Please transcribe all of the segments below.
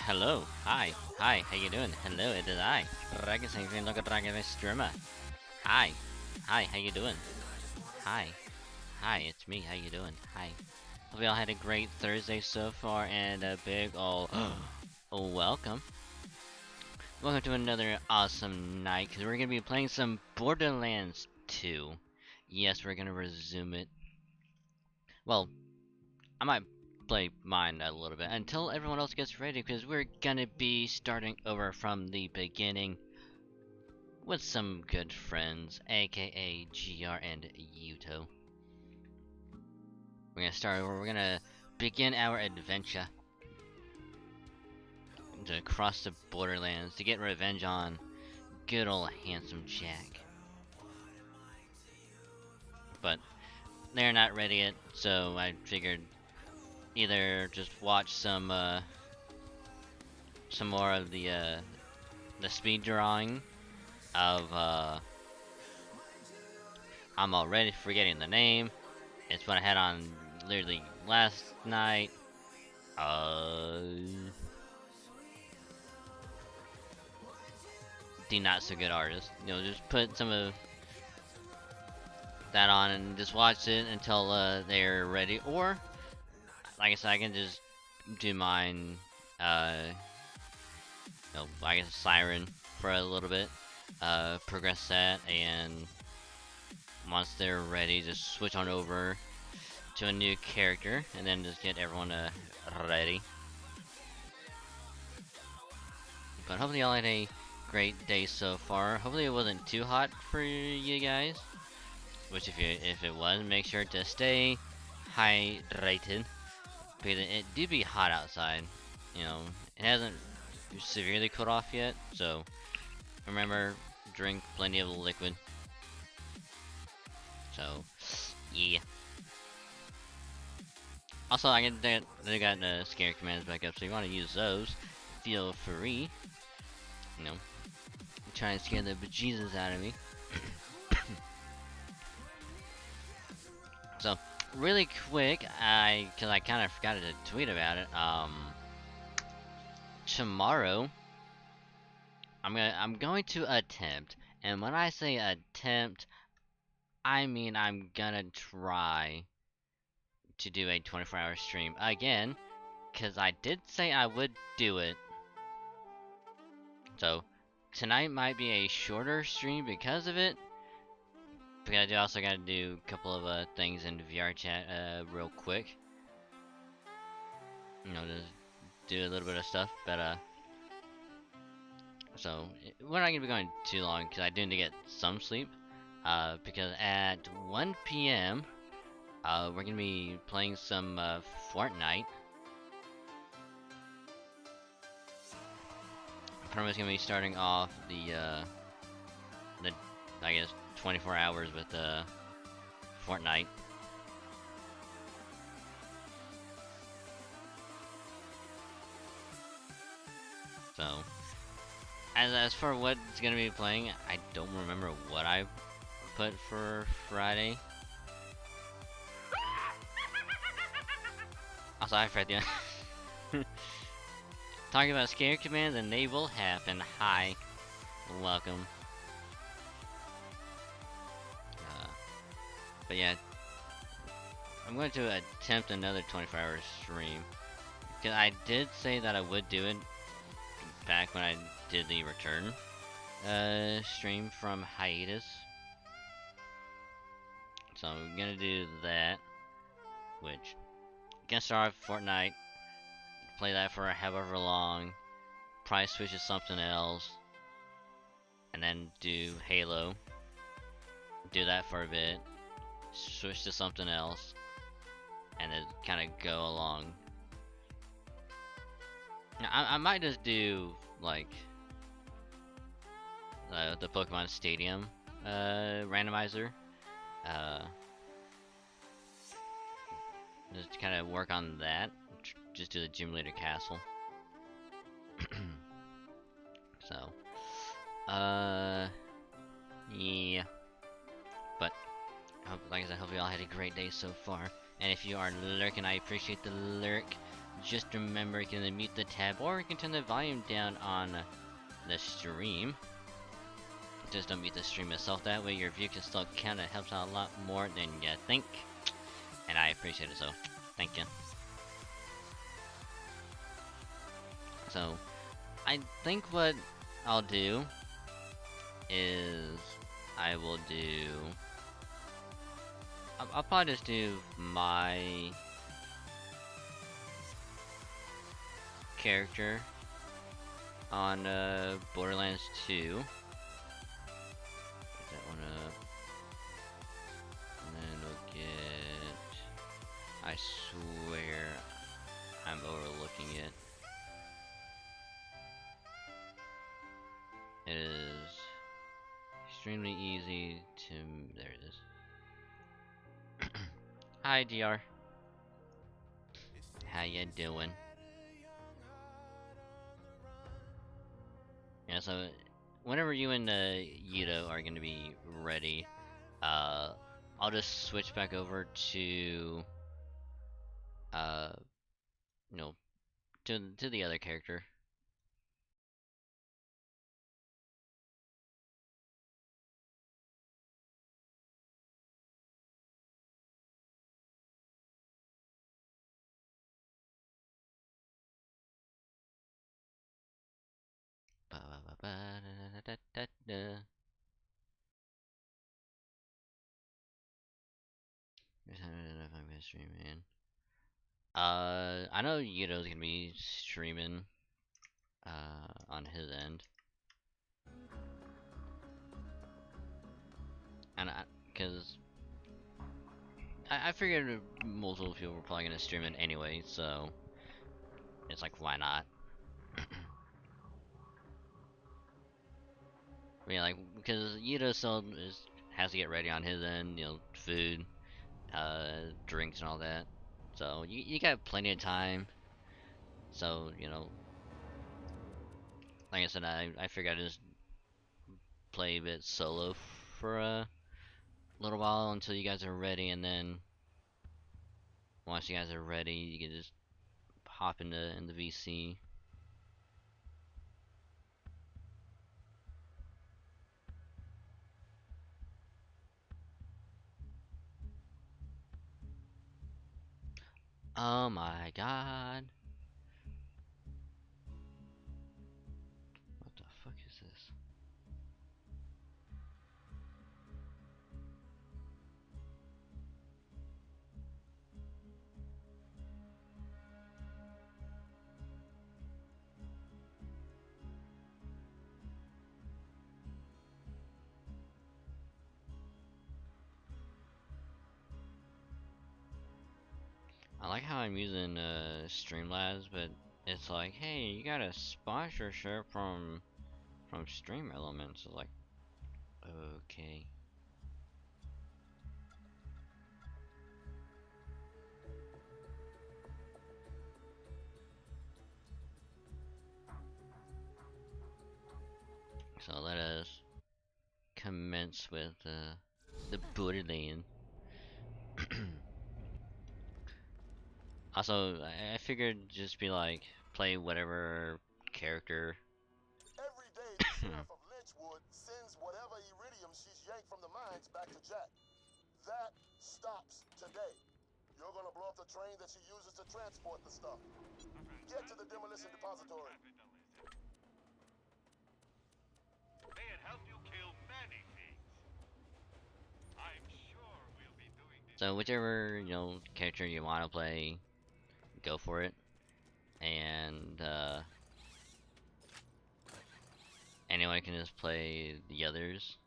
Hello, hi, how you doing? Hello, it is I, Dragon Sanctuary, look at Dragon VStreamer. Hi, how you doing? Hi, it's me, how you doing? Hi. Hope you all had a great Thursday so far, and a big ol' welcome. Welcome to another awesome night, because we're going to be playing some Borderlands 2. Yes, we're going to resume it. Well, I might play mine a little bit until everyone else gets ready, because we're gonna be starting over from the beginning with some good friends, aka GR and Yuto. We're gonna start over. We're gonna begin our adventure to cross the Borderlands to get revenge on good old handsome Jack. But they're not ready yet, so I figured either just watch some more of the speed drawing of I'm already forgetting the name. It's what I had on literally last night. The not so good artist. You know, just put some of that on and just watch it until they're ready. Or like I said, I can just do mine, you know, I guess Siren for a little bit, progress that, and once they're ready, just switch on over to a new character, and then just get everyone ready. But hopefully y'all had a great day so far. Hopefully it wasn't too hot for you guys. Which if it was, make sure to stay hydrated. Because it do be hot outside. You know, it hasn't severely cooled off yet, so remember, drink plenty of liquid. So Yeah. Also, they got the scare commands back up, so you want to use those, feel free. You know, try and scare the bejesus out of me. So, really quick, cause I kind of forgot to tweet about it. Tomorrow, I'm going to attempt, and when I say attempt, I mean I'm gonna try to do a 24-hour stream again, cause I did say I would do it. So, tonight might be a shorter stream because of it. But I do also gotta do a couple of things in VR chat real quick. You know, just do a little bit of stuff, but so we're not gonna be going too long because I do need to get some sleep. Because at 1 p.m. We're gonna be playing some Fortnite. Pretty much gonna be starting off the I guess 24 hours with Fortnite. So, as for what it's gonna be playing, I don't remember what I put for Friday. Also, I forgot the talking about scare commands, and they will happen. Hi, welcome. But yeah, I'm going to attempt another 24-hour stream. Because I did say that I would do it back when I did the return stream from hiatus. So I'm gonna do that, which gonna start off Fortnite, play that for however long, probably switch to something else, and then do Halo. Do that for a bit, switch to something else, and then kind of go along. I might just do like the Pokemon Stadium randomizer. Just kind of work on that. Just do the Gym Leader Castle. So, yeah. But like I said, I hope you all had a great day so far. And if you are lurking, I appreciate the lurk. Just remember, you can mute the tab, or you can turn the volume down on the stream. Just don't mute the stream itself. That way, your view can still count. It helps out a lot more than you think, and I appreciate it. So, thank you. So, I think what I'll do is I will do. I'll probably just do my character on Borderlands 2. Put that one up. And then we'll get. I swear I'm overlooking it. It is extremely easy to. There it is. Hi, DR. How you doing? Yeah, so whenever you and Yuto are gonna be ready, I'll just switch back over to, you know, to the other character. Ba ba ba ba da da da da. Here's how to know if I'm gonna stream, man. I know Yuto's gonna be streaming, on his end, and cause I figured multiple people were probably gonna stream it anyway, so it's like, why not? Yeah, like, because Yuto still has to get ready on his end, you know, food, drinks and all that. So you got plenty of time. So like I said, I figured I'd just play a bit solo for a little while until you guys are ready, and then once you guys are ready, you can just hop in the VC. Oh my god. What the fuck is this? I like how I'm using Streamlabs, but it's like, hey, you got a sponsorship from Stream Elements. It's like, okay. So let us commence with the Borderlands. Also, I figured just be like, play whatever character. Every day, the sheriff of Lynchwood sends whatever iridium she's yanked from the mines back to Jack. That stops today. You're gonna blow up the train that she uses to transport the stuff. Get to the demolition depository. They had helped you kill many things. I'm sure we'll be doing this. So whichever character you want to play, go for it. And anyone can just play the others.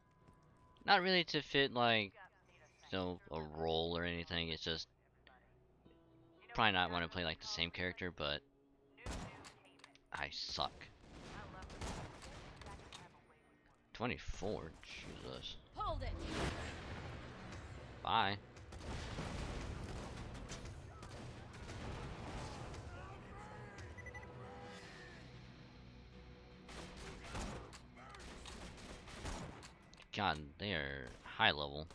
Not really to fit like a role or anything. It's just probably not want to play like the same character, but I suck. 24, Jesus. Hold it. Bye. God, they are high level.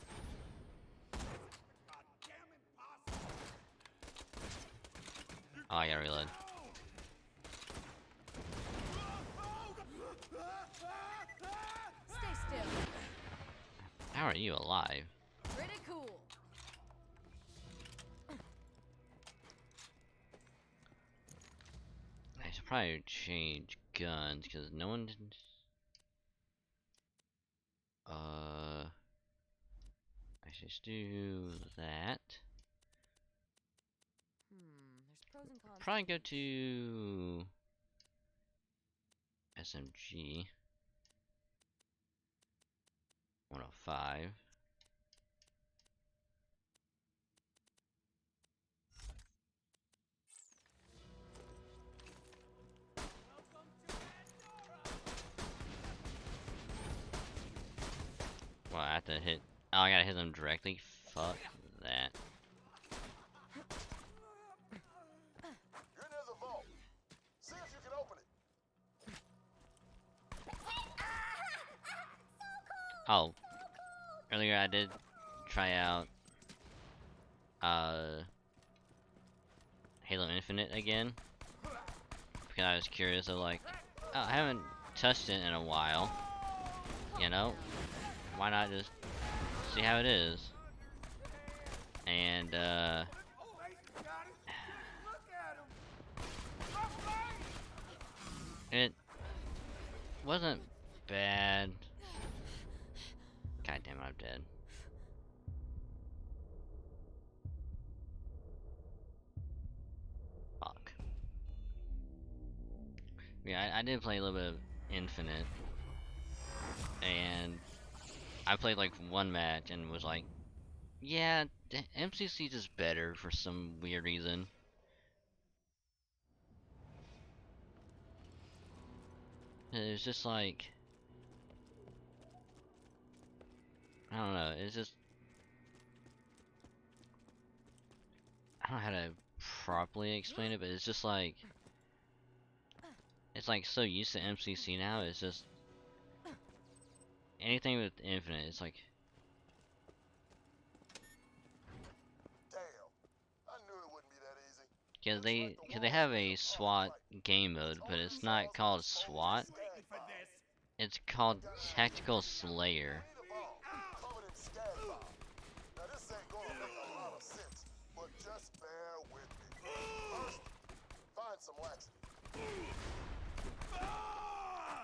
Oh, I gotta reload. Stay still. How are you alive? Pretty cool. I should probably change guns because no one did. I should just do that. There's pros and cons. Probably go to SMG 105. Well, I have to hit. Oh, I gotta hit them directly. Fuck that. You're near the vault. See if you can open it. Oh, earlier I did try out Halo Infinite again because I was curious of like, oh, I haven't touched it in a while, why not just see how it is? And it wasn't bad. God damn it, I'm dead. Fuck. Yeah, I did play a little bit of Infinite, and I played like one match and was like, yeah, MCC is better for some weird reason. It's just like, I don't know, it's just don't know how to properly explain it, but it's just like, it's like so used to MCC now. It's just anything with Infinite. It's like, Damn. I knew it wouldn't be that easy. cause they have a SWAT game mode, but it's not called SWAT. It's called Tactical Slayer. Covered in scab bomb. Now this ain't gonna make a lot of sense, but just bear with me. First, find some laxity.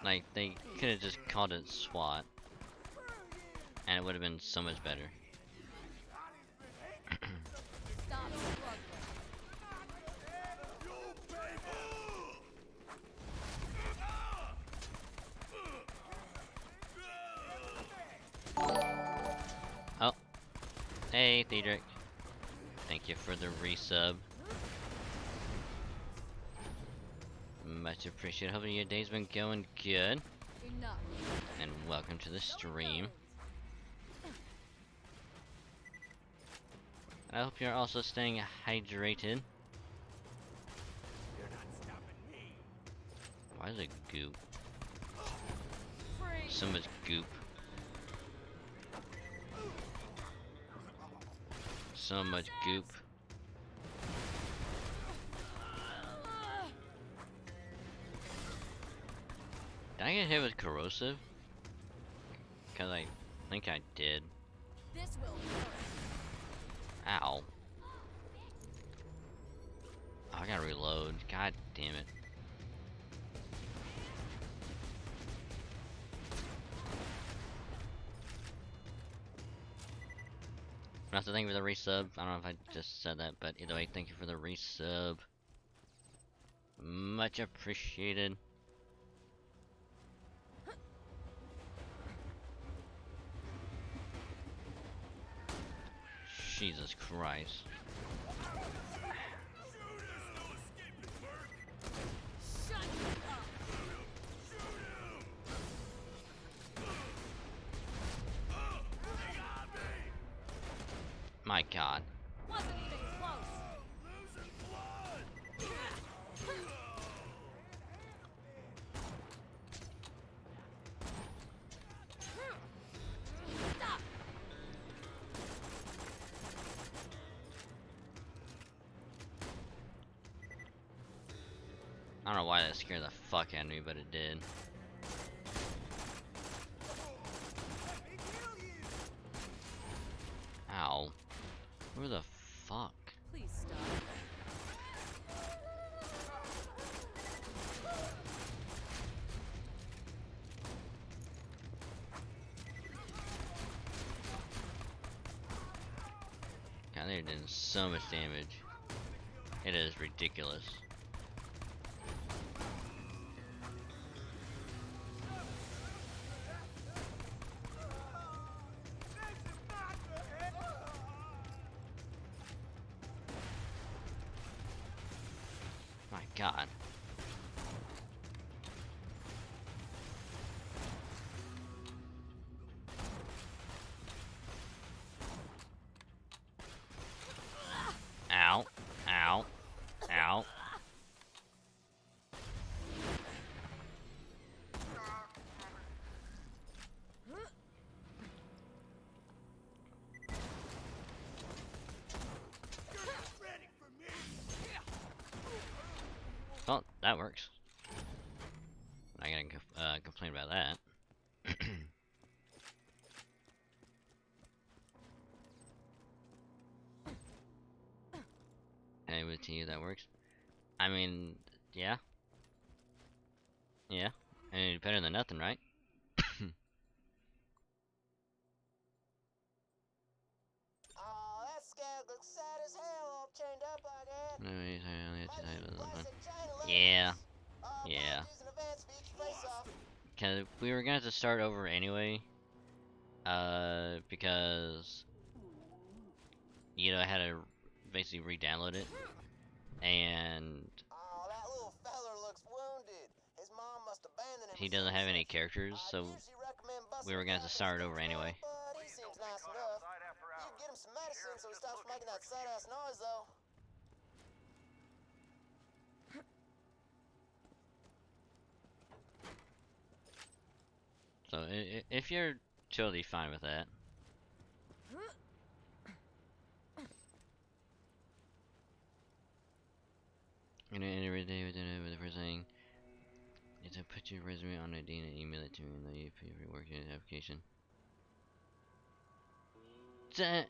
Like, they could have just called it SWAT, and it would have been so much better. Stop struggling. Oh, hey, Thedric. Thank you for the resub. Much appreciated. Hopefully your day's been going good. Enough. And welcome to the stream. I hope you're also staying hydrated. Why is it goop? Free. So much goop. So much goop. Did I get hit with corrosive? Cause I think I did. This will hurt. Ow. Oh, I gotta reload. God damn it. Also, thank you for the resub. I don't know if I just said that, but either way, thank you for the resub. Much appreciated. Jesus Christ. Shut up. My God. Wasn't even close. Stop. I don't know why that scared the fuck out of me, but it did. Ow. Where the fuck? Please stop. God, they're doing so much damage. It is ridiculous. My God. Ow. Ow. Ow. Well, that works. I gotta complain about that. Hey, with you, that works. I mean, yeah. Yeah. I mean, better than nothing, right? Oh, that scab looks sad as hell, all chained up like that. Yeah. Yeah. Cause we were gonna have to start over anyway. Because I had to basically re-download it, and Oh, that little feller looks wounded. His mom must abandon him. he doesn't have any characters, so we were gonna have to start over anyway. But he seems nice enough. You get him some medicine so he stops making that sad ass noise, though. So if you're totally fine with that. You know, every day with the first thing is to put your resume on a D and email it to me, and then you pay for work in the application. Got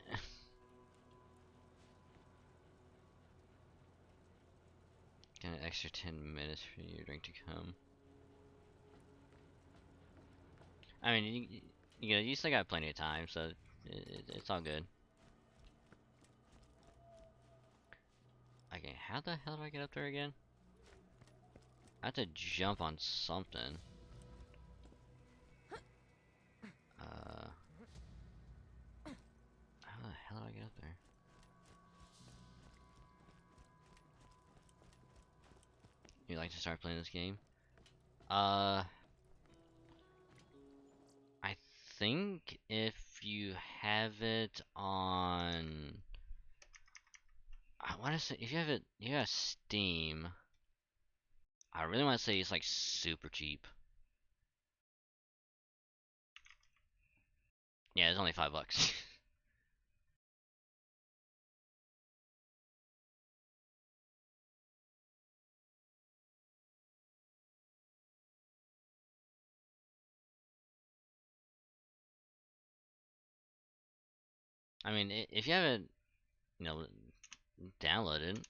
an extra 10 minutes for your drink to come. I mean, you still got plenty of time, so it's all good. Okay, how the hell do I get up there again? I have to jump on something. How the hell do I get up there? You like to start playing this game? I think if you have it on, I want to say if you have it, you have Steam. I really want to say it's like super cheap. Yeah, it's only $5. I mean, if you have it, you know, downloaded,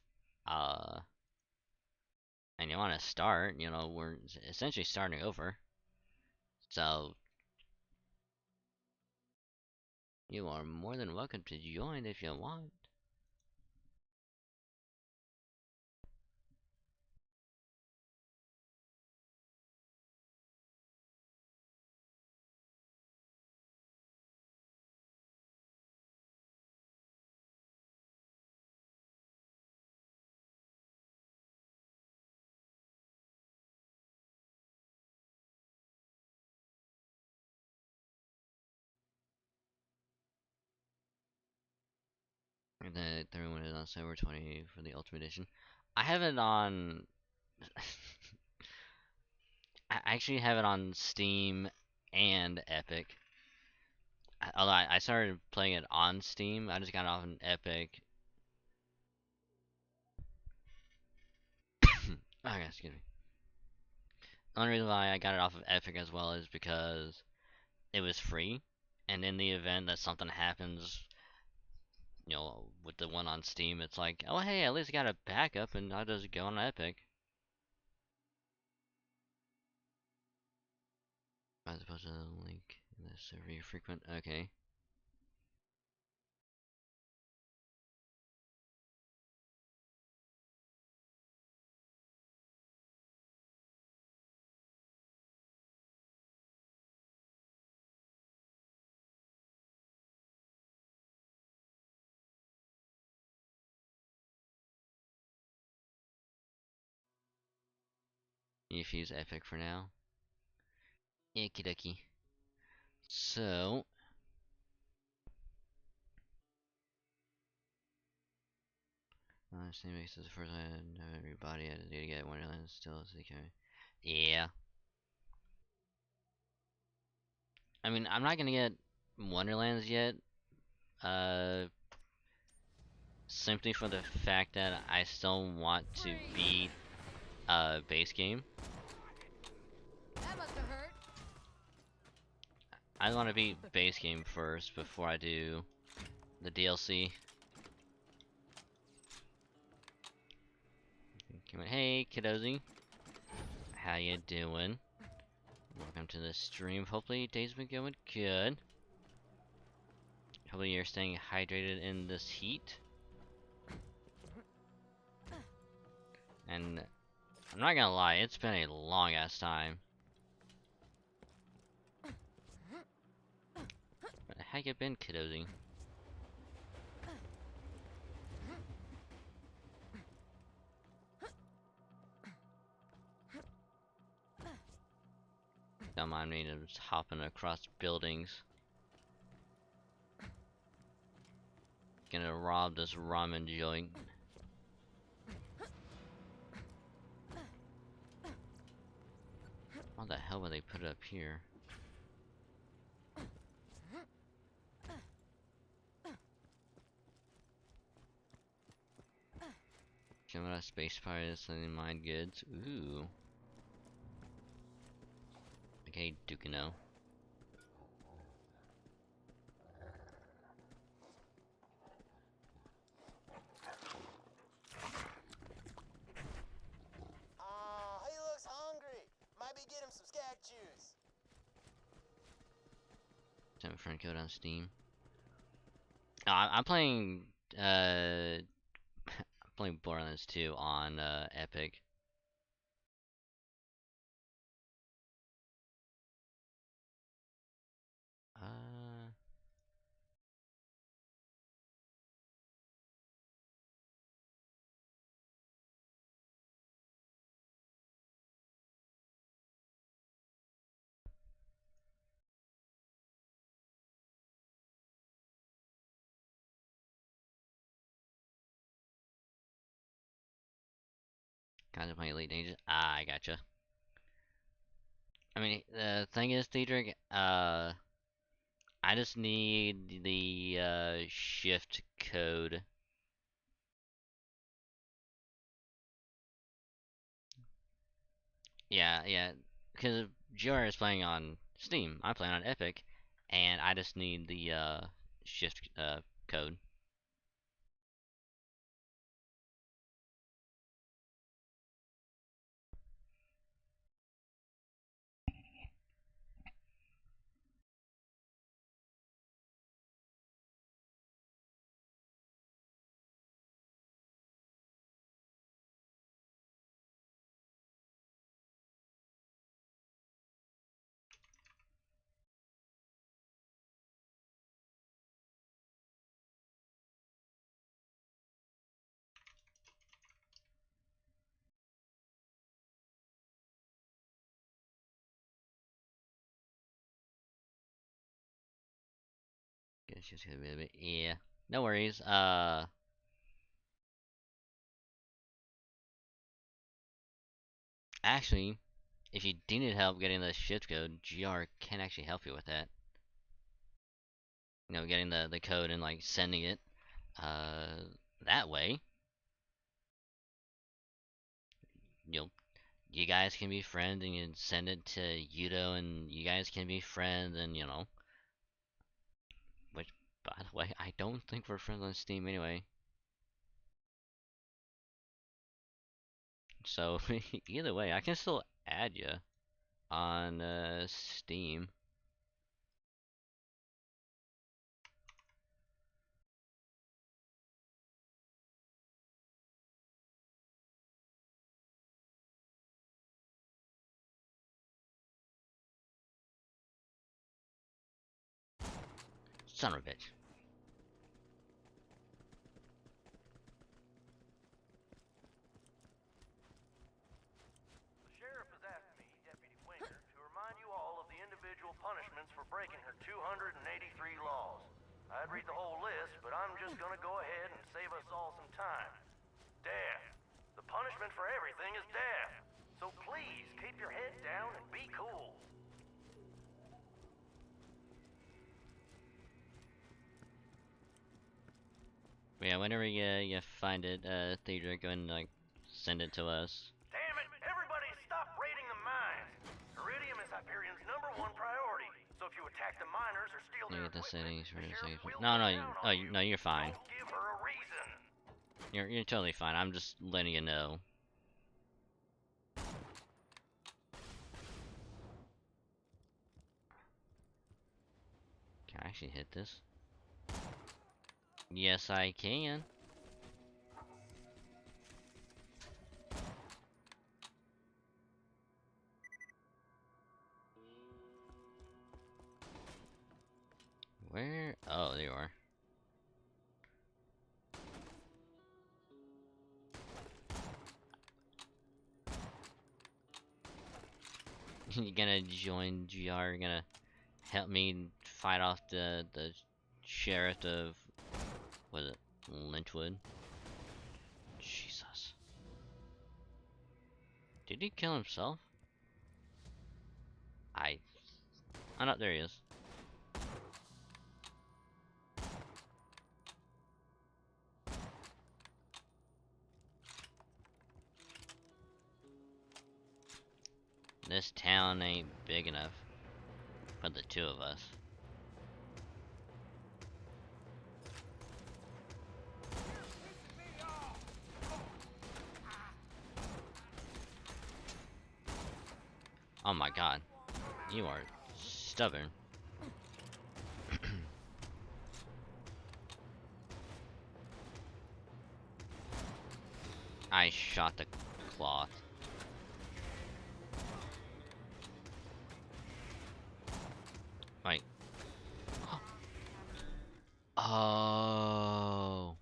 uh, and you want to start, you know, we're essentially starting over. So you are more than welcome to join if you want. And then everyone is on Server 20 for the Ultimate Edition. I have it on. I actually have it on Steam and Epic. Although I started playing it on Steam, I just got it off on Epic. Okay, excuse me. The only reason why I got it off of Epic as well is because it was free, and in the event that something happens, you know, with the one on Steam, it's like, oh hey, at least I got a backup, and I'll just go on Epic. As opposed to the link in the server you frequent. Okay. You use Epic for now. Icky ducky. So, same makes this the first time everybody had to get Wonderlands still as they can. Yeah. I mean, I'm not gonna get Wonderlands yet. Simply for the fact that I still want to beat base game. That must have hurt. I want to beat base game first before I do the DLC. Hey, kiddozy. How you doing? Welcome to the stream. Hopefully your day's been going good. Hopefully you're staying hydrated in this heat. And I'm not gonna lie, it's been a long ass time. Where the heck you been, kiddozy? Don't mind me just hopping across buildings. Gonna rob this ramen joint. What the hell would they put it up here? Similar space pirates selling mined goods. Ooh. Okay, Ducano. He looks hungry. Maybe get him some skag juice. Send a friend code on Steam. No, I'm playing I'm playing Borderlands 2 on Epic. Kind of playing Elite Dangerous. Ah, I gotcha. I mean, the thing is, Theodric, I just need the shift code. Yeah, yeah, because GR is playing on Steam. I'm playing on Epic, and I just need the shift code. Guess just a bit. Yeah, no worries. Actually, if you do need help getting the shift code, GR can actually help you with that. You know, getting the code and like sending it. That way, you'll you guys can be friends, and you can send it to Yudo, and you guys can be friends, and you know. Which, by the way, I don't think we're friends on Steam anyway. So either way, I can still add you on Steam. Son of a bitch. The sheriff has asked me, Deputy Winger, to remind you all of the individual punishments for breaking her 283 laws. I'd read the whole list, but I'm just gonna go ahead and save us all some time. Death. The punishment for everything is death. So please, keep your head down and be cool. Yeah, whenever you find it, Theodric, go and like send it to us. Damn it! Everybody stop raiding the mines! Iridium is Hyperion's #1 priority. So if you attack the miners or steal Look their at the equipment, settings for the a sheriff second. will No, come no, down oh, on you. no, you're fine. Don't give her a reason. You're totally fine. I'm just letting you know. Can I actually hit this? Yes, I can. Where? Oh, there you are. You gonna join GR? You gonna help me fight off the sheriff of, what is it, Lynchwood? Jesus. Did he kill himself? Oh no, there he is. This town ain't big enough for the two of us. Oh my god. You are stubborn. I shot the cloth. Wait. Oh.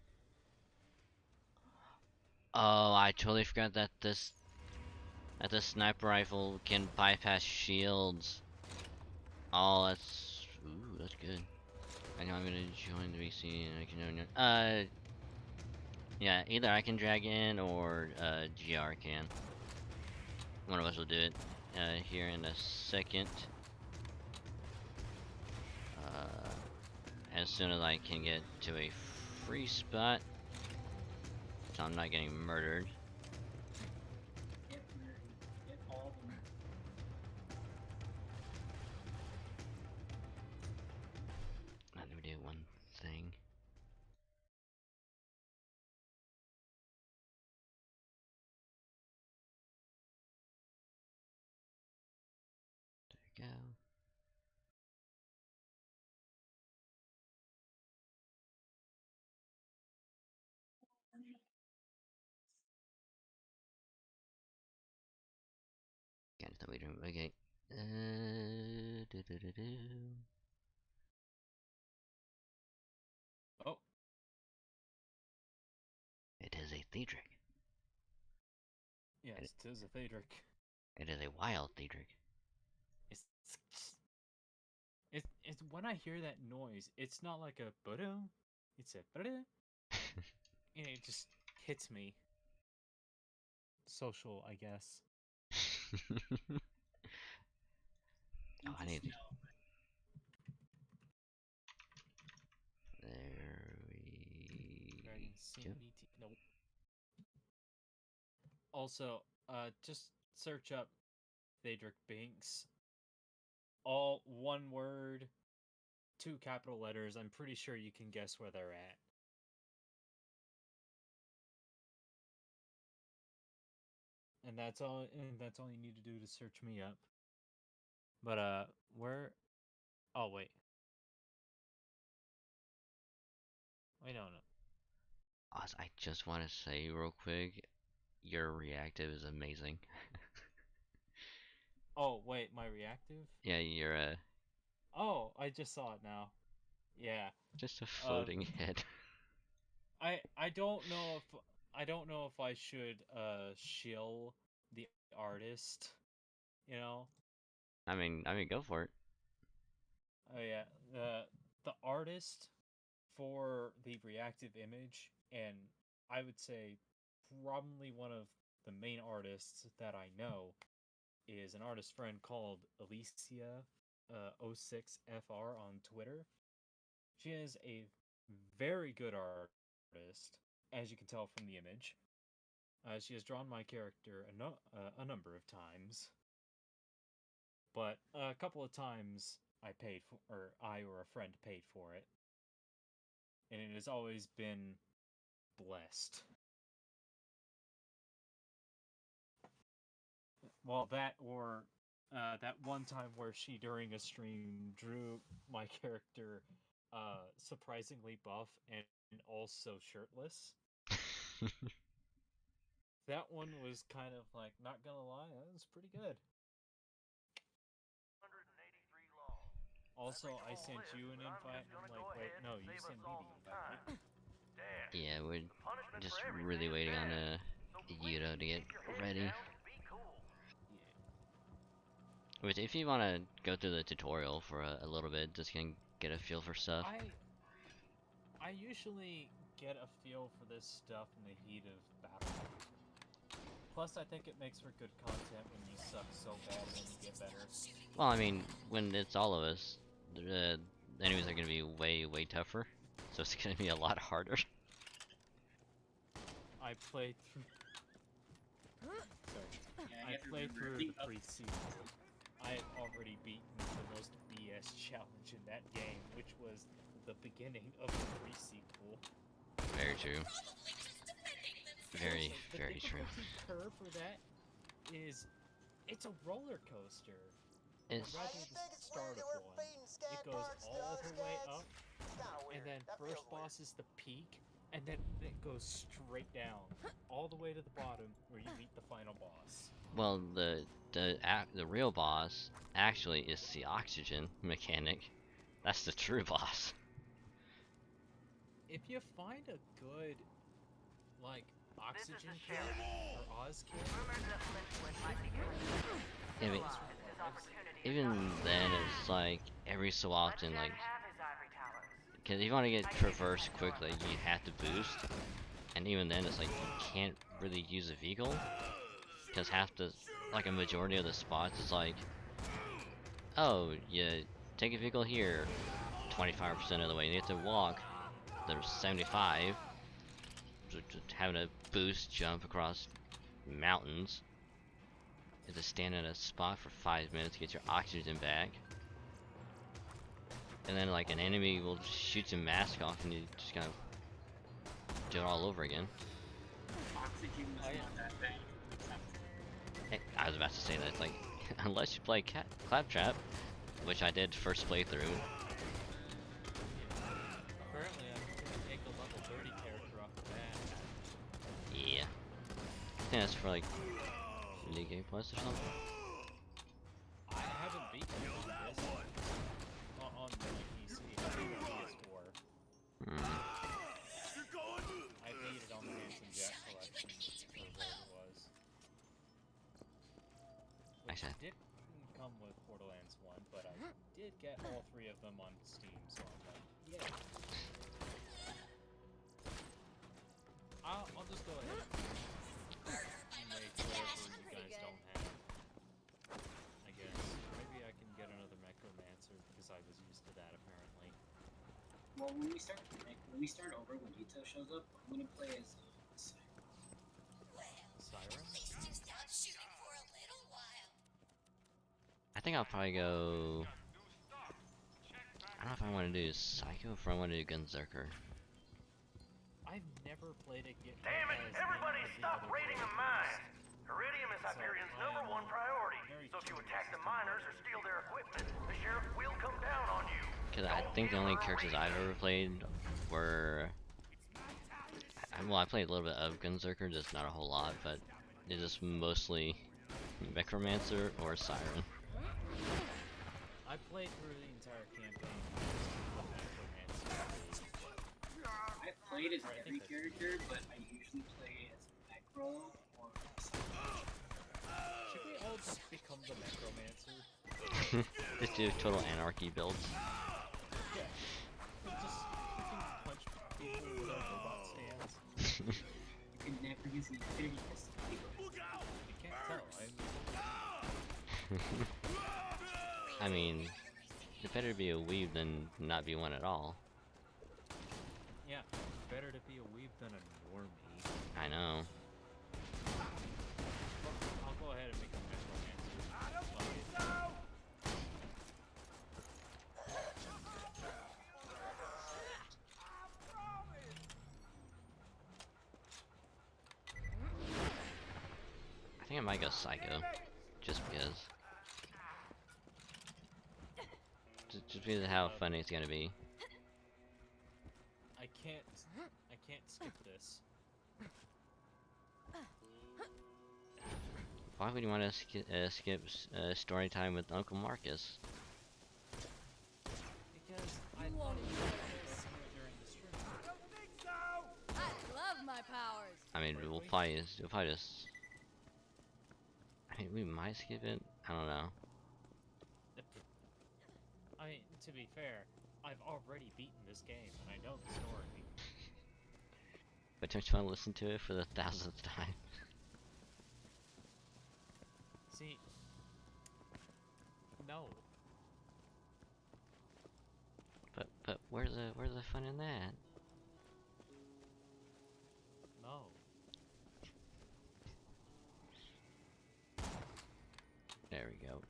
Oh, I totally forgot that this sniper rifle can bypass shields. Oh, that's good. I know I'm gonna join the VC and I can yeah, either I can drag in or GR can. One of us will do it here in a second. As soon as I can get to a free spot, so I'm not getting murdered. Let me do one thing. There we go. Can't tell me doing okay. Oh. It is a Theedric. Yes, it is a Phaedric. It is a wild Theedric. It's when I hear that noise, it's not like a buddha, it's a buddha, and it just hits me. Social, I guess. Oh, I need to. There we Dragon go. Nope. Also, just search up Phaedric Binks. All one word, 2 capital letters. I'm pretty sure you can guess where they're at. And that's all you need to do to search me up. But where oh wait. Wait, no. Oz, I just want to say real quick, your reactive is amazing. Oh, wait, my reactive? Yeah, you're Oh, I just saw it now. Yeah. just a floating head. I don't know if I should shill the artist, you know? I mean, go for it. Oh yeah, the artist for the reactive image, and I would say probably one of the main artists that I know is an artist friend called Alicia 06FR on Twitter. She is a very good artist, as you can tell from the image. She has drawn my character a number of times, but a couple of times I paid for, or I or a friend paid for it, and it has always been blessed. Well, that or that one time where she during a stream drew my character surprisingly buff and also shirtless. That one was kind of like, not gonna lie, that was pretty good. 183 laws. Also, I sent you an invite, and I'm like, wait, no, you sent me the invite. Dad, Yeah, we're punishment just for everything really is waiting on bad. So Yuto to get keep your head ready. down and be cool. Yeah. Which, if you want to go through the tutorial for a little bit, just can get a feel for stuff. I usually get a feel for this stuff in the heat of battle. Plus, I think it makes for good content when you suck so bad and then you get better. Well, I mean, when it's all of us, the enemies are gonna be way tougher, so it's gonna be a lot harder. I played through. Sorry. I played through the pre-sequel. I have already beaten the most BS challenge in that game, which was the beginning of the pre-sequel. Very true. Very, The very true. difficulty curve for that is it's a roller coaster. It's Rather You the think it's start weird of that we're one, feeding scat it goes parts to all other the way scats? up, It's kinda and weird. then That first feels weird. boss is the peak, and then it goes straight down, all the way to the bottom where you meet the final boss. well, the real boss actually is the oxygen mechanic. That's the true boss. If you find a good, like, This is oxygen the kit sheriff. or Oz kit, Rumors that Flintwood might be coming. I mean, His opportunity is even now. then, it's like every so Let often, Jack like, have his ivory towers. because if you want to get traversed quickly, you have to boost, and even then, it's like you can't really use a vehicle because half the, like, a majority of the spots is like, oh, you take a vehicle here, 25% of the way, and you have to walk the 75, having a boost jump across mountains. You have to stand at a spot for 5 minutes to get your oxygen back. And then like an enemy will shoot your mask off and you just gotta do it all over again. Oxygen was not that bad. I was about to say that, like, unless you play Claptrap, which I did first playthrough. apparently I can take a level 30 character off the bat. Yeah. I think that's for like League Game Plus or something. I haven't beaten it on this on the PC. I beat it on PS4. I beat it on the Handsome Jack collection, or whatever it was. Which Actually, didn't come with Borderlands 1, but I did get all 3 of them on Steam, so I'm like, yeah. I'll just go ahead and make whatever you guys don't have. I guess. Maybe I can get another Necromancer because I was used to that apparently. Well, when we start over, when Ito shows up, I'm gonna play as Siren? I think I'll probably go. I don't know if I want to do Psycho or if I want to do Gunzerker. I've never played it yet. Damn it! Everybody stop raiding the mines! Iridium is Hyperion's #1 priority. So if you attack the miners or steal their equipment, the sheriff will come down on you. Because I think the only characters I've ever played were. Well, I played a little bit of Gunzerker, just not a whole lot, but it's just mostly Necromancer or Siren. I played through the entire campaign with Necromancer. I played as every character, but I usually play as Necro or Should we all just become the Necromancer? Just do total anarchy builds. Yeah. Just freaking punch people with our robot stands. you can never use the Infinity Fist. You can't tell. I mean, it better be a weeb than not be one at all. Yeah, better to be a weeb than a normie. I know. I'll go ahead and become Necromancer. I don't think so! I think I might go Psycho. Just because. Just because of how funny it's gonna be. I can't skip this. Why would you want to skip story time with Uncle Marcus? Because I thought you were during the stream. I don't think so! I love my powers. I mean, we'll probably just. I mean, we might skip it. I don't know. I mean, to be fair, I've already beaten this game, and I know the story. But don't you want to listen to it for the 1000th time? See, no. But where's the fun in that? No. go.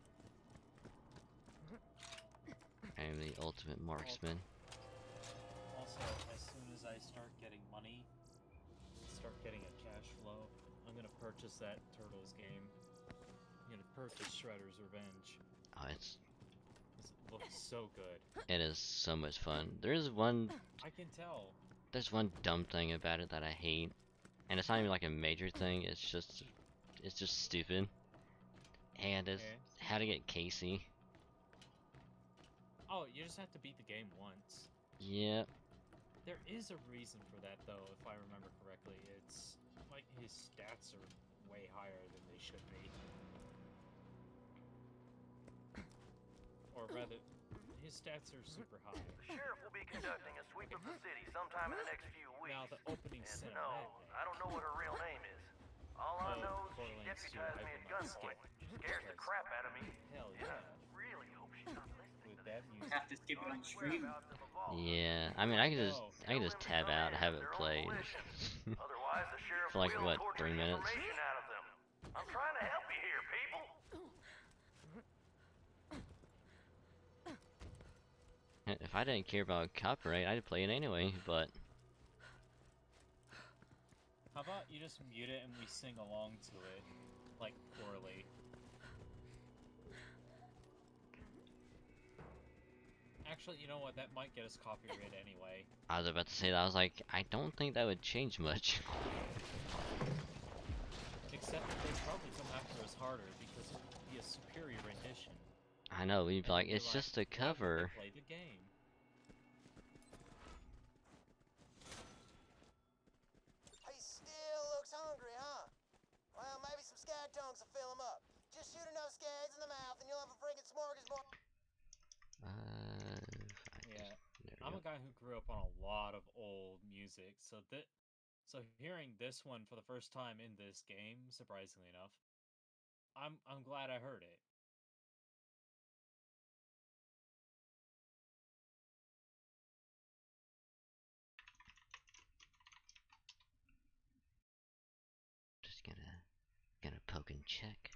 I am the ultimate marksman. Also, as soon as I start getting money, start getting a cash flow, I'm gonna purchase that Turtles game. I'm gonna purchase Shredder's Revenge. Oh, it Looks so good. is so much fun. I can tell. There's one dumb thing about it that I hate, and it's not even like a major thing. It's just stupid. And it's Okay. how to get Casey. Oh, you just have to beat the game once. Yep. There is a reason for that, though, if I remember correctly. It's like his stats are way higher than they should be. Or rather, his stats are super high. The sheriff will be conducting a sweep of the city sometime in the next few weeks. Now, the opening And cinematic. no, I don't know what her real name is. All I know is she Borderlands 2, deputized I me will at not gunpoint. skip, Scares the because- crap out of me. Hell And I yeah. really hope she's not listening With to that this. music. Have to skip it on stream. Yeah. I mean, I can just tab out, have it played. Otherwise, the sheriff For like, will what, torture 3 minutes? information out of them. I'm trying to help you here, people. If I didn't care about copyright, I'd play it anyway. But How about you just mute it and we sing along to it, like, poorly? Actually, you know what? That might get us copyrighted anyway. I was about to say that. I was like, I don't think that would change much. Except that they'd probably come after us harder because it would be a superior rendition. I know. We'd be And like, we'd be it's just a "Why won't they cover. play the game?" He still looks hungry, huh? Well, maybe some skag tongues will fill him up. Just shoot enough skags in the mouth and you'll have a friggin' smorgasbord. Yeah. There we I'm go. a guy who grew up on a lot of old music, so hearing this one for the first time in this game, surprisingly enough, I'm glad I heard it. Just gonna poke and check.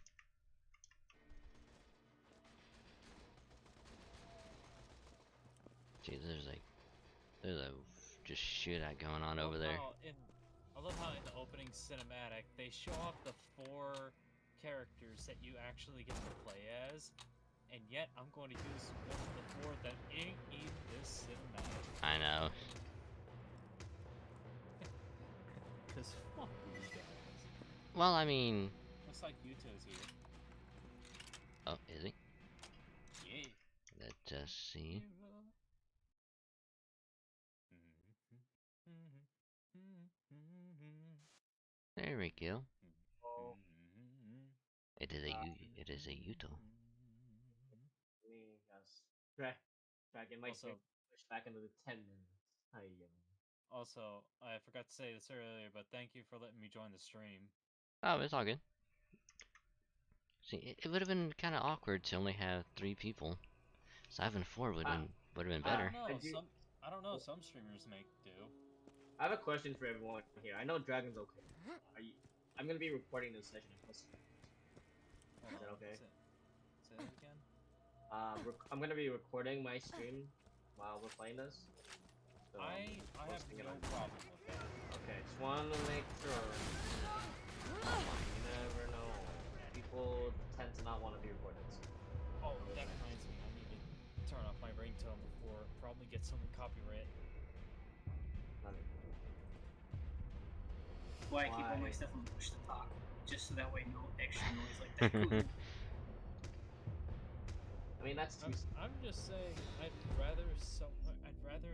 Gee, there's a just shootout going on over there. I love how in the opening cinematic they show off the 4 characters that you actually get to play as, and yet I'm going to use one of the 4 that ain't in this cinematic. I know. Cause fuck these guys. Well, I mean, Looks like Yuto's here. oh, is he? Yeah. Let's just see. There we go. It is a Yuto. Me, guys. Dragon might Also- push back into the 10 minutes. Also, I forgot to say this earlier, but thank you for letting me join the stream. Oh, it's all good. See, it would have been kind of awkward to only have 3 people. So having 4 would have been better. I don't know. Some streamers make do. I have a question for everyone here. I know Dragon's okay. I'm gonna be recording this session and posting it. Hold Is that on, okay? Say that again. I'm gonna be recording my stream while we're playing this. So I have posting it no on- problem with that. Okay, just want to make sure. You never know. People tend to not want to be recorded. So. Oh, that reminds me. I need to turn off my ringtone before probably get some copyright. That's why I keep all my stuff on push to talk, just so that way no extra noise like that. I mean, that's too. I'm just saying, I'd rather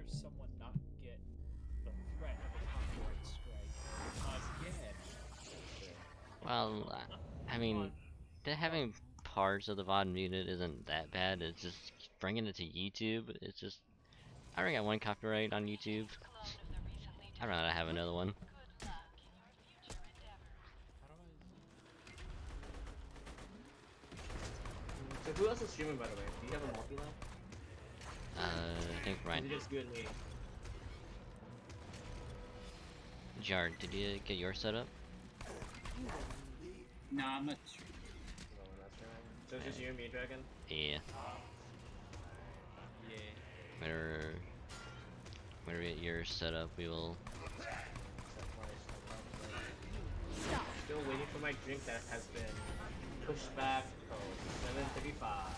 someone not get the threat of a copyright strike again. Well, I mean, having parts of the VOD muted isn't that bad. It's just bringing it to YouTube. It's just, I already got 1 copyright on YouTube. I'd rather have another one. So who else is streaming, by the way? Do you have a multi-line? I think Or right. is it just you and me? Jar, did you get your set up? Nah, I'm not sure. No, that's right. So it's just you and me, Dragon? Yeah. Yeah. Whenever we get yours set up, we will. Still waiting for my drink that has been pushed back till 7:35.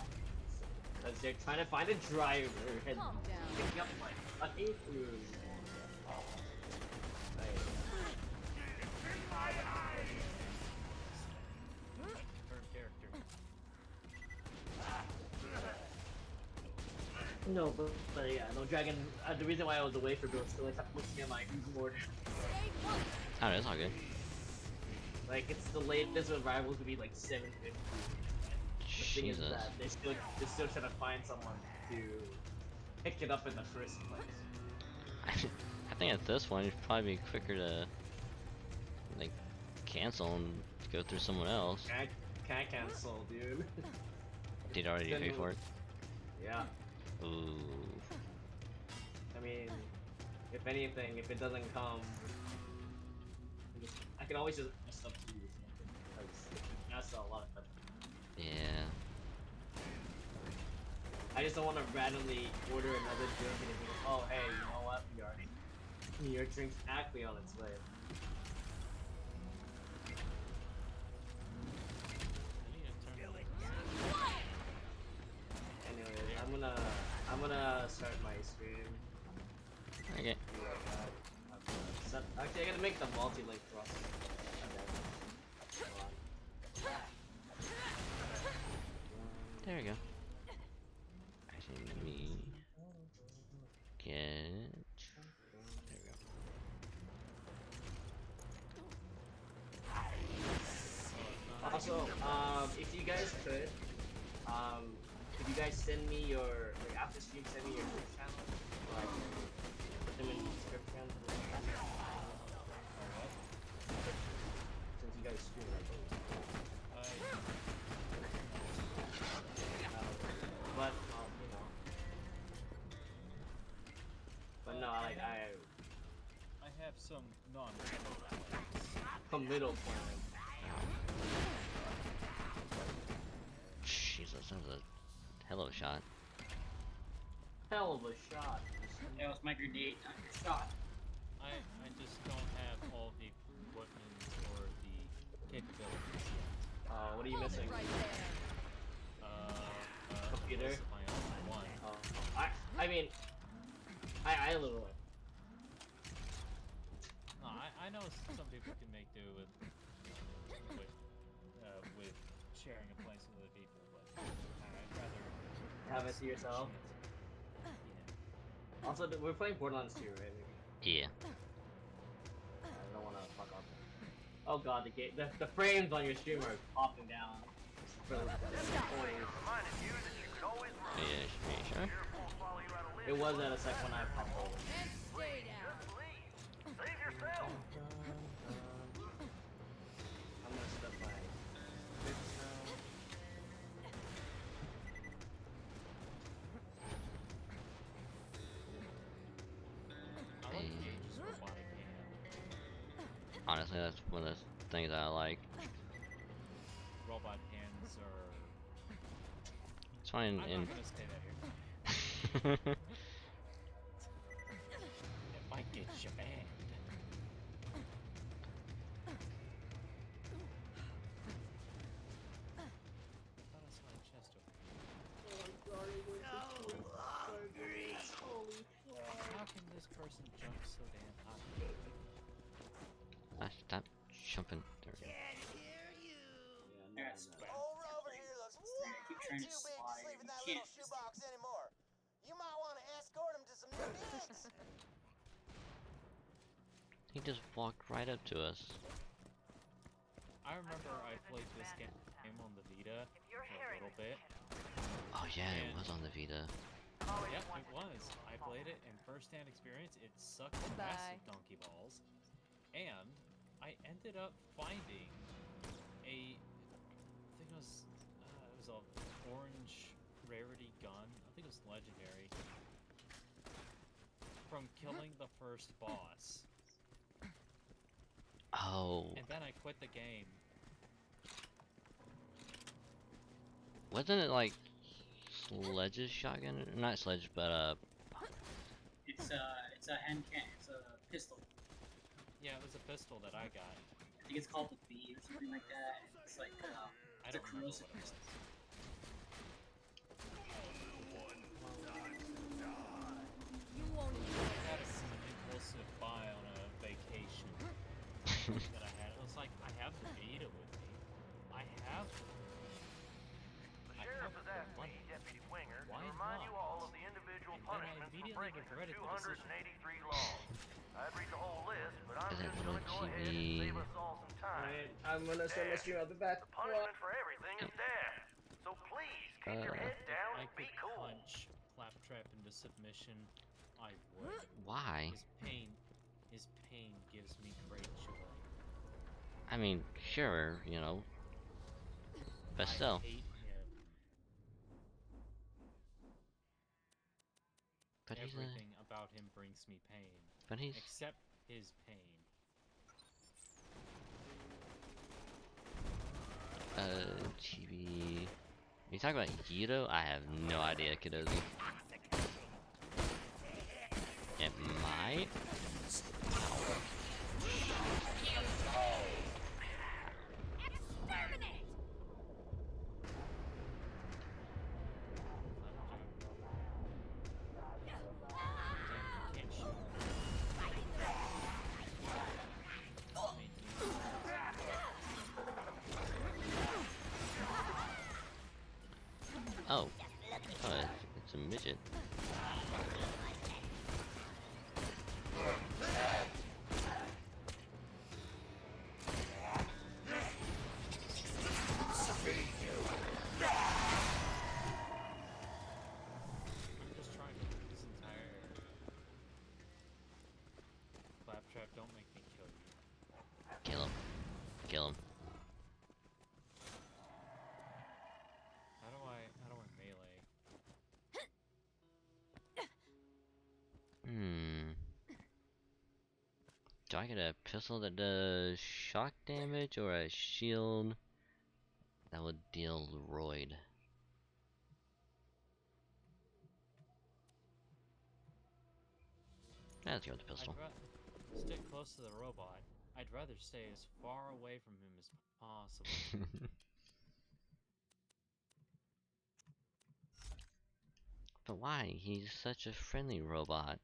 Because they're trying to find a driver and Calm down. picking up my fucking food. Her character. No, but yeah, no, Dragon. The reason why I was away for a bit was still I kept looking at my Google order. Stay put. Oh, that's all good. Like it's the latest arrivals would be like 7:50. The thing is Jesus. that they're still trying to find someone to pick it up in the first place. I think at this point it'd probably be quicker to like cancel and go through someone else. Can't cancel, dude. Did you already pay for it? Yeah. Ooh. I mean, if anything, if it doesn't come, I can always just mess up to you. Because that's a lot of stuff. Yeah. I just don't want to randomly order another drink and be like, oh hey, you know what? Your drink's actually on its way. Anyway, I'm gonna start my stream. Okay. Actually, I gotta make the multi-link thrust. There we go. Actually, let me get. There we go. Also, if you guys could, could you guys send me your, like after stream, send me your Twitch channel, so I can put them in the description. Since you guys stream, I believe. But you know. But no, like I have some non-committal plans. committal plan. Jesus, that was a hell of a shot. Hell of a shot. That was my grenade, not your shot. I just don't have all the equipment or the capabilities yet. What are you Hold missing? it right there. Computer? My own one. I mean, I literally. No, I know some people can make do with sharing a place with other people, but I'd rather Have it to yourself. Yeah. Also, we're playing Borderlands 2, right? Yeah. I don't want to fuck up. Oh god, the frames on your stream are popping down. Really Reminded you that you can always run. Yeah, sure. Fearful will swallow you out of It was at a sec when I popped over. And stay down. Just leave. Save yourself. I'm gonna step my fix now. I like Gage's robotic hand. Honestly, that's one of the things I like. Robot hands are. It's fine I'm in. not gonna say that here. It might get you banned. I thought I saw a chest over here. How can this person jump so damn high? Stop jumping. There we go. That's Old Rover here looks way I keep trying to too big to slide sleep in and that can't. little shoebox anymore. You might want to escort him to some new digs. He just walked right up to us. I remember I played this game on the Vita for a little bit. Oh yeah, it was on the Vita. Yep, it was. I played it in first-hand experience. It sucked massive donkey balls. And I ended up finding I think it was a orange rarity gun. I think it was legendary. From killing the first boss. Oh. And then I quit the game. Wasn't it like Sledge's shotgun? Not Sledge, but It's a hand can. It's a pistol. Yeah, it was a pistol that I got. I think it's called the B or something like that. It's like I it's a don't remember corrosive what it was. pistol. You won't enjoy I had an impulsive buy on a vacation that I had. It was like, I have the Vita with me. I have The I sheriff have has the asked me, money. Deputy Winger, Why to remind you not? all of the individual And then I punishments for immediately breaking her regretted the decision. 283 laws. I'd read the whole list, but I'm that just little gonna go ahead and chibi. save us all some time. Alright, I'm gonna start my stream. I'll be back. The punishment for everything is death. So please keep your head If down I and be could cool. punch Claptrap into submission, I would. Why? His pain gives me great joy. I mean, sure, you know, but I still. hate him. But he's Everything about him brings me pain, but he's except his pain. chibi. You talking about Hiro? I have no idea, Kidozi. It might. exterminate! Damn, you can't shoot. Oh, it's a midget. I'm just trying to do this entire area. Claptrap, don't make me kill you. Kill him. Kill him. How do I melee? Do I get a pistol that does shock damage or a shield that would deal roid? Let's go with the pistol. Stick close to the robot. I'd rather stay as far away from him as possible. But why? He's such a friendly robot.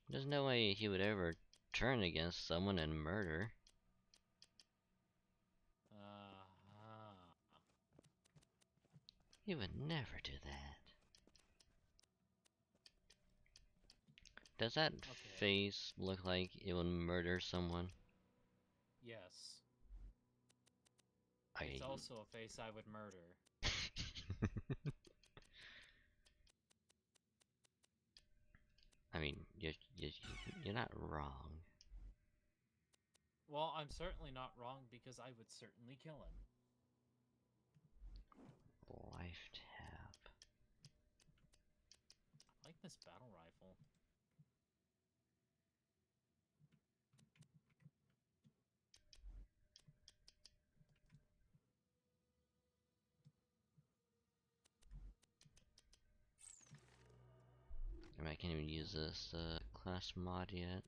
There's no way he would ever turn against someone and murder. He would never do that. Does that face look like it would murder someone? Yes. I... It's also a face I would murder. I mean, you're not wrong. Well, I'm certainly not wrong because I would certainly kill him. Life tab. I like this battle rifle. I mean, I can't even use this class mod yet.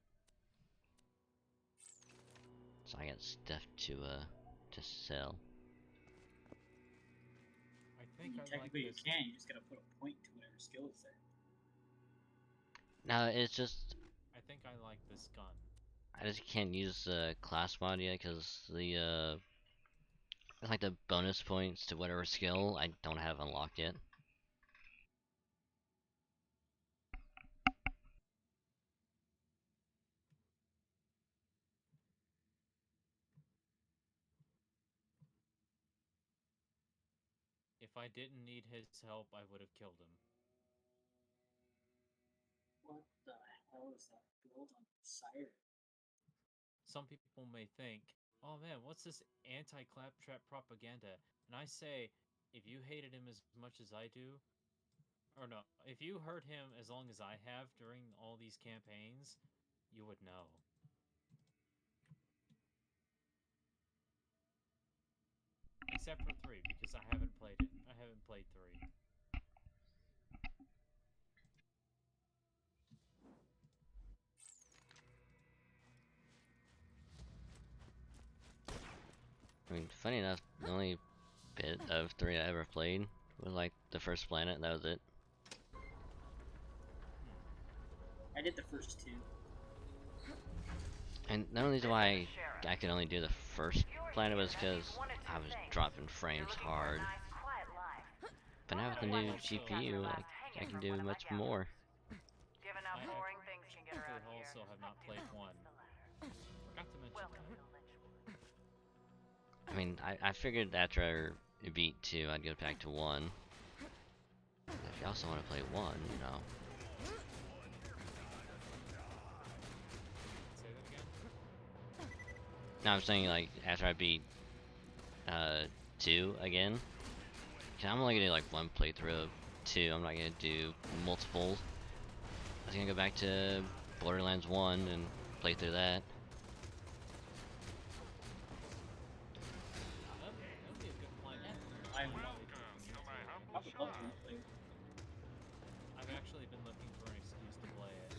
So I got stuff to sell. I think I like Technically, you this. can. You just gotta put a point to whatever skill is there. No, it's just I think I like this gun. I just can't use class mod yet because the like the bonus points to whatever skill I don't have unlocked yet. If I didn't need his help, I would have killed him. What the hell is that build on Siren? Some people may think, oh man, what's this anti-claptrap propaganda? And I say, if you hated him as much as I do, or no, if you heard him as long as I have during all these campaigns, you would know. except for 3 because I haven't played it. I haven't played 3. I mean, funny enough, the only bit of 3 I ever played was like the first planet, and that was it. I did the first 2. And the only reason why I could only do the first planet was because I was dropping frames hard. But now with the new GPU, I can do much more. I also have not played 1. Forgot to mention that. I mean, I figured after I beat 2, I'd go back to 1. But if you also want to play 1, you know. Say that again? No, I'm saying like after I beat 2 again. 'Cause I'm only gonna do like 1 playthrough of 2. I'm not gonna do multiples. I was gonna go back to Borderlands 1 and play through that. That'd be a good plan. I Welcome to my humble would love shop. to play. I've actually been looking for an excuse to play it.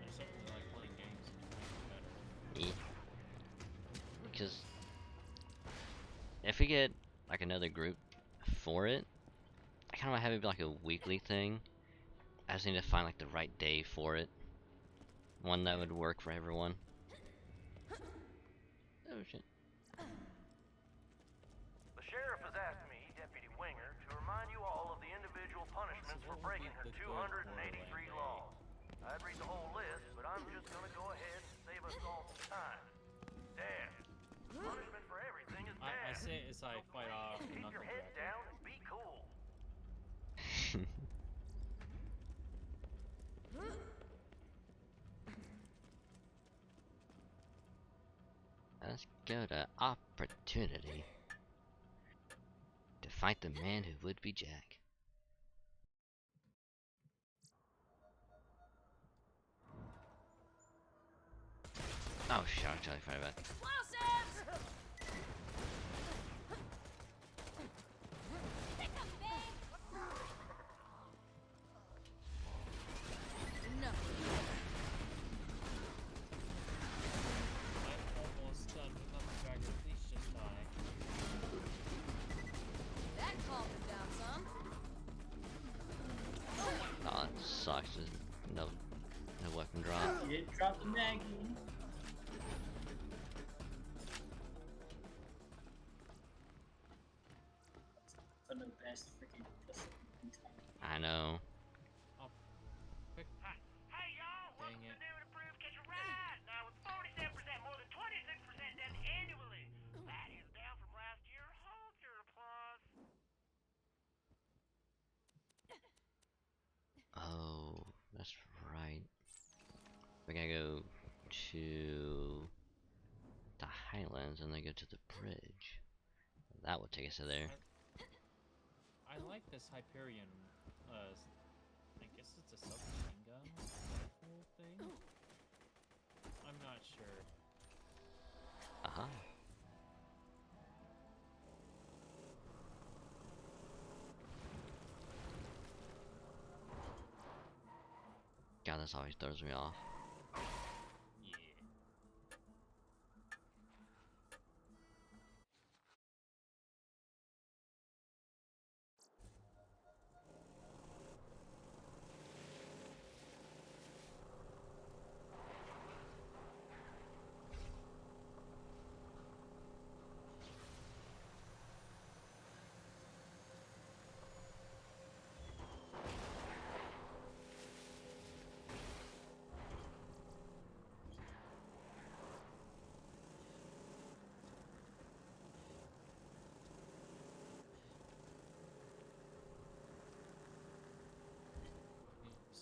I certainly like playing games and trying to get better. Yeah. Because if we get like another group for it, I kind of want to have it be like a weekly thing. I just need to find like the right day for it. One that would work for everyone. Oh shit. The sheriff has asked me, Deputy Winger, to remind you all of the individual punishments for breaking her 283 laws. I'd read the whole list, but I'm just gonna go ahead and save us all some time. Death. Punishment for everything is death. I say it as I fight off the Keep knuckle your head dragger. down and be cool. Let's go to opportunity to fight the man who would be Jack. Oh shit, I totally forgot about it. Explosives! Pick up, babe! Enough. I'm almost done with knuckle dragger. Please just die. That calmed him down some. Oh, that sucks. There's no weapon drop. You didn't drop the Maggie. Some of the best freaking pussy in time. I know. I'll pick. Hey y'all, welcome Dang to it. New and Improved Catch a Ride. Now with 47% more than 26% done annually. That is down from last year. Hold your applause. Oh, that's right. We gotta go to the Highlands and then go to the bridge. That would take us to there. I like this Hyperion, I guess it's a submachine gun rifle thing? I'm not sure. Aha. God, this always throws me off. Yeah.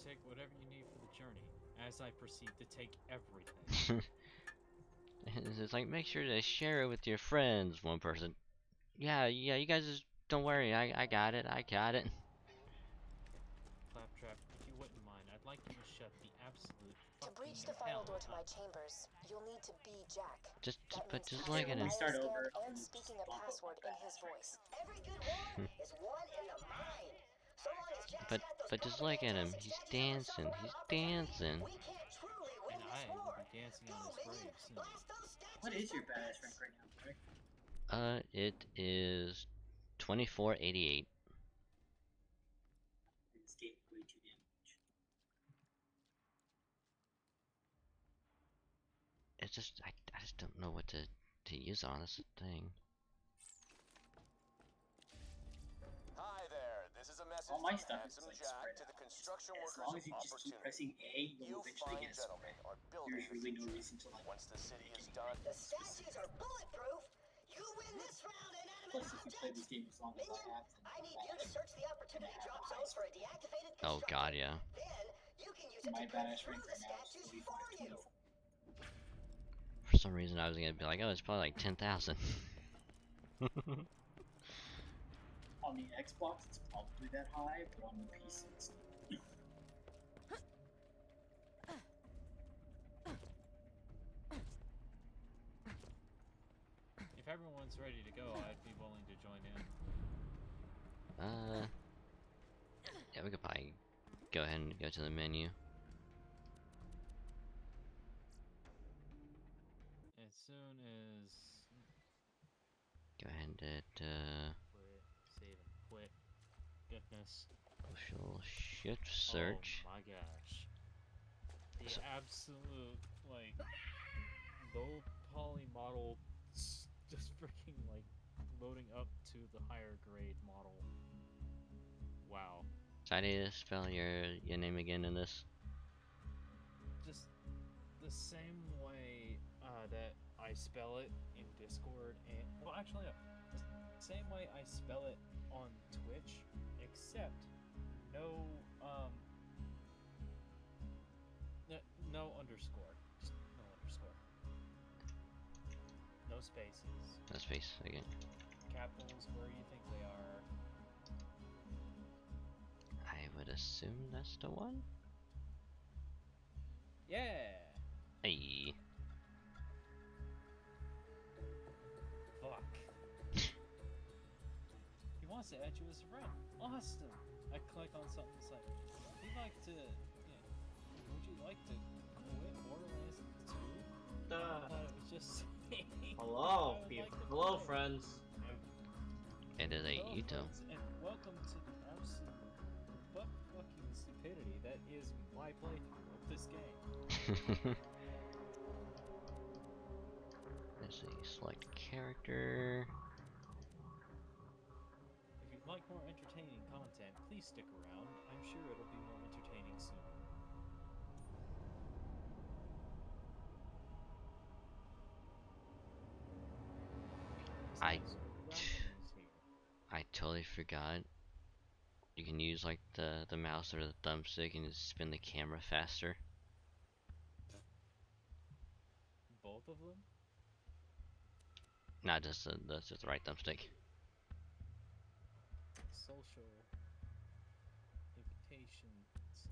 Take whatever you need for the journey, as I proceed to take everything. It's like, make sure to share it with your friends. One person. Yeah, you guys just don't worry. I got it. I got it. Claptrap, if you wouldn't mind, I'd like you to shut the absolute fuck breach the final door to my chambers, you'll need to be Jack. Just That but means just passing like a in him. Start bioscan over. and speaking a password in his voice. Every good woman is one in the mind. So long as Jack's But got those but just like in him, fantastic he's statues on the dancing. submarine He's opportunity, dancing. we can't truly win And this I war. will be dancing Go, on his minion, grave soon. blast those statues What is to your badass bits. rank right now, Derek? It is 2488. This game is way too damn much. It's just I just don't know what to use on this thing. Hi there. This is a message All my from stuff is Handsome like Jack spread to the out. construction As workers long of as you just keep opportunity. pressing A, you'll You eventually fine get gentlemen spread. are building There's the really no future. reason to like. Once the city is done, The statues are bulletproof. You win this round, inanimate Plus, if you play object. this game as long as I Minion, have, I need you to search the opportunity drop zones for a deactivated Oh constructor. god, yeah. Then you can use it my to cut badass through rank the right now is statues for you. 4524. For some reason I was gonna be like, oh, it's probably like 10,000. On the Xbox, it's probably that high, but on the PC, it's not. If everyone's ready to go, I'd be willing to join in. Yeah, we could probably go ahead and go to the menu. As soon as Go ahead and hit quit, save and quit. Goodness. social shift search. Oh my gosh. The So- absolute like low poly model just freaking like loading up to the higher grade model. Wow. So I need to spell your name again in this. Just the same way that I spell it in Discord, and well, actually, no, the same way I spell it on Twitch, except no no underscore, just no underscore, no spaces, No space again. capitals where you think they are. I would assume that's the one. Yeah. Hey. Fuck. He wants to add you as a friend. Awesome. I click on something that's like, would you like to, would you like to quit Borderlands 2? I thought it was just Hello, I would people. like to Hello, quit. friends. It is a Hello, Yuto. friends, and welcome to the absolute butt fucking stupidity that is my playthrough of this game. Let's see, select character. If you'd like more entertaining content, please stick around. I'm sure it'll be more entertaining soon. I Besides, Raccoon's here. I totally forgot. You can use like the mouse or the thumbstick and just spin the camera faster. Both of them? Not just that's just the right thumbstick. Social invitations.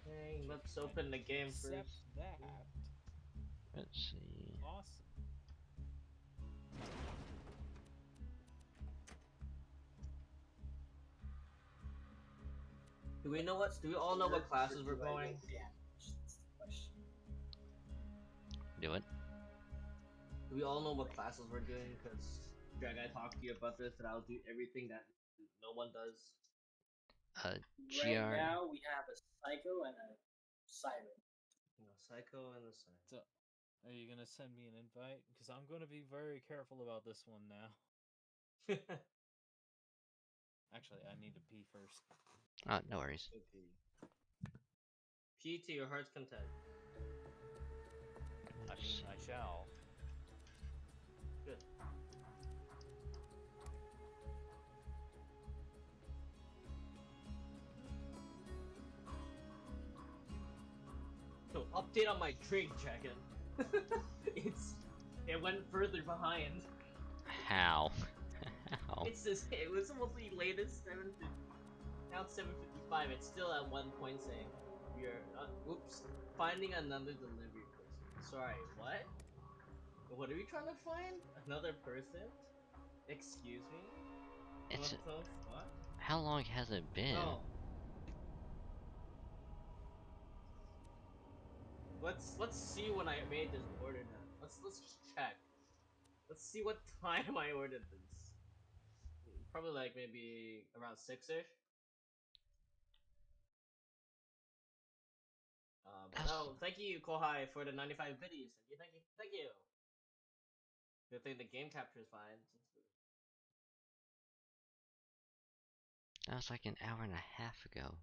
Okay, let's open the game Accept first. that. Let's see. Awesome. Do we know what? Do we all know what classes we're going? Do it. Do we all know what classes we're doing? Because Greg, I talked to you about this, and I'll do everything that no one does. Right GR. now, we have a Psycho and a Siren. No, Psycho and the Psycho. So, are you gonna send me an invite? Because I'm gonna be very careful about this one now. Actually, I need to pee first. No worries. P to your heart's content. I mean, I shall. Good. So, update on my drink, check-in. It went further behind. How? How? It's this. It was supposed to be latest 750. Now it's 7:55. It's still at one point saying We are oops. Finding another delivery person. Sorry, what? What are we trying to find? Another person? Excuse me? It's What the fuck? how long has it been? No. Let's see when I made this order now. Let's just check. Let's see what time I ordered this. Probably like maybe around 6ish. But That's no, thank you, Kohai, for the 95 biddies. Thank you, thank you. Good thing the game capture is fine. that was like an hour and a half ago.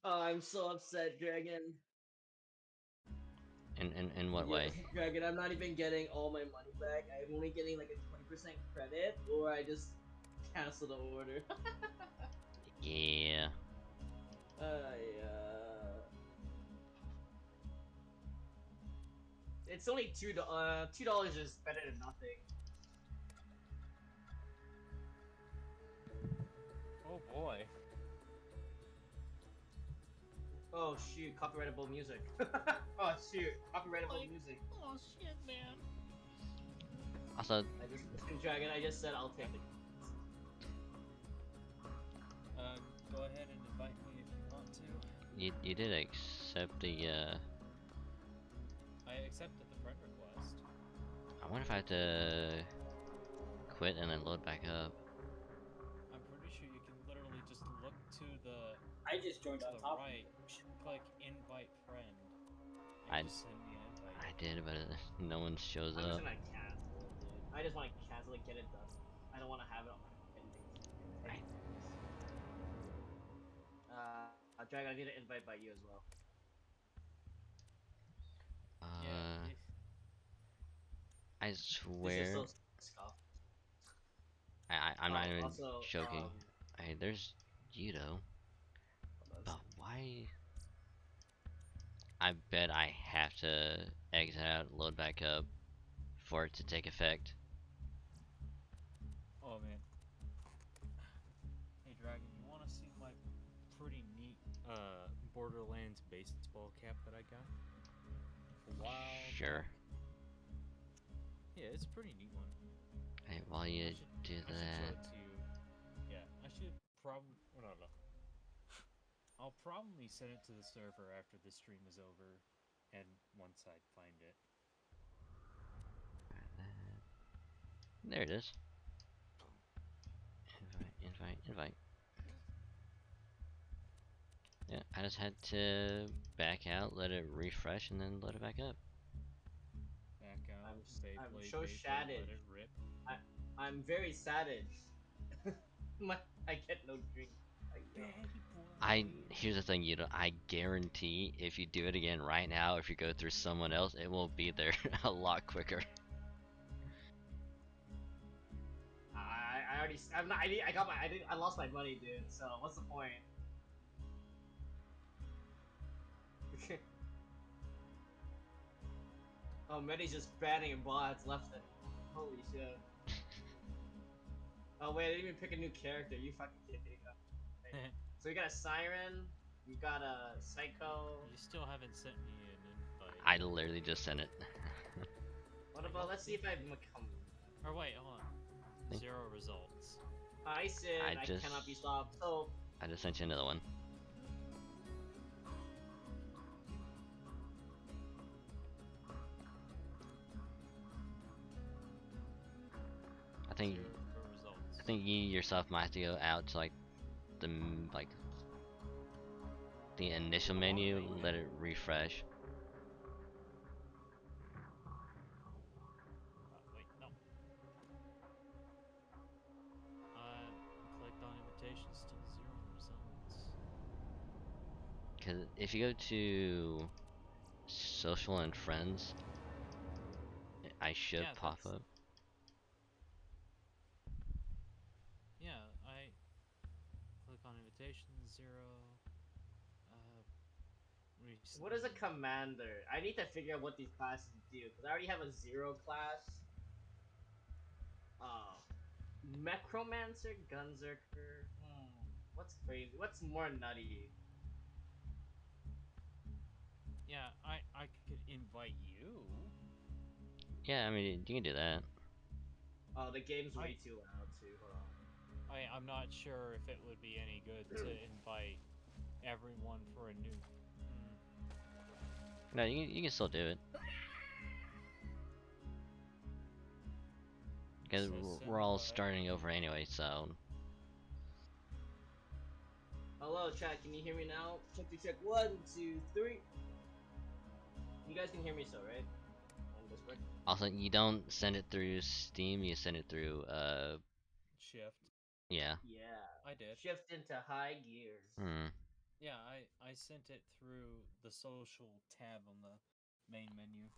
Oh, I'm so upset, Dragon. In what Yeah, way? Dragon, I'm not even getting all my money back. I'm only getting like a 20% credit, or I just cancel the order. Yeah. Yeah. It's only $2 is better than nothing. Oh boy. Oh shoot, copyrightable music. Oh shoot, copyrightable music. Oh shit, man. Also, I just Dragon, I just said I'll take it. Go ahead and invite me if you want to. you did accept the I accepted the friend request. I wonder if I have to quit and then load back up. I'm pretty sure you can literally just look to the I just joined on top right, of it. click invite friend, I and just send me an invite. I did, but no one shows I'm just up. gonna cancel it, dude. I just want to cancel it, get it done. I don't want to have it on my pending. Dragon, I need an invite by you as well. Yeah. I This is swear, so scuffed. I'm not even Also, joking. Hey, there's Yudo. But why? I bet I have to exit out, load back up for it to take effect. Oh man. Hey Dragon, you want to see my pretty neat Borderlands baseball cap that I got? Wow. Sure. Yeah, it's a pretty neat one. Hey, while you do I should show that, it to you. Yeah, I should probably. No. I'll probably send it to the server after the stream is over, and once I find it. there it is. Invite. Yeah, I just had to back out, let it refresh, and then load it back up. Back out, I'm play, so let shattered. it rip. I'm very saddened. I get no drink. Here's the thing, I guarantee if you do it again right now, if you go through someone else, it will be there a lot quicker. I already. I'm not. I lost my money, dude. So what's the point? Oh, Medi's just banning bots left it. Holy shit. Oh wait, I didn't even pick a new character. You fucking kidding me? So we got a siren. We got a psycho. You still haven't sent me an invite. I literally just sent it. What about? Let's see if I become. Or wait, hold on. 0 results. I said I cannot be stopped. So I just sent you another one. I think you yourself might have to go out to like the initial menu, let it refresh. Wait, no. Clicked on invitations, still 0 results. Because if you go to social and friends, I should pop up. Yeah, I click on Invitation 0. What is a commander? I need to figure out what these classes do because I already have a 0 class. Necromancer, Gunzerker. What's crazy? What's more nutty? Yeah, I could invite you. Yeah, I mean, you can do that. Oh, the game's way too loud too. Hold on. I'm not sure if it would be any good to invite everyone for a new. No, you can still do it. Because we're all starting over anyway, so. Hello, chat. Can you hear me now? Check to check. 1, 2, 3. You guys can hear me, so right? On Discord. Also, you don't send it through Steam. You send it through Shift. Yeah. Yeah. I did. Shift into high gear. Yeah, I sent it through the social tab on the main menu.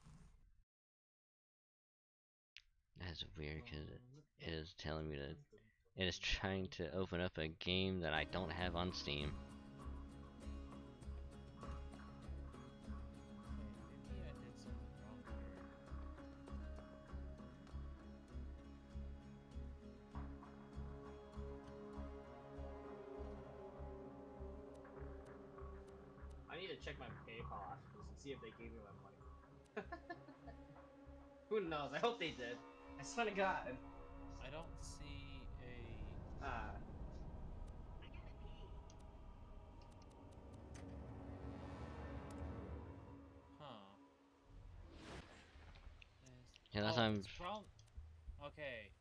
That's weird because it is telling me that it is trying to open up a game that I don't have on Steam. Maybe I did something wrong here. I need to check my PayPal afterwards and see if they gave me my money. Who knows? I hope they did. I swear to God. I don't see a. Huh. Yeah, that's I'm. Okay.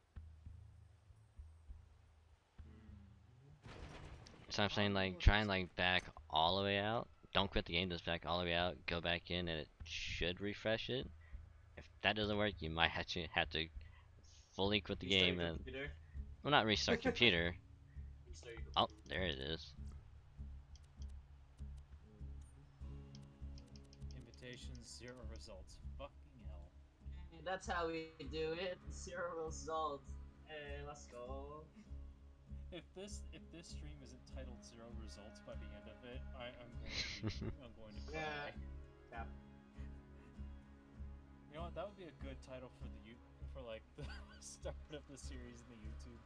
So I'm saying like try and like back all the way out. Don't quit the game. Just back all the way out. Go back in, and it should refresh it. If that doesn't work, you might have to fully quit the game and. Well, not restart computer. Oh, there it is. Invitations, 0 results. Fucking hell. That's how we do it. 0 results. Hey, let's go. If this stream isn't titled 0 results by the end of it, I'm going to cry. Yeah. You know what? That would be a good title for like the start of the series in the YouTube.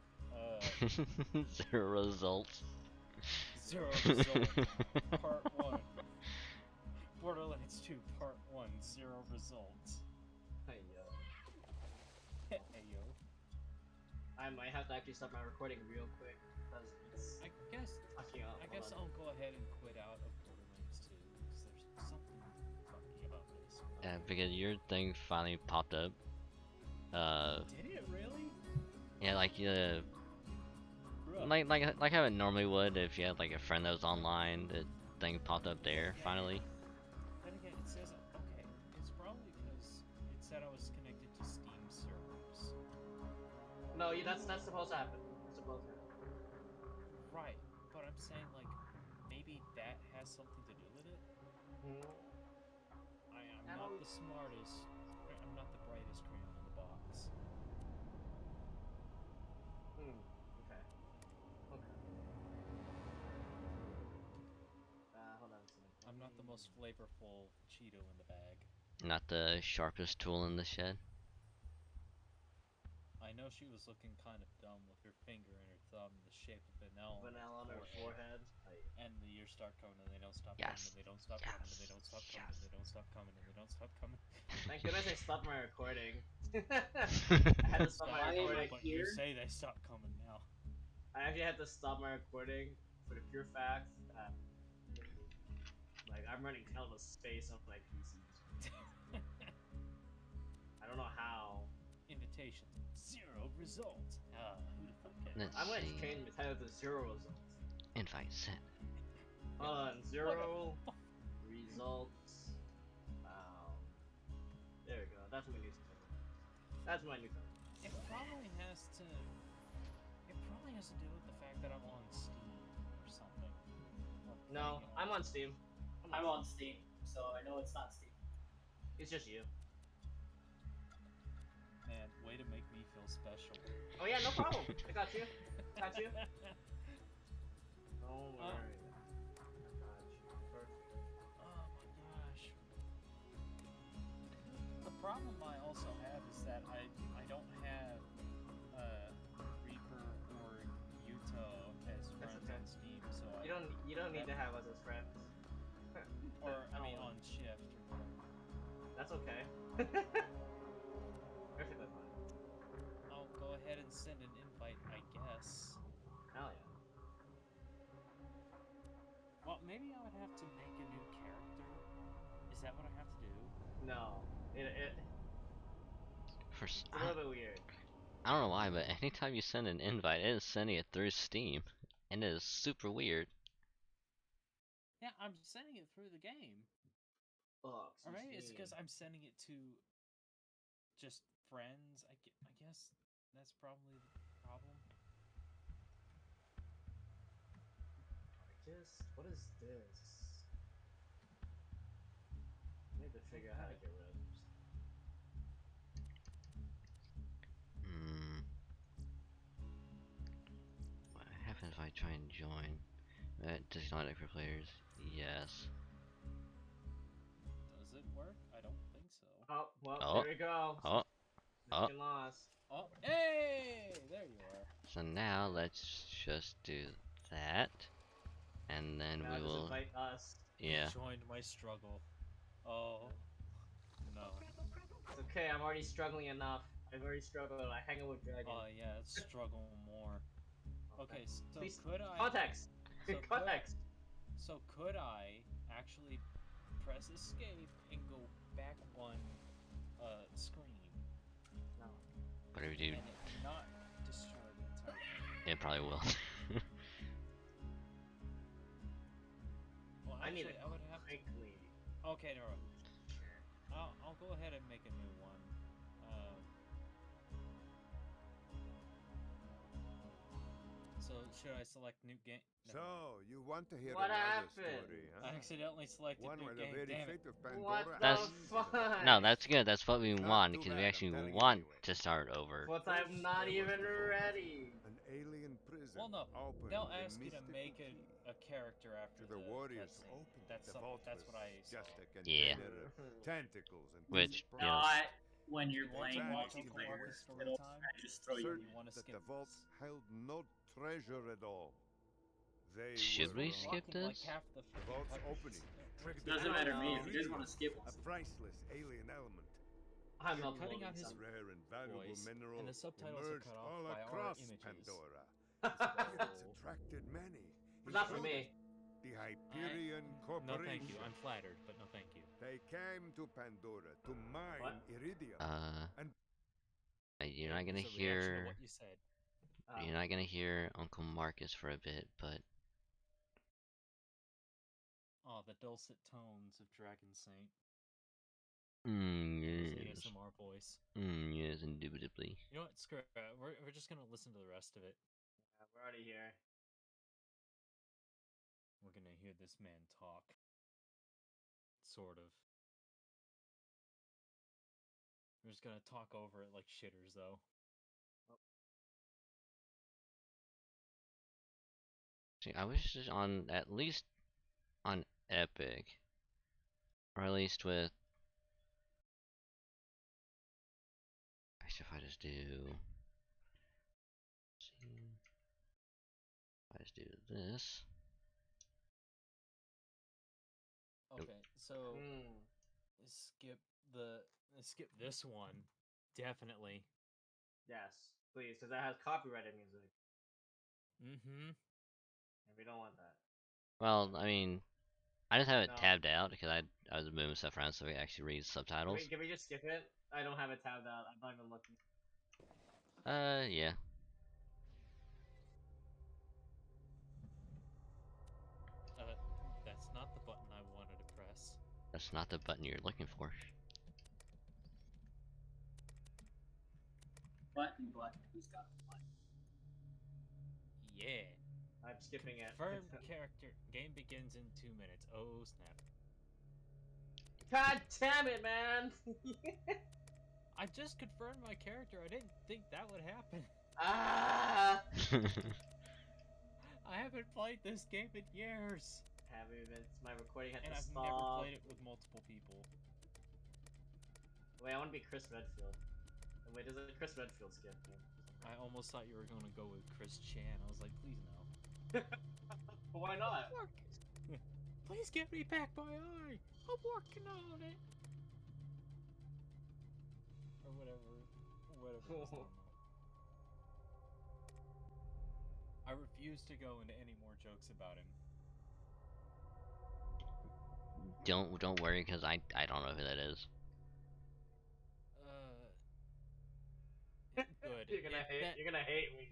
0 results. 0 results. Part 1. Borderlands 2 Part 1. 0 results. Hey yo. Hey yo. I might have to actually stop my recording real quick because it's. I guess I'll go ahead and quit out of Borderlands 2 because there's something funky about this. Because your thing finally popped up. Did it really? Yeah, like like how it normally would if you had like a friend that was online. The thing popped up there finally. Then again, it says okay. It's probably because it said I was connected to Steam servers. No, that's supposed to happen. That's supposed to happen. Right, but I'm saying like maybe that has something to do with it. I'm not the smartest. I'm not the brightest crayon in the box. Okay. Hold on a second. I'm not the most flavorful Cheeto in the bag. Not the sharpest tool in the shed. I know she was looking kind of dumb with her finger and her thumb in the shape of vanilla on her forehead. And the years start coming and they don't stop coming and they don't stop coming and they don't stop coming and they don't stop coming and they don't stop coming. Thank goodness I stopped my recording. I had to stop my recording. But you say they stopped coming now. I actually had to stop my recording for the pure fact that like I'm running hell of a space on my PC. I don't know how. Invitations, 0 results. Who the fuck cares? I'm going to change the title to 0 results. Invite sent. 0 results. There we go. That's my new title. That's my new title. It probably has to do with the fact that I'm on Steam or something. No, I'm on Steam. I'm on Steam, so I know it's not Steam. It's just you. Man, way to make me feel special. Oh yeah, no problem. I got you. Got you. Don't worry. don't need to have us as friends. Or, I mean, don't- on shift or whatever. That's okay. Perfectly fine. I'll go ahead and send an invite, I guess. Hell yeah. Well, maybe I would have to make a new character. Is that what I have to do? No. It's a I little bit weird. don't know why, but anytime you send an invite, it is sending it through Steam, and it is super weird. Yeah, I'm sending it through the game. Oh, Or maybe it's because because I'm sending it to just friends. I guess that's probably the problem. what is this? I need to figure out how to get rid of this. What happens if I try and join? Does not like for players? Yes. Does it work? I don't think so. Oh, well, Oh. there we go. Oh. Oh. Mission lost. Oh, hey! There you are. So now let's just do that, and then Now we just will. invite us. Yeah. Joined my struggle. Oh. No. It's okay, I'm already struggling enough. I've already struggled. I hang out with dragons. Oh, yeah, struggle more. Okay, so Please, could I... Context! So Context! So could I actually press escape and go back one screen? No. Whatever you do, And it not destroy the entire thing? it probably will. Well, I need actually, it I would have to... quickly. Okay, no. I'll go ahead and make a new one. So should I select new game? So, you want to hear What another happened? story, I huh? accidentally selected One new where the game. very Damn it. fate of What Pandora the That's- fuck? No, that's good. That's what we Not want too because bad, we I'm actually telling you want anyway. to start over. But I'm not First, even there was the vault. ready. An alien prison. Well, no. opened They'll with ask you to mystical make key. a character after To the warriors cutscene. opened. That's The something. vault That's was what I saw. just a Yeah. container of tentacles and Which, pieces you know, Not when you're You want to playing watch multiplayer. Uncle Marcus story It'll time? just throw you. Certain You wanna that skip the vault this? held no treasure at all. They Should were we lost. skip Blocking like this? half the freaking Vault's cutscene. opening triggered the Doesn't matter to me. know. If you guys want to skip, a we'll skip. priceless alien element. I'm not Cutting loading out his something. Rare and valuable voice, mineral and the subtitles are emerged cut off all by our across images. Pandora. So- It's attracted many. But not for including me. The Hyperion Corporation. No, thank you. I'm flattered, but no, thank you. They came to Pandora to mine What? iridium. You're not gonna It's a reaction to hear. what you said. You're not gonna hear Uncle Marcus for a bit, but Oh, the dulcet tones of Dragon Saint. yes, ASMR voice. yes, indubitably. You know what? Screw it. We're just gonna listen to the rest of it. Yeah, we're already here. We're gonna hear this man talk. Sort of. We're just gonna talk over it like shitters, though. See, I wish it was on at least on Epic, or at least with. Actually, if I just do. See, if I just do this. Okay, so skip this one, definitely. Yes, please, because that has copyrighted music, Mm-hmm. and we don't want that. Well, I mean, I just have it No. tabbed out because I was moving stuff around so we could actually read subtitles. Can we just skip it? I don't have it tabbed out. I'm not even looking. Yeah. That's not the button I wanted to press. That's not the button you're looking for. Button. Who's got the button? Yeah. I'm skipping it. Confirmed character. Game begins in 2 minutes. Oh snap. God damn it, man! I just confirmed my character. I didn't think that would happen. Ah! I haven't played this game in years. My recording had And to I've stop. never played it with multiple people. Wait, I want to be Chris Redfield. And wait, there's a Chris Redfield skin. I almost thought you were going to go with Chris Chan. I was like, please no. Why not? Please get me back my eye. I'm working on it. Or whatever. His name was. I refuse to go into any more jokes about him. Don't worry, cause I don't know who that is. Good. You're gonna hate me.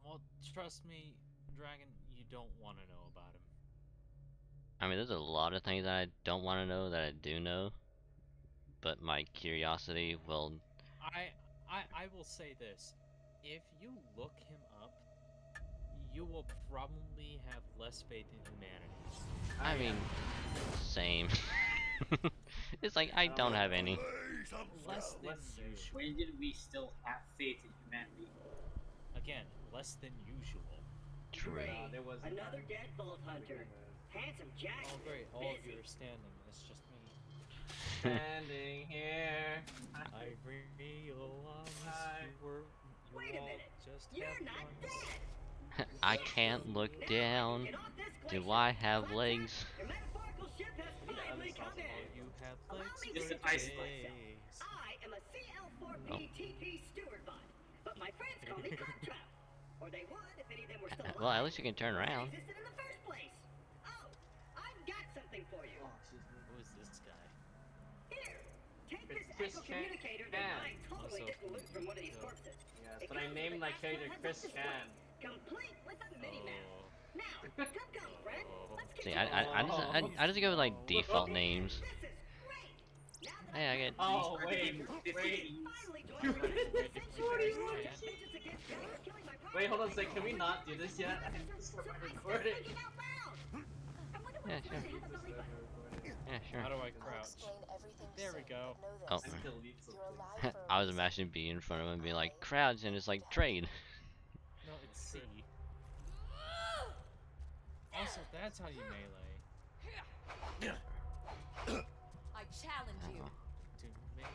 Well, trust me, Dragon, you don't want to know about him. I mean, there's a lot of things that I don't want to know that I do know, but my curiosity will. I will say this: if you look him up, you will probably have less faith in humanity. I mean, same. It's like I don't have any. Less than usual. When did we still have faith in humanity? Again, less than usual. True. There was Another dead Vault Hunter. Handsome Jack. Oh great, all of you are standing. It's just me. standing here. I realized Wait a minute. Just You're have not fun. dead. I can't look down. Do I have legs? Your metaphorical ship has finally come Oh, in. you have Allow legs. me Just to an introduce ice myself. I am a CL4P TP steward bot, but my friends call me Cuttrap. Or they would if any of them were still alive. Well, at least you can turn around. Existed in the first place. Oh, I've got something for you. Who is this guy? Here, take this Chris echo communicator that I totally Also, didn't loot from one of these so- corpses. Yes, It but I comes named with my a character heads-up Chris display, Chan. complete with a mini map. Oh. Now, come, friend. Let's get See, to I just go with like default names. This is great. Now that Hey, I get. Oh, wait. finally joined the Wait, hold on a second. Can we not do this yet? I have to start my recording. Yeah, sure. Yeah, sure. How do I I'll crouch? explain everything There we soon, go. but know Oh. this. I delete You're something. alive for a I was reason. imagining being in front of him and being like, crouch, and it's like trade. No, it's C. Also, that's how you melee. I challenge you. To make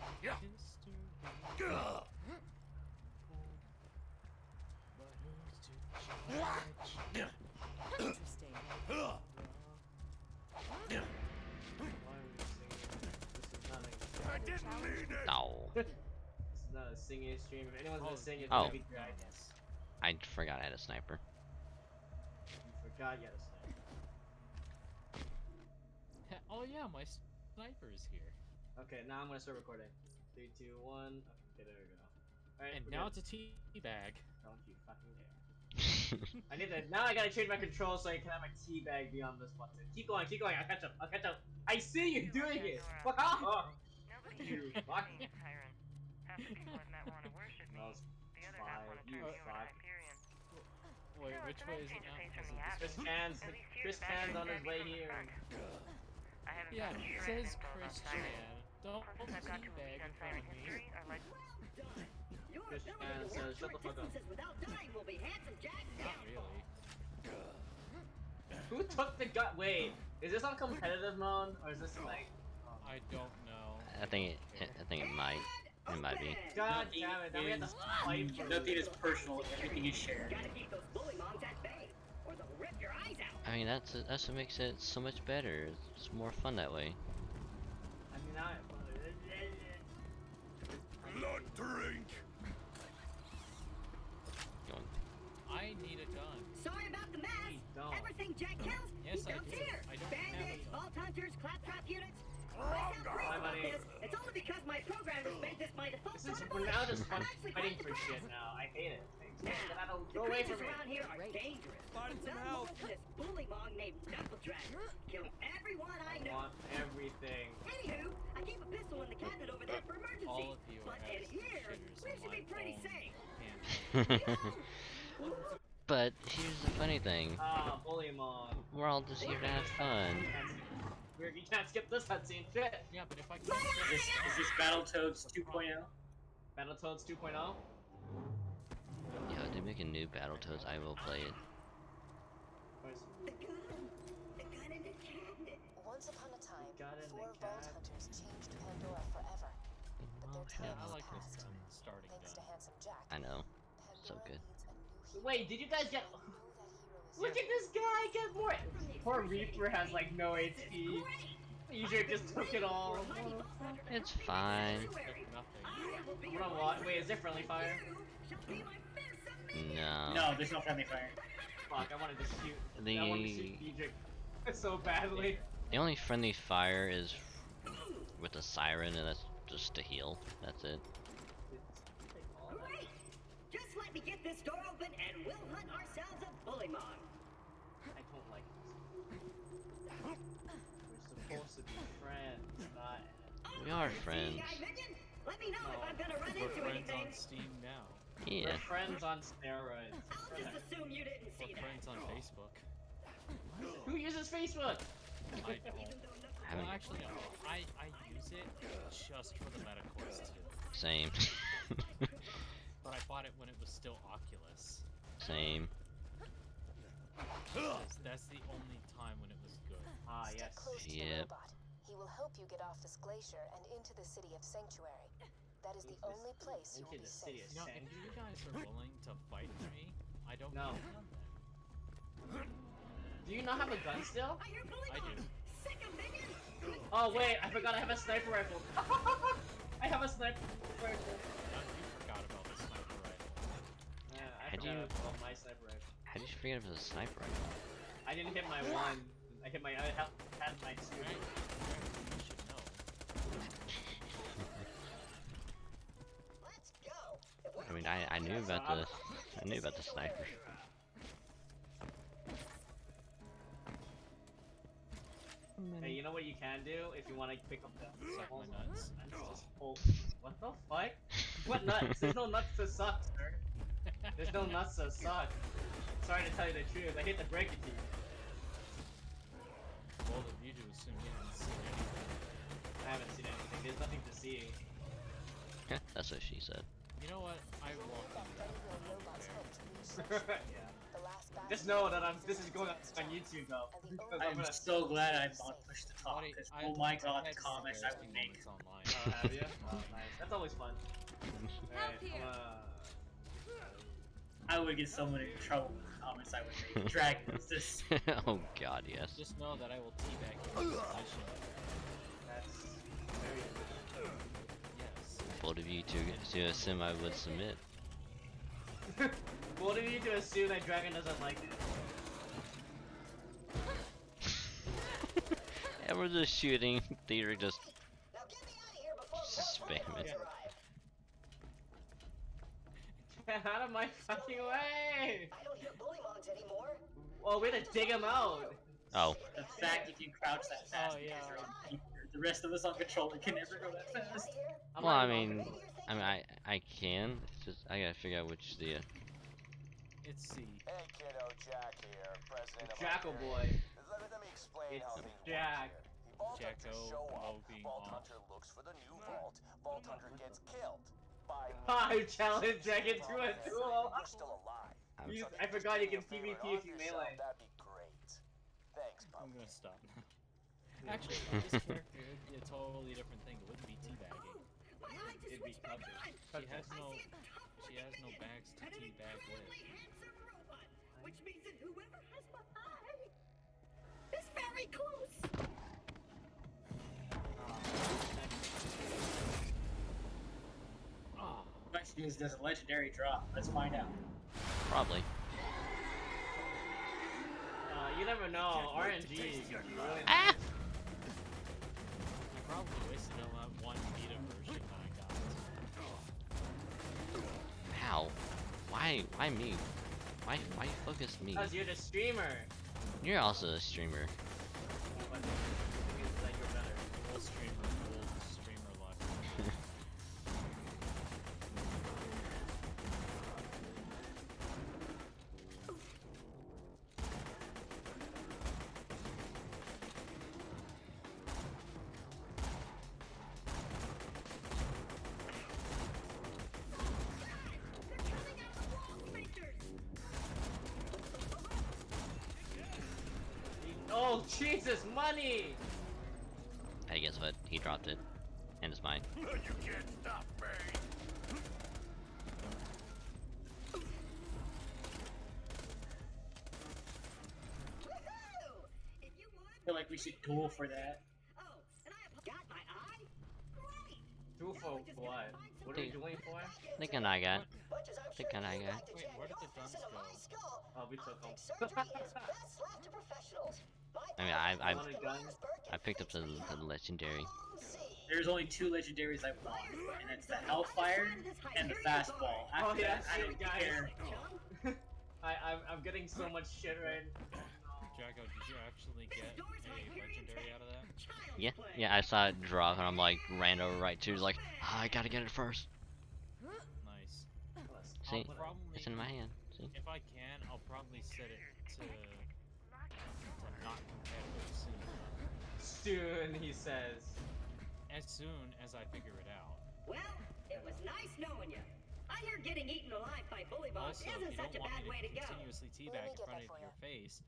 history. But who's to judge? Interesting. Why are we singing? This is not a No. This is not a singing stream. If anyone's gonna sing, it's Oh. gonna be Dragon. I forgot I had a sniper. You forgot you had a sniper. Oh yeah, my sniper is here. Okay, now I'm gonna start recording. 3, 2, 1. Okay, there we go. Alright, And now it's a tea bag. Don't you fucking dare. I need to. Now I gotta change my controls so I can have my tea bag be on this button. Keep going, keep going. I'll catch up. I'll catch up. I see you doing it. Fuck off. Nobody You has fuck. me a tyrant. Half the people I've met want to worship me. Well, The other half want to turn me over to fuck. Hyperion. Wait, Still, which it's a way nice is it change of now? pace Is from it the this action. Chris Can's. At least here, Chris the Can's back on his is way from the here. front. I haven't Yeah, got it shred says info Chris about Siren. Chan. Don't put Persons I've got to tea believe bag on in front Siren of me. history are like Your Chris ability Chan to says, walk shut short the fuck up. distances without dying will be handsome Jack's Not downfall. really. Who took the gun? Wait, is this on competitive mode or is this like? I don't know. I think it might. It might be. God damn it! Now we have to fight for Nothing is personal, everything is shared. gotta keep those bully moms at bay, or they'll rip your eyes out. I mean, that's what makes it so much better. It's more fun that way. I mean, I. Blood drink. Going. I need a gun. Sorry about the mess. Don't. Everything Jack kills, Yes, he I dumps do. here. I don't have Bandits, a gun. Vault Hunters, Claptrap units. I sound crazy Hi, about buddy. this. It's only because my programmers made this my default This is tone of we're voice. now just I'm actually fighting quite for shit depressed. now. I hate it. Now, Get out of, the go away creatures from me. around here are dangerous. None more than this bully mong named Knuckle Dragon. Kill everyone I I know. want everything. Anywho, I keep a pistol in the cabinet over there for emergencies. All of you are But in here, shitters we on should my be pretty phone. safe. But here's the funny thing. Ah, bully mom. We're all just here to have fun. You can't skip this cutscene. Shit. Yeah, but if I can't get Is this Battletoads 2.0? Battletoads 2.0. Yo, if they make a new Battletoads, I will play it. The gun in the cabinet. Once upon a time, got in the 4 Vault cab. Hunters changed Pandora forever. But their shut time I has like this passed. gun starting Thanks to gun. handsome Jack, I know. Pandora So good. needs a new hero. Wait, did you guys get? I know that hero is Look at this guy get more. From the Poor Reaper has like no HP. EJ just took it all. It's fine. I'm gonna watch. Wait, is there friendly fire? No. No, there's no friendly fire. Fuck, I wanted to shoot. The I wanted to shoot EJ so badly. the only friendly fire is with the siren, and that's just to heal. That's it. Great! Just let me get this door open and we'll hunt ourselves a bullymon. I don't like this. We're supposed to be friends, not. We are friends. Let me know No, if I'm gonna run We're into friends anything. on Steam now. Yeah. We're friends on steroids. I'll just assume you didn't We're see that. friends on Facebook. Who uses Facebook? I don't. Well, actually, no. I use it just for the meta quest too. Same. But I bought it when it was still Oculus. Same. That's the only time when it was good. Ah, Stay yes. close to the Yep. robot. He will help you get off this glacier and into the city of Sanctuary. That is the Into only place you will into be the city safe. of You know, if you guys are willing to fight me, I don't No. mind that. Do you not have a gun still? I hear I bullymon. do. Sick of minions. Oh wait, I forgot I have a sniper rifle. I have a sniper rifle. You forgot about the sniper rifle. Yeah, I How'd forgot you- about my sniper rifle. How did you forget it was a sniper rifle? I didn't hit my one. I had my two. Right? You should know. Let's go. I mean, I knew about the sniper. Hey, you know what you can do if you want to pick up the Suck my balls? nuts. Just pull. What the fuck? What nuts? There's no nuts to suck, sir. There's no nuts to suck. Sorry to tell you the truth. I hate to break it to you. Bold of you to assume you haven't seen anything. I haven't seen anything. There's nothing to see. That's what she said. You know what? I won't do that. Your robots hope to reach Sanctuary. Yeah. The last Just bastion know that of this is going on YouTube though. And the Because only I'm I'm gonna. so glad I'm not pushed to talk, Buddy, because I- oh my I've god, the had comments I would embarrassing make. moments online. Oh, have you? Oh, nice. That's always fun. Alright, here. I would get so many trouble with the comments I would make. Dragons, this. Oh god, yes. Just know that I will teabag your position. That's very good. Yes. Bold of you to assume I would submit. What do you do to assume that Dragon doesn't like it? And we're just shooting. Theater just Now get me out of here before spam it. bullymons arrive. Get out of my fucking way! I don't hear bullymons anymore. Oh, we had to dig him out! Oh. The fact you can crouch that fast Oh, yeah. because the rest of us on controller can never go that fast. I'm Well, not I even- mean, I can. It's just I gotta figure out which the. It's C. Hey kiddo, Jack here, president of Jackal Hyperion. boy. Let me explain It's how things Jack. work here. The Vault Hunter Jacko show up, loading Vault off. Hunter looks for the new vault, Vault Hunter gets killed. By I challenge Dragon to a duel! You're still alive. I'm- You- So if I you forgot just you do can me a PvP favor, if you arm yourself, melee. That'd be great. Thanks, I'm pumpkin. gonna stop now. Actually, this character would be a totally different thing. It wouldn't be teabagging. My eye just It'd be switched back touching. on. She has I no. see a tough She has no looking bags to and an teabag with. incredibly handsome robot, which means that whoever has my eye is very close. Ah, Question is, does a legendary drop? Let's find out. Probably. You never know. RNG can be really Ah! I probably wasted on that one beta version that I got. How? Why me? Why focus me? Because you're the streamer. You're also a streamer. But it means that you're better. Old streamer left. They're coming out the wall sphincters. Oh, Jesus, money! Hey, guess what? He dropped it. And it's mine. You can't stop me. Woohoo! like we should duel for that. Duel for what? What are we doing for? Thinking I got. Thinking I got. Wait, where did the guns go? Oh, we took them. I mean, Want a gun? I picked up the legendary. There's only two legendaries I want, and it's the Hellfire and the Fastball. Oh After yeah, that, I shit, don't guys. care. I'm getting so much shit right now. Jacko, did you actually get a legendary out of that? Yeah, I saw it drop and I'm like, ran over right to, like, I gotta get it first. Nice. See, I'll probably, it's in my hand. See? if I can, I'll probably set it to not competitive soon. Soon, he says. As soon as I figure it out. Well, it was nice knowing you. I hear getting eaten alive by bully balls Also, if isn't you such don't a want bad me way to to go. continuously Let teabag me in get front that of for your you. face,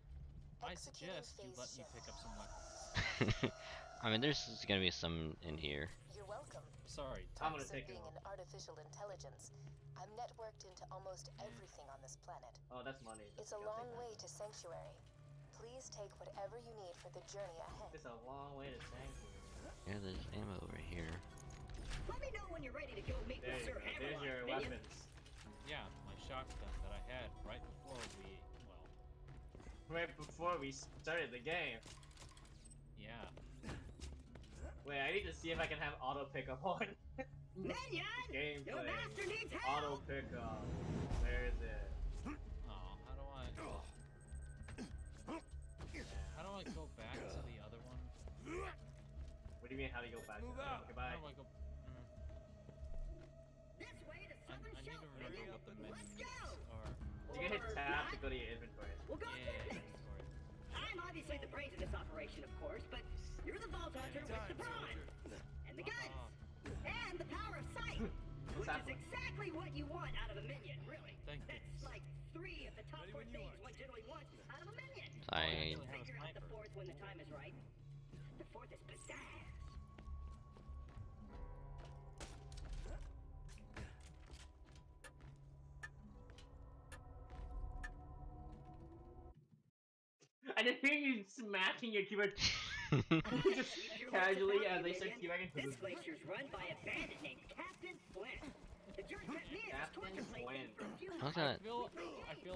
I Executing suggest you let me phase pick up some weapons. I mean, there's gonna be some in here. You're welcome. Sorry, I'm gonna So take being him. an artificial intelligence, I'm networked into almost everything on this planet. Oh, that's money. It's a long way to Sanctuary. Please take whatever you need for the journey ahead. It's a long way to Sanctuary. Yeah, there's ammo over here. Let me know when you're ready to go meet There with you Sir go. There's Hammerlock, your minion. weapons. Yeah, my shotgun that I had right before Right before we started the game. yeah. Wait, I need to see if I can have auto pickup on. Minion! Your Gameplay. master needs help! Auto pickup. Where is it? Oh, how do I go back to the other one? What do you mean, how do you go back? Goodbye. How do I go? This way to I Southern need to Shelf, remember minion. what the Let's menus go! are. You can hit tab to go to your inventory. We'll go Yeah, through this. inventory. I'm obviously the brains of this operation, of course, but you're the Vault Hunter with the prime, and the guns, and the power of sight, which is happening? exactly what you want out of a minion, really. Thank That's goodness. like 3 of the top 4 things one generally wants out of a minion. I You'll figure out the 4th when the time is right. The 4th is pizzazz. I just hear you smacking your keyboard just casually as they start teabagging. This glacier's run by a bandit named Captain Flint. The jerk cut me as Captain contemplate Flint. How's I that? feel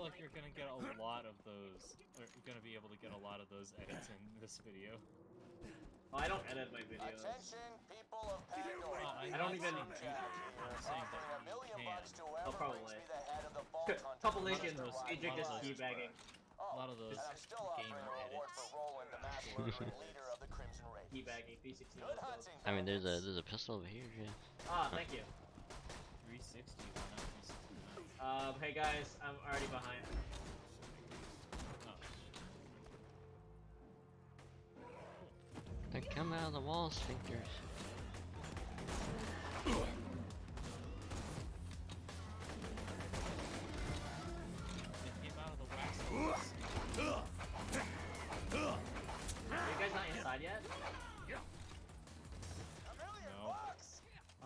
like you're gonna get a lot of those. Or you're gonna be able to get a lot of those edits in this video. Oh, I don't edit my videos. Attention, people of Pandora. I don't even- I'm saying that offering you $1 million can. to whoever probably. brings me the head of the Vault Huntin. Couple Lot of legends, those- Adric just lot of those- teabagging. Oh, A lot of those and I'm still game offering a reward edits. for Roland, the mass murdering leader of the Crimson Raiders. Teabagging, 360. Good hunting, I mean, there's bandits. a pistol over here. Yeah. Ah, thank you. 360, why not 369? Hey guys, I'm already behind. Oh, They come out of the wall, sphincters. it came out of the wax. Are you guys not inside yet? No.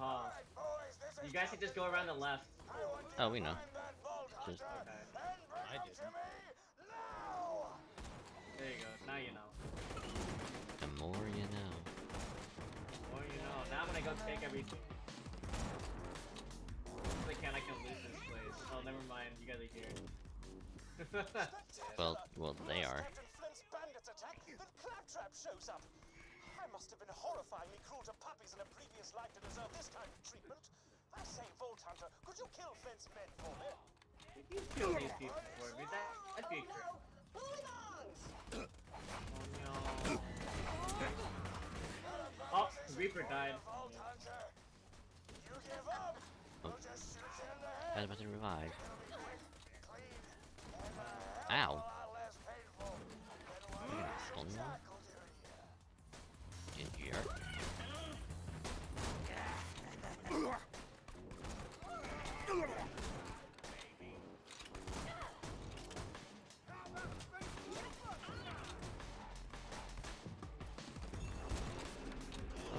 Alright, boys, this is You guys can just go around the left. I want you Oh, to we know. find that Vault Just- Hunter Okay. and bring I him didn't. to me now. There you go. Now you know. The more you know. Or you know. Now I'm gonna go take everything. If I can loot this place. Oh, never mind. You guys are here. Well, they are. Captain Flint's bandits attack, then Claptrap shows up. I must have been horrifyingly cruel to puppies in a previous life to deserve this kind of treatment. I say, Vault Hunter, could you kill Flint's men for me? If you kill these people for me, that'd be great. Bully dogs! Oh no. Oh, the Reaper died. Vault Hunter. You give up, we'll just shoot you in the I head. was about to revive. It'll be quick, clean, and a Ow. hell of a lot less painful than what I Oh, no. tackled you here. Get here.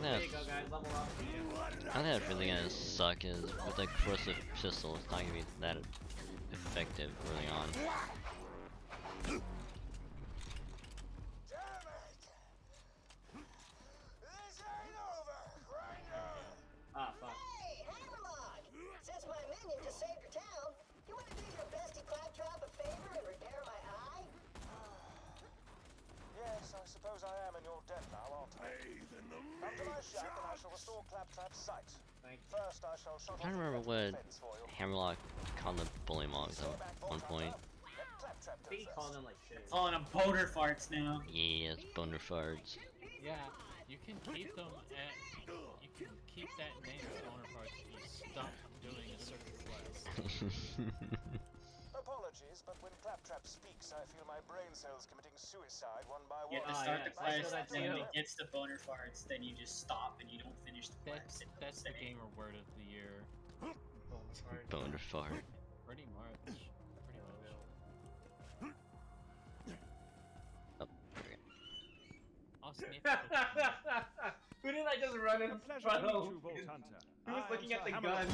There you go, guys. Level up. I think that's really gonna suck is with the corrosive pistol, it's not gonna be that effective early on. Damn it! you're dead now, aren't I? Come to my shack and I shall restore Claptrap's sight. First, I shall shut I don't remember what Hammerlock called the bully monks at one point. I think he called them like shit. Calling them boner farts now. Yeah, it's boner farts. Yeah, you can keep them at. You can keep that name as boner farts if you stop doing a certain quest. Apologies, but when Claptrap speaks, I feel my brain cells committing suicide one by You one. have to start the I quest, said that then when too. it gets to boner farts, then you just stop and you don't finish the quest. That's the gamer word of the year. Boner fart. Pretty much. Pretty much. Oh, okay. I'll snip. Who did I just run in front of? Who was looking at the gun?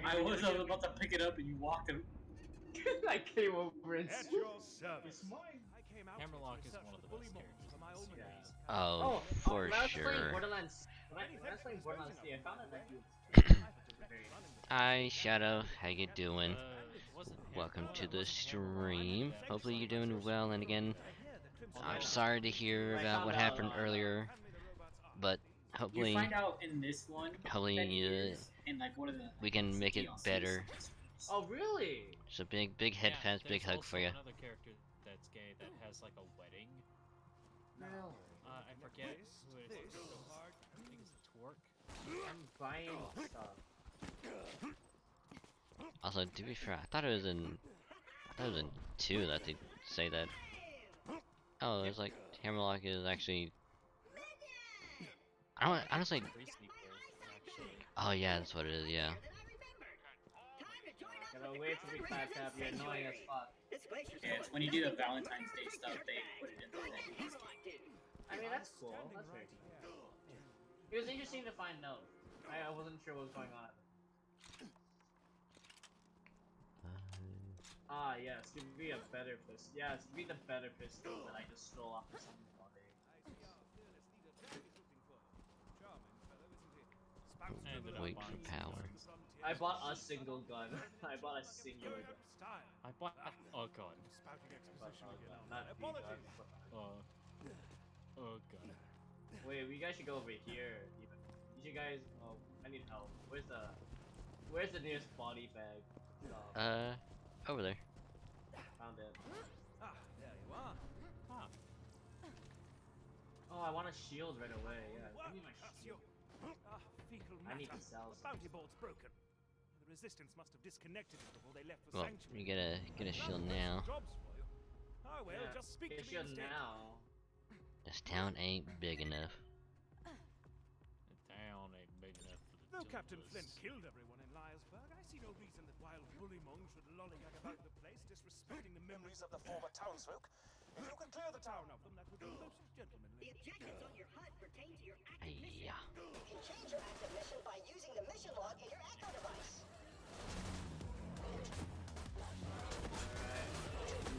I was about to pick it up and you walked him. I came over and At your service. Hammerlock is one of the best characters in the series. Oh, for when I was playing sure. Borderlands, when I was playing Borderlands 3, I found out that you. Hi, Shadow. How you doing? Wasn't Welcome to the stream. Hopefully you're doing well. And again, I'm sorry to hear about what happened earlier, but hopefully, You find out in this one hopefully that he is in like one of the we can make it DLCs. better. Oh really? So big head fans, big hug for you. There's also another character that's gay that has like a wedding. I forget who it is. I think it's Twerk. I'm buying stuff. Also, to be fair, I thought it was in 2 that they say that. Oh, it's like Hammerlock is actually. I don't honestly. Oh yeah, that's what it is. Yeah. Gotta wait till we clap tap. You're annoying as fuck. Yeah, it's when you do the Valentine's Day stuff, they put it in the thing. I mean that's cool. That's very cool. It was interesting to find out. I wasn't sure what was going on. Ah yes, give me a better pistol. Yes, give me the better pistol that I just stole off of someone's body. Wait for power. I bought a single gun. I bought a singular gun. I bought. Oh god. Not the gun. Oh god. Wait, we guys should go over here. Even. You should guys. Oh, I need help. Where's the nearest body bag? Over there. Found it. Ah, there you are. Ah. Oh, I want a shield right away. Yeah, give me my shield. Fecal I need to matter. sell The some. bounty board's broken. The resistance must have disconnected it before they left the Well, sanctuary. you get a shield now. Jobs for you. Oh well, Yeah, just speak get a to me shield instead. now. This town ain't big enough. The town ain't big enough for the Though two Captain of us. Flint killed everyone in Liarsburg, I see no reason that wild bullymong should lollygag about the place, disrespecting the Memories of the former townsfolk. If you could clear the town town of them. That would be most gentlemanly. The objectives on your HUD pertain to your active mission. Yeah. You can change your active mission by using the mission log in your echo device. Alright.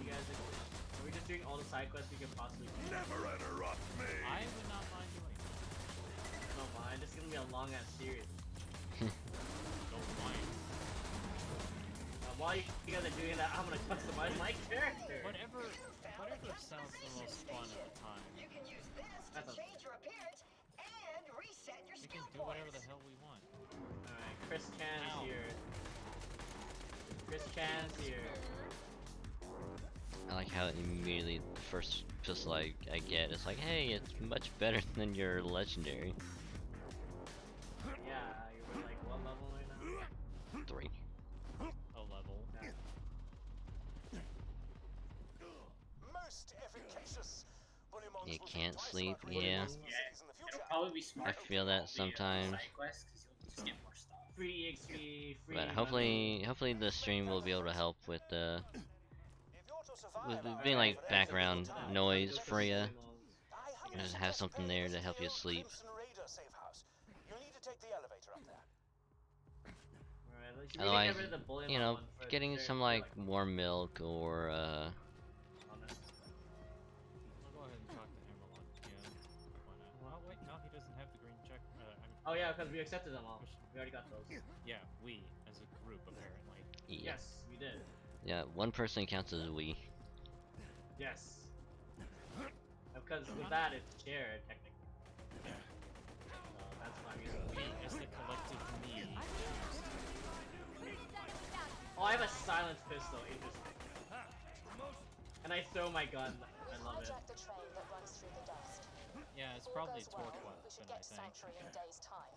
You guys are we just doing all the side quests we can possibly do? Never interrupt me! I would not mind doing it. No mind, it's gonna be a long ass series. Don't mind. While you guys are doing that, I'm gonna customize my character. Whatever sounds the most fun at the time. You can use this to That's a- change your appearance and reset your We skill can do whatever the points. hell we want. Alright, Chris Chan's Ow. here. Chris Chan's here. I like how immediately the first pistol I get is like, hey, it's much better than your legendary. Yeah, you're like what level right now? 3. A level. Yeah. most efficacious. Bullymong's You will can't think twice sleep, about yeah. Bullymong's in the Yeah, future. it'll probably be smart. I feel that sometimes. Side quests, 'cause you'll just get more stuff. Free XP, free. But hopefully the stream will be able to help with If you're to survive with out being there like for the background rest of the time, noise for you. I You highly just have suggest something paying there a to help you visit to sleep. Crimson Raider safe house. You'll need to take the elevator up there. Alright, let's should we Otherwise, get rid of the bully you know, one for getting sure, some for, like warm milk or honest. I'll go ahead and talk to Hammerlock again. Why not? Oh wait, no, he doesn't have the green check. Oh yeah, because we accepted them all. We already got those. Yeah, we as a group apparently. yeah. Yes, we did. Yeah, one person counts as we. Yes. I've because with that it's shared technically. Yeah. So that's why I'm using We, it. as the collective me, Oh, I have a silenced pistol. Interesting. And I throw my gun. I love it. Hijack the train that runs through the dust. yeah, it's All probably a goes torch well, we should weapon, I get to think. Sanctuary in a day's time.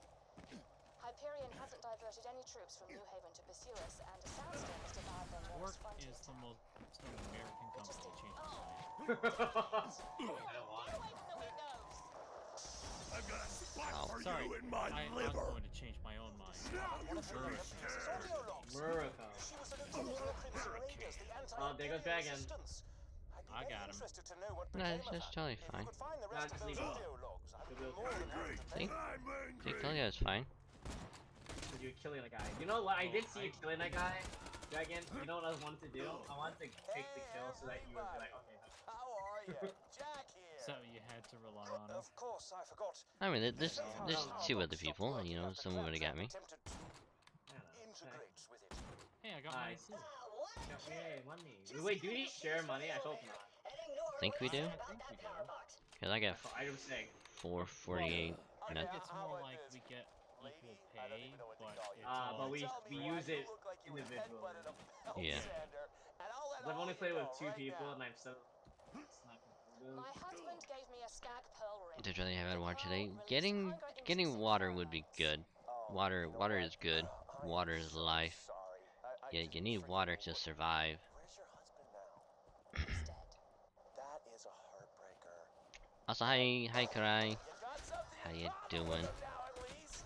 Hyperion hasn't diverted any troops from New Haven to pursue us, and a sandstorm has devoured their Torch nearest frontier is the town. most American company to change its name. I don't want it. I've got a spot Oh. for Sorry, you in my I'm liver. going to change my own mind. Murica. She was an lieutenant in the Crimson Raiders, the Oh, there goes anti-Imperial Dragon. resistance. I'd be I very got him. interested to know what No, became it's of just her. totally If fine. you could find the Nah, rest of just those leave it. audio logs, I would be Good more than happy to See? take them. I'm See, angry. told you it was fine. Because you're killing the guy. You know what? I did see you killing that guy, Dragon. You know what I wanted to do? I wanted to take the kill so that you would be like, okay, no. How are you? Jack here. So you had to rely on him. Of course, I forgot. I mean, there's No. two other people, and you know, some would have got me. Attempted to I don't know. integrate with it. Hey, I got mine Nice. too. Yay, money. Wait, do we share money? I hope not. Think we do? I think we do. Cause I got So item seg. 448. I And think I, it's more like we get equal pay, but it's But all we use it individually. yeah. I've only played with 2 people and I'm so sniping through My husband gave me a skag pearl ring. Did really have The had water pearl today. released Getting high-grade interest getting in water would be pheromones. good. Water is good. Water is life. Yeah, you need water to survive. Where's your husband now? He's dead. That is a heartbreaker. Also, hi, Karai. You got something How in you common doing? with him now, at least.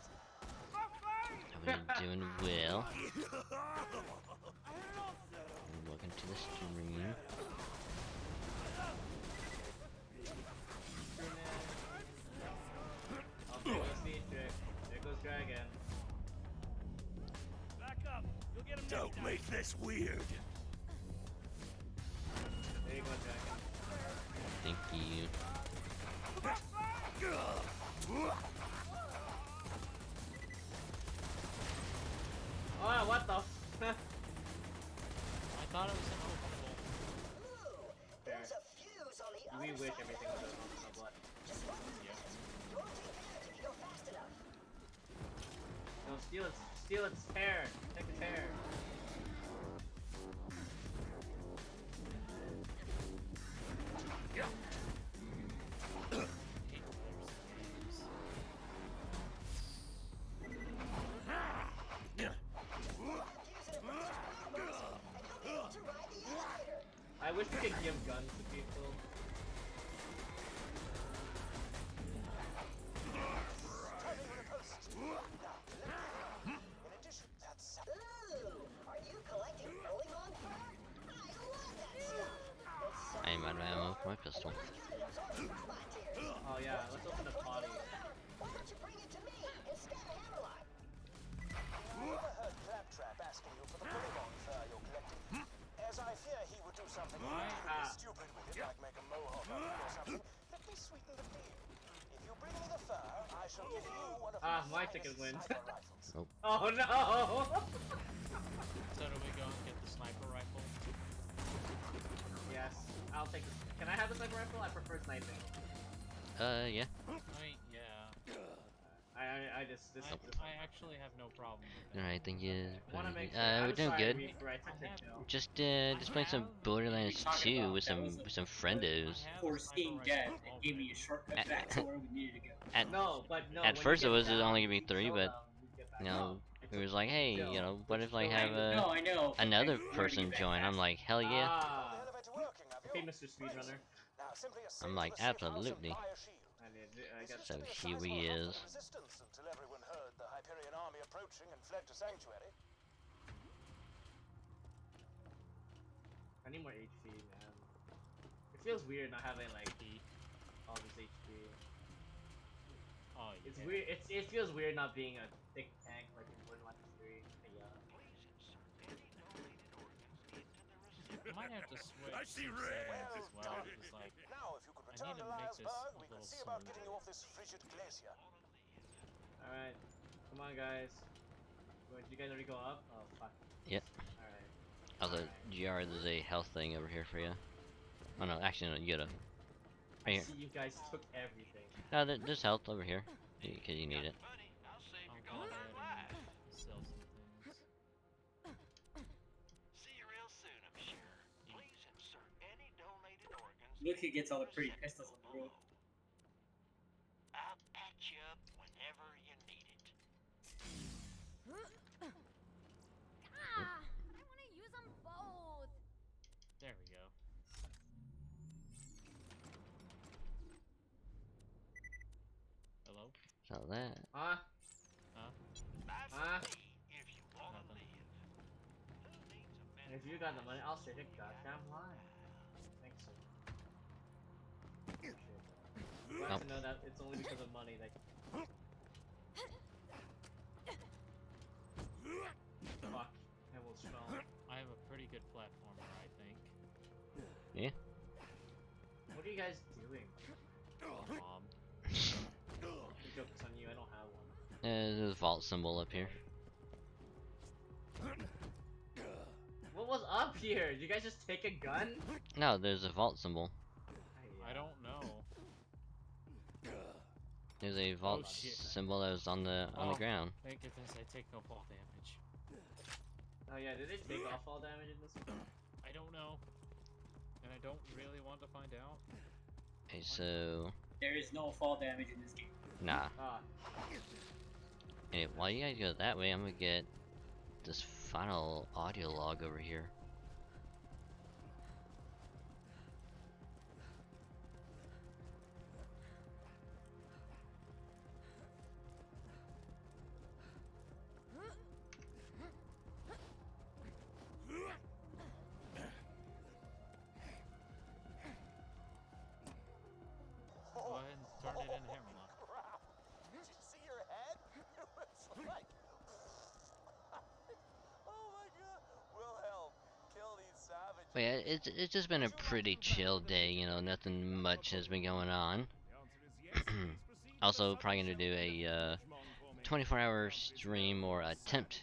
How you doing? Well. Welcome to the stream. Oh, there goes Dietrich. There goes Dragon. Back up. You'll get him Don't next make this weird. There you go, Dragon. Thank you. Oh, what the? I thought it was an openable. There's a fuse on the We other wish side everything of was that. open. Just one Yeah. Won't take damage if you go fast enough. No, steal its hair. Take its hair. I wish we could give guns to people. In addition, that's Ooh, are you collecting rolling on fur? I love that stuff. I am out of ammo for my pistol. Oh yeah, let's open the potty. Why don't you bring it to me instead of Hammerlock? I overheard Claptrap asking you for the Bullymon fur you're collecting. As I fear he would do something really stupid with it, like make a mohawk of it or something, let me sweeten the deal. If you bring me the fur, I shall give you one of My finest ticket wins. sniper rifles. Oh no! So do we go and get the sniper rifle? Yes, I'll take. Can I have the sniper rifle? I prefer sniping. Yeah. I mean, yeah. I just this. I actually have no problem with that. Alright, thank you. Wanna make sure. We're doing good. Just Just playing some Borderlands 2 with some friendos. Foreseeing death and gave me a shortcut back to where we needed to go. At No. at first it was only gonna be 3, but you know, it was like, hey, you know, what if like have No, I know. another I wanted to person get back join? fast. I'm like, hell yeah. The elevator working, have you? Okay, Mr. Speedrunner. Now, simply ascend I'm to like, the safe house and absolutely. buy a shield. I got. So There here used to be a he sizable is. Huffman resistance until everyone heard the Hyperion army approaching and fled to Sanctuary. I need more HP, man. It feels weird not having like all this HP. Oh, It's yeah. weird. It feels weird not being a thick tank like in Borderlands 3. Yeah. I might have to switch I see some red. settings as well. It's like, Now, if you could I return need to to make this Liarsburg, a we can little see about smoother. getting you off this frigid glacier. All right. Come on, guys. Wait, you guys already go up? Oh fuck. Yep. All right. Also, GR, there's a health thing over here for you. Oh no, actually no, you gotta. Right here. See, you guys took everything. No, there's health over here. Because you need it. I'll go ahead and sell some things. See you real soon, I'm sure. Please insert any donated organs. Look who gets all the pretty pistols on the road. I'll patch you up whenever you need it. Ah, I want to use them both. There we go. Hello? So that. Huh? Huh? If you wanna Nothing. live. Who needs a And if you got the money, I'll straight a goddamn line. Thanks, sir. Appreciate that. Glad to know that it's only because of money that. Fuck. I will spell. I have a pretty good platformer, I think. Yeah. What are you guys doing? Bomb. The joke's on you, I don't have one. There's a vault symbol up here. What was up here? Did you guys just take a gun? No, there's a vault symbol. I don't know. There's a vault shit. symbol that was on the ground. Thank goodness I take no fall damage. Oh yeah, did they take off all damage in this one? I don't know. And I don't really want to find out. Okay, so There is no fall damage in this game. nah. Ah. Hey, while you guys go that way, I'm gonna get this final audio log over here. Go ahead and turn it into Hammerlock. Crap. Did you see your head? It was like... oh my god. Wilhelm, kill these savages. But yeah, it's just been a pretty chill day, you know, nothing much has been going on. Also, probably gonna do a 24-hour stream, or attempt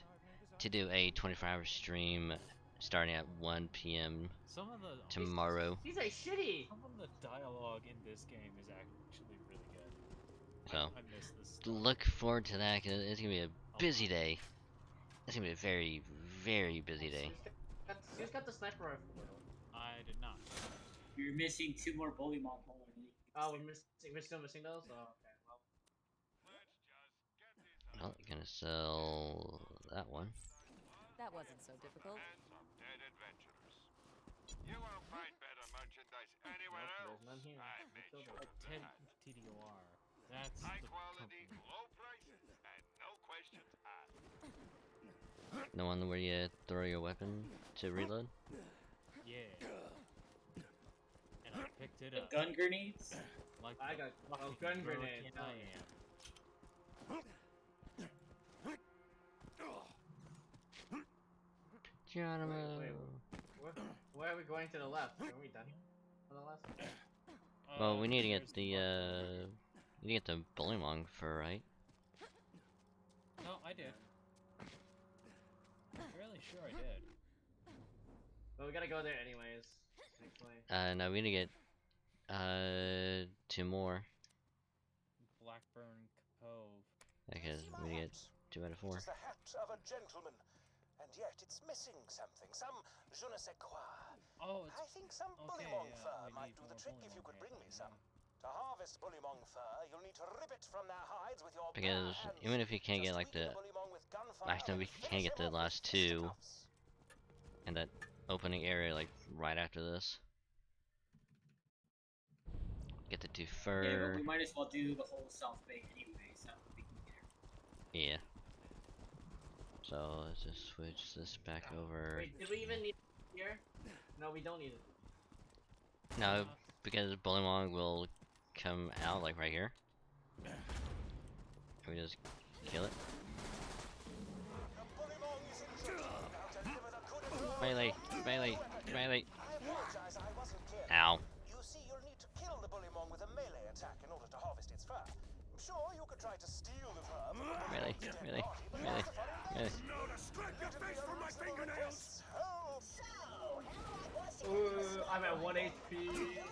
to do a 24-hour stream starting at 1 p.m. Some of the tomorrow. These are shitty! Some of the dialogue in this game is actually really good. So, I miss this stuff. look forward to that, because it's gonna be a busy day. It's gonna be a very, very busy day. Who's got the sniper rifle? I did not. You're missing 2 more bully mom holes. Oh, we're still missing those? Oh, okay, well. Well, gonna sell that one. That wasn't so difficult. dead adventurers. You won't find better merchandise anywhere Nope, else. there's none here. I made Still sure there. of 10 that. TDOR. That's High the quality, company. low prices, and no questions asked. The one where you throw your weapon to reload? Yeah. And I picked it The up. gun grenades? Like I the got fucking gun hero grenades. kid I am. Geronimo. Wait, where are we going to the left? Are we done here? On the left? Well, we need to there's get the we need to get the Bullymong fur, right? No, I did. I'm really sure I did. But we gotta go there anyways. Actually. No, we need to get 2 more. Blackburn Cove. Because we need to get 2 out of 4. It is the hat of a gentleman, and yet it's missing something. Some je ne sais quoi. Oh, it's I think some okay, bullymong yeah, fur we might need do the more trick if you bullymong could bring me hairs, some. To harvest bullymong fur, you'll need to rip it from their hides with your bare Because hands. even if you can't get Just like the weaken bullymong with gunfire actually we and can't finish get him the off with last 2 fisticuffs. in that opening area like right after this. Get the 2 Yeah, but fur. we might as well do the whole South Bay anyway, so we can get it. Yeah. So let's just switch this back over. Wait, did we even need it here? No, we don't need it. No, because Bullymong will come out like right here. And we just kill it. The bullymong is in trouble. Now deliver the coup de grace. Melee, melee, melee. I apologize, I wasn't clear. Ow. You see, you'll need to kill the bullymong with a melee attack in order to harvest its fur. Sure, you could try to steal the fur from the Melee, bullymong's dead melee, body, but melee, what's the fun in melee. that? No, to scrape your face from my fingernails! So, Hammerlock wants to Ooh, I'm at 1 HP.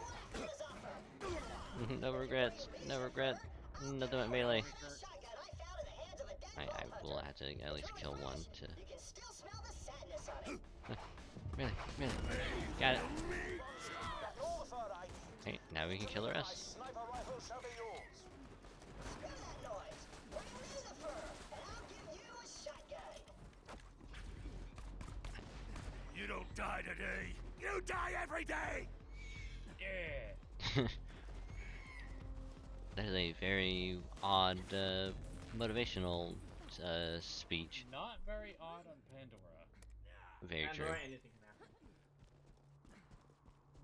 No regrets. No regret. Nothing but melee. I will have to at least kill one to. Really, really. Got it. Hey, now we can kill the rest. You don't die today. You die every day. Yeah. That is a very odd motivational speech. Not very odd on Pandora. Very true. Pandora, anything can happen.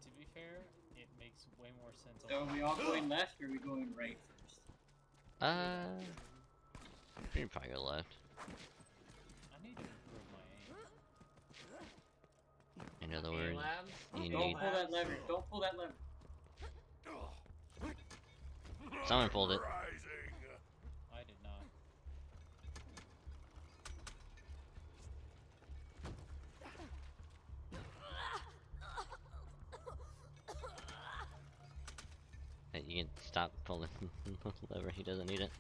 To be fair, it makes way more sense. So are we all going left or are we going right first? We can probably go left. I need to improve my aim. In other words, you Don't need. pull that lever. Don't pull that lever. Someone pulled it. I did not. Hey, you can stop pulling the lever. He doesn't need it.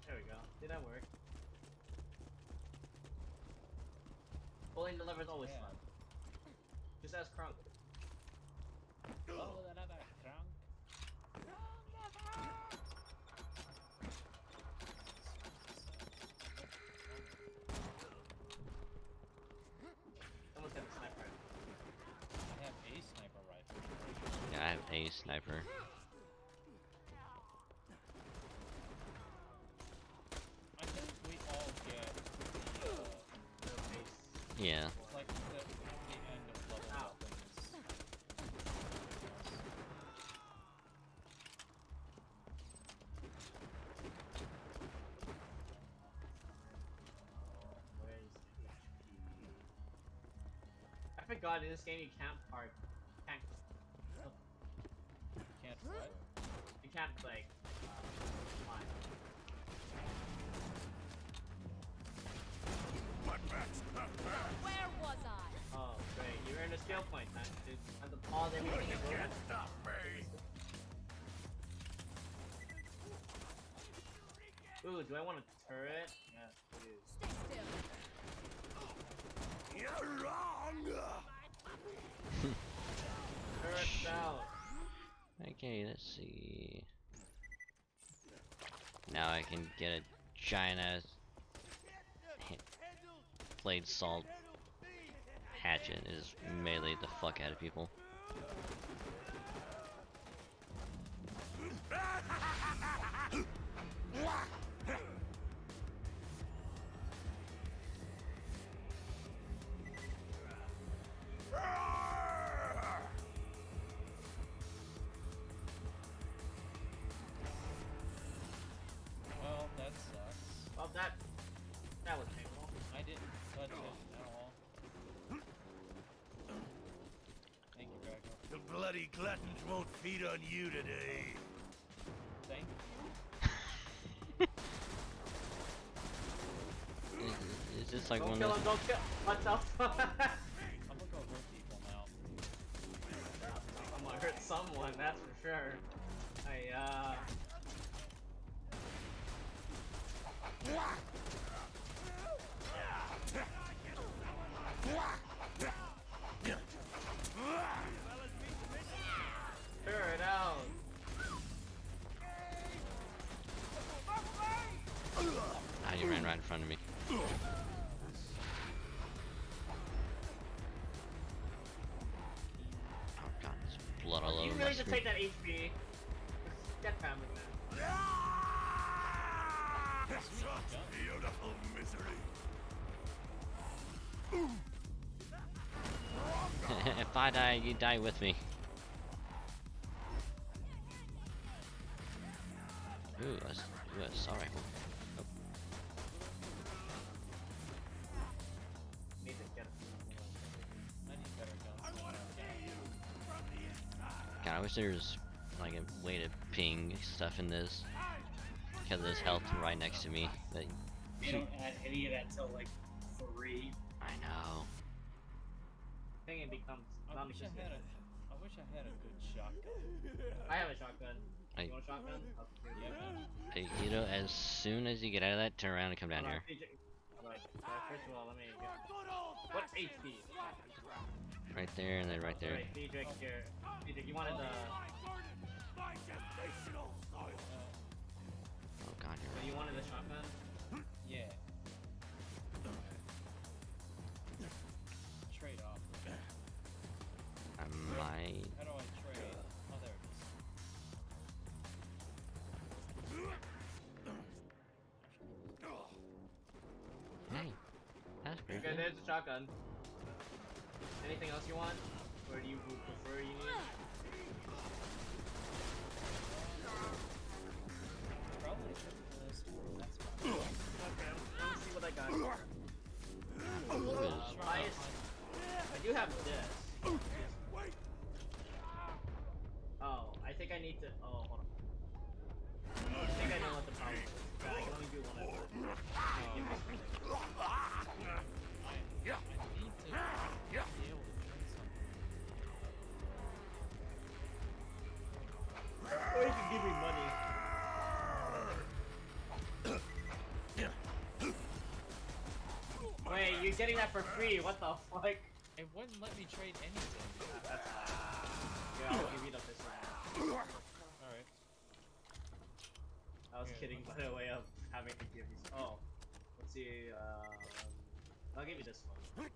There we go. Did that work? Pulling the lever is always fun. Just ask Krunk. Oh, another trunk. Someone's got a sniper. I have a sniper rifle. Yeah, I have a sniper. I think we all get The base. Yeah. like the end of level Ow. weapons. Where is the HP? I forgot in this game you can't park. Can't. Can't what? You can't like. Fine. Where was I? Oh, great. You're in a skill point. I have to pause everything. You can't stop me. Ooh, do I want a turret? Yes, please. Stay still. You're wrong. Turret's out. Okay, let's see. Now I can get a giant ass blade salt hatchet and just melee the fuck out of people. Well, that sucks. Well, that was painful. I didn't touch it at all. Thank you, Drago. The bloody gluttons won't feed on you today. Thank It's just like Don't one kill of him, those. don't kill. What's up? I'm gonna go hurt people now. I'm gonna hurt someone, that's for sure. Turret out. Ah, you ran right in front of me. Oh god, there's blood all You over my really just screen. take that HP. Get family, man. Beautiful misery. If I die, you die with me. Ooh, a assault rifle. Oh. Need to get I need better guns. God, I wish there was like a way to ping stuff in this. Because there's health right next to me. That They don't add any of that till like 3. I know. I think it becomes non-existent. I wish I had a good shotgun. I have a shotgun. I- You want a shotgun? Yeah, man. Hey, you know, as soon as you get out of that, turn around and come down here. Alright, first of all, let me get... What HP? Right there and then right there. Alright, Diedrich, here. Diedrich, you wanted the... Oh god, So you're you wanted the shotgun? Yeah. Trade off. I might. How do I trade? Oh, there it is. Hey, that's pretty Okay, good. there's the shotgun. Anything else you want? Or do you prefer you need? Probably list. That's fine. Okay, let me see what I got. Look at this. I do have this. Oh, I think I need to. Oh, hold on. I think I know what the problem is. But I can only do one of them. Give me something. I need to be able to trade something. Or you can give me money. Wait, you're getting that for free? What the fuck? It wouldn't let me trade anything. That's fine. Yeah, I'll give you the pistol now. Alright. I was Yeah. kidding by the way of having to give you. Oh, let's see. I'll give you this one.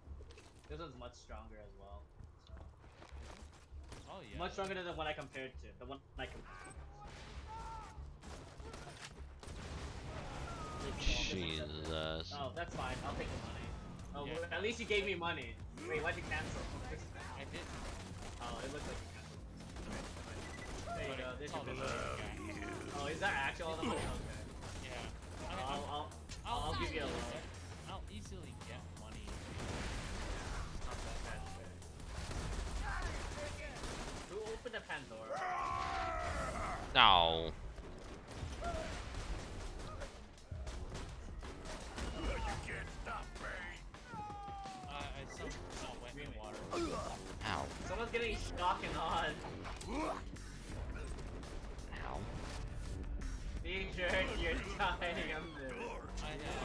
This one's much stronger as well. So. Oh yeah. Much stronger than the one I compared to. The one I compared. Jesus. Oh, that's fine. I'll take the money. Oh, Yeah. well, at least you gave me money. Wait, why'd you cancel? I did. Oh, it looks like you canceled. There you But go. it's There's all your the money. money. Oh, is that actually all the money? Okay. Yeah. I'll give you a loan. I'll easily get money. It's not that bad. Who opened the Pandora? No. I somehow went in water. Ow. Someone's getting shock and on. Ow. Being sure you're dying. I'm there. I know.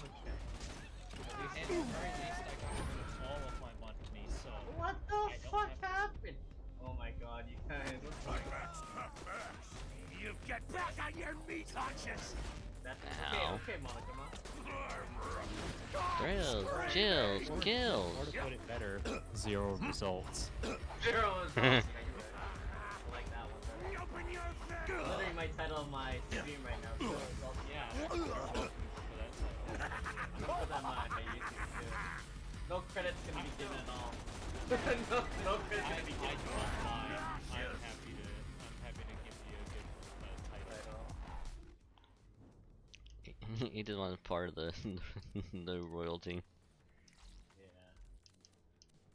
Okay. And at the very least, I got rid of all of my money, so... What the I don't fuck have- happened? Oh my god, you guys. What's going on? You get back on your meat haunches! That's Ow. okay, Monica. Thrills, chills, kills. Or to put it better, 0 results. Zero is awesome. I like that one. Open your face! Literally my title of my stream right now. Zero results. Yeah, that's for that I'm gonna put that on my YouTube too. No credits gonna be given at all. no credits gonna be given. I'm happy to give you a good title. He just wants part of the the royalty.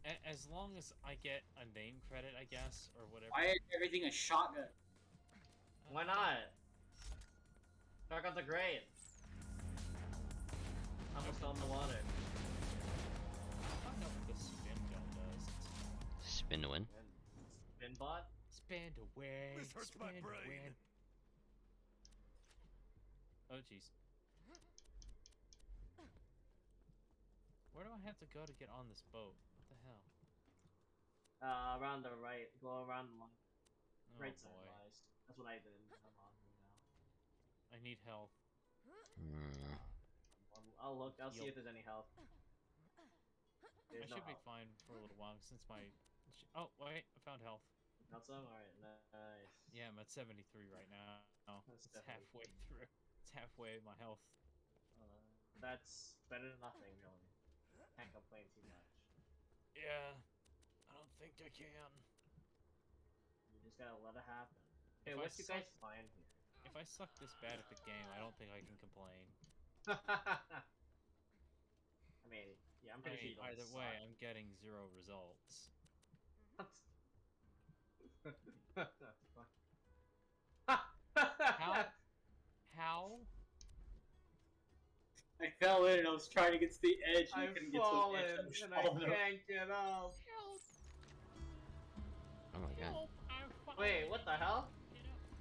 Yeah. As long as I get a name credit, I guess, or whatever. Why is everything a shotgun? Why not? Shotguns are great. Almost on the water. I don't know what the spin gun does. Spin to win. Spinbot? Spin to win. This hurts my Spin to brain. win. Oh jeez. Where do I have to go to get on this boat? What the hell? Around the right. Go around the line. Oh Right side boy. wise. That's what I did. I'm on here now. I need help. I'll look. I'll see if there's any health. I There's no should be health. fine for a little while since my... Oh, wait. I found health. Got some? Alright, nice. Yeah, I'm at 73 right now. That's It's definitely halfway through. It's halfway my health. That's better than nothing, really. Can't complain too much. Yeah. I don't think I can. You just gotta let it happen. Hey, If I what you guys suck- find here? If I suck this bad at the game, I don't think I can complain. I mean, yeah, I'm I pretty mean, sure you don't either way, I'm getting 0 results. How? How? I fell in and I was trying to get to the edge and I I've couldn't get to the fallen edge. I was and I falling over. can't get up. Oh my god. Wait, what the hell?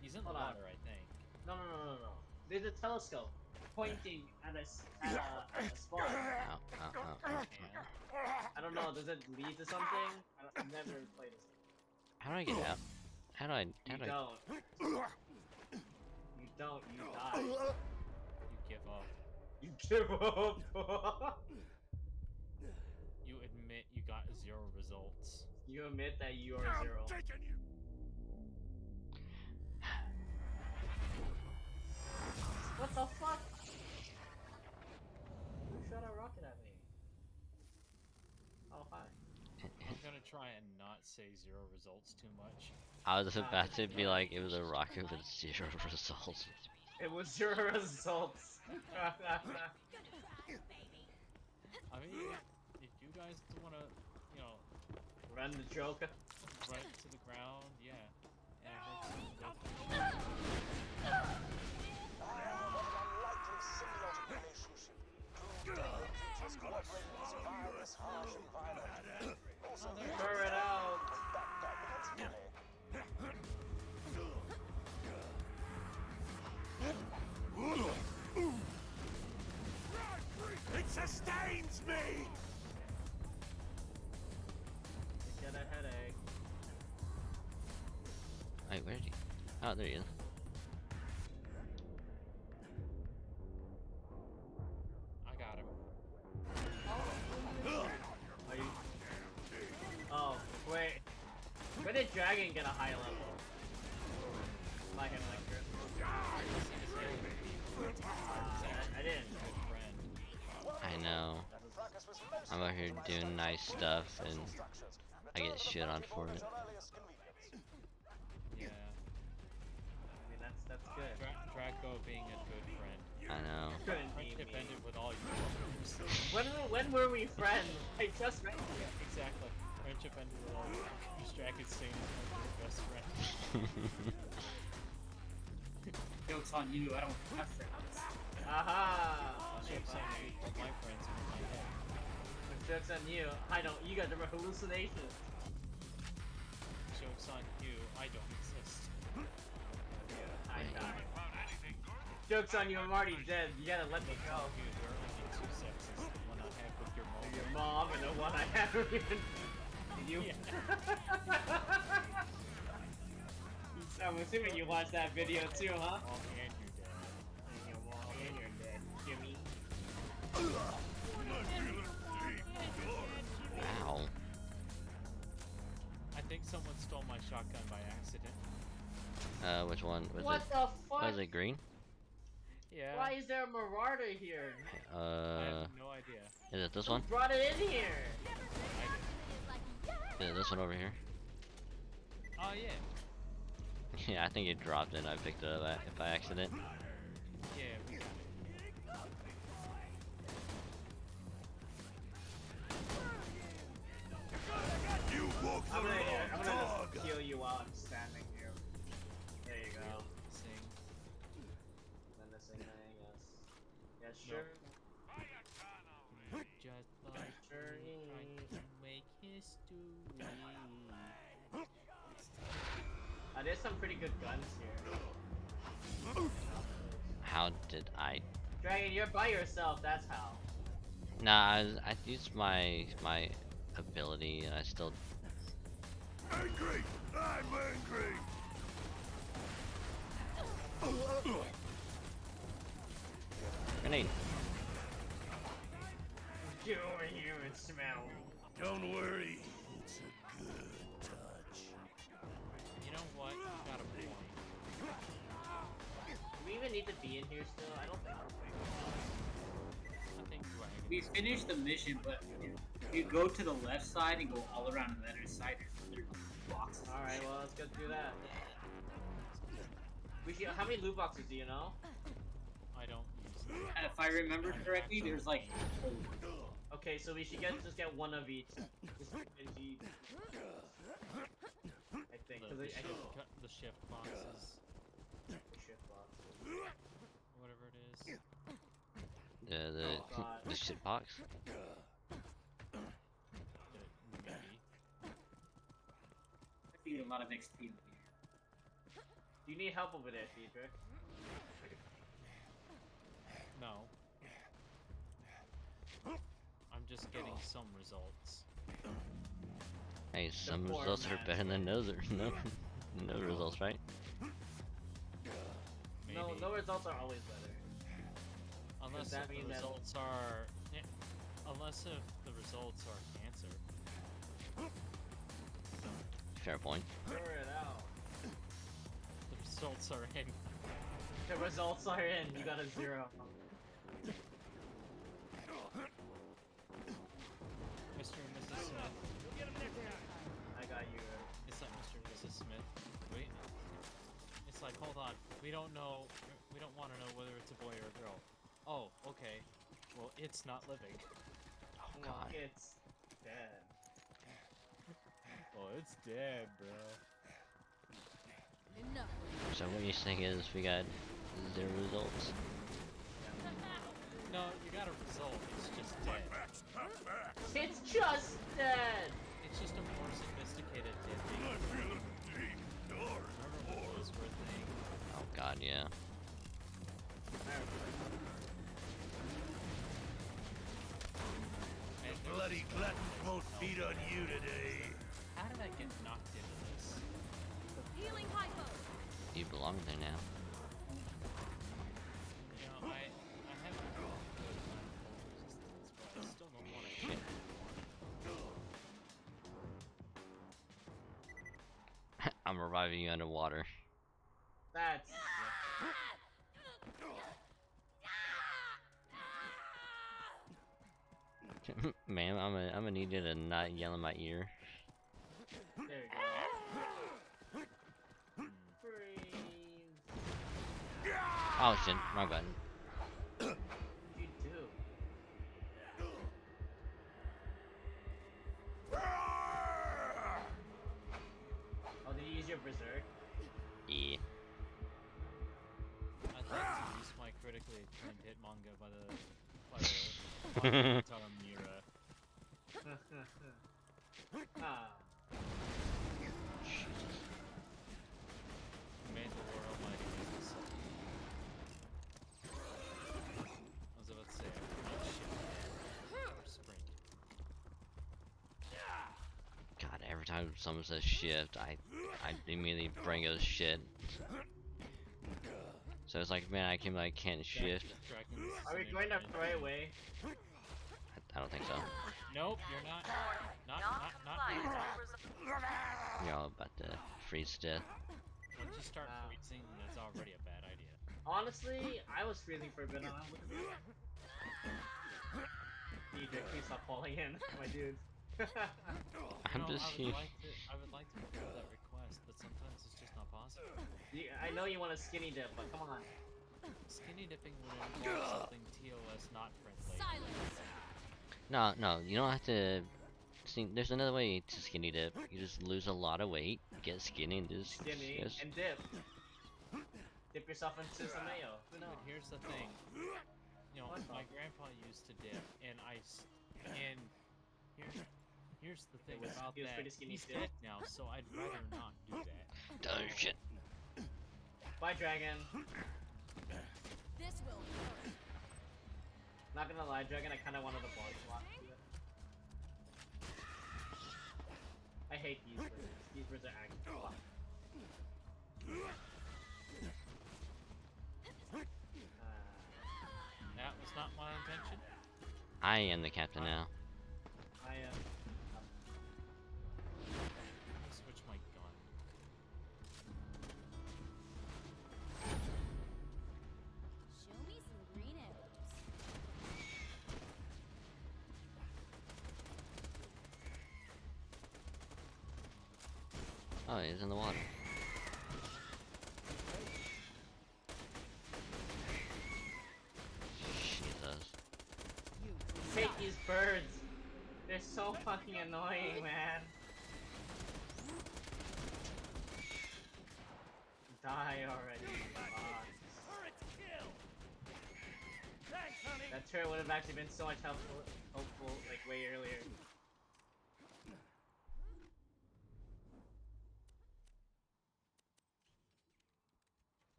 He's in the Hold on. water, I think. No. There's a telescope pointing at a spot. Ow, ow, ow, ow. I don't know. Does it lead to something? I've never played this game. How do I get out? How do I? You don't. You don't. You die. You give up. You give up. You admit you got 0 results. You admit that you are 0. What the fuck? Who shot a rocket at me? Oh, hi. I'm gonna try and not say 0 results too much. I was about to be like, it was a rocket with 0 results. It was 0 results. I mean, if you guys wanna, you know, Run the Joker. run it to the ground, yeah. And it hurts you, go for it. Unlikely symbiotic relationship. Creatures cooperating to survive this harsh environment. Also, Throw it out. It sustains me! Get a headache. Wait, where did he? Oh, there he is. I got him. Are you? Oh, wait. When did Dragon get a high level? Like an electric. I didn't. Good friend. I know. I'm out here doing nice stuff and I get shit on for it. Yeah. I mean, that's good. Draco being a good friend. I know. Couldn't be Friendship me. ended with all you fuckers. When were we friends? I just met you. Exactly. Friendship ended with all you distracted saying your best friend. Joke's on you, I don't have friends. Aha! Joke's on you, all my friends are in my head. Joke's on you. I don't. You got the hallucinations. Joke's on you, I don't exist. I died. Joke's on you. I'm already dead. You gotta let me go. Dude, there are only 2 sexes, the one I have with your mom. Your mom and the one I have with you. Yeah. I'm assuming you watched that video too, huh? Mom and your dad. And your mom and your dad, Jimmy. Ow. I think someone stole my shotgun by accident. Which one? Was What it? the fuck? Was it green? Yeah. Why is there a marauder here? I have no idea. Is it this Who one? brought it in here? I Is it this one over here? did. Oh yeah. Yeah, I think it dropped it and I picked it up by accident. Yeah, we got it. You walk the I'm gonna wrong dog! just kill you while I'm standing here. There you go. Sing. Menacing, yes. Yes, sure. Just like Sure. trying to make history. There's some pretty good guns here. How did I? Dragon, you're by yourself, that's how. Nah, I used my ability and I still. Angry! I'm angry! Grenade. Get over here and smell. Don't worry, it's a good touch. You know what? You got a point. Do we even need to be in here still? I don't think I think Dragon. We finished the mission, but if you go to the left side and go all around the other side, there's other boxes. Alright, well, let's go do that. We should, how many loot boxes do you know? I don't use them. And if I remember correctly, there's like Okay, so we should just get one of each. Just each. I think. The, 'cause the, I shift, can the shift boxes. the shift boxes. Whatever it is. God. the shitbox. Maybe. I feel a lot of XP over here. Do you need help over there, Peter? No. I'm just getting some results. Hey, some poor results are man's better than way. no results, right? Maybe. No results are always better. Unless that if the mean that- results are, unless if the results are cancer. Fair point. Figure it out. The results are in. The results are in. You got a 0. Mr. and Mrs. Smith. I got you. It's like Mr. and Mrs. Smith. Wait. It's like, hold on. We don't know. We don't want to know whether it's a boy or a girl. Oh, okay. Well, it's not living. Oh Well, god. it's dead. Oh, it's dead, bro. Enough. So what you saying is we got 0 results? No, you got a result. It's just dead. It's just dead! It's just a more sophisticated dipping. Remember when those were a thing? Oh god, yeah. Man, there Bloody was- gluttons won't feed on you today. How did I get knocked into this? Healing hypo. You belong there now. You know, I haven't gone good on resistance, but I still don't want to hit anymore. I'm reviving you underwater. That's... Ma'am, I'm gonna need you to not yell in my ear. There you go. Freeze. Oh shit, wrong button. You do. Oh, did you use your berserk? Yeah. I'd like to use my critically acclaimed hit manga by the Taramira. Ah. May the Lord Almighty be with us. I was about to say, oh shit. Or sprint. God, every time someone says shift, I immediately brain goes shit. So it's like, man, I can't shift. Are we going the right way? I don't think so. Nope, you're not. Not. You're all about to freeze to death. Once you start freezing, that's already a bad idea. Honestly, I was freezing for a bit. DJ, please stop falling in, my dude. I'm just here. I would like to fulfill that request, but sometimes it's just not possible. I know you want a skinny dip, but come on. Skinny dipping would involve something TOS not friendly. Silence. No, you don't have to. See, there's another way to skinny dip. You just lose a lot of weight, get skinny, and just. Skinny and dip. Dip yourself into some mayo. Who But knows? here's the thing. You know, my grandpa used to dip, and here's the thing about he was that. pretty skinny He's still. dead now, so I'd rather not do that. Oh shit. Bye, dragon. This will hurt. Not gonna lie, dragon, I kinda wanted a body block to it. I hate these birds. These birds are actually fuck. That was not my intention. I am the captain now. I am. Let me switch my gun. Show me some green arrows. Oh, he's in the water. Jesus. Hate these birds. They're so fucking annoying, man. Die already. Fuck. That turret would have actually been so much helpful like way earlier.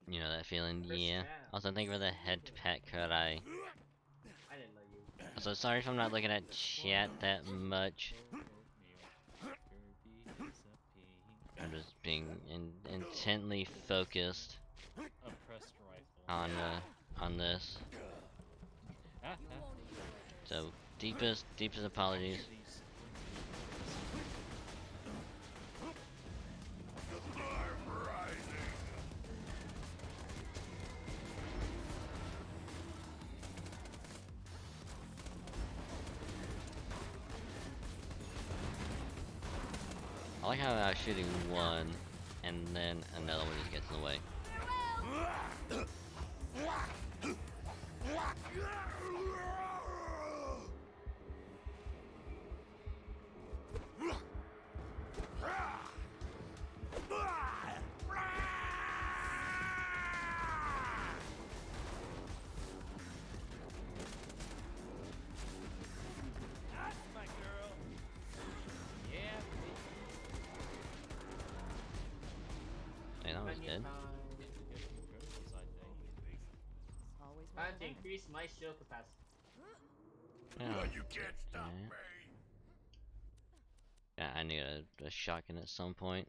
You know that feeling? First Yeah. jab. Also, thank you for the head pet, could I? I didn't know you. Also, sorry if I'm not looking at chat that much. I'm just being intently focused Oppressed rifle. on this. So deepest apologies. I like how I was shooting one, and then another one just gets in the way. That's my girl. Yeah. Hey, that was good. Time to increase my shield capacity. Yeah. You can't stop me. Yeah, I need a shotgun at some point.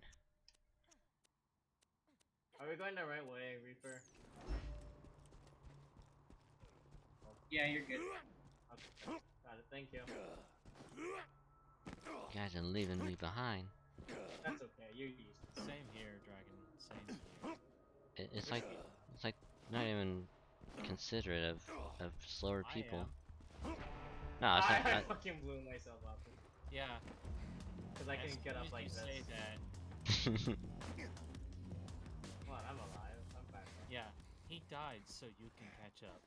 Are we going the right way, Reaper? Yeah, you're good. Okay. Got it, thank you. You guys are leaving me behind. That's okay, you're used to it. Same here, Dragon. Same here. It's like not even considerate of slower people. No, it's not. I fucking blew myself up. Yeah. Because I can get up like this. Say that. What? I'm alive. I'm back. Yeah. He died so you can catch up.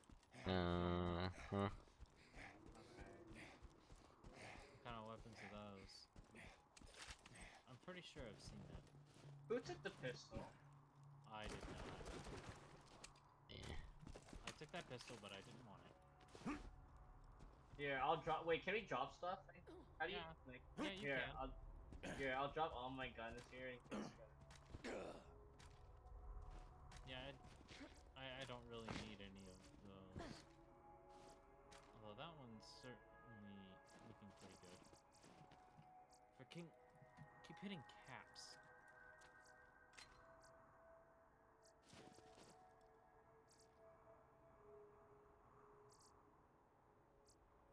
Huh. Okay. What kind of weapons are those? I'm pretty sure I've seen that. Who took the pistol? I did not. Yeah. I took that pistol, but I didn't want it. Here, I'll drop. Wait, can we drop stuff? How do you Yeah. like? Yeah, you here, can. I'll drop all my guns here. Yeah, I don't really need any of those. Although that one's certainly looking pretty good. Freaking keep hitting caps.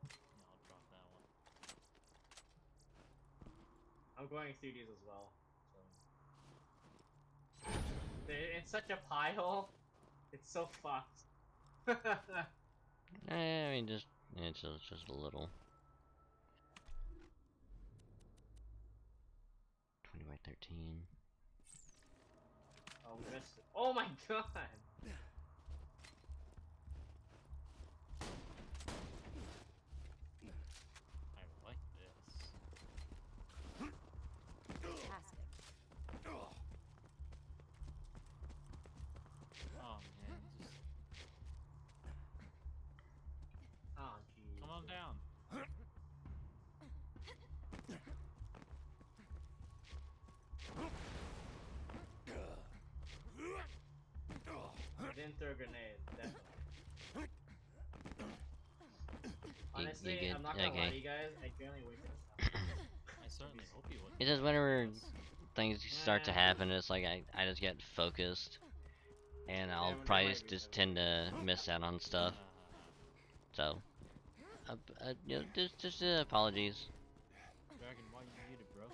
Yeah, I'll drop that one. I'm going through these as well. So. They're in such a pile. It's so fucked. I mean, it's just a little. 20 by 13. Oh, we missed it. Oh my god! I like this. Fantastic. Oh man, just Oh jeez. come on down. I didn't throw a grenade. Definitely. Honestly, good? I'm not gonna lie Okay. to you guys. I generally wasted stuff. I certainly hope you would. It's just whenever things start to happen, it's like I just get focused, and I'll there probably might be just some- tend to miss out on stuff. So, you know, just apologies. Dragon, why you muted, bro?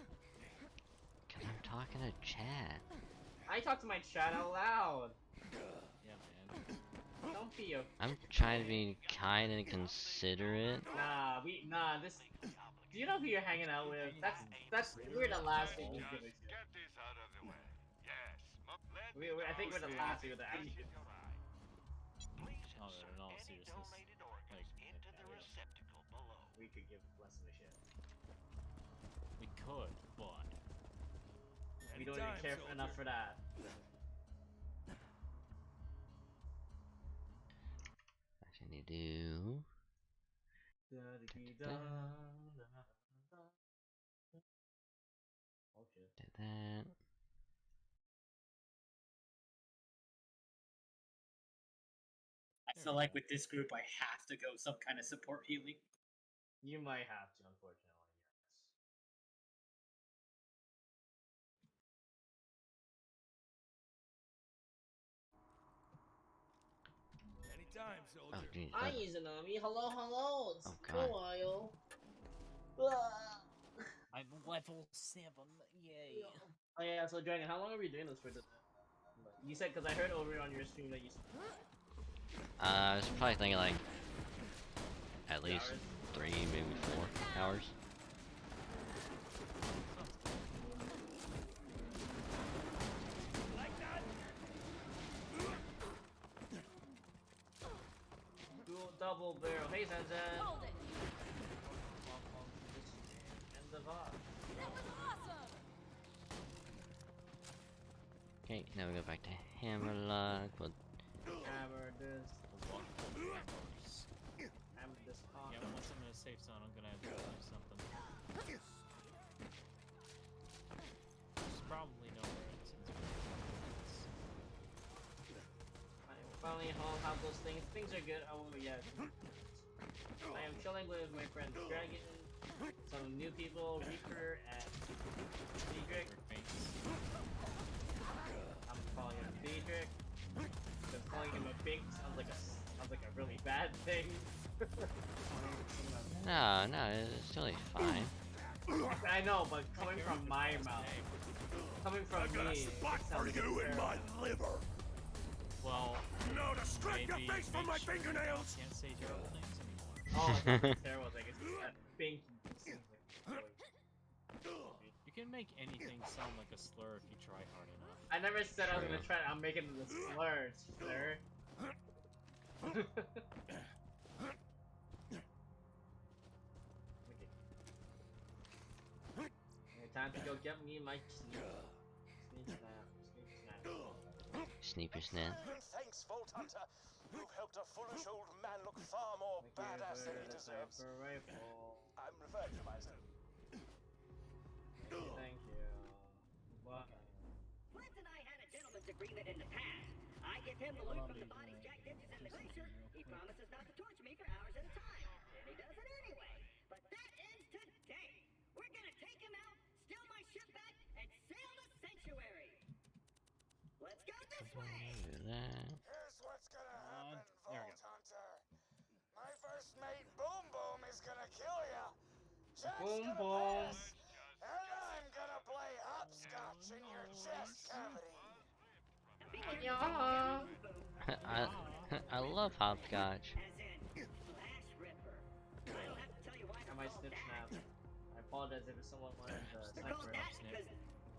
Cause I'm talking to chat. I talk to my chat out loud. Yeah, man. Don't be a. I'm trying to be kind and considerate. Nah, this. Do you know who you're hanging out with? We're the last people who give a shit. Get this out of the way. Yes. I think we're the last people that actually give a shit. Oh, in all seriousness. Like, We could give less of a shit. we could, but We don't even care enough for that. do. Da-da-dee-da, da-da-da-da. Oh shit. Did that. I feel like with this group, I have to go some kind of support healing. You might have to, unfortunately, yes. Anytime, Oh, soldier. geez. Hi, Izanami. Hello, hello. It's Oh, been a God. while. I'm level 7. Yay. Oh yeah, so Dragon, how long are we doing this for? You said, because I heard over on your stream that you. I was probably thinking like at 3 least hours? 3, maybe 4 hours. Double barrel. Hey, Zanzan. Hold it. And the VOD. That was awesome. Okay, now we go back to Hammerlock. But Hammer this. Hammers. Hammer this cock. Yeah, once I'm in a safe zone, I'm gonna have to do something. There's probably nowhere in since I'm finally home. How those things? Things are good. Oh yeah. I am chilling with my friend Dragon, some new people, Reaper, and Diedrich. I'm calling him Diedrich. Because calling him a big sounds like a really bad thing. no, it's totally fine. I know, but coming from my mouth, coming from me, spot it for sounds you like in my liver. Well, No, to scrape your face from my sure fingernails. you can't say terrible things anymore. Oh, it's not terrible. I guess it's that binky just seems like You can make anything sound like a slur if you try hard enough. I never said I was gonna True. try. I'm making the slurs, sir. Okay, time to go get me my sneak. Sneak snap. Sneak snap. Sneaker snap. Thanks, Vault Hunter. You've helped a foolish old man look far more badass than he deserves. Sniper rifle. I'm referring to myself. Thank you. What? Flint and I had a gentleman's agreement in the past. I give him the loot from the bodies Jack ditches in the glacier. He promises not to torture me for hours at a time. And he does it anyway. But that ends today. We're gonna take him out, steal my ship back, and sail to Sanctuary. Let's go this way! Do that. Here's what's gonna happen, There we Vault Hunter. My first mate, Boom Boom, is gonna kill ya. Jack's Boom gonna Boom. pass, and I'm gonna play hopscotch in your chest cavity. Yeah. I love hopscotch. As in, Flash Ripper. I don't have to tell you why I they're might called snip that. snap. I apologize if someone wanted the They're called sniper. that snip.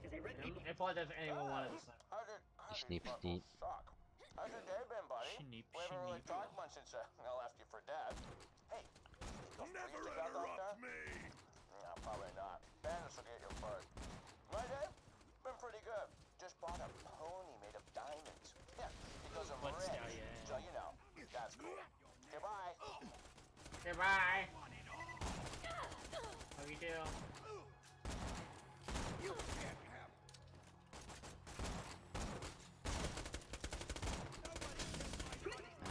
because they rip people. I apologize if anyone wanted the sniper. How's it Sneep, fucking sneep. suck? How's your day been, buddy? Sneep, We haven't really sneep. talked much since I left you for dead. Hey, you Never freezing out interrupt there? me. No, probably not. Bandits will get you first. My day? Been pretty good. Just bought a pony made of diamonds. Yeah, because I'm What rich. stallion? So, you know, that's cool. Goodbye. Goodbye. How you do?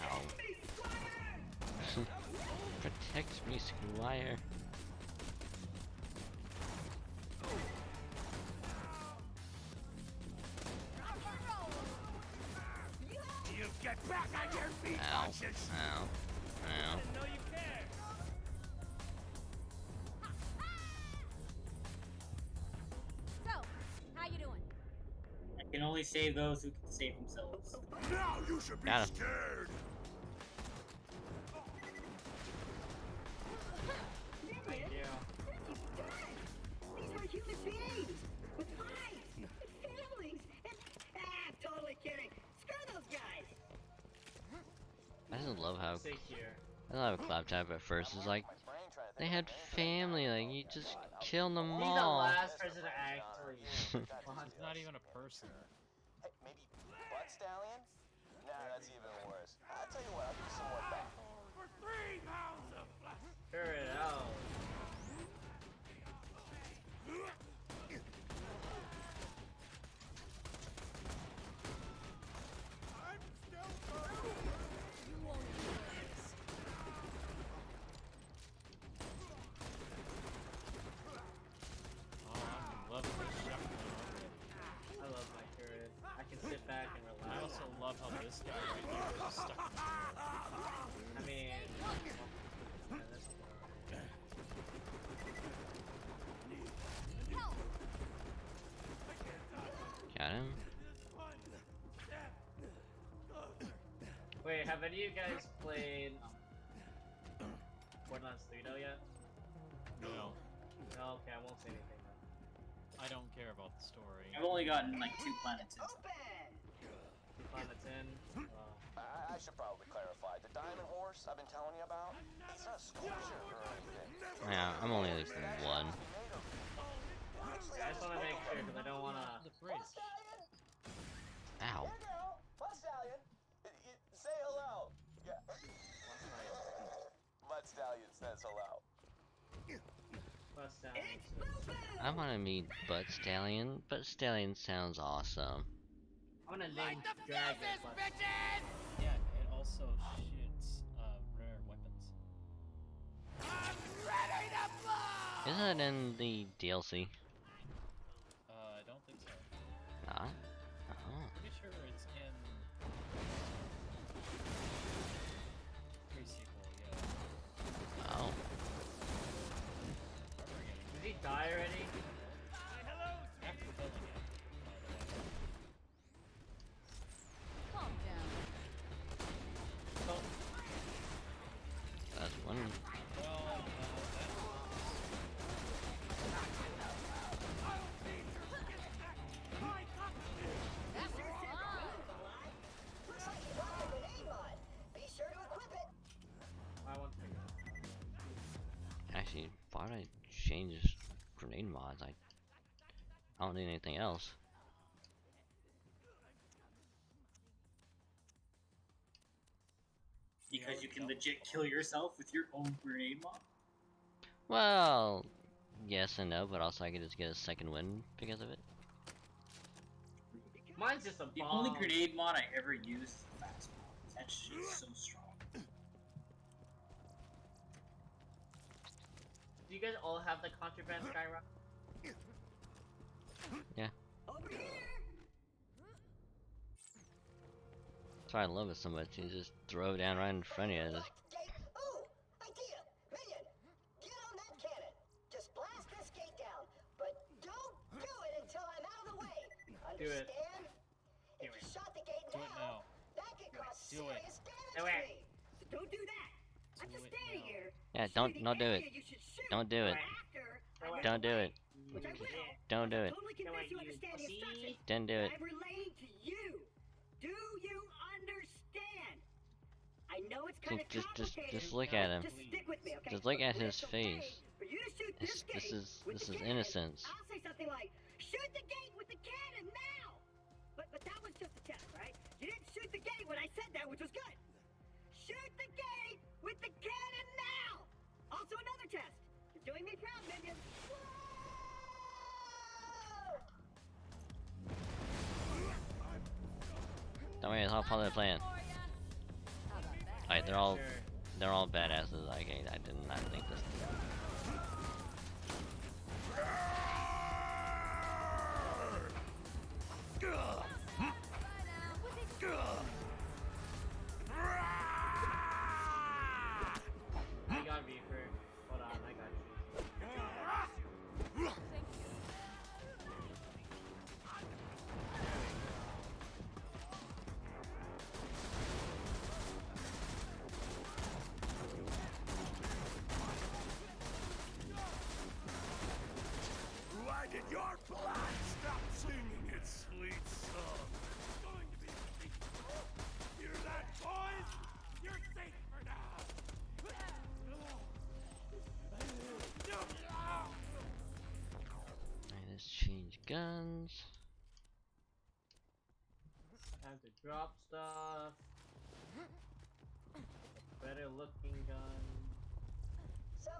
Ow. Protect me, Squire. You get back on your feet, Ow. Lucius. Ow. Ow. Didn't know you cared. So, how you doing? I can only save those who can save themselves. Now you should be Got him. scared. Thank you. These are human beings with lives, with families, and totally kidding. Screw those guys. I just love how Stay here. I love how Claptrap at first is like they had family, like you just killed them He's the all. last person to actually. He's not even a person. Hey, maybe butt stallion? Nah, that's even worse. I'll tell you what, I'll give you some more back. Have any of you guys played Borderlands 3 though yet? No, No, okay, I won't say anything then. I don't care about the story. I've only gotten like 2 planets in. Two planets in. I should probably clarify. The diamond horse I've been telling you about, it's not a sculpture or anything. Yeah, I'm only like one. I just want to make sure because I don't want to. Ow. Here you go. Bud Stallion. Say hello. Yeah. Bud Stallion says hello. Bust down. I want to meet Butt Stallion. Butt Stallion sounds awesome. I'm gonna name Dragon. Yeah, it also shoots rare weapons. Isn't it in the DLC? I don't think so. Not? Oh. Pretty sure it's in pre-sequel, yeah. Oh. Did he die already? After killing it, by the way. Calm down. So, That's one. Well, Looks like you brought a grenade mod. Be sure to equip it. I want to. Actually, why would I change grenade mods? I don't need anything else. Because you can legit kill yourself with your own grenade mod? Well, yes and no, but also I could just get a second win because of it. Mine's just a The bomb. only grenade mod I ever used is the fast mod. That shit's so strong. Do you guys all have the contraband skyrocket? Yeah. Over here. That's why I love it so much. You just throw it down right in front of you. Just, Ooh, idea. Minion, get on that cannon. Just blast this gate down, but don't do it until I'm out of the way. Do it. Understand? If you shot the gate do it now, now. that could cause Do it. serious damage Do to it. me. So don't do that. I'm Do just it standing now. here. yeah, shooting don't do it. area you should shoot. Don't do it. After I get Don't do away, it. Which I will. Don't do it. Totally convinced you understand the instructions. Don't do it. I'm relaying to you. Do you understand? I know it's kind of complicated. Just look at him. Just stick with me, okay? Just look at But his it's okay face. for you to shoot This this gate with this the is cannon. innocence. I'll say something like, "Shoot the gate with the cannon now." But that was just a test, right? You didn't shoot the gate when I said that, which was good. Shoot the gate with the cannon now. Also another test. You're doing me proud, minion. Don't worry, it's all part of the plan. Alright, they're all badasses. I did not think this. I got Reaper. Hold on, I got you. Why did your blood stop singing its sweet song? It's going to be peaceful. Hear that, boys? You're safe for now. Alright, let's change guns. Time to drop stuff. Better looking gun. So,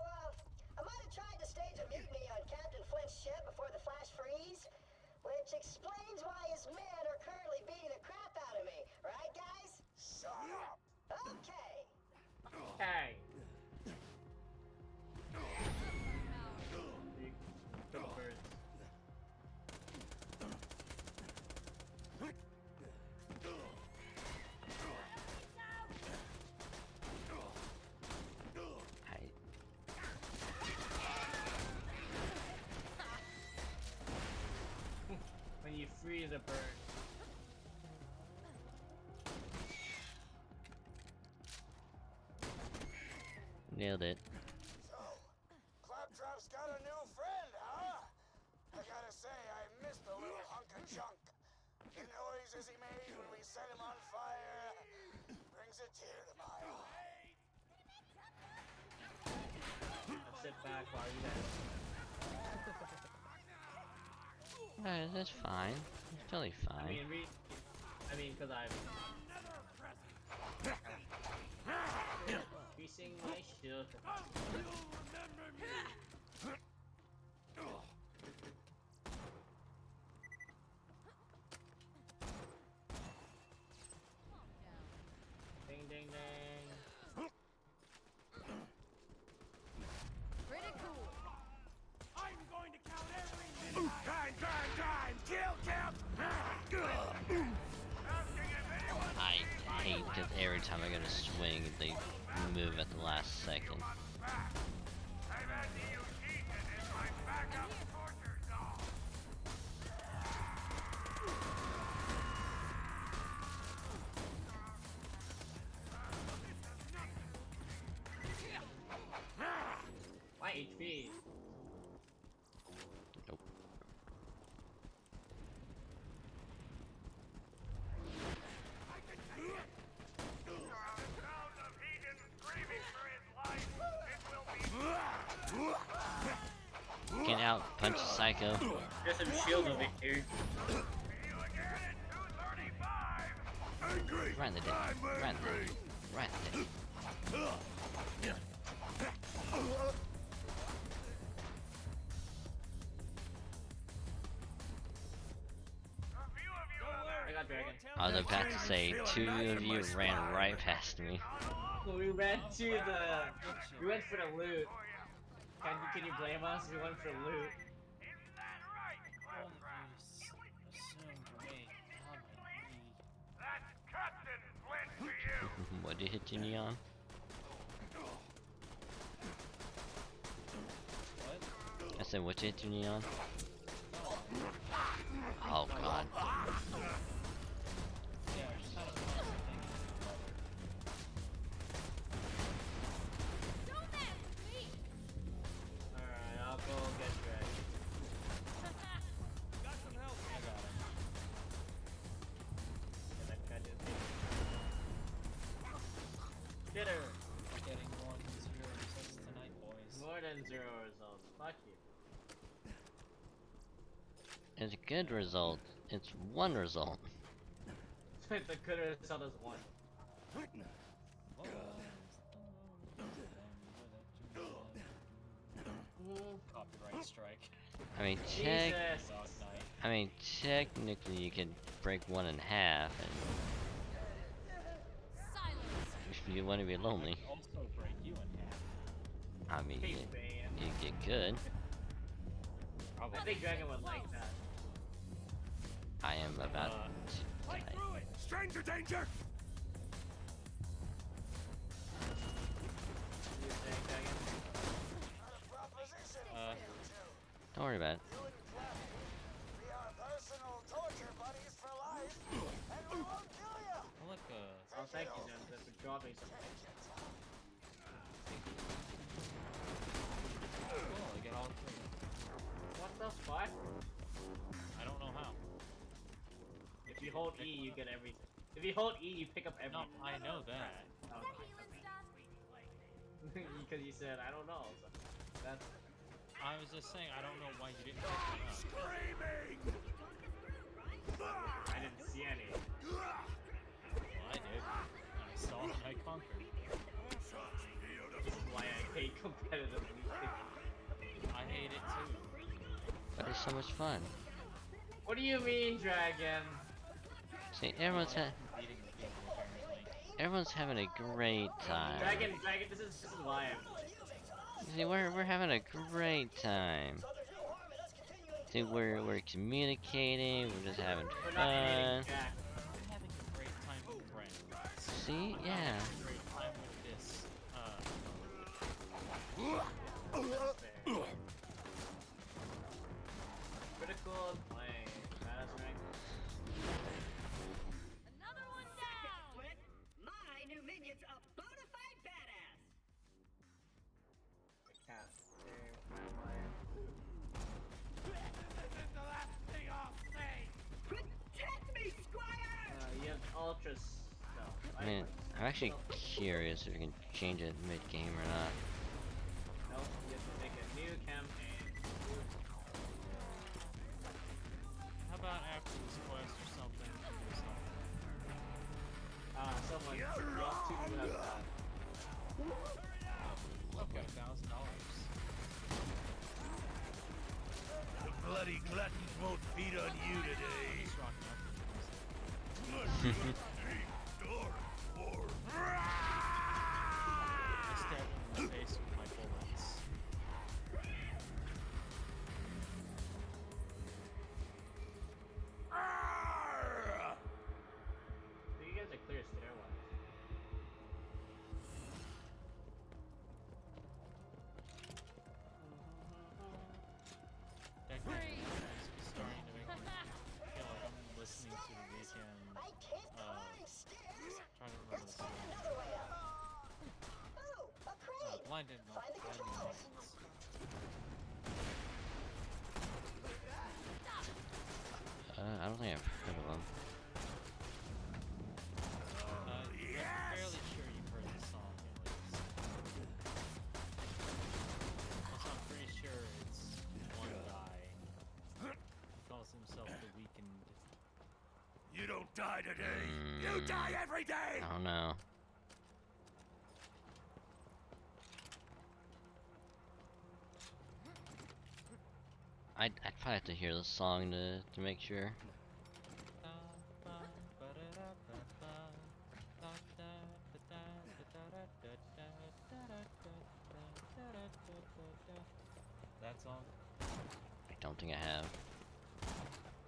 I might have tried to stage a mutiny on Captain Flint's ship before the flash freeze, which explains why his men are currently beating the crap out of me, right, guys? Shut up. Okay. Hey. Good birds. Alright. When you freeze a bird. Nailed it. So, Claptrap's got a new friend, huh? I gotta say, I miss the little hunk of junk. The noises he made when we set him on fire brings a tear to my eye. I'll sit back while you guys. That's fine. It's totally fine. I mean, cause I'm increasing my shield. Ding ding ding. Pretty cool. I'm going to count every minute. Time! Kill count! I hate that every time I go to swing, they move at the last second. I've had to use Ethan as my backup torture dog. My HP. Nope. Sound of Egan screaming for his life. It will be Get out, punch the psycho. There's some shield over here. you again at 2:35. Angry. Right in the dick. Right in the dick. Right in the dick. I got dragon. I was about to say, two of you ran right past me. We ran to the. We went for the loot. Can you blame us? We went for the loot. Isn't that right, Claptrap? That's Captain Flint for you. What did you hit you, Neon? I said, what did you hit you, Neon? Oh god. Don't mess with me. Alright, I'll go get dragon. Got some help. I got him. And that guy didn't hit me. Get her! Getting 1-0 results tonight, boys. More than 0 results. Fuck you. It's a good result. It's one result. The good result is 1. Copyright strike. I mean, Jesus! technically you could break one in half, and Silence. if you want to be lonely, Also break you in half. I mean, Hey, you man. get good. I think dragon would like that. I am about to Fight die. through it. Stranger danger. You saying dragon? Got a proposition for you two. Don't worry about it. You and Clappy, we are personal torture buddies for life, and we won't kill you. Well, look, Oh, thank you, Jensen, for dropping something. cool, I get all 3. What the fuck? I don't know how. If you hold E, you get everything. If you hold E, you pick up No, everything. I know that. Is that healing stuff? Because you said, I don't know. So that's. I was just saying, I don't know why you didn't pick one up. Screaming. I didn't see any. Well, I did. I saw it, I conquered. This is why I hate competitive music. I hate it too. But it's so much fun. What do you mean, dragon? See, everyone's Beating the people, apparently. everyone's having a great time. Dragon, this is why I'm. See, we're having a great time. See, we're communicating. We're just having We're not fun. hitting Jack. I'm having a great time with friends. See, yeah. Having a great time with this, Critical plane. That's right. Another one down. My new minion's a bona fide badass. I mean, I'm actually curious if you can change it mid-game or not. Nope, you have to make a new campaign. How about after this quest or something? Do something. Someone lost 2 people outside. Okay, $1,000. The bloody gluttons won't feed on you today. Just rocking up. I stabbed him in the face with my bullets. So you guys are clear stairwells. That game is starting to make me feel like I'm listening to the weekend. I can't climb stairs. Trying to remember Let's the find song. another way up. Oh, a crane. Blinded, no, Find the blinded controls. lights. I don't think I've heard of them. I'm fairly sure you've heard the song at least. Also, I'm pretty sure it's one guy who calls himself the Weekend. You don't die today. You die every day. I don't know. I'd probably have to hear the song to make sure. That song? I don't think I have.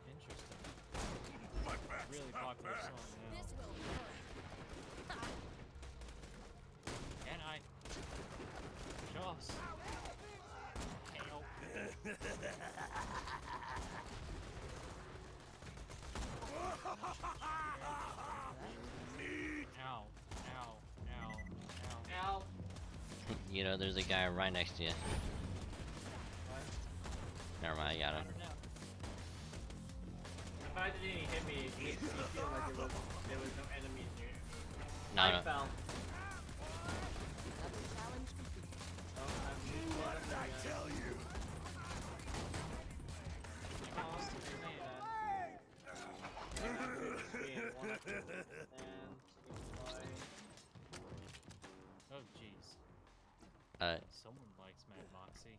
Interesting. Really popular song now. This will hurt. And I... Shoss. Ow. Ow. Ow. Ow. Ow! You know, there's a guy right next to you. What? Never mind, I got I him. don't know. The fact that he didn't hit me makes me feel like there was no enemies near me. No, I no. fell. Another challenge complete. Oh, I'm What did I tell you? Oh, jeez. Someone likes Mad Moxie.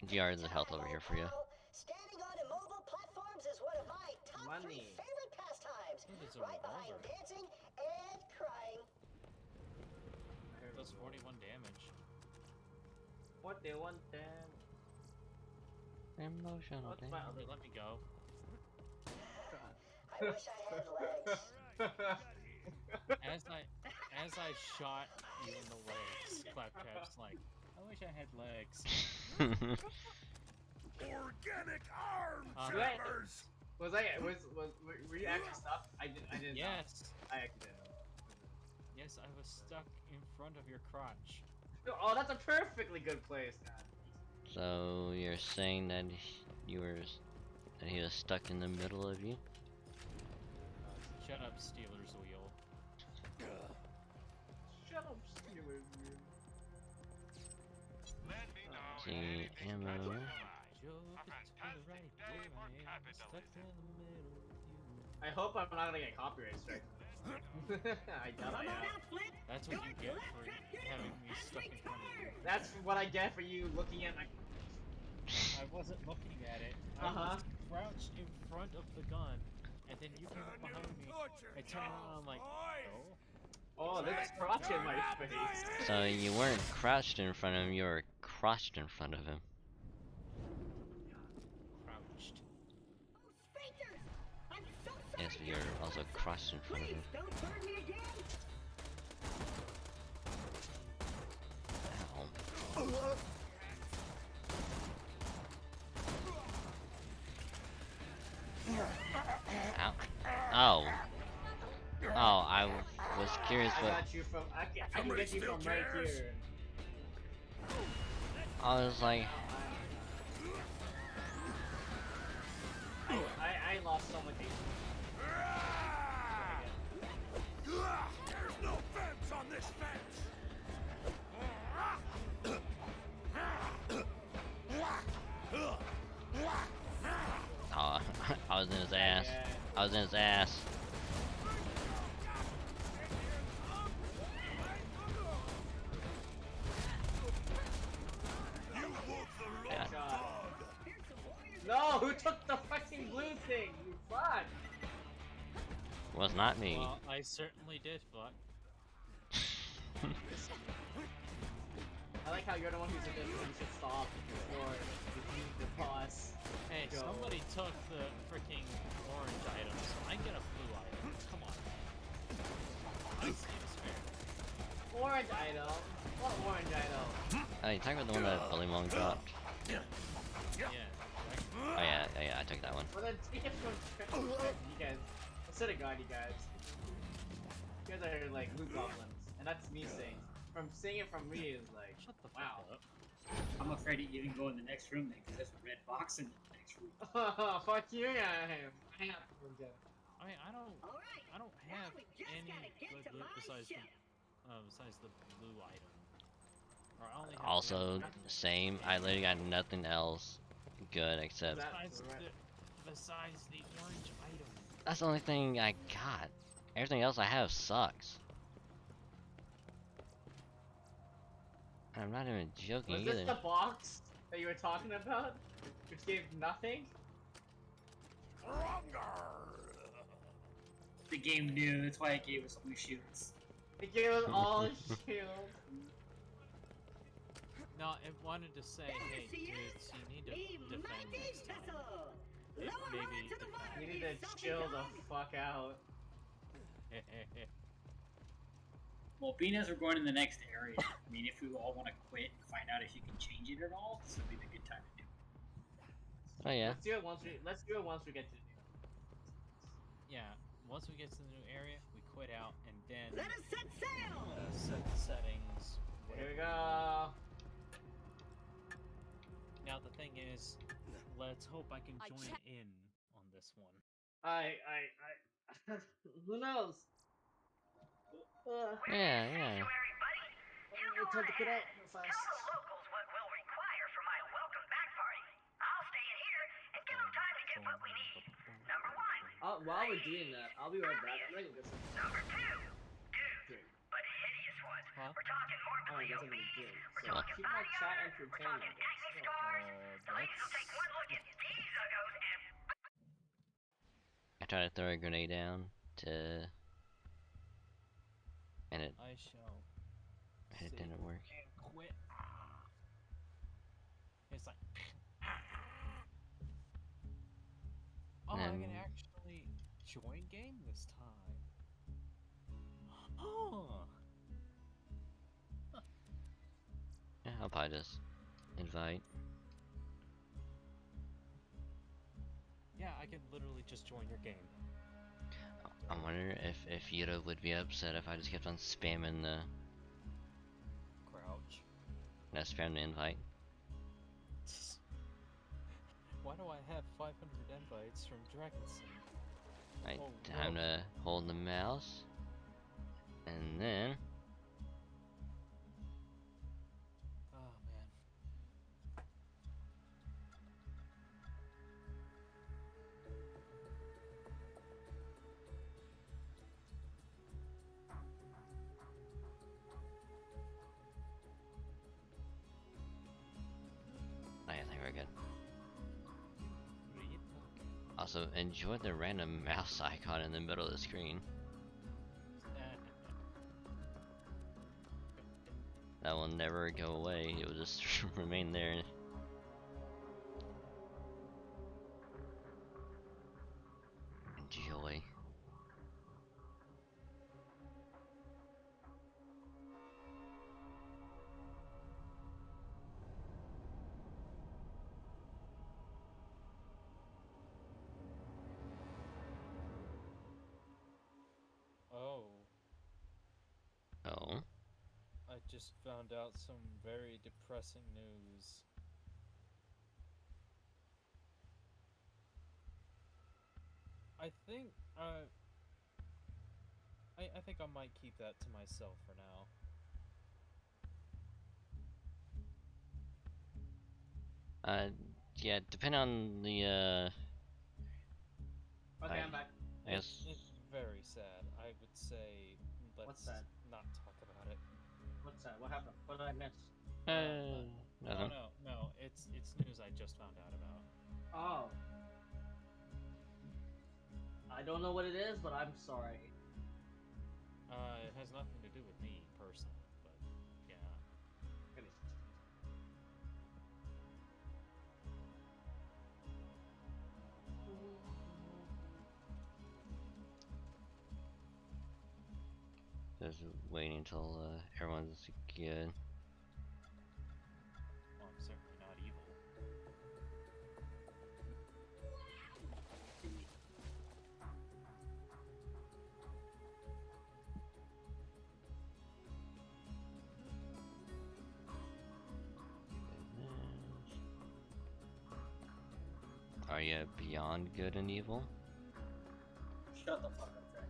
GR is the health over here for you. Standing on immobile platforms is one of my top 3 Money. favorite pastimes. Ooh, there's a Right behind revolver. dancing and crying. Does 41 damage. What they want them? Emotional What's thing. my other? Let me go. I wish I had legs. As I shot you in the legs, Claptrap's like, I wish I had legs. Organic arm Right. jammers. Were you actually stuck? I didn't. Yes. I actually didn't. Yes, I was stuck in front of your crotch. Oh, that's a perfectly good place. God. So you're saying that he was stuck in the middle of you? Shut up, Steelers wheel. Shut up, Steelers. See, ammo. Joe, it's to the right, here I am, stuck in the middle of you. I hope I'm not gonna get copyright strike. I doubt I am. That's what you get for having me stuck in front of you. That's what I get for you looking at my. I wasn't looking at it. I was crouched in front of the gun, and then you came up behind me. I turned around and I'm like, oh. Oh, there's a crotch in my face. So you weren't crouched in front of him, you were crossed in front of him. Crouched. Yes, but you're also crossed in front of him. Don't burn me again. Ow. Ow. Oh. Oh, I was curious I what. got you from. I can get you from right here. I was like. I lost so much HP. this fence. Oh, I was in his ass. I was in his ass. Yeah. No, who took the fucking blue thing? You fuck! Was not me. Well, I certainly did, fuck. I like how you're the one who suggested you should stop before the boss. Hey, Go. somebody took the freaking orange item, so I get a blue item. Come on. That seems fair. Orange item? What orange item? Oh, you talking about the one that Bully Monk dropped? Yeah. Oh yeah, I took that one. Well then take it from you guys. I swear to God, you guys. You guys are like blue goblins. And that's me saying. From seeing it from me is like, Shut the wow. fuck up. I'm afraid to even go in the next room then, because there's a red box in the next room. Fuck you, I have to forget. I mean, I don't have any good loot besides the blue item. Or I only have Also, same. I literally got nothing else good except. besides the orange item. That's the only thing I got. Everything else I have sucks. I'm not even joking Was either. this the box that you were talking about? Which gave nothing? The game knew, that's why it gave us blue shields. It gave us all shields. No, it wanted to say, hey, dudes, you need to defend next time. Maybe defend. You need to chill the fuck out. Well, being as we're going in the next area, I mean, if we all want to quit and find out if you can change it at all, this would be the good time to do it. Oh yeah. Let's do it once we get to the new. Yeah, once we get to the new area, we quit out and then Let us set sail! set the settings. Here we go. Now the thing is, let's hope I can join in on this one. Who knows? Yeah. It's time to get out real fast. Tell the locals what we'll require for my welcome back party. I'll stay in here and give them time to get what we need. Number one. While we're doing that, I'll be right back. I'm gonna get some. Number two. Dude, but hideous one. Huh? We're talking morbidly Oh, obese. good. We're So talking keep my body chat odor. We're talking entertaining. acne scars. The ladies will take one look at these uggos and I tried to throw a grenade down and it I shall didn't work. and quit. It's like, oh, I can actually join game this time. Oh. Yeah, I'll probably just invite. Yeah, I can literally just join your game. I wonder if Yuta would be upset if I just kept on spamming the Crouch. spam the invite. Why do I have 500 invites from Dragon Sim? Right, Oh, time no. to hold the mouse, and then Oh man. I think we're good. Also, enjoy the random mouse icon in the middle of the screen. That will never go away. It will just remain there. Enjoy. Oh, Oh. I just found out some very depressing news. I think I think I might keep that to myself for now. Yeah, depending on the Okay, I'm back. I guess. It's very sad. I would say What's let's sad? not talk about it. What's that? What happened? What did I miss? Nothing. No. It's news I just found out about. Oh. I don't know what it is, but I'm sorry. It has nothing to do with me personally, but yeah. Really. Just waiting until everyone's good. Well, I'm certainly not evil. Are you beyond good and evil? Shut the fuck up, Jack.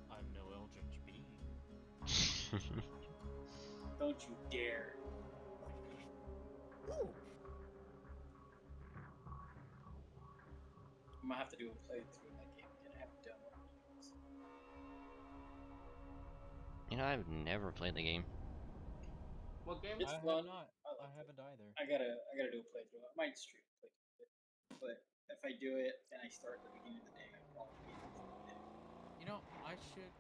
I'm no eldritch being. Don't you dare. I'm gonna have to do a playthrough of that game again. I haven't done one in years. You know, I've never played the game. What game? It's I fun. have not. I I liked it. haven't either. I gotta do a playthrough. I might stream a playthrough of it. But if I do it and I start at the beginning of the day, I'll probably be in for a day. You know, I should.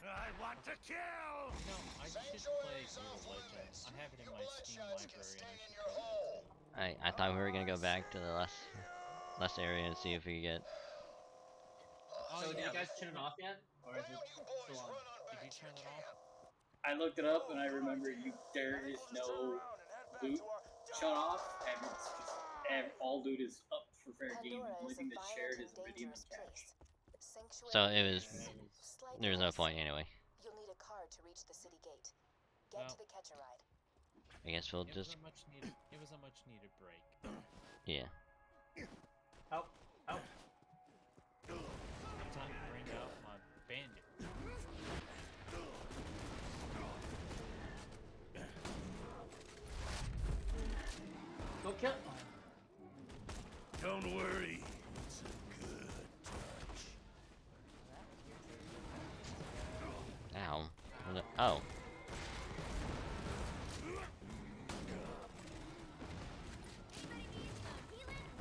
I want to kill! No, I should play Brutal Legend. I have it in my Steam library, and I should play that too. I thought we were gonna go back to the last area and see if we could get. Oh, So, did yeah, you guys let's turn it do off yet? Or is it still on? Did you turn it off? I looked it up and I remember there is no loot shut off, and it's just all loot is up for fair game. The only thing that's shared is Iridium and cash. So it was. Slightly There was no less. point anyway. You'll need a card to reach the city gate. Get Well, to the catcher ride. I guess we'll It just. was a much needed break. Yeah. Help! Help! Time to bring out my bandit. Go kill. Don't worry. It's a good touch. Ow. Oh.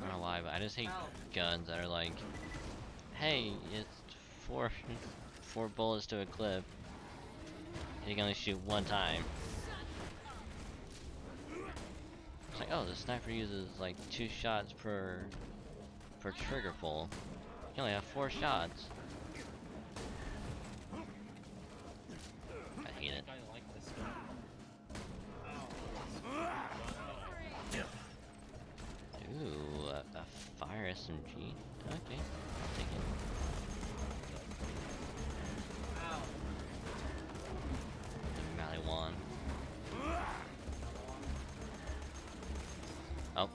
I don't know why, but I just hate guns that are like, hey, it's four bullets to a clip. And you can only shoot one time. It's like, oh, the sniper uses like 2 shots per trigger pull. You only have 4 shots. I hate it. I like this gun. Ooh, a fire SMG. Okay, I'll take it. Ow! The Maliwan. Oh.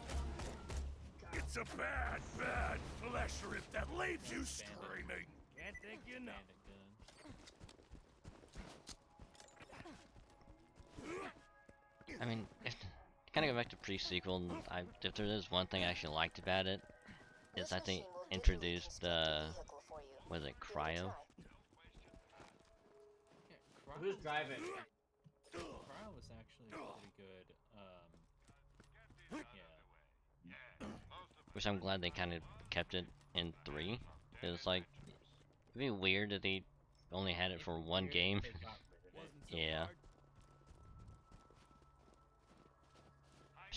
It's a bad, bad flesh rip that leaves you screaming. Can't thank you enough. Bandit gun. I mean, kind of go back to pre-sequel. If there is one thing I actually liked about it, is I think introduced was it Cryo? Yeah, Who's driving? Cryo was actually pretty good. Yeah. Which I'm glad they kind of kept it in 3. It was like it'd be weird that they only had it for one game. Yeah.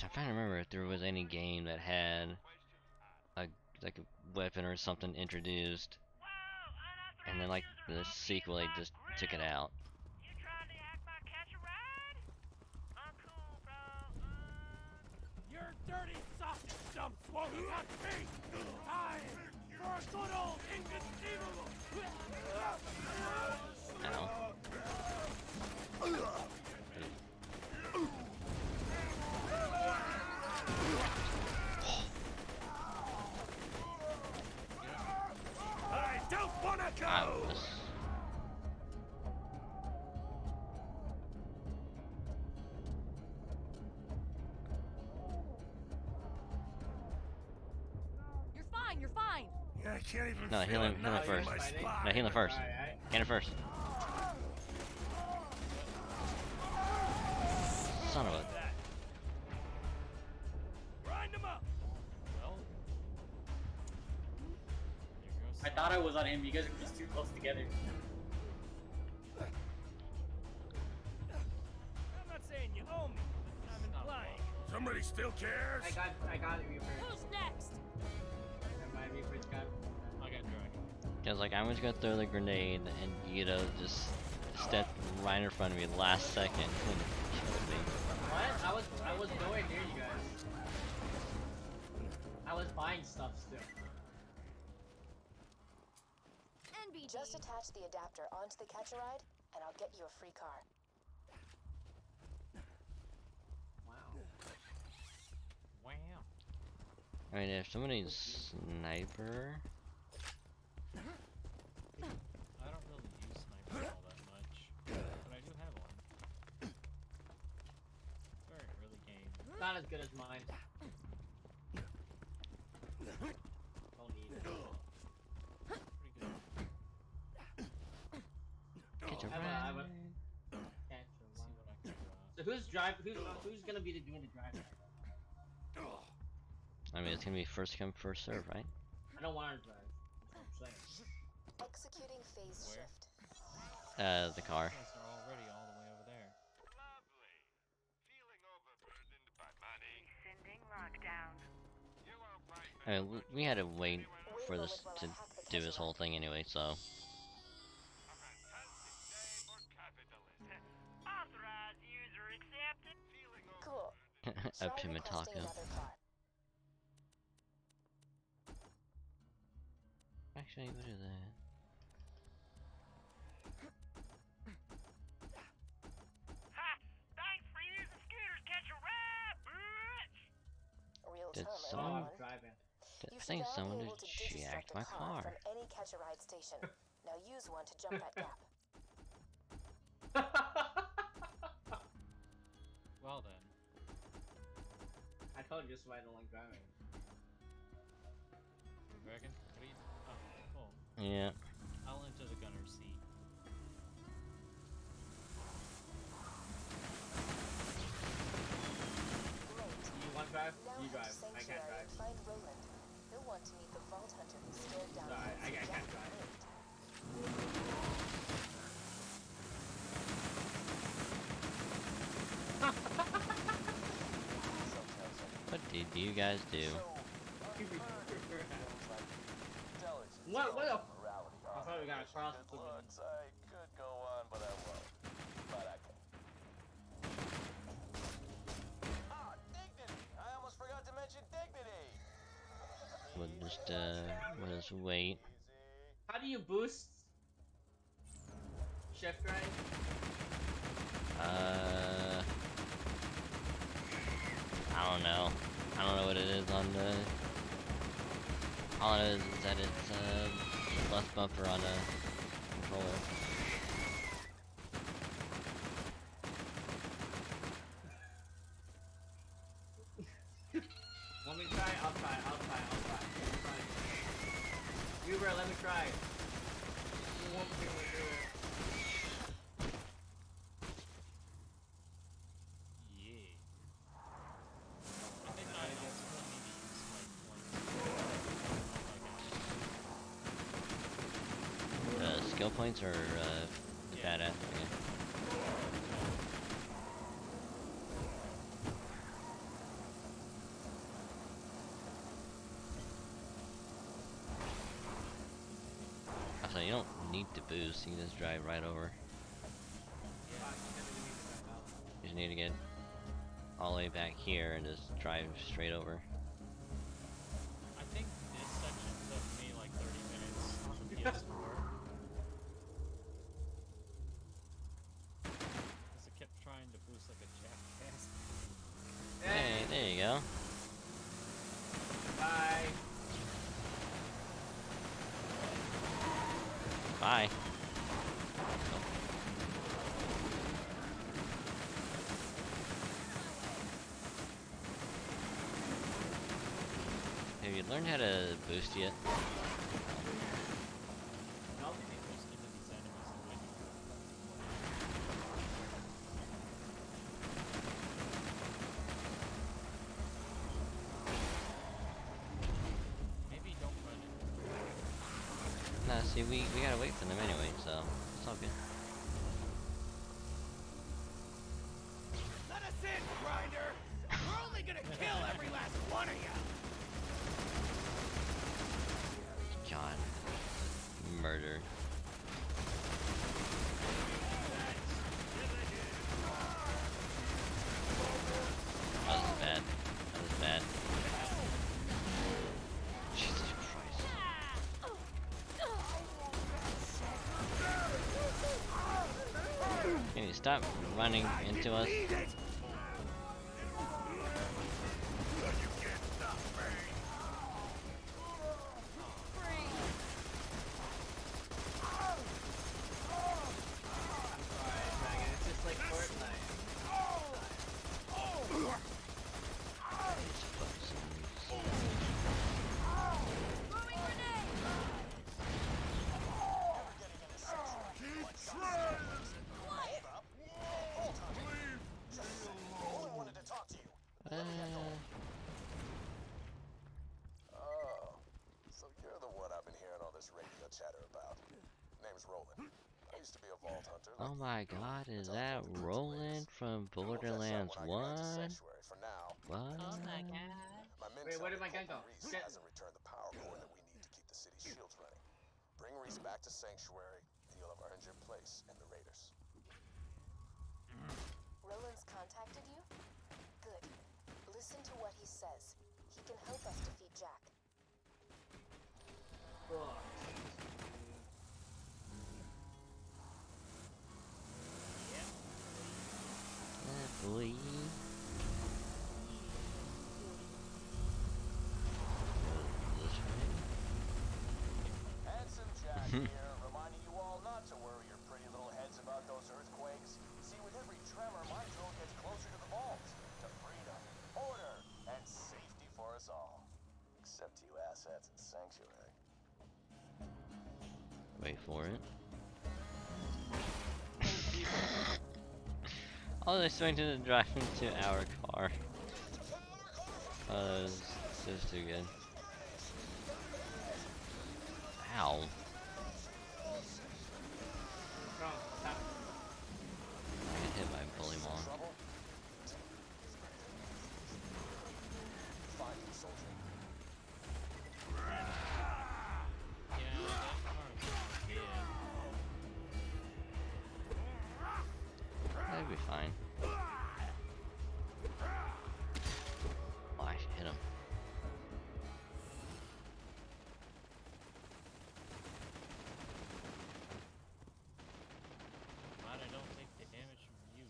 I'm trying to remember if there was any game that had like a weapon or something introduced, and then like the sequel they just took it out. You trying to hack my catch a ride? I'm cool, bro. Your dirty sausage dumps won't touch me! Time for a good old inconceivable! Ow. I don't wanna go! I was I can't even No, feel heal him a knife in first. my spine. No, heal him first. Alright. Get him first. Son of a. Grind him up. Well, there goes I thought I was on him. You guys were just too close together. I'm not saying you owe me. I'm implying. Somebody still cares? I got it, Reaper. Who's next? And my Reaper's got. I got dragon. Cause like I'm just gonna throw the grenade and Guido just stepped right in front of me last second and killed me. What? I was nowhere near you guys. I was buying stuff still. NBD. Just attach the adapter onto the catch-a-ride, and I'll get you a free car. Wow. Wow. I mean, if somebody's sniper, I don't really use sniper all that much, but I do have one. It's very early game. Not as good as mine. Don't need it. Pretty good. get your I have a catch See what I can So who's gonna be doing the drive? I mean, it's gonna be first come, first serve, right? I don't want to drive. That's what I'm saying. Executing phase Where? shift. The car. You guys are already all the way over there. Lovely. Feeling overburdened by money. Sending lockdown. You won't find I mean, we had to wait for this to do this whole thing anyway, so. a fantastic day for capitalism. Authorized user accepted. Feeling Cool. A Try pimment requesting taco. another car. Actually, what is that? Ha! Thanks for using scooters. Catch a ride, bitch. Real Did time, someone- everyone. I'm driving. You I should think now someone be able just to jacked deconstruct my a car car. from any catch-a-ride station. Now use one to jump that gap. Well then. I told you this is why I don't like driving. Dragon? What are you? Oh, cool. Yeah. I'll enter the gunner's seat. Great. You want to drive? Now You head drive. to I can't Sanctuary drive. and find Roland. He'll want to meet the Vault Hunter who stared down Sorry, the I can't Jack drive. lived. What did you guys do? What? What? A... Morality I thought we got arguments, across good the board. looks. I could go on, but I won't. But I can. Ah, dignity! I almost forgot to mention dignity. We'll just wait. How do you boost? Shift right? I don't know. I don't know what it is on the. All it is that it's left bumper on a controller. Let me try. I'll try. Uber, let me try. You won't be able to do it. Yeah. I think I also need to use like one. Skill points or Yeah. badass. Okay. So you don't need to boost, you can just drive right over. You just need to get all the way back here and just drive straight over. I think this section took me like 30 minutes on the PS4. Because it kept trying to boost like a jackass. Hey, there you go. Bye. Bye. Have you learned how to boost yet? See, we gotta wait for them anyway, so it's all good. Let us in, Grinder! We're only gonna kill every last one of you! God. Murder. That was bad. That was bad. Jesus Christ. Can you stop running into us? It's just like Fortnite. Oh, so you're the one I've been hearing all this radio chatter about. Name's Roland. I used to be a Vault Hunter. Oh my God, is that Roland from Borderlands 1? What? Oh my god. Wait, where did my gun go? Reese hasn't returned the power core that we need to keep the city's shields running. Bring Reese back to Sanctuary, and you'll have earned your place in the Raiders. Roland's contacted you? Good. Listen to what he says. He can help us defeat Jack. Boy. This way. Handsome Jack here, reminding you all not to worry your pretty little heads about those earthquakes. See, with every tremor, my drone gets closer to the vault, to freedom, order, and safety for us all. Except you assets in Sanctuary. Wait for it. I was expecting to drive into our car. Oh, that was too good. Ow. I get hit by a bully mong. That'd be fine. Oh, I should hit him. Glad I don't take the damage from you.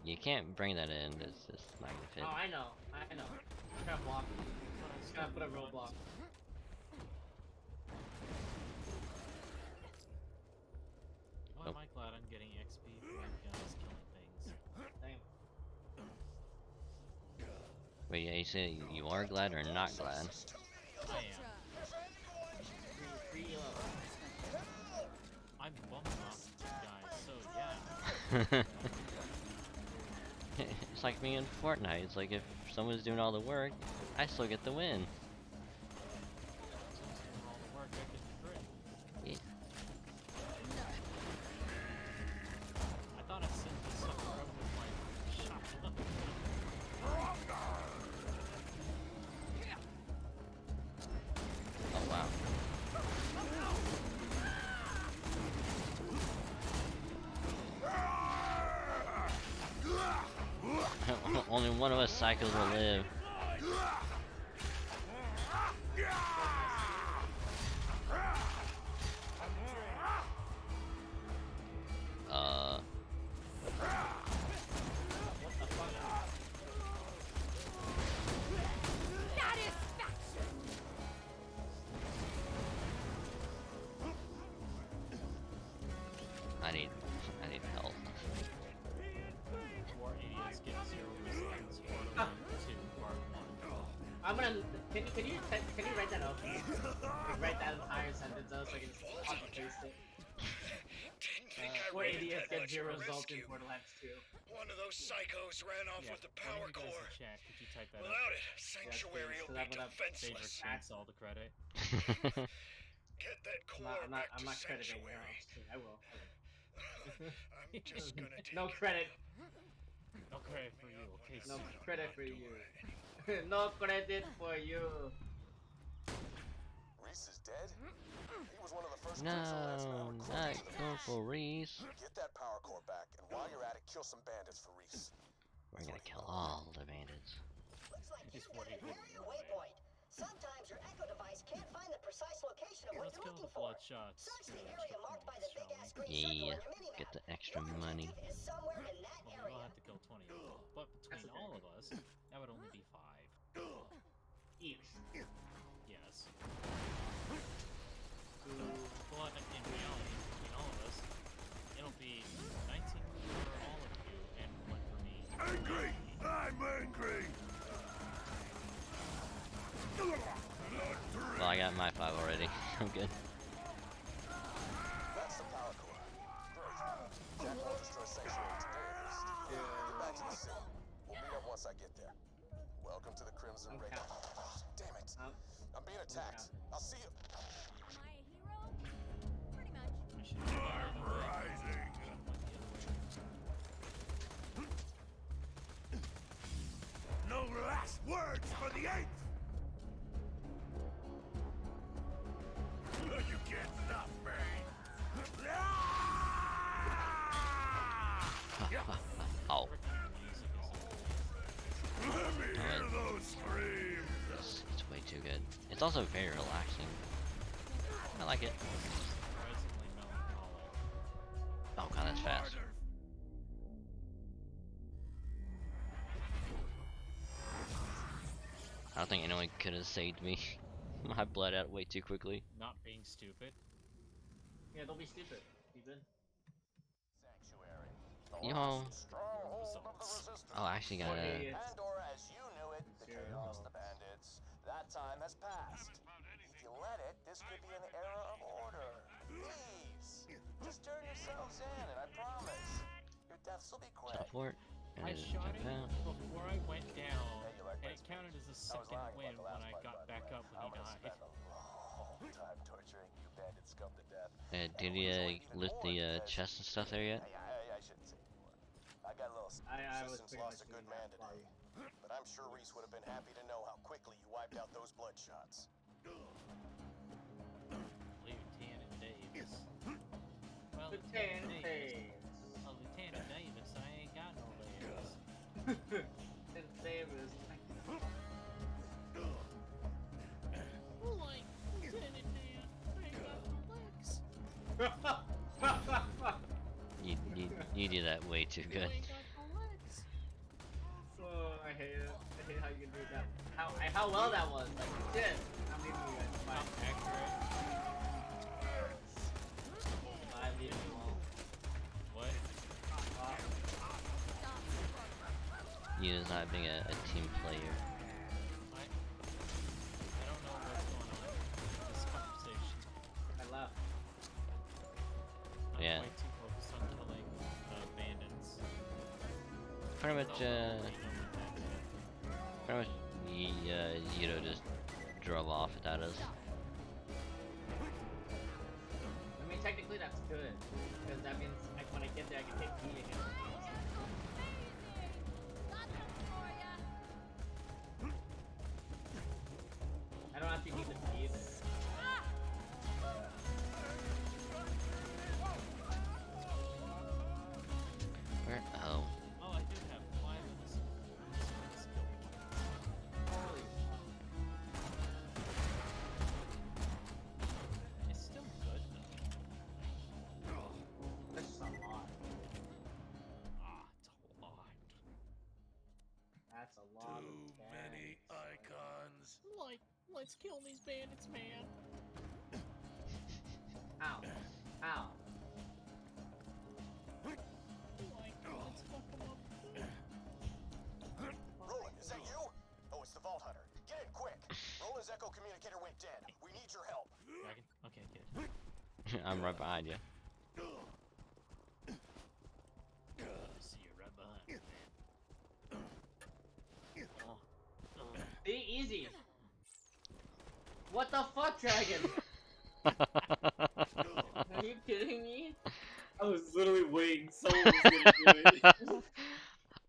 You can't bring that in. It's just not gonna fit. Oh, I know. Just gotta block. Just gotta put a roadblock. Why am I glad I'm getting XP for my guns killing things? Damn. Wait, yeah, you say you are glad or not glad? I am. Free I'm bummed off you guys, so yeah. It's like me in Fortnite. It's like if someone's doing all the work, I still get the win. Someone's doing all the work, I get the crit. Yeah. I thought I simply sucked around with my shotgun. Oh wow. Only one of us cycles will live. I need help. War idiots get 0 resistance. Borderlands 2 Part 1. I'm gonna. Can you write that out? Like, write that entire sentence out so I can just copy paste it. think I Poor rated idiots that get much zero of a results in rescue. Borderlands 2. One of those psychos ran off with the one power of you guys core. in chat, could you type that Without up? it, Sanctuary please, will 'cause be I'm gonna Favorite defenseless. chainsaw the credit. Get that core back I'm to not crediting you. Sanctuary. I will. I'm just gonna take No it. credit. No credit for you, okay? No son. credit for you. No credit for you. Reese is dead? He was one of the first No, Crimson Lancemen I recruited not to the go force. for Reese. Get that power core back, and while you're at it, kill some bandits for Reese. We're gonna kill all the bandits. Looks like Just you've got an 40 area waypoint. Sometimes your echo device can't find the precise location of what Let's you're kill the looking for. bloodshots. Search the for area extra marked by the points, big ass shall we? green circle Yeah, on your minimap. get the extra Your money. objective is somewhere in that Well, we area. will have to kill 20 of them, but between all of us, that would only be 5. Each. Yes. But in reality, between all of us, it'll be 19 for all of you and 1 for me. Angry! I'm angry! Well, I got my 5 already. I'm good. That's the power core. Great. Jack won't destroy Sanctuary today, at least. Get back to the city. We'll meet up once I get there. Welcome to the Crimson I'm Ring. counting. Damn it. I'm being attacked. I'll see you. Am I a hero? Pretty much. I should have I'm rising! No last words for the 8th! You can't stop me! Oh, Let me hear those screams! it's way too good. It's also very relaxing. I like it. Surprisingly melancholic. Oh god, that's fast. I don't think anyone could have saved me. I bled out way too quickly. Not being stupid. Yeah, don't be stupid. Stupid. Sanctuary. Yo. Stronghold of the resistance. Oh, I actually got a. And or as you knew it, the chaos, the bandits. That time has passed. If you let it, this could be an era of order. Please, just turn yourselves in, and I promise, your deaths will be quick. Teleport. And I then shot jump it out. before I went down, Yeah, you like and my it counted as a I was second lying win about the when last I part, got by the back way. up when I'm he gonna died. spend a long time torturing you bandit scum to death. Did he lift the chest and stuff there yet? Hey, I shouldn't say anymore. I got a little. I was Resistance pretty lost a much good doing man that today, but I'm sure Reese would have been happy to know how quickly you wiped out those bloodshots. Lieutenant Davis. Well, Lieutenant Davis. Davis. Well, Lieutenant Davis, I ain't got no legs. And Davis. Like, Lieutenant Dan, I ain't got no legs. You did that way too good. I ain't got no legs. Oh, I hate it. I hate how you can do that. How well that was. Like, shit. I'm leaving you guys. Bye. Accurate. I'm leaving you all. What? You is not being a team player. I don't know what's going on in this conversation. I left. I'm Yeah. way too focused on killing bandits. Pretty much, Don't really know what that is. pretty much, Yuto just drove off without us. I mean, technically that's good. Because that means like, when I get there, I can take B again. I don't actually need the speed. Where? Oh. Oh, I do have 5 of this skill points. Holy It's still good though. That's just a lot. Ah, it's a lot. That's a lot of Too many icons. Like, let's kill these bandits, man. Ow. Ow. Like, let's fuck them up. Roland, is that you? Oh, it's the Vault Hunter. Get in quick. Roland's echo communicator went dead. We need your help. Dragon? Okay, good. I'm right behind you. What the fuck, Dragon? Are you kidding me? I was literally waiting. Someone was gonna do it.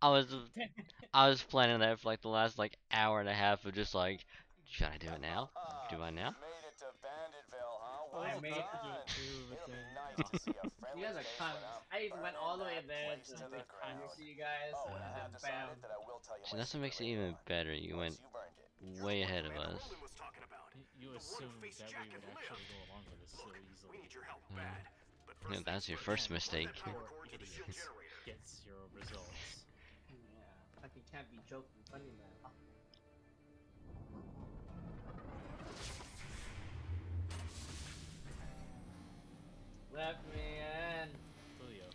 I was I was planning that for like the last like hour and a half of just like, should I do it now? Do I now? Made it to Banditville, huh? I Well made it to done. it too, but It'll be then nice to see a You friendly guys are face cunts. when I'm I went all the way burning there that to place to the make time to ground. see you guys, Oh, and and I then have bam. decided that I will tell you See, my that's what makes it secret even later on. better. You went Once you burned it. way ahead of us. Roland was talking about. You The assumed royal-faced that we jacket would actually lived. go along with this so Look, easily. we need your help Mm. bad. But Yeah, first that's things your first. first mistake. Run that power Poor cord to the shield idiots generator. get 0 results. Yeah, like you can't be joking funny now. Let me in. Julio.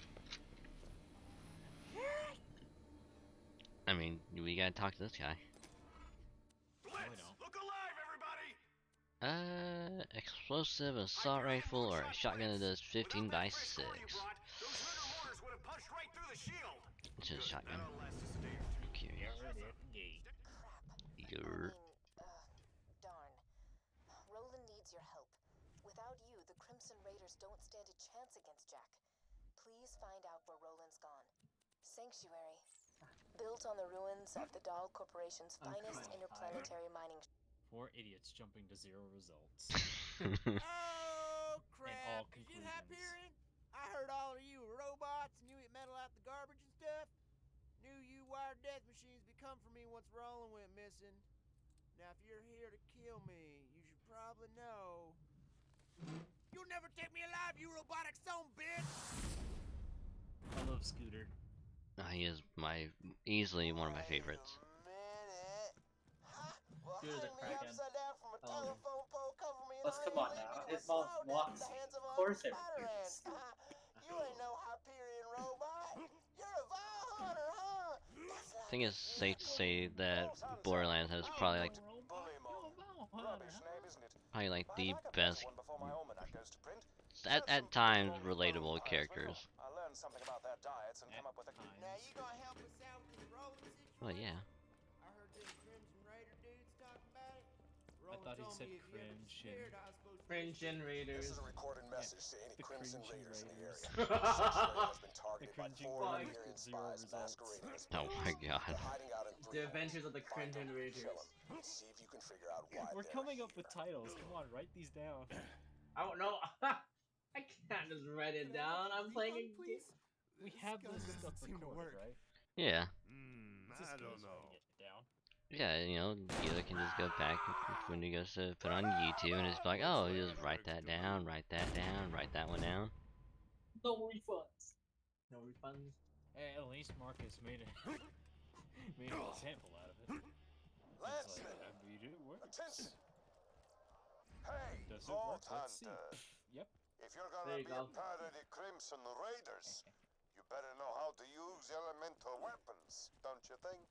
I mean, we gotta talk to this guy. Blitz, look alive, everybody! Explosive assault rifle or a shotgun that does 15 by 6. Those Hunter mortars would have punched right through the shield. It's just a shotgun. That'll last us a day or two. Okay. Crap. Yer. Darn. Roland needs your help. Without you, the Crimson Raiders don't stand a chance against Jack. Please find out where Roland's gone. Sanctuary. Built on the ruins of the Dahl Corporation's finest interplanetary mining. 4 idiots jumping to 0 results. Oh, crap. And all Is you conclusions. Hyperion? I heard all of you were robots and you eat metal out the garbage and stuff. Knew you wired death machines would come for me once Roland went missing. Now, if you're here to kill me, you should probably know. You'll never take me alive, you robotic son of a bitch! I love Scooter. He is easily one of my favorites. Scooter's a crackhead. Let's come on now. His mouth walks. Of course everything. You ain't no Hyperion robot. You're a Vault Hunter, huh? I think it's safe to say that Borderlands has probably like the best, at times, relatable characters. I learned something about their diets and come up with a. Now you gonna help us out with the Roland situation? Well, yeah. I heard them Crimson Raider dudes talking about it. I thought he Roland told said me if you ever get cringe scared, I was supposed to Cringe generators. This is a recorded message to any The Crimson cringing Raiders in the Raiders. area. Sanctuary has been targeted by cringing 4 Raiders Hyperion with 0 spies results. masquerading as Oh my god. They're hiding out in The three Adventures of the holes. Find Cringe them, Raiders. kill 'em. See if you can figure out why We're they're coming up with here. titles. Come on, write these down. I don't know. I can't just write it down. I'm playing a game. We have this stuff recorded, right? Yeah. It's just I don't goes know. writing it down. Yeah, you know, Gila can just go back when he goes to put on YouTube and just be like, oh, you just write that down, write that down, write that one down. No refunds. No refunds. Hey, at least Marcus made an example out of it. It's Lanceman, like, I mean, it works. attention. Hey, Does it work? Vault Let's see. Hunter. Yep. If you're There gonna you be go. a part of the Crimson Raiders, you better know how to use elemental weapons, don't you think?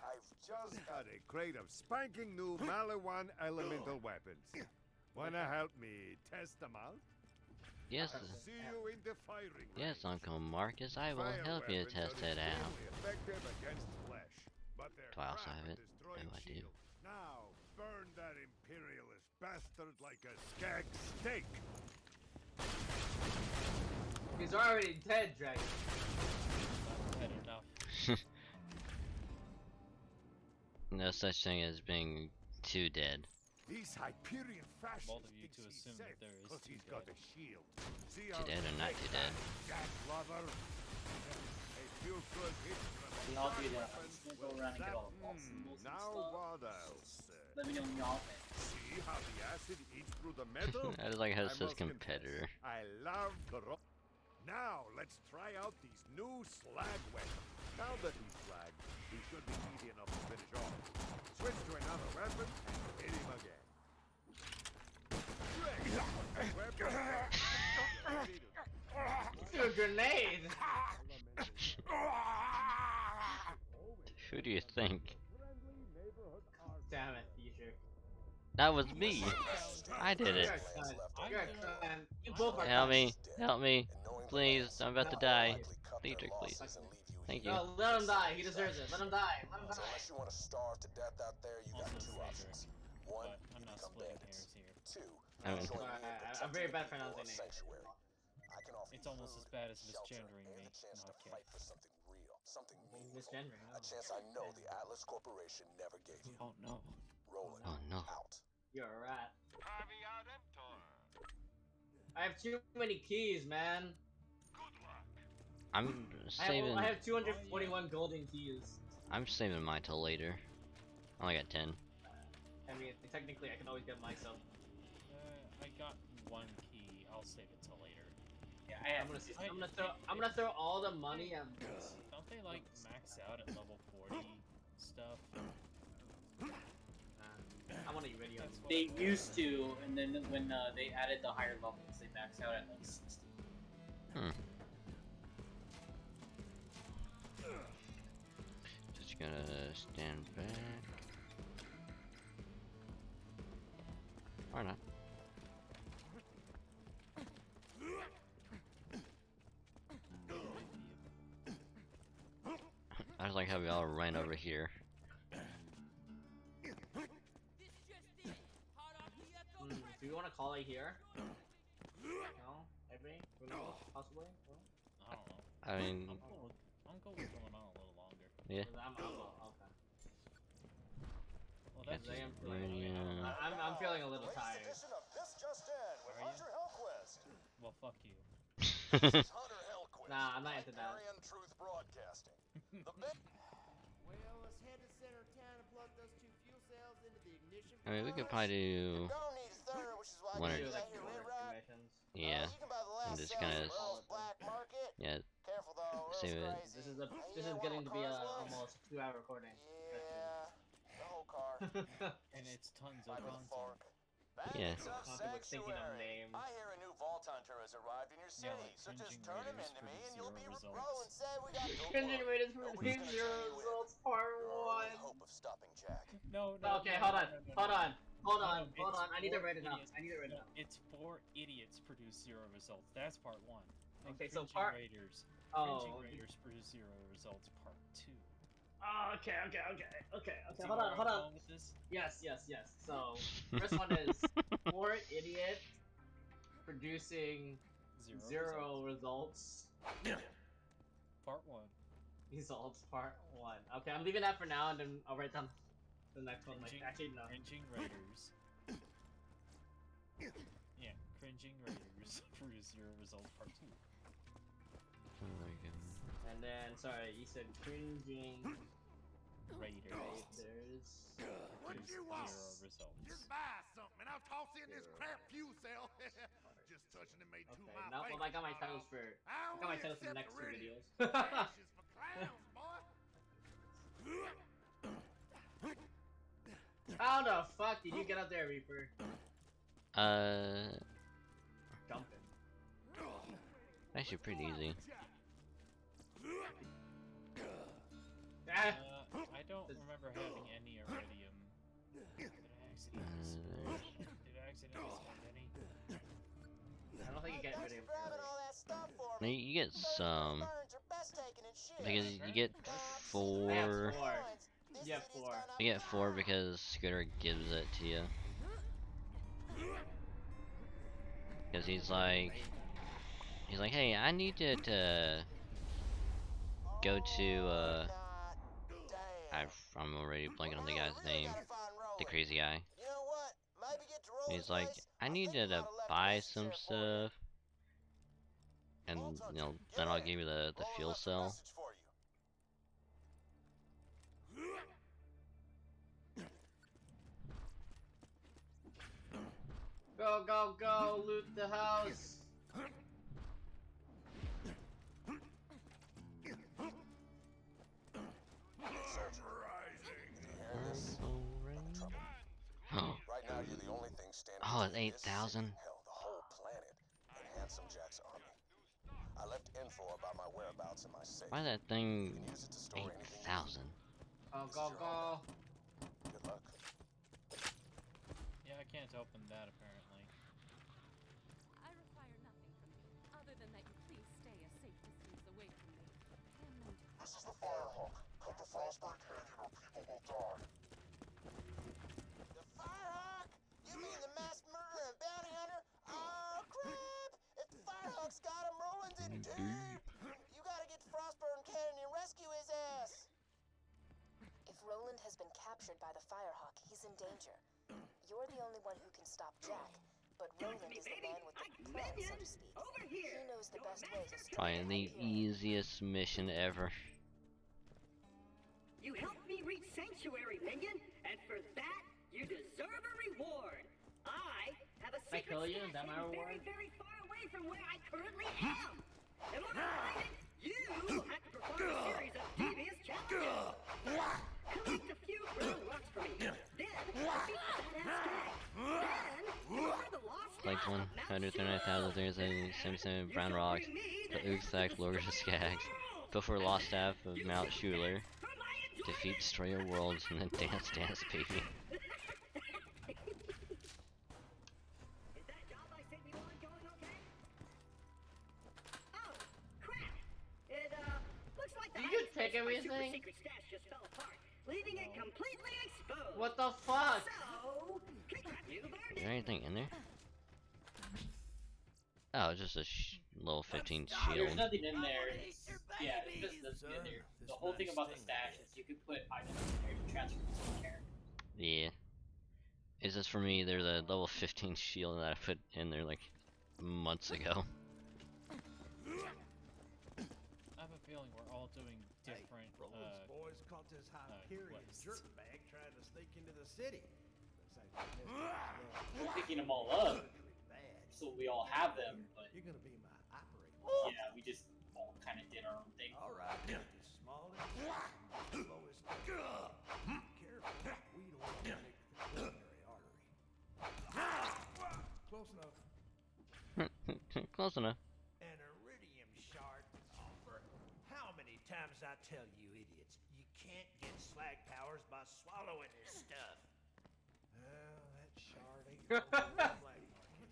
I've just Got a crate of spanking new Malawan elemental weapons. Wanna help me test them out? Yes, See you in the firing yes, range. Uncle Marcus, I will Fire help you weapons test are it out. extremely effective against flesh, but they're Do I also crap have at it? destroying Oh, I do. shields. Now, burn that imperialist bastard like a skag steak. He's already dead, Dragon. Not bad enough. No such thing as being too dead. These Hyperion fascists Both of you thinks to he's assume that safe there is 'cause two he's got dead. a shield. See Too how dead or not fake too dead? that Jack lover? A few good hits from We all do that that. weapon I'm just gonna go will around and get zap- all the false symbols and Now stuff. what else? Let me know when y'all think. See how the acid eats through the metal? I just like how it I says must confess, competitor. I love the rock. Now let's try out these new slag weapons. Now that he's flagged, he should be easy enough to finish off. Switch to another weapon and hit him again. It's a grenade. Who do you think? Damn it, Fisher. That was me. I did it. You're a cunt. You're a cunt. You both are Help cunts. me, help me, please. I'm about to die. Dietrich, please. Thank you. No, let him die. He deserves it. Let him die. Let him So die. unless you want to starve to death out there, you got two options. One, but I'm you not become splitting bandits. hairs here. Two, I you mean, join me in I'm very protecting bad the people pronouncing of names. Sanctuary. I can offer It's you almost as food, bad as shelter, misgendering and me. the chance No, to okay. fight for something real, something meaningful. Misgendering. A chance I know the Atlas Corporation never gave you. Oh no. Roland, oh no. out. You're a rat. I have too many keys, man. I'm saving. I have 241 golden keys. I'm saving mine till later. I only got 10. I mean, technically, I can always get myself. I got one key. I'll save it till later. Yeah, I'm gonna throw all the money at. Don't they like max out at level 40 stuff? I want to Iridium. They used to, and then when they added the higher levels, they maxed out at like 60. Just gonna stand back. Or not. I just like how we all ran over here. Do you want to call it here? No? Maybe? Possibly? No? I don't know. I mean, I'm going with going on a little longer. yeah. Okay. Well, that's just I'm feeling a little tired. Edition of This Just In with Hunter Hellquest. Well, fuck you. This is Hunter Hellquest. Nah, I'm not into that. Aryan Truth Broadcasting. The Well, let's head to center of town and plug those 2 fuel cells into the ignition. I mean, we could probably do don't need a third, which is why one I or use that here Rimrock. yeah, You can buy the last and just cells kind at of Earl's Black Market. yeah. Careful though, Earl's Save it. crazy. This is getting to be a almost 2-hour recording. Yeah, the whole car. And it's tons of Right with a content. fork. Yeah. Bandits of People thinking of Sanctuary. names. I hear a new Vault Hunter has arrived in your city, like so just cringing turn him raiders into me produce and you'll be zero results. Roland said we got no Cringing worry. Raiders for Nobody's gonna Zero turn you in. Results Part You're our 1. only hope of stopping Jack. No. Okay, no, hold on. no, no, Hold no. on. Hold No, on. Hold it's on. I need to 4 write it up. idiots- I need to write it no, up. It's 4 idiots produce 0 results. That's part 1. And Okay, so Cringing Raiders. Oh. Cringing Raiders produce 0 results. Part 2. Oh, okay. See Hold where on. I'm going with this? Yes. So, first one is 4 idiots producing 0 results. Part 1. Results Part 1. Okay, I'm leaving that for now, and then I'll write down the next one. Actually, no. Cringing Raiders. Yeah, Cringing Raiders produce 0 results. Part 2. Oh my god. And then, sorry, you said Cringing Raiders. What Produce you want? 0 results. Just buy something and I'll toss in this crap fuel cell. Just touching it made two Okay, my now face. I got my titles for the next 2 videos. Ashes for clowns, boy. How the fuck did you get up there, Reaper? Jumping. Actually pretty easy. Ah! I don't remember having any iridium. Did I accidentally spend any? I don't think you get rid of Grabbing all that stuff for No, me. you get some Burns are best taken in shit. because you get I have 4. 4. You have 4. You get 4 because Scooter gives it to you. Because he's like, hey, I need to go to I'm already blanking on the guy's name, the crazy guy. You know what? Maybe get to And he's Roland's like, place. I need think to we gotta left buy message some there for you. stuff, and you know, then I'll give you the Roland fuel left a cell. message for you. Go, loot the house. Right now, you're the only thing standing Oh, it's between this city, 8,000. hell, the whole planet, and Handsome Jack's army. I left info about my whereabouts in my safe. Why that thing You can use it to store anything you 8,000? Go. Good luck. Yeah, I can't open that apparently. I require nothing from you, other than that you please stay a safe distance away from me. I am known to This is the Firehawk. Come to Frostbite Canyon or people will die. The Firehawk been captured by the Firehawk. He's in danger. You're the only one who can stop Jack, but Roland is the man with the plan, so to speak. He knows the best way to strike Probably the easiest mission ever. You helped me reach Sanctuary, Minion, and for that, you deserve a reward. I have a secret kill you? Is stash that my hidden reward? very, very far away from where I currently am. In order to find it, you will have to perform a series of devious challenges. Collect a few brown rocks for me. Then, defeat the badass Skag. Then, deliver the lost Like staff of Mount 139,377 brown rocks, the Oogsack lures the Skags. Go for Lost Staff of Mount Schuler. Defeat Destroyer Worlds and then dance, baby. Is that job I sent you on going okay? Oh, crap! It, looks like the Did you hiding take space of my everything? super secret stash just fell apart, leaving it completely exposed. What the fuck? So, congrats, you Is there anything in there? Oh, just a little 15 shield. There's nothing in there. Yeah, there's just nothing in there. The whole thing about the stash is you could put items in there to transfer between characters. Yeah. It's just for me, there's a level 15 shield that I put in there like months ago. I have a feeling we're all doing different. Roland's boys caught this Hyperion quests. jerkbag trying to sneak into the city. We're picking them all up, so we all have them, but You're gonna be my operator. yeah, we just all kind of did our own thing. All right, the smallest, slowest. Careful, we don't want to nick the coronary artery. Close enough. Close enough. An iridium shard offer. How many times I tell you idiots, you can't get slag powers by swallowing this stuff. Well, that shard ain't going to the black market.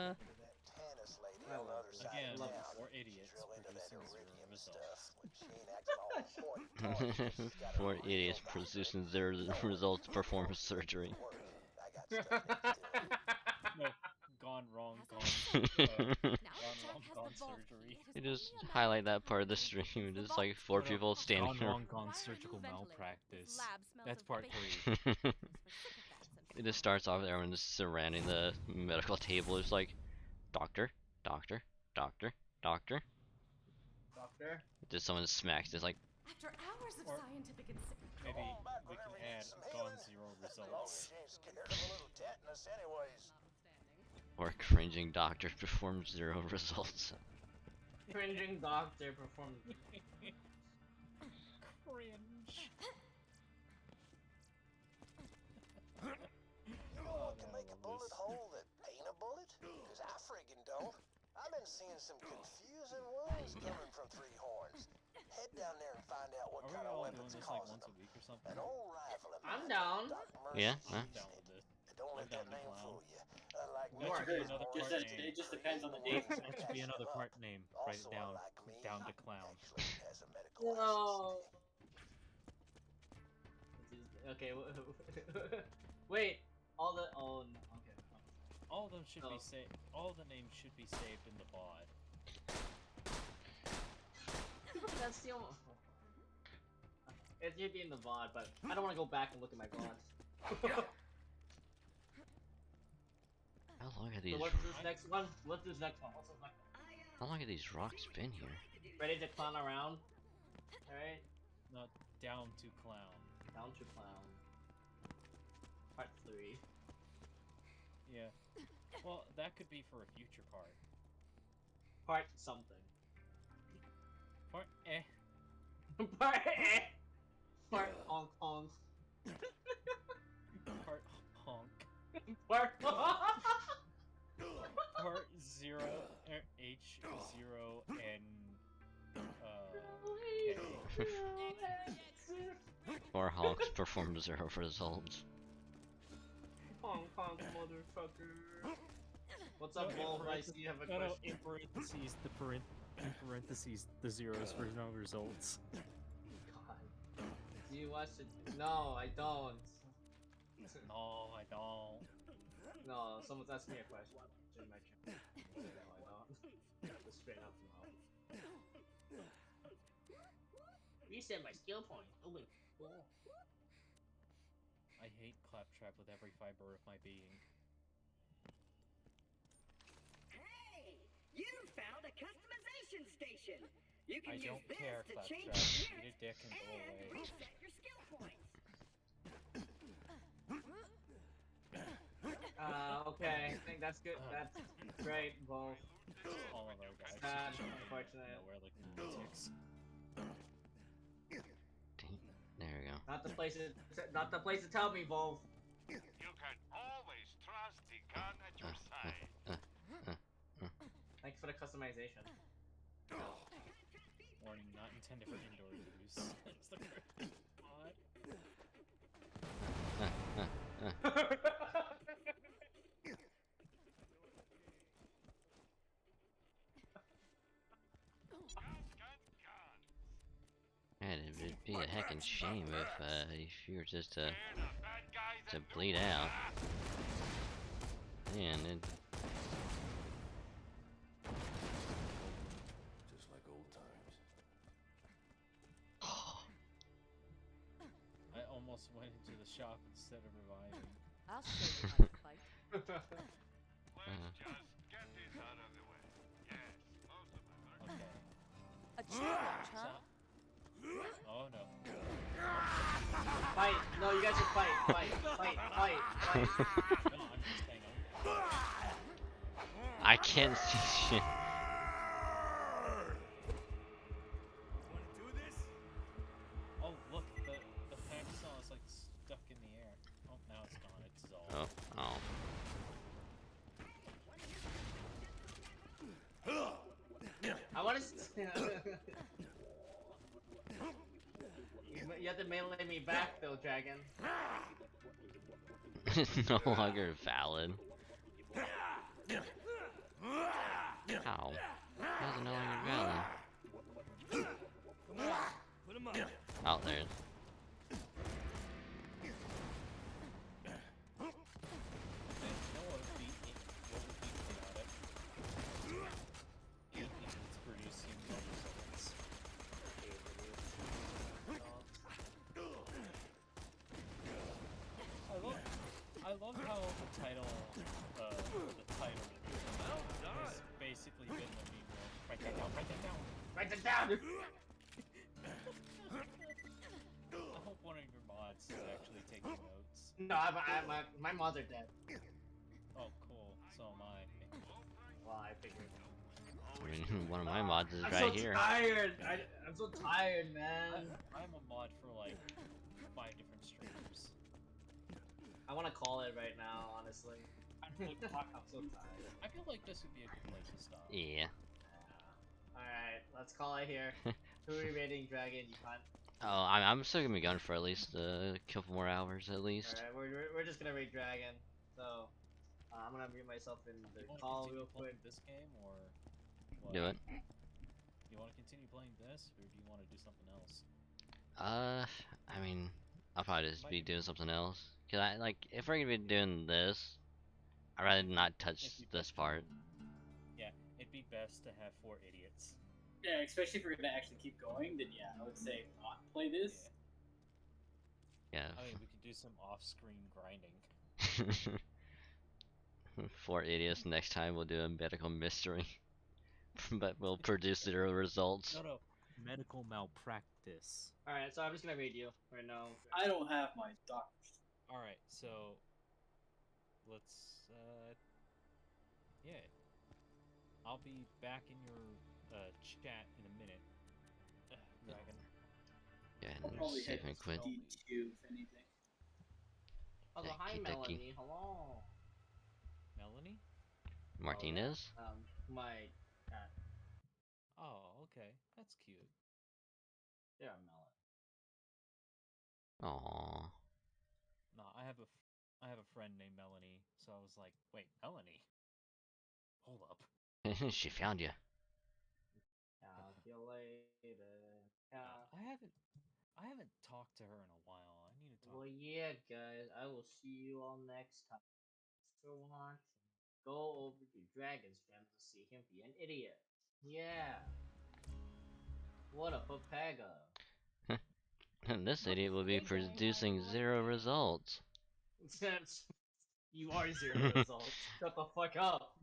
That Tannis lady on the other side Again, of town. for idiots She's real into that producing zero iridium results. stuff. When she ain't acting all important, she's got a For real idiots doctor. producing zero results, perform surgery. Work. I got stuff next to No, gone wrong, Has gone. Now Gone that Jack wrong, has gone the vault surgery. key, it is You just only a matter highlight of that part of the time. stream. The Just vault like 4 key. people standing Gone around. wrong, gone Why are surgical you ventilating? malpractice. This lab smells That's of part bacon. 3. We're sick of that It just starts off there everyone just surrounding the medical table. It's like, doctor, doctor, doctor, doctor. Doctor? Just someone smacks. It's like, After hours of Or- scientific and Maybe on back we whenever can you need add some gone healing. zero As long as results. you ain't scared of a little tetanus anyways. notwithstanding. or cringing doctor performs 0 results. Cringing doctor performed. Cringe. You know what can make a bullet hole that ain't a bullet? Cause I friggin' don't. I've been seeing some confusing wounds coming from Three Horns. Head down there and find out what Are we kind of all doing weapons this like causing once a them. week or something? An old rifle of I'm mine, down. Doc Yeah, Mercy's huh? I'm using down it. with this. Don't I'm let that down to name clown. fool you. Unlike That me, should be who's another already part been name. It just depends on the creating date. wounds That to should be patch another them part up. name. Write it Also, down. unlike me, Down to clown. actually has a medical No. license. Okay, wait. All the okay. All of them should Oh. be saved. All the names should be saved in the bod. That's the only. It should be in the VOD, but I don't want to go back and look at my VODs. How long have these? So what's this next one? What's this next one? What's this next one? How long have these rocks been here? Ready to clown around? Alright. Not down to clown. Down to clown. Part 3. Yeah. Well, that could be for a future part. Part something. Part eh. Part eh. Part honk honk. Part honk. Part Part 0 H0 and K. Or Hawks perform 0 results. Honk honk, motherfucker. What's up, No, Wolf? in I see you have a No, question. in parentheses, the zeros for no results. God. Do you watch it? No, I don't. No, I don't. No, someone's asking me a question. In my channel. No, I don't. Just straight up no. Reset my skill points. Oh wait. Oh. I hate Claptrap with every fiber of my being. Hey, you found a customization station. You can I use don't this care, to change Claptrap. your Eat a units dick and go and away. reset your skill points. Okay. I think that's good. That's great, Wolf. All of our guys Sad, just jumping unfortunate. nowhere like lunatics. There we go. Not the place to, not the place to tell me, Wolf. You can always trust the gun at your side. Thanks for the customization. Warning, not intended for indoor use. That's the correct spot. Man, it'd be a heckin' shame if you were just to bleed out. Man, it. Just like old times. I almost went into the shop instead of reviving. I'll show you how to fight. Let's just get this out of the way. Yes, most of them are. Okay. A challenge, huh? Oh no. Fight! No, you guys should fight! Fight! Fight! Fight! Fight! No, I'm just staying on. I can't see shit. Wanna do this? Oh look, the hacksaw is like stuck in the air. Oh, now it's gone. It's dissolved. Oh. I want to. You have to melee me back, though, Dragon. It's no longer valid. How? How's it no longer valid? Put him up. Oh, there it is. And you know what would be chaotic? It's producing no results. I love how the title has basically been the meme where, write that down, write that down. Write that down! I hope one of your mods is actually taking notes. No, my mods are dead. Oh, cool. So am I. Well, I figured. I mean, one of my mods is I'm right so here. tired! I'm so tired, man. I'm a mod for like 5 different streamers. I want to call it right now, honestly. I'm so tired. I feel like this would be a good place to stop. Yeah. Alright, let's call it here. Who are we rating, Dragon? You can't. Oh, I'm still gonna be gone for at least a couple more hours at least. Alright, we're just gonna rate Dragon. So, I'm gonna mute myself in the call real quick. This game or what? Do it. You want to continue playing this, or do you want to do something else? I mean, I'll probably just be doing something else. Cause I like if we're gonna be doing this, I'd rather not touch this part. Yeah, it'd be best to have 4 idiots. Yeah, especially if we're gonna actually keep going, then yeah, I would say not play this. Yeah. I mean, we could do some off-screen grinding. 4 idiots. Next time we'll do a medical mystery, but we'll produce 0 results. No, medical malpractice. Alright, so I'm just gonna read you right now. I don't have my doctor's. Alright, so let's yeah. I'll be back in your chat in a minute. Dragon. Yeah, I'll probably save head and quit. to D2 if anything. Oh, hi, Okie dokie. Melanie. Hello. Melanie? Martinez? My cat. Oh, okay. That's cute. Yeah, Melon. Aww. No, I have a friend named Melanie, so I was like, wait, Melanie? Hold up. She found you. Calculated. I haven't talked to her in a while. I need to talk. Well, yeah, guys. I will see you all next time. Thanks for watching. Go over to Dragon's channel to see him be an idiot. Yeah. What a papega. And this idiot will be producing 0 results. You are 0 results. Shut the fuck up.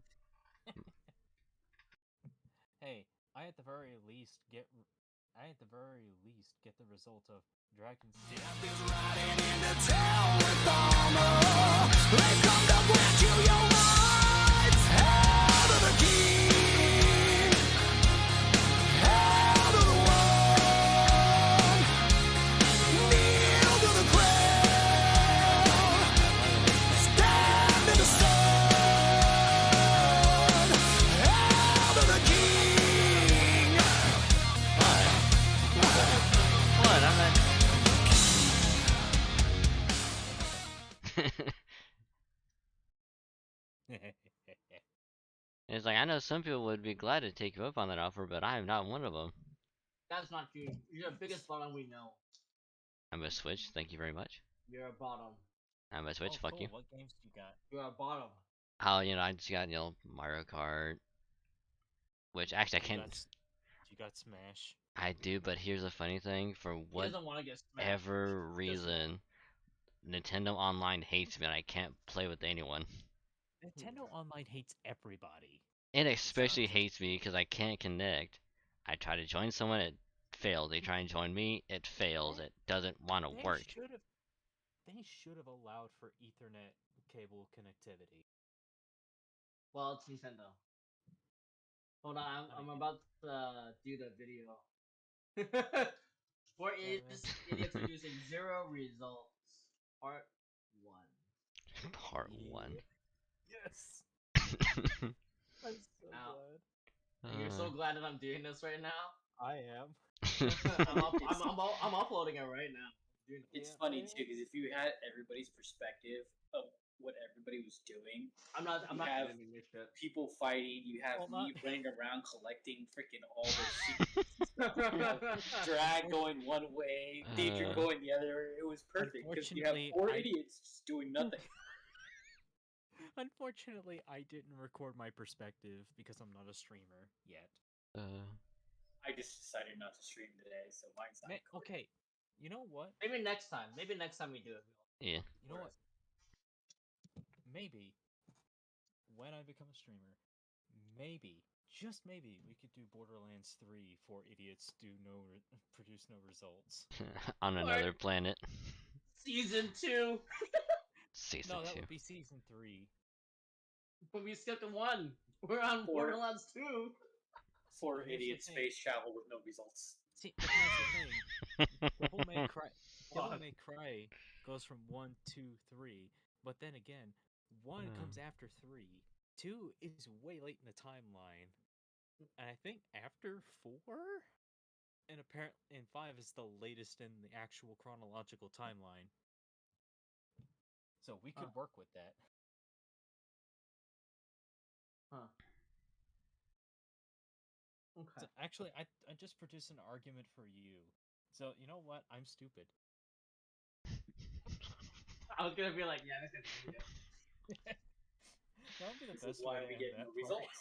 Hey, I at the very least get the result of Dragon. What? I'm not. It's like, I know some people would be glad to take you up on that offer, but I am not one of them. That's not true. You're the biggest bottom we know. I'm a Switch, thank you very much. You're a bottom. I'm a Switch, fuck cool. you. What games do you got? You're a bottom. Oh, I just got, Mario Kart. Which, actually, I can't. You got Smash. I do, but here's the funny thing. For He doesn't want to get smashed. whatever reason, Nintendo Online hates me and I can't play with anyone. Nintendo Online hates everybody. It especially hates me because I can't connect. I try to join someone, it fails. They try and join me, it fails. It doesn't want to work. They should have allowed for Ethernet cable connectivity. Well, it's Nintendo. Hold on, I'm about to do the video. 4 idiots producing 0 results. Part 1. Part 1. Yes. I'm so glad. You're so glad that I'm doing this right now? I am. I'm uploading it right now. It's funny too because if you had everybody's perspective of what everybody was doing, I'm not have doing this shit. people fighting. You have me running around collecting freaking all the Drag going one way, Danger going the other. It was perfect because you have 4 idiots just doing nothing. Unfortunately, I didn't record my perspective because I'm not a streamer yet. I just decided not to stream today, so mine's not. Okay, you know what? Maybe next time. Maybe next time we do it. Yeah. You know what? Maybe when I become a streamer, maybe, just maybe, we could do Borderlands 3 for idiots produce no results. On another planet. Season 2. Season 2. No, that would be Season 3. But we skipped 1. We're on Borderlands 2. 4 idiots space travel with no results. See, but here's the thing. Devil May Cry goes from 1, 2, 3, but then again, 1 comes after 3. 2 is way late in the timeline, and I think after 4, and apparently, 5 is the latest in the actual chronological timeline. So we could work with that. Huh. Okay. So actually, I just produced an argument for you. So you know what? I'm stupid. I was gonna be like, yeah, that's gonna be it. That would be the This best is why way we to get end no that results.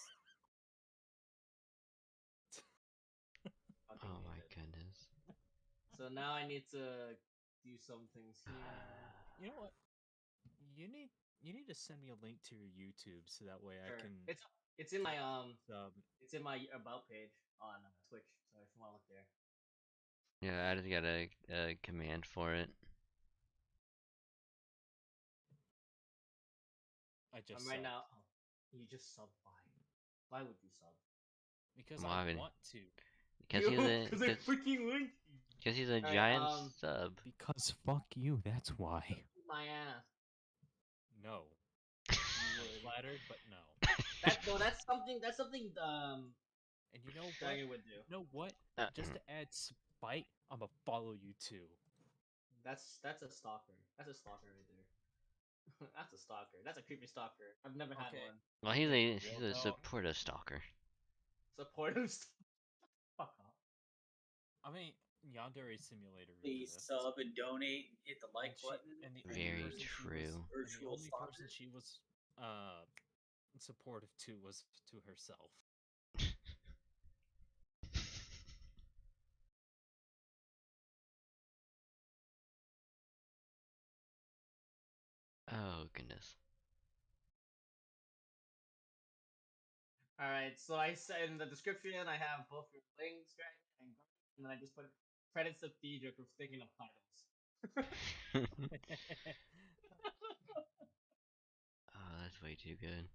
Oh my goodness. So now I need to do some things here. You know what? You need to send me a link to your YouTube so that way I can. It's in my it's in my about page on Twitch. So if you want to look there. Yeah, I just got a command for it. I'm right now. Oh, you just sub why would you sub? Because I want to. Because he's a giant sub. Because fuck you, that's why. My ass. No. You were flattered, but no. That's something and you know Dragon what? would do. You know what? Just to add spite, I'ma follow you too. That's a stalker. That's a stalker right there. That's a stalker. That's a creepy stalker. I've never had one. Well, he's a supportive stalker. Supportive Fuck off. I mean, Yandere Simulator. Please sub and donate and hit the like button. Very true. The only person she was supportive to was to herself. Alright, so I said in the description I have both your playing strategy and Guardian, and then I just put credits of Theodric for thinking of titles. Oh, that's way too good.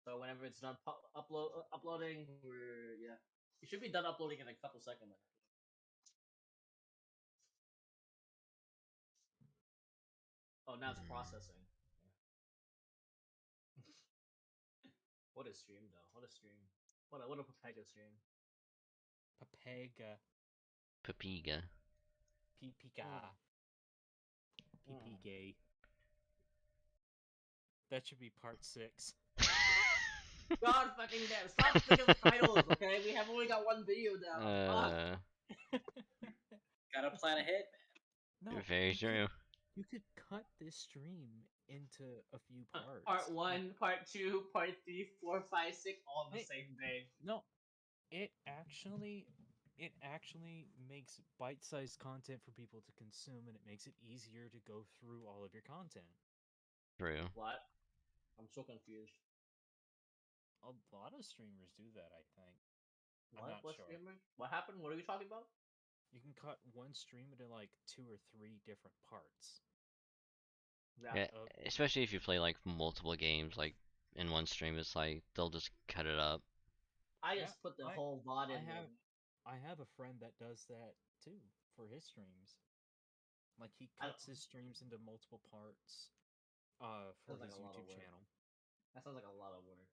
So whenever it's done uploading, it should be done uploading in a couple seconds. Oh, now it's processing. What a stream, though. What a stream. What a Papega stream. Papega. Papiga. Pipika. Pipigay. That should be part 6. God fucking damn! Stop thinking of titles, okay? We have only got one video now. Gotta plan ahead, man. No, very true. You could cut this stream into a few parts. Part 1, part 2, part 3, 4, 5, 6, all the same day. No, it actually makes bite-sized content for people to consume, and it makes it easier to go through all of your content. True. What? I'm so confused. A lot of streamers do that, I think. What? I'm not What sure. streamer? What happened? What are we talking about? You can cut one stream into like 2 or 3 different parts. Yeah, especially if you play like multiple games, like in one stream, it's like they'll just cut it up. I just put the whole VOD in there. I have a friend that does that too for his streams. Like he cuts his streams into multiple parts for his YouTube channel. That sounds like a lot of work.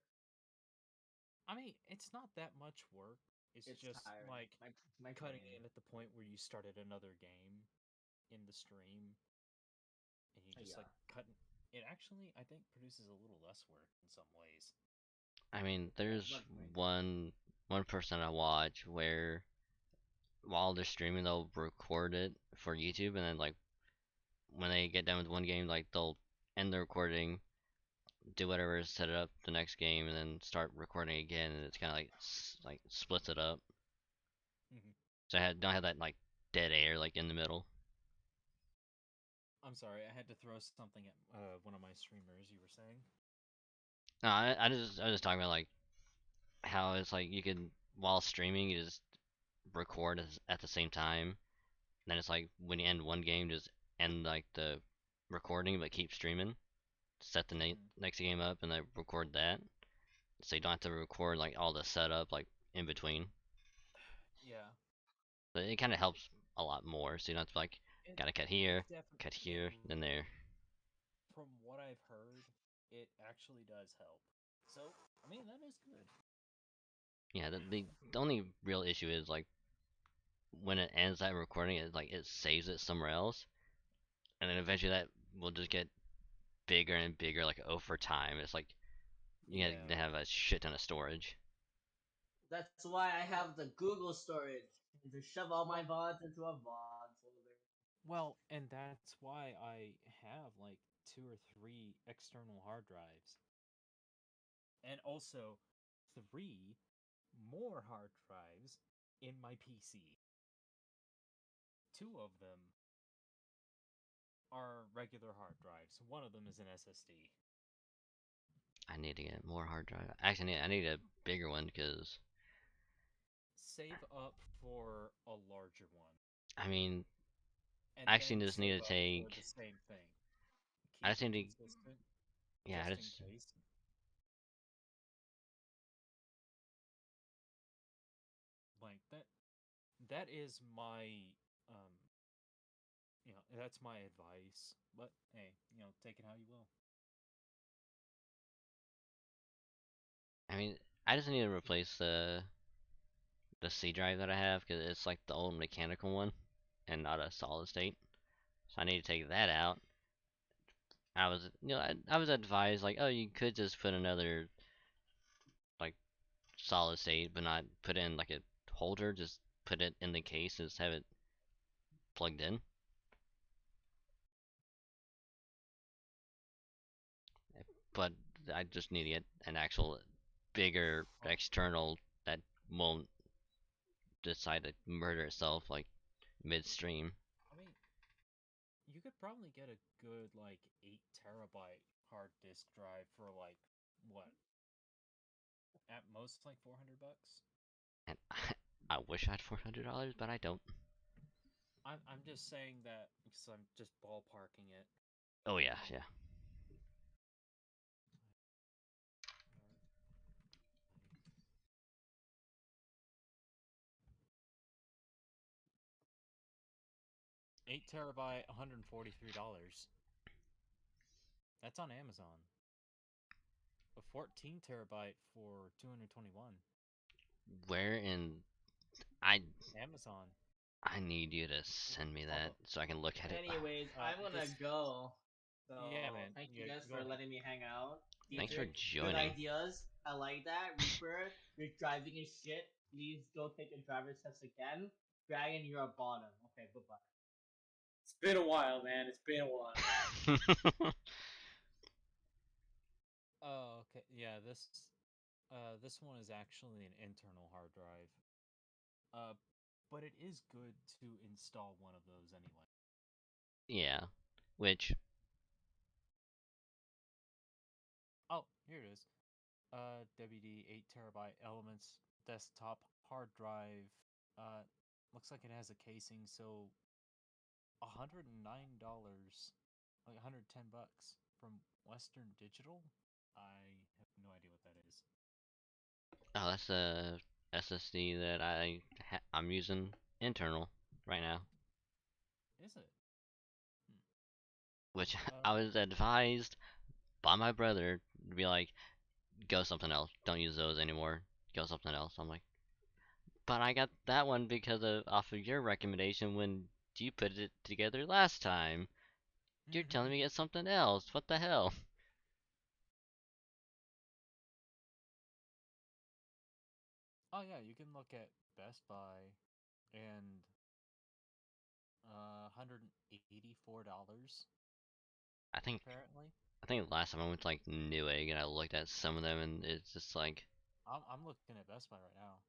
I mean, it's not that much work. It's just tiring. like my cutting in at the point where you started another game in the stream, and you just like cutting. It actually, I think, produces a little less work in some ways. I mean, there's one person I watch where while they're streaming, they'll record it for YouTube, and then like when they get done with one game, like they'll end the recording, do whatever, set it up the next game, and then start recording again, and it's kind of like splits it up. So I don't have that like dead air like in the middle. I'm sorry, I had to throw something at one of my streamers. You were saying? No, I was just talking about like how it's like you can while streaming you just record at the same time. And then it's like when you end one game, just end like the recording but keep streaming. Set the next game up and then record that. So you don't have to record like all the setup like in between. Yeah. But it kind of helps a lot more. So you don't have to like gotta cut here, then there. From what I've heard, it actually does help. So, I mean, that is good. Yeah, the only real issue is like when it ends that recording, it like it saves it somewhere else, and then eventually that will just get bigger and bigger like over time. It's like you have to have a shit ton of storage. That's why I have the Google storage to shove all my VODs into a VOD folder. Well, and that's why I have like 2 or 3 external hard drives. And also 3 more hard drives in my PC. 2 of them are regular hard drives. One of them is an SSD. I need to get more hard drive. Actually, I need a bigger one because save up for a larger one. I mean, and I actually just need to take the same thing. I just need to. Yeah, just I just. In case. Like that. That is my that's my advice. But hey, take it how you will. I mean, I just need to replace the C drive that I have because it's like the old mechanical one and not a solid state. So I need to take that out. I was, I was advised like, oh, you could just put another like solid state, but not put in like a holder. Just put it in the case and just have it plugged in. But I just need to get an actual bigger external that won't decide to murder itself like midstream. I mean, you could could probably get a good like 8 terabyte hard disk drive for like what? At most like $400. And I wish I had $400, but I don't. I'm just saying that because I'm just ballparking it. Oh yeah, yeah. $8 terabyte, $143. That's on Amazon. A 14 terabyte for 221. Where in I Amazon. I need you to send me that so I can look at it. Anyways, I'm gonna go. So yeah, man. thank you Yeah, guys go for ahead. letting me hang out. Thanks for Dietrich, good joining. ideas. I like that. Reaper, you're driving and shit. Please go take a driver's test again. Dragon, you're a bottom. Okay, bye bye. It's been a while, man. It's been a while. Oh, okay. Yeah, this one is actually an internal hard drive. But it is good to install one of those anyway. Yeah, which. Oh, here it is. WD 8 terabyte Elements desktop hard drive. Looks like it has a casing, so $109, like $110 from Western Digital. I have no idea what that is. Oh, that's a SSD that I'm using internal right now. Is it? Which I was advised by my brother to be like, go something else. Don't use those anymore. Go something else. I'm like, but I got that one because of off of your recommendation when you put it together last time. You're telling me to get something else. What the hell? Oh yeah, you can look at Best Buy and $184 I think apparently. I think last time I went to like Newegg and I looked at some of them and it's just like, I'm looking at Best Buy right now.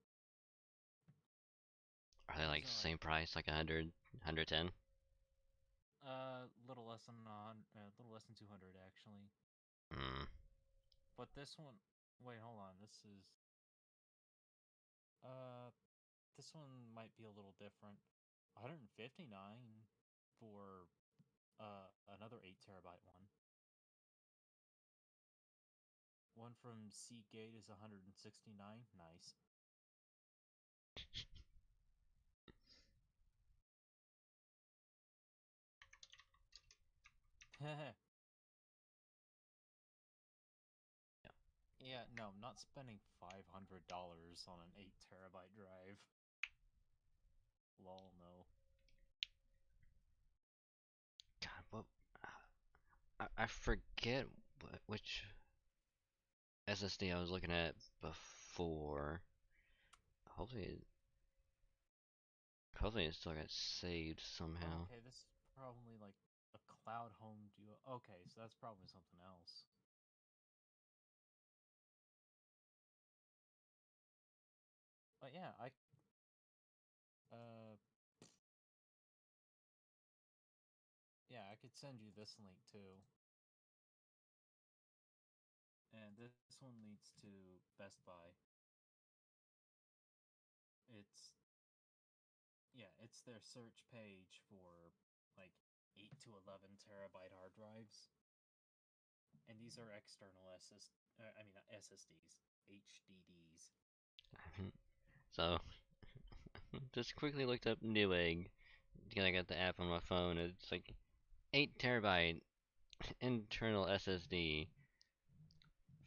are they like same price, like 100, 110? Little less than little less than 200 actually. Hmm. But this one, wait, hold on. Uh, this one might be a little different. 159 for another 8 terabyte one. One from Seagate is 169. Nice. Yeah, no, I'm not spending $500 on an 8 terabyte drive. Lol, no. God, what? I forget which SSD I was looking at before. Hopefully, hopefully it still got saved somehow. Okay, this is probably like a Cloud Home Duo. Okay, so that's probably something else. But yeah, yeah, I could send you this link too. And this one leads to Best Buy. It's it's their search page for like 8 to 11 terabyte hard drives. And these are external not SSDs, HDDs. So, just quickly looked up Newegg because I got the app on my phone. It's like 8 terabyte internal SSD.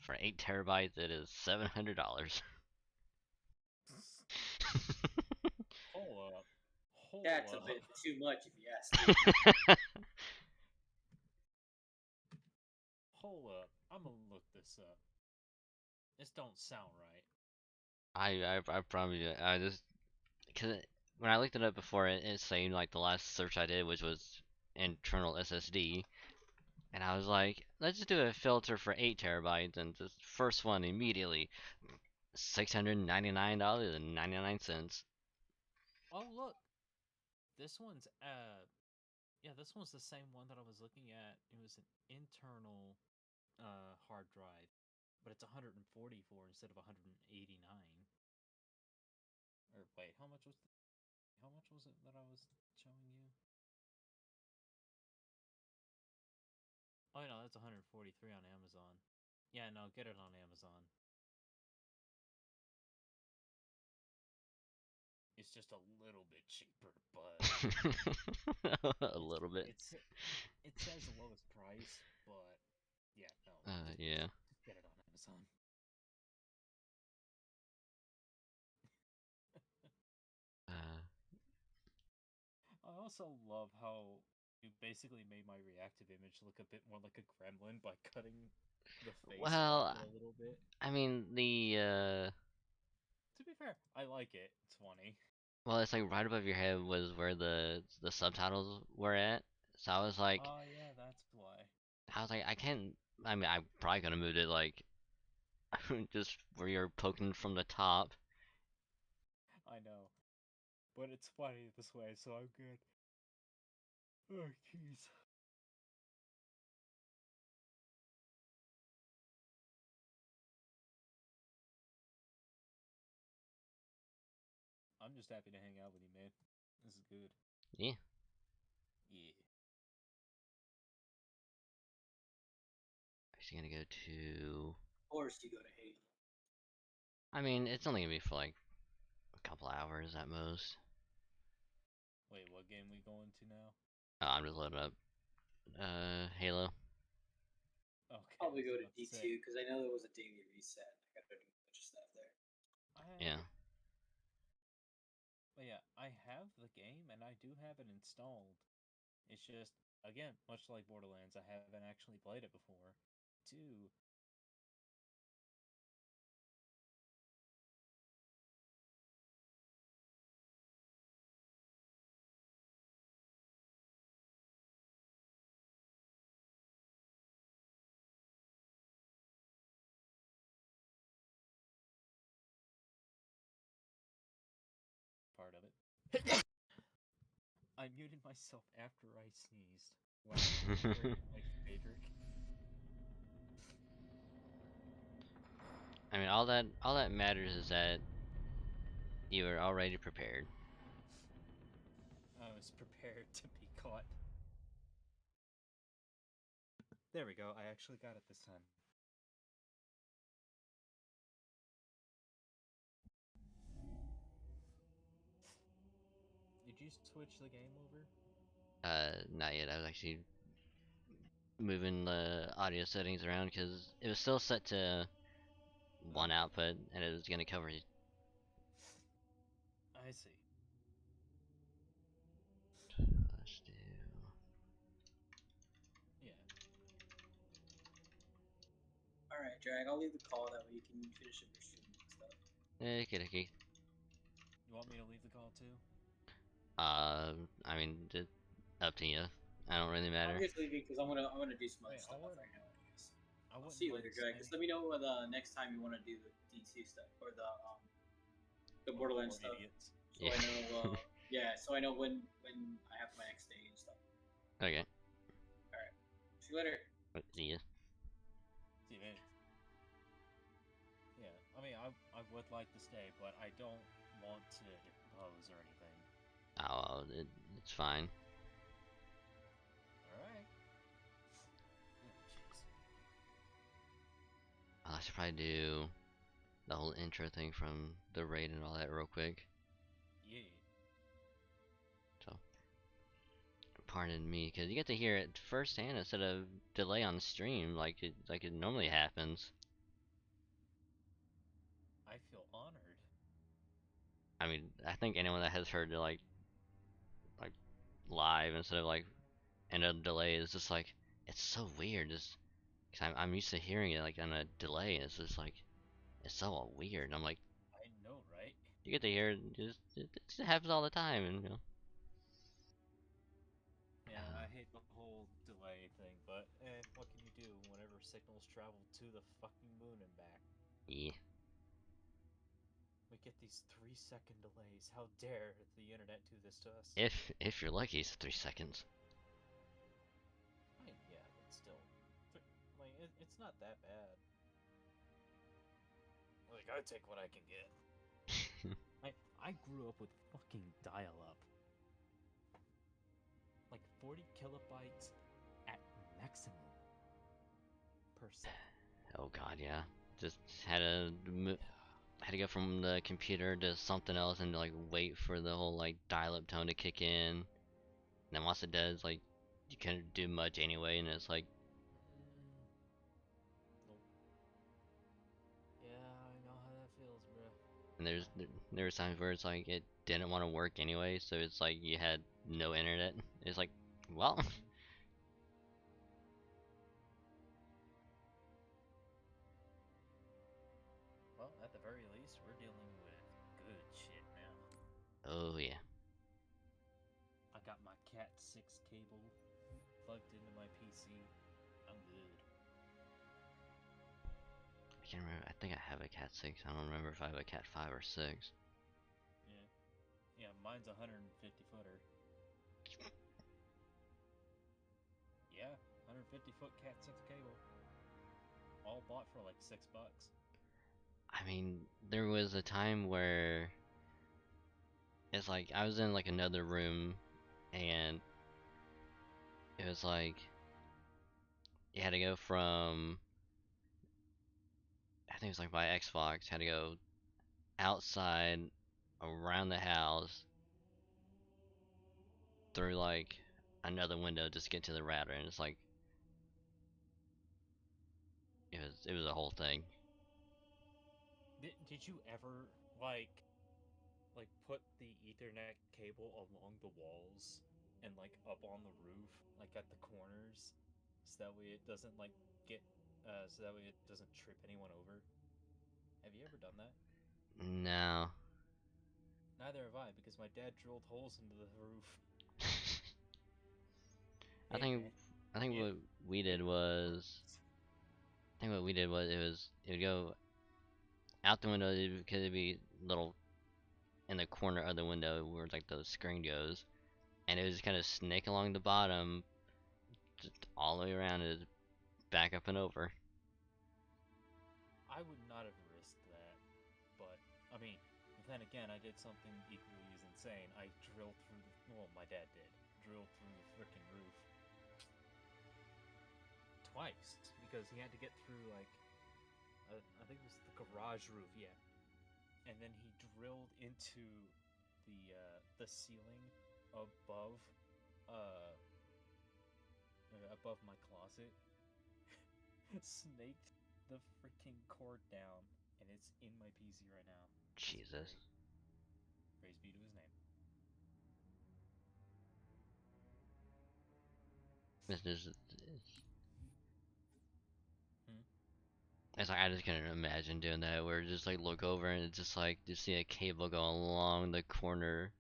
For 8 terabytes, it is $700. Hold up. That's a bit too much if you ask me. Hold up. I'm gonna look this up. This don't sound right. I promise you, I just because when I looked it up before, it's saying like the last search I did, which was internal SSD, and I was like, let's just do a filter for 8 terabytes, and the first one immediately, $699.99. Oh look, this one's Yeah, this one's the same one that I was looking at. It was an internal hard drive, but it's 144 instead of 189. Or wait, how much was it that I was showing you? Oh no, that's 143 on Amazon. Yeah, no, get it on Amazon. It's just a little bit cheaper, but a little bit. It says the lowest price, but yeah, no. Yeah. Just get it on Amazon. I also love how you basically made my reactive image look a bit more like a gremlin by cutting the face off a little bit. I mean, To be fair, I like it. It's funny. well, it's like right above your head was where the subtitles were at. So I was like, oh yeah, that's why. I was like, I can't. I mean, I probably could have moved it like just where you're poking from the top. I know, but it's funny this way, so I'm good. Oh jeez. I'm just happy to hang out with you, man. This is good. Yeah. Yeah. Actually, gonna go to. Of course, you go to Halo. I mean, it's only gonna be for like a couple hours at most. Wait, what game we going to now? I'm just loading up. Halo. Okay. Probably go to D2 because I know there was a daily reset. I got to do a bunch of stuff there. Yeah. But yeah, I have the game and I do have it installed. It's just, again, much like Borderlands, I haven't actually played it before. 2. Part of it. I muted myself after I sneezed. Wow, Phaedric. I mean, all that matters is that you were already prepared. I was prepared to be caught. There we go. I actually got it this time. Did you switch the game over? Not yet. I was actually moving the audio settings around because it was still set to one output and it was gonna cover. I see. Let's do. Yeah. Alright, Drag, I'll leave the call, that way you can finish up your stream and stuff. Okay. You want me to leave the call too? I mean, up to you. I don't really matter. I'm just leaving because I'm gonna do some other stuff right now. I'll see you later, Drag. Just let me know the next time you want to do the D2 stuff or the Borderlands stuff. Idiots. So I know, so I know when I have my next day and stuff. Okay. All right. See you later. See ya. See you, man. Yeah, I mean, I would like to stay, but I don't want to impose or anything. Oh, it's fine. Alright. I should probably do the whole intro thing from the raid and all that real quick. Yeah. So, pardon me, because you get to hear it firsthand instead of delay on stream like it normally happens. I feel honored. I mean, I think anyone that has heard it like live instead of like and a delay is just like it's so weird. Just because I'm used to hearing it like on a delay, and it's just like it's so weird. And I'm like, I know, right? you get to hear it, it just happens all the time, and you know. Yeah, I hate the whole delay thing, but what can you do whenever signals travel to the fucking moon and back? Yeah. We get these 3-second delays. How dare the internet do this to us? If you're lucky, it's 3 seconds. It's not that bad. Like, I take what I can get. I grew up with fucking dial-up. Like 40 kilobytes at maximum per second. Oh god, yeah. Just had to go from the computer to something else and like wait for the whole like dial-up tone to kick in. And then once it does, like you couldn't do much anyway, and it's like. Nope. Yeah, I know how that feels, bro. And there was times where it's like it didn't want to work anyway, so it's like you had no internet. It's like, well. Well, at the very least, we're dealing with good shit now. Oh yeah. I got my Cat 6 cable plugged into my PC. I'm good. I can't remember. I think I have a Cat 6. I don't remember if I have a Cat 5 or 6. Yeah, mine's 150 footer. Yeah, 150 foot Cat 6 cable. All bought for like $6. I mean, there was a time where it's like I was in like another room and it was like you had to go from, I think it was like my Xbox, had to go outside around the house through like another window just to get to the router, and it's like it was a whole thing. Did you ever like put the Ethernet cable along the walls and like up on the roof, like at the corners, so that way it doesn't like get so that way it doesn't trip anyone over? Have you ever done that? No. Neither have I, because my dad drilled holes into the roof. I Hey think man, I think what we did was it would go out the window because it'd be little in the corner of the window where like the screen goes, and it would just kind of snake along the bottom, just all the way around it, back up and over. I would not have risked that, but I mean, then again, I did something equally as insane. I drilled through the, well, my dad did, drilled through the freaking roof twice because he had to get through like I think it was the garage roof, yeah, and then he drilled into the ceiling above uh above my closet, snaked the freaking cord down, and it's in my PC right now. Jesus. Praise be to his name. It's like I just couldn't imagine doing that. Where just like look over and it's just like you see a cable go along the corner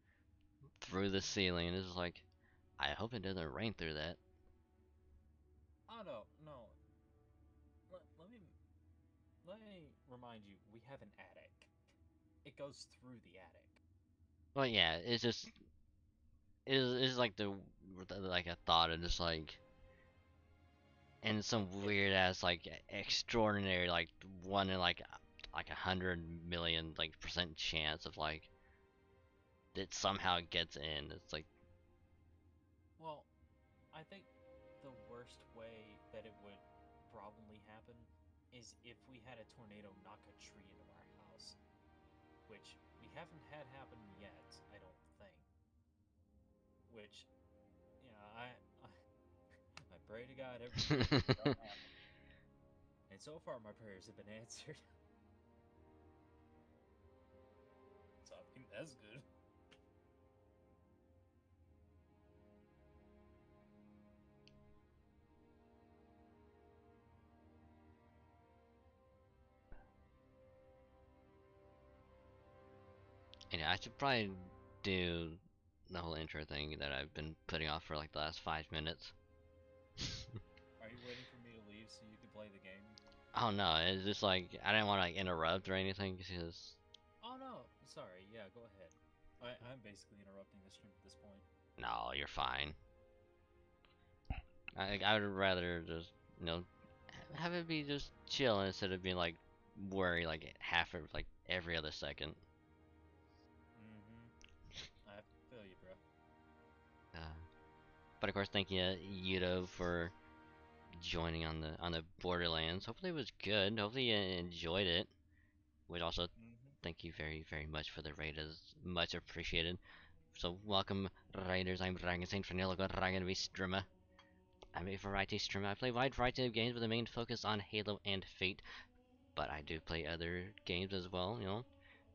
through the ceiling, and it's just like, I hope it doesn't rain through that. Oh no. Let me remind you, we have an attic. It goes through the attic. Well, yeah, it's like the like a thought of just like, and some weird ass like extraordinary like one in like 100 million like percent chance of like it somehow gets in. It's like, Well, I think the worst way that it would probably happen is if we had a tornado knock a tree into our house, which we haven't had happen yet, I don't think. Which, I pray to God every day it don't happen. And so far, my prayers have been answered. So I think that's good. yeah, I should probably do the whole intro thing that I've been putting off for like the last 5 minutes. Are you waiting for me to leave so you can play the game? Oh no, it's just like I didn't want to like interrupt or anything because. Oh no, sorry. Yeah, go ahead. I'm basically interrupting the stream at this point. No, you're fine. I would rather just have it be just chill instead of being like worry like half of like every other second. I feel you, bro. But of course, thank you, Yudo, for joining on the Borderlands. Hopefully it was good. Hopefully you enjoyed it. Which also, thank you very much for the raid. Is much appreciated. So welcome, raiders. I'm Dragon Saint Fernilgo, Dragon VStreamer. I'm a variety streamer. I play a wide variety of games with a main focus on Halo and Fate, but I do play other games as well. You know,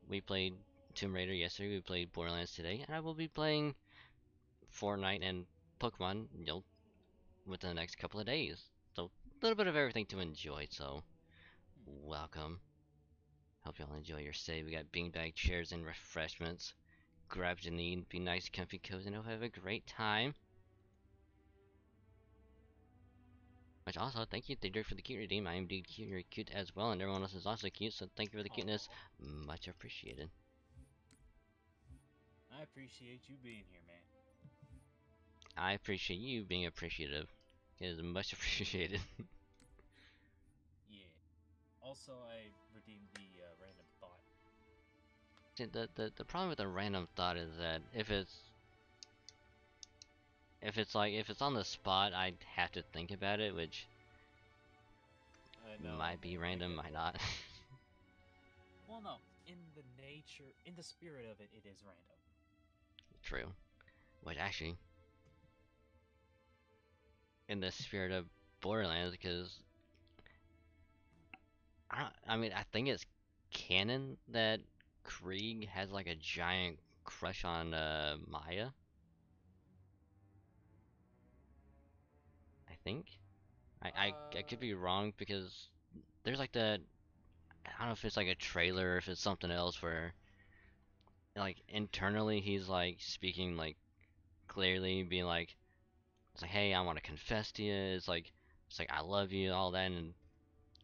we played Tomb Raider yesterday. We played Borderlands today, and I will be playing Fortnite and Pokemon. You know, within the next couple of days. So a little bit of everything to enjoy. So welcome. Hope y'all enjoy your stay. We got beanbag chairs and refreshments. Grab what you need. Be nice, comfy, cozy, and hope you have a great time. Which also, thank you, Digger, for the cute redeem. I am indeed cute. You're cute as well, and everyone else is also cute. So thank you for the cuteness. Much appreciated. I appreciate you being here, man. I appreciate you being appreciative. It is much appreciated. Yeah. Also, I redeemed the random thought. See, the problem with a random thought is that if it's on the spot, I'd have to think about it, which might be random, might not. Well, no. In the spirit of it, it is random. True. Which actually, in the spirit of Borderlands, because I mean, I think it's canon that Krieg has like a giant crush on Maya. I think. I could be wrong because there's like I don't know if it's like a trailer or if it's something else where like internally he's like speaking like clearly being like it's like hey I want to confess to you it's like I love you all that and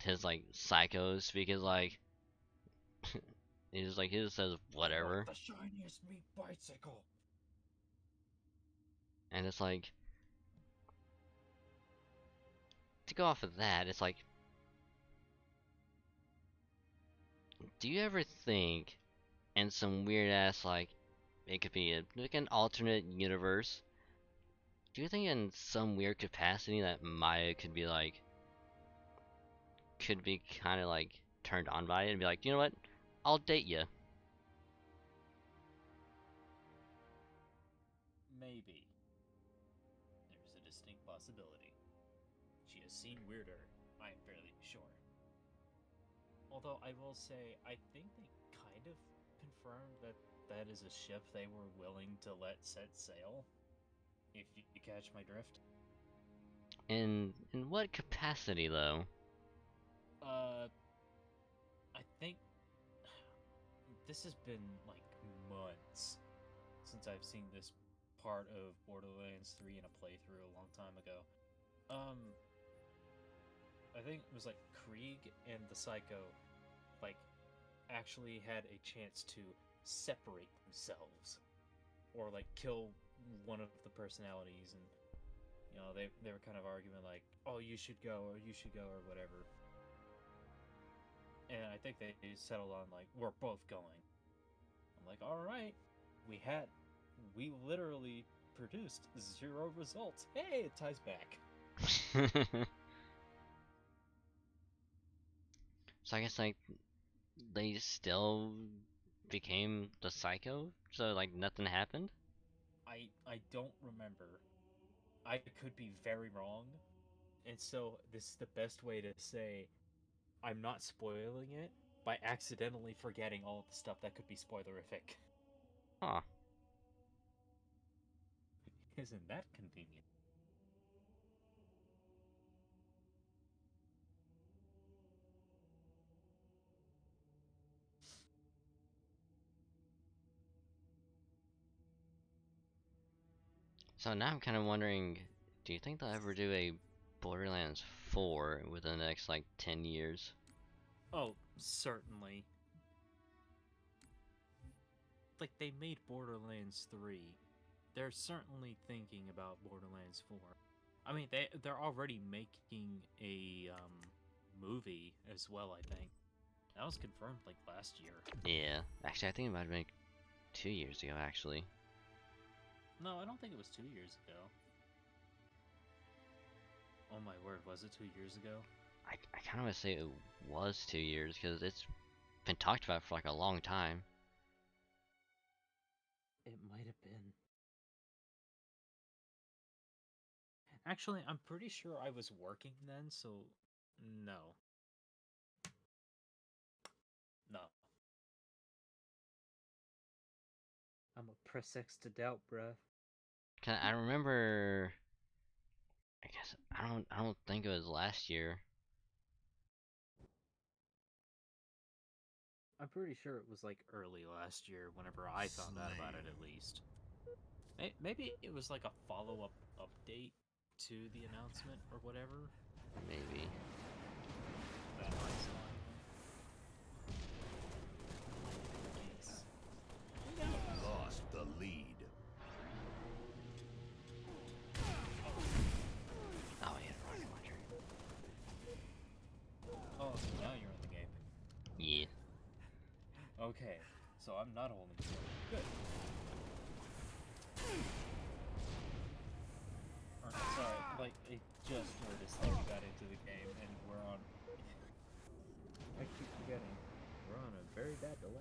his like psycho speak is like he just says whatever. The shiniest meat bicycle. And it's like to go off of that, it's like do you ever think in some weird ass like it could be like an alternate universe? Do you think in some weird capacity that Maya could be kind of like turned on by it and be like, you know what? I'll date you. Maybe. There's a distinct possibility. She has seen weirder, I am fairly sure. Although I will say, I think they kind of confirmed that that is a ship they were willing to let set sail. If you catch my drift. In what capacity though? I think this has been like months since I've seen this part of Borderlands 3 in a playthrough a long time ago. I think it was like Krieg and the Psycho like actually had a chance to separate themselves or like kill one of the personalities, and you know they were kind of arguing like, oh you should go or whatever, and I think they settled on like we're both going. I'm like, all right, we literally produced 0 results. Hey, it ties back. So I guess like they still became the Psycho, so like nothing happened. I don't remember. I could be very wrong, and so this is the best way to say I'm not spoiling it by accidentally forgetting all of the stuff that could be spoilerific. Huh. Isn't that convenient? So now I'm kind of wondering, do you think they'll ever do a Borderlands 4 within the next like 10 years? Oh, certainly. Like they made Borderlands 3. They're certainly thinking about Borderlands 4. I mean, they're already making a movie as well, I think. That was confirmed like last year. Yeah, actually, I think it might have been 2 years ago, actually. No, I don't think it was 2 years ago. Oh my word, was it 2 years ago? I kind of want to say it was 2 years, because it's been talked about for like a long time. It might have been. Actually, I'm pretty sure I was working then, so no. No. I'm a press X to doubt, bruh. I remember. I guess I don't think it was last year. I'm pretty sure it was like early last year, whenever I found out about it, at least. Maybe it was like a follow-up update to the announcement or whatever. Maybe. That might Lost the lead. Oh yeah, rocket launcher. Oh, so now you're in the game. Yeah. Okay, so I'm not holding the sword. Good. Sorry, like, I just noticed that we got into the game and we're on... I keep forgetting. We're on a very bad delay.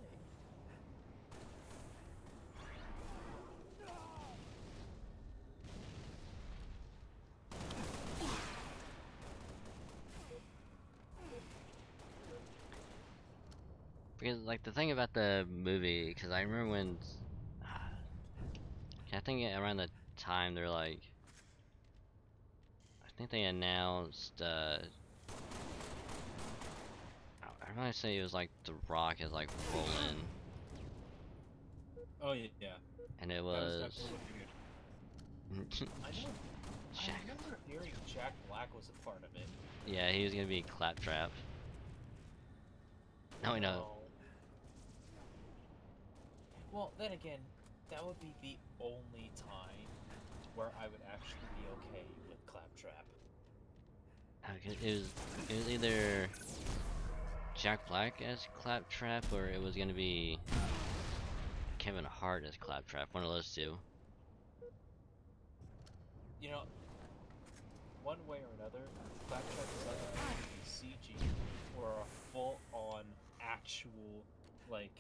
Because like the thing about the movie, because I remember when, I think around the time they're like, I think they announced, I want to say it was like The Rock as like Roland. Oh yeah. And it was. I remember hearing Jack Black was a part of it. Yeah, he was gonna be Claptrap. Now we know. Well, then again, that would be the only time where I would actually be okay with Claptrap. It was either Jack Black as Claptrap or it was gonna be Kevin Hart as Claptrap. One of those two. You know, one way or another, Claptrap is either going to be CG or a full-on actual, like,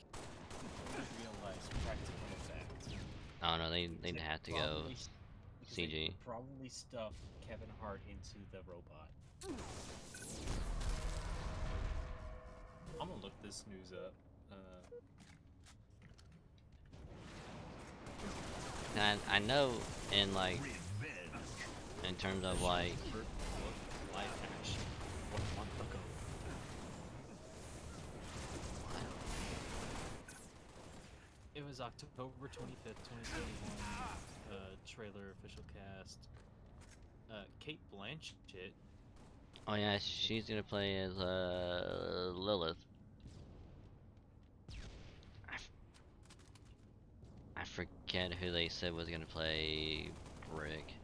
realized practical effect. Oh no, they'd have to go CG. Probably stuff Kevin Hart into the robot. I'm gonna look this news up. And I know in like, in terms of like, live action 1 month ago. It was October 25th, 2021. Trailer, official cast. Kate Blanchett. Oh yeah, she's gonna play as Lilith. I forget who they said was gonna play Brick.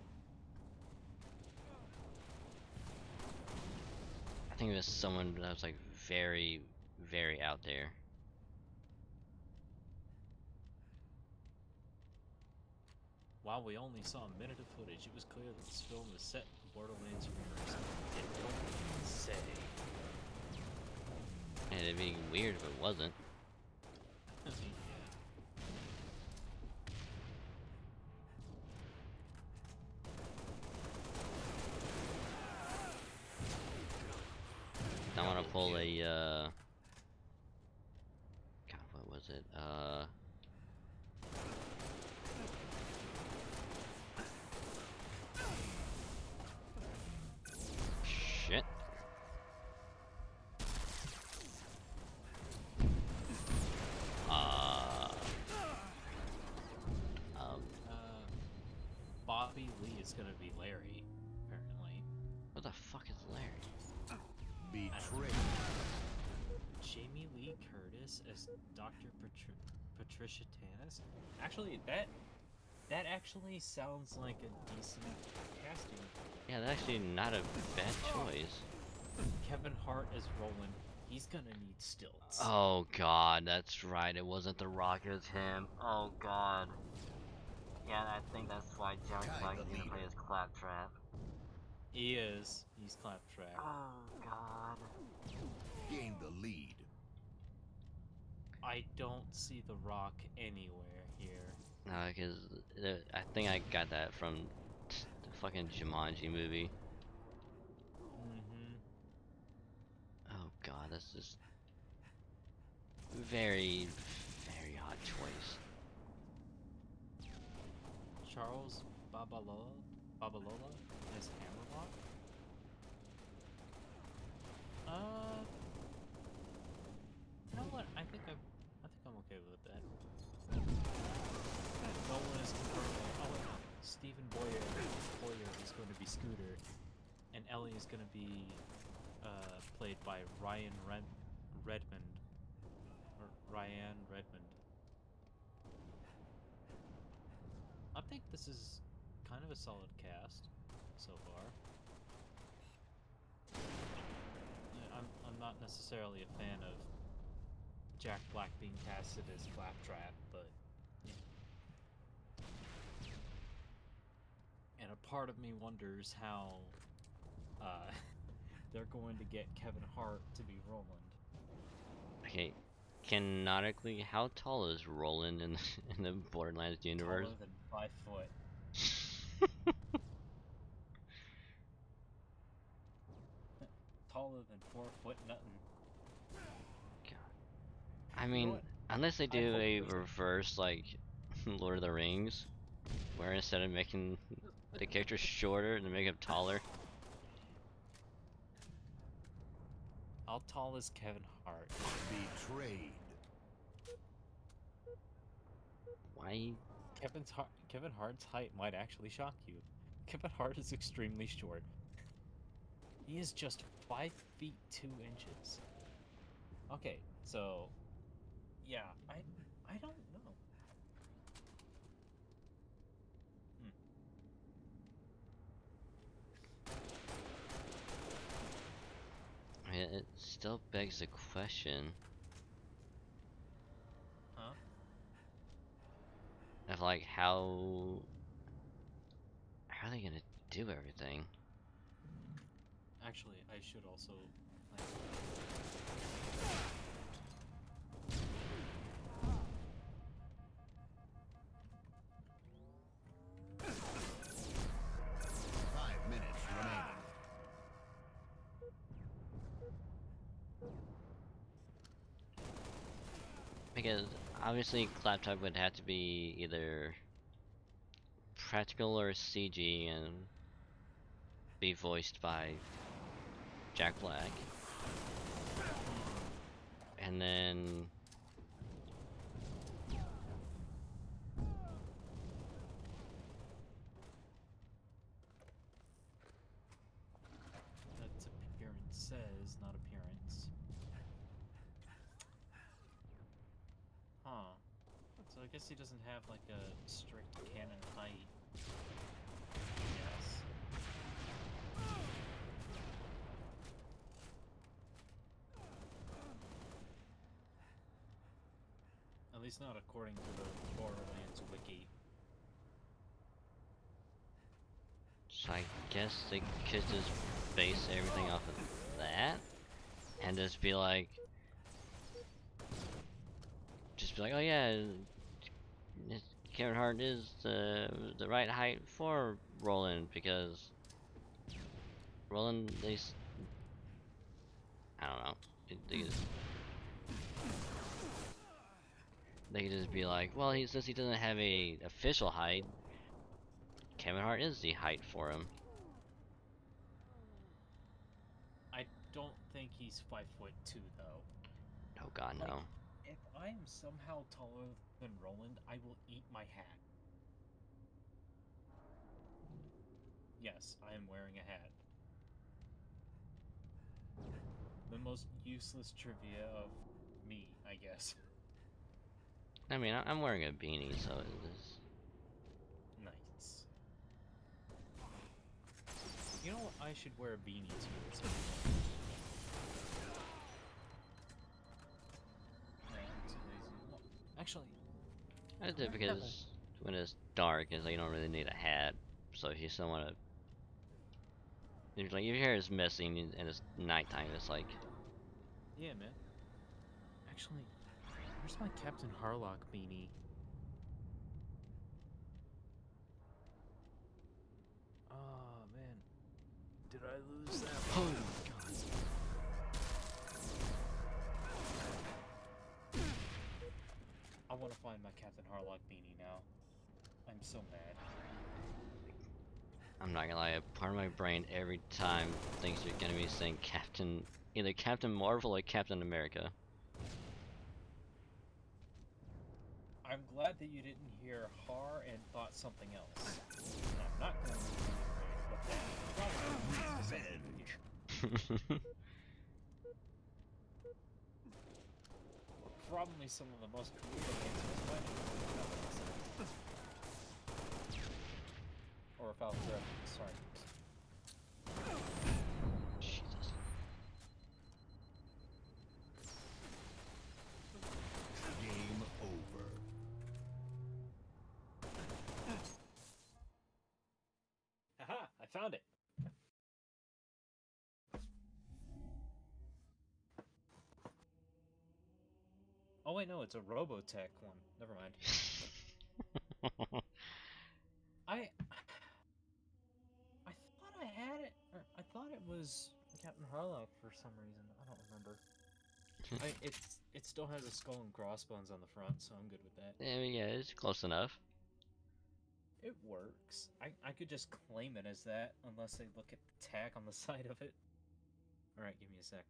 I think it was someone that was like very, very out there. While we only saw a minute of footage, it was clear that this film was set in Borderlands universe. It don't say. And it'd be weird if it wasn't. I want to pull a, God, what was it? Shit. Bobby Lee is gonna be Larry, apparently. What the fuck is Larry? Betrayed. Jamie Lee Curtis as Dr. Patricia Tanis. Actually, that actually sounds like a decent casting. Yeah, that's actually not a bad choice. Kevin Hart as Roland, he's gonna need stilts. Oh god, that's right. It wasn't The Rock, it was him. Oh god. Yeah, I think that's why Jack Black is gonna play as Claptrap. He is. He's Claptrap. Oh god. Gain the lead. I don't see The Rock anywhere here. No, because I think I got that from the fucking Jumanji movie. Oh god, that's just very, very odd choice. Charles Babalola as Hammerlock? You know what? I think I'm okay with that. Nolan is confirmed. Oh wait, no. Stephen Boyer is going to be Scooter, and Ellie is going to be played by Ryan Redmond. I think this is kind of a solid cast so far. I'm not necessarily a fan of Jack Black being casted as Claptrap, but yeah. And a part of me wonders how they're going to get Kevin Hart to be Roland. Okay, canonically, how tall is Roland in the Borderlands universe? Taller than 5 foot. Taller than 4 foot nothing. I mean, unless they do a reverse, like, Lord of the Rings, where instead of making the character shorter, they make him taller. How tall is Kevin Hart? Betrayed. Why? Kevin Hart's height might actually shock you. Kevin Hart is extremely short. He is just 5 feet 2 inches. Okay, so yeah, I don't know. I mean, it still begs the question. Huh? Of like how are they gonna do everything? Actually, I should also like 5 minutes remaining. Because obviously Claptrap would have to be either practical or CG and be voiced by Jack Black. And then that's appearance says, not appearance. Huh. So I guess he doesn't have like a strict canon height. Yes. At least not according to the Borderlands wiki. so I guess they could just base everything off of that and just be like, oh yeah, Kevin Hart is the right height for Roland because Roland, I don't know, they could just be like, well, since he doesn't have a official height, Kevin Hart is the height for him. I don't think he's 5'2" though. Oh god, no. Like, if I am somehow taller than Roland, I will eat my hat. Yes, I am wearing a hat. The most useless trivia of me, I guess. I mean, I'm wearing a beanie, so it is. Nice. You know what I should wear a beanie to? Actually, I did because when it's dark, it's like you don't really need a hat. So if you still want to, if like your hair is missing and it's nighttime, it's like. yeah, man. Actually, where's my Captain Harlock beanie? Oh man, did I lose that? Oh god. I want to find my Captain Harlock beanie now. I'm so mad. I'm not gonna lie, a part of my brain every time thinks you're gonna be saying either Captain Marvel or Captain America. I'm glad that you didn't hear Har and thought something else. I'm not going to probably some of the most creative answers might have. Or if I was sorry. Jesus. Game over. Aha! I found it! Oh wait, no, it's a Robotech one. Never mind. I thought I had it, or I thought it was Captain Harlock for some reason. I don't remember. It still has a skull and crossbones on the front, so I'm good with that. I mean, yeah, it's close enough. It works. I could just claim it as that, unless they look at the tag on the side of it. Alright, give me a sec.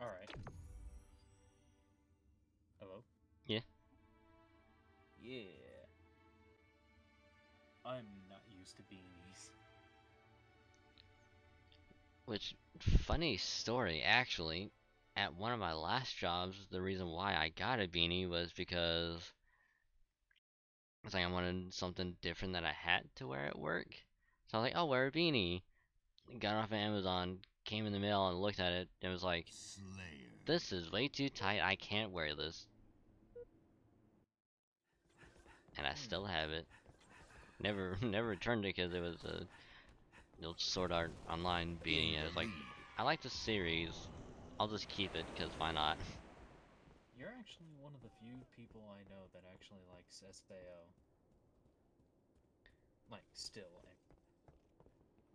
Alright. Hello? Yeah. Yeah. I'm not used to beanies. Which, funny story, actually. At one of my last jobs, the reason why I got a beanie was because it's like I wanted something different that I had to wear at work. So I was like, I'll wear a beanie. Got off of Amazon, came in the mail and looked at it, and was like, this is way too tight, I can't wear this. And I still have it. Never returned it because it was a Sword Art Online beanie. I was like, I like the series, I'll just keep it because why not? You're actually one of the few people I know that actually likes SAO. Like, still.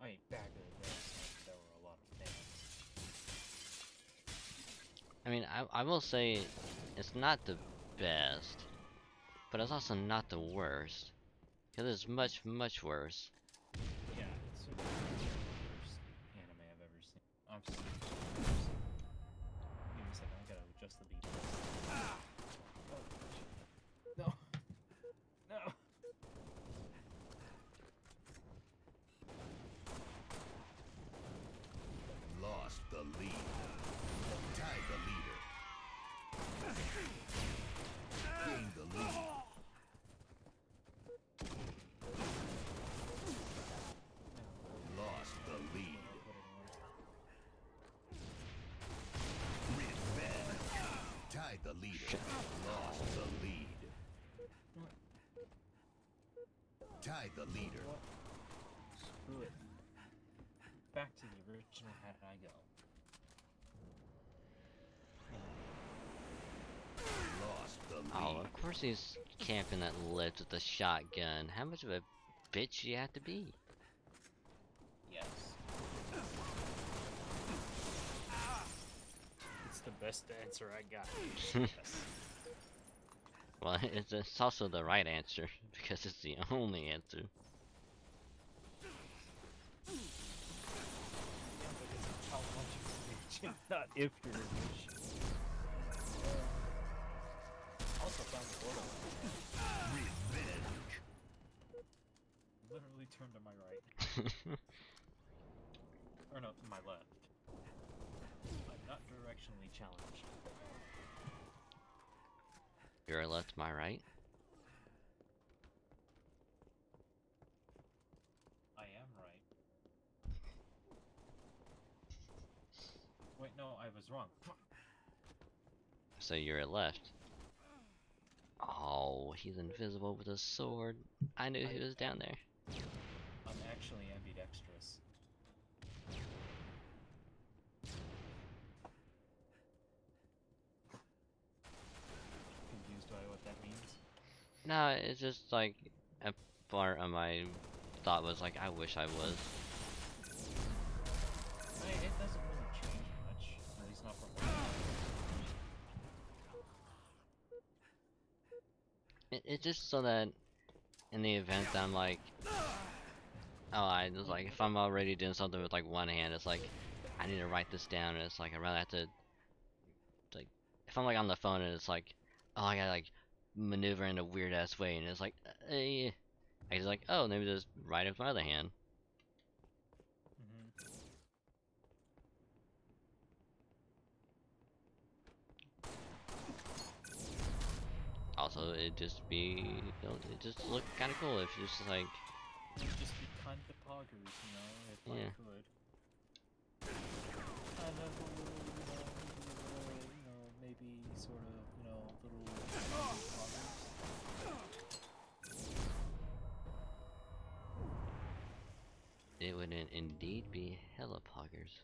I mean, back in the day, there were a lot of fans. I mean, I will say, it's not the best, but it's also not the worst. Because it's much, much worse. Yeah, it's the worst anime I've ever seen. I'm sorry. Give me a second, I gotta adjust the beat. No. No. Lost the lead. Tied the leader. Gained the lead. Lost the lead. Revenge. Tied the leader. Lost the lead. Tied the leader. Screw it. Back to the original hat I go. Lost the lead. Oh, of course he's camping that lift with the shotgun. How much of a bitch do you have to be? Yes. It's the best answer I got. Yes. Well, it's also the right answer, because it's the only answer. Not if you're a bitch. Also found the Borderlands. Revenge. Literally turned to my right. Or no, my left. not directionally challenged. You're left, my right. I am right. Wait, no, I was wrong. So you're left. Oh, he's invisible with a sword. I knew he was down there. I'm actually ambidextrous. Confused by what that means? No, it's just like a part of my thought was like, I wish I was. It doesn't really change much, at least not from what It's just so that in the event that I'm like, oh, I was like, if I'm already doing something with like one hand, it's like, I need to write this down, and it's like, I'd rather have to, like, if I'm like on the phone and it's like, oh, I gotta like maneuver in a weird ass way, and it's like, I just like, oh, maybe just write it with my other hand. Also, it just be, you know, it just look kind of cool if it's just like. It would just be kind of poggers, you know, if I could. Kind of, you know, maybe sort of, you know, little poggers. It would indeed be hella poggers.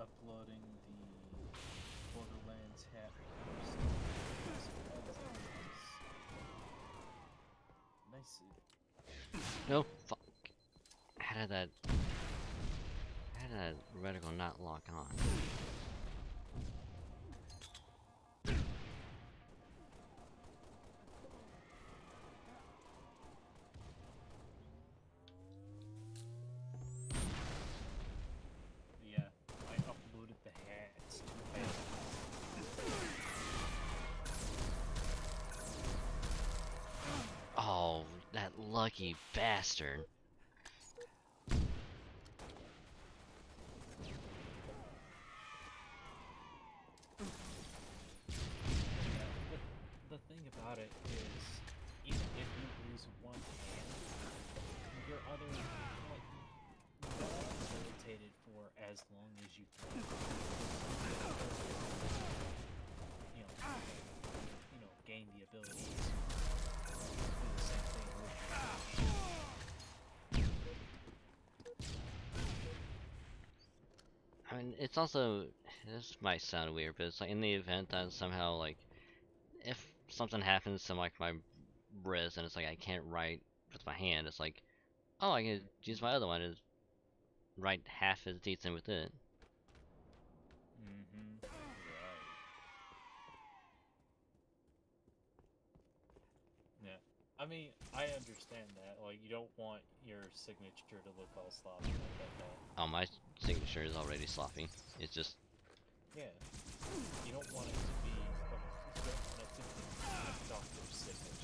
Uploading the Borderlands hat. Nice. No, fuck. How did that reticle not lock on? Yeah, I uploaded the hats to Oh, that lucky bastard. The thing about it is, even if you lose one hand, your other, like, debilitated for as long as you can. You know, gain the ability to do the same thing with I mean, it's also, this might sound weird, but it's like in the event that somehow like, if something happens to like my wrist and it's like I can't write with my hand, it's like, oh, I can use my other one and write half as decent with it. Right. Yeah. I mean, I understand that. Like, you don't want your signature to look all sloppy like that. Oh, my signature is already sloppy. It's just. Yeah. You don't want it to be a doctor's signature.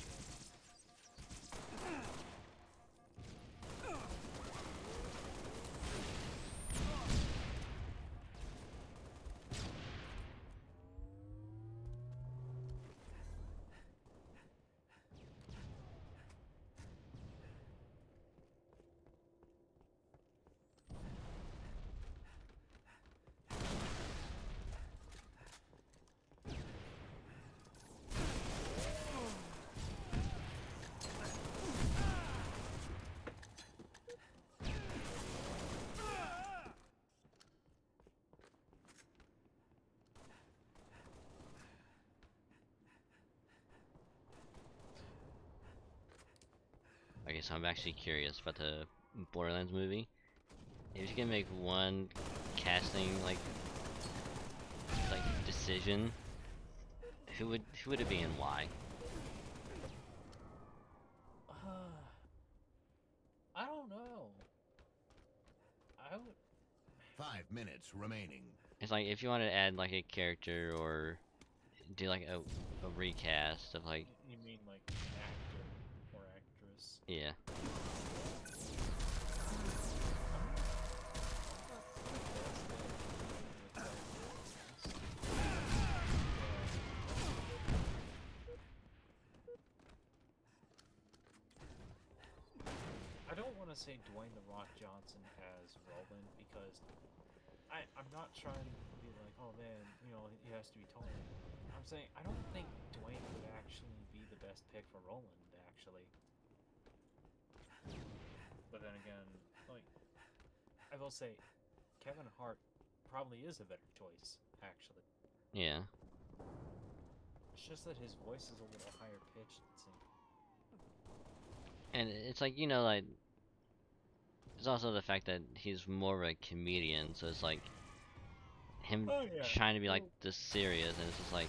Okay, so I'm actually curious about the Borderlands movie. If you can make one casting like decision, who would it be and why? I don't know. I would. 5 minutes remaining. It's like if you want to add like a character or do like a recast of like. You mean like an actor or actress? Yeah. I don't want to say Dwayne The Rock Johnson as Roland because I'm not trying to be like, oh man, you know, he has to be taller. I'm saying I don't think Dwayne would actually be the best pick for Roland, actually. But then again, like, I will say, Kevin Hart probably is a better choice, actually. Yeah. It's just that his voice is a little higher pitched, it seems. And it's like, you know, like, there's also the fact that he's more of a comedian, so it's like him trying to be like this serious, and it's just like.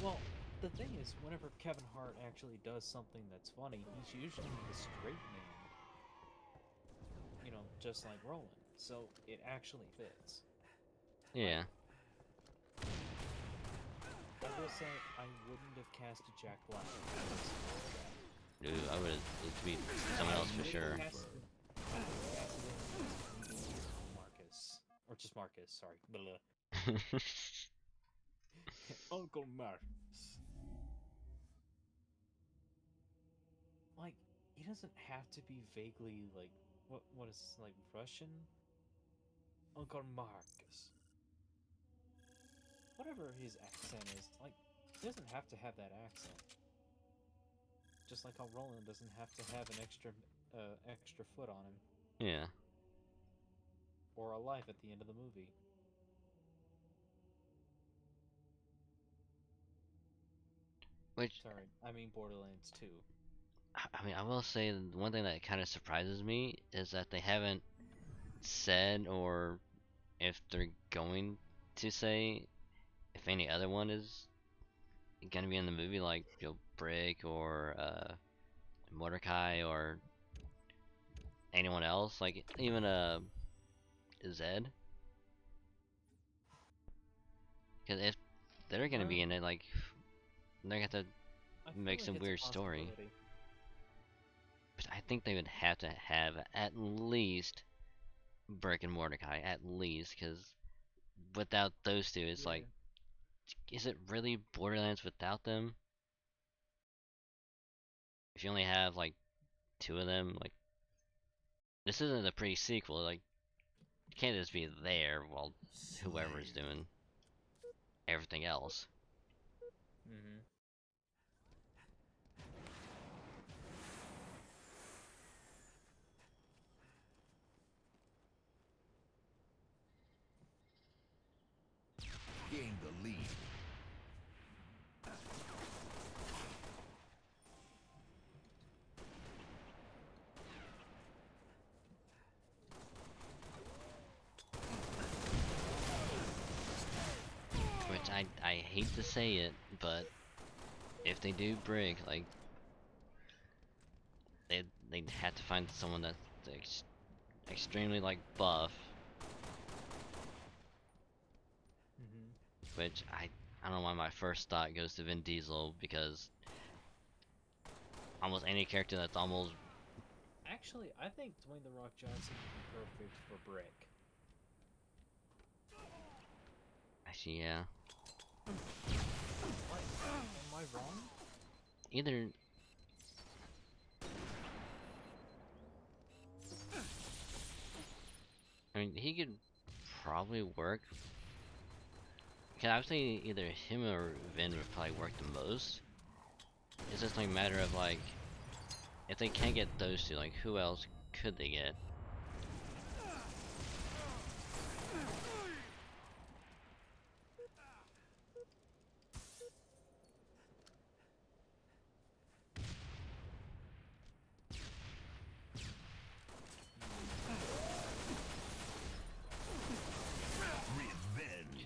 Well, the thing is, whenever Kevin Hart actually does something that's funny, he's usually the straight man. You know, just like Roland. So it actually fits. Yeah. I will say I wouldn't have casted Jack Black. Dude, I would have be someone else for sure. Marcus. Or just Marcus, sorry. Uncle Marcus. Like, he doesn't have to be vaguely like what is this, like Russian? Uncle Marcus. Whatever his accent is, like, he doesn't have to have that accent. Just like how Roland doesn't have to have an extra foot on him. Yeah. Or a life at the end of the movie. Which, sorry, I mean Borderlands 2. I mean, I will say one thing that kind of surprises me is that they haven't said, or if they're going to say, if any other one is gonna be in the movie, like, you know, Brick or Mordecai or anyone else, like even Zed. Because if they're gonna be in it, like, they're gonna have to make some weird story. But I think they would have to have at least Brick and Mordecai, at least, because without those two, it's like, is it really Borderlands without them? If you only have like two of them, like, this isn't a pre-sequel, like, you can't just be there while whoever's doing everything else. Mm-hmm. Gain the lead. Which I hate to say it, but if they do Brick, like, they'd have to find someone that's extremely like buff. Mm-hmm. Which I don't know why my first thought goes to Vin Diesel, because almost any character that's almost. Actually, I think Dwayne The Rock Johnson would be perfect for Brick. Actually, yeah. What? Am I wrong? Either. I mean, he could probably work. Cause I would say either him or Vin would probably work the most. It's just like a matter of like, if they can't get those two, like, who else could they get?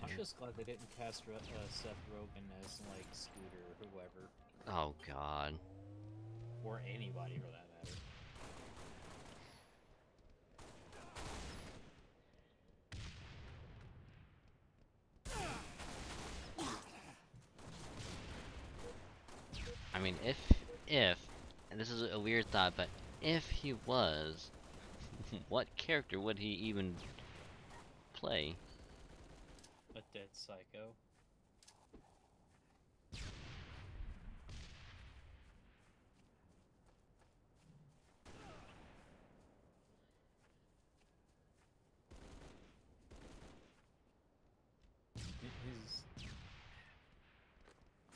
I'm just glad they didn't cast Seth Rogen as, like, Scooter or whoever. Oh god. Or anybody for that matter. I I mean, and this is a weird thought, but if he was, what character would he even play? A dead psycho.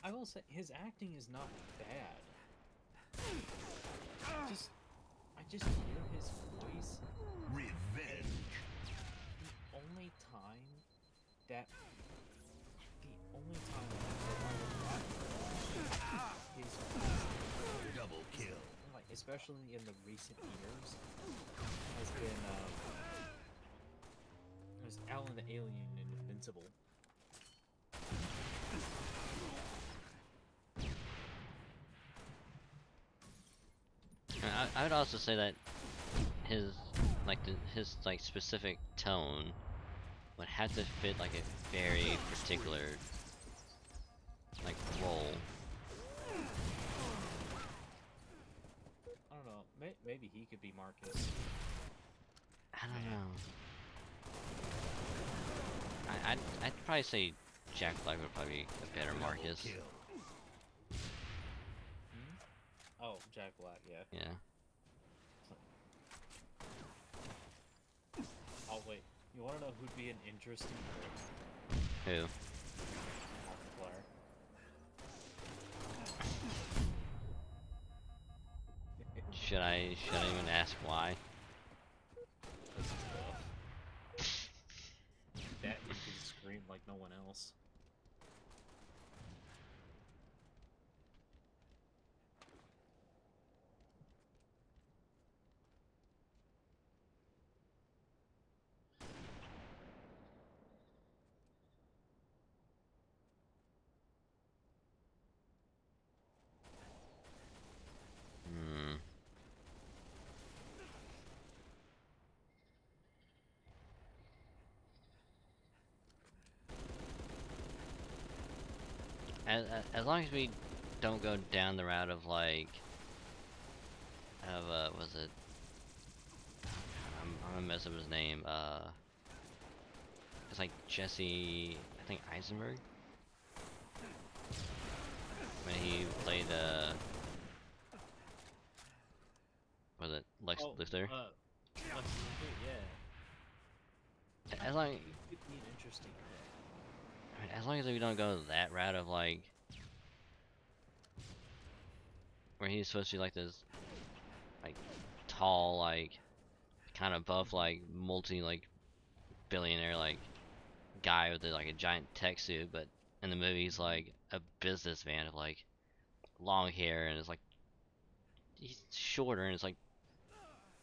I will say his acting is not bad. I just hear his voice. Revenge. The only time that his double kill, like especially in the recent years, has been was Alan the Alien in Invincible. I would also say that his specific tone would have to fit like a very particular like role. I don't know. Maybe he could be Marcus. I don't know. I'd probably say Jack Black would probably be a better Marcus. Oh, Jack Black, yeah. Yeah. Oh wait, you wanna know who'd be an interesting Who? Markiplier. Should I even ask why? That you can scream like no one else. As long as we don't go down the route of like was it I'm gonna mess up his name, it's like Jesse, I think Eisenberg, when he played was it Lex Luthor? Lex Luthor, yeah. As long It could be an interesting as long as we don't go that route of like where he's supposed to be like this like tall, like kind of buff, like multi like billionaire like guy with like a giant tech suit, but in the movie he's like a businessman of like long hair and it's like he's shorter and it's like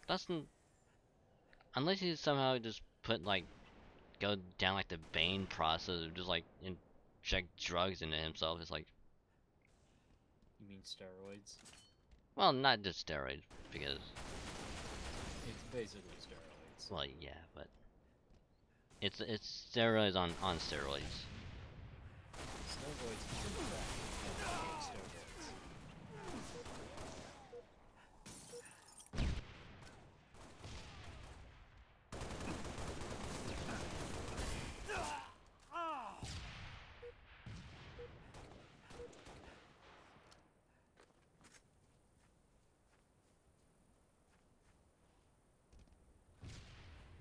doesn't, unless he somehow just put like go down like the Bane process of just like inject drugs into himself. It's like, You mean steroids? well, not just steroids, because It's basically steroids. well, yeah, but it's steroids on steroids. Steroids on steroids.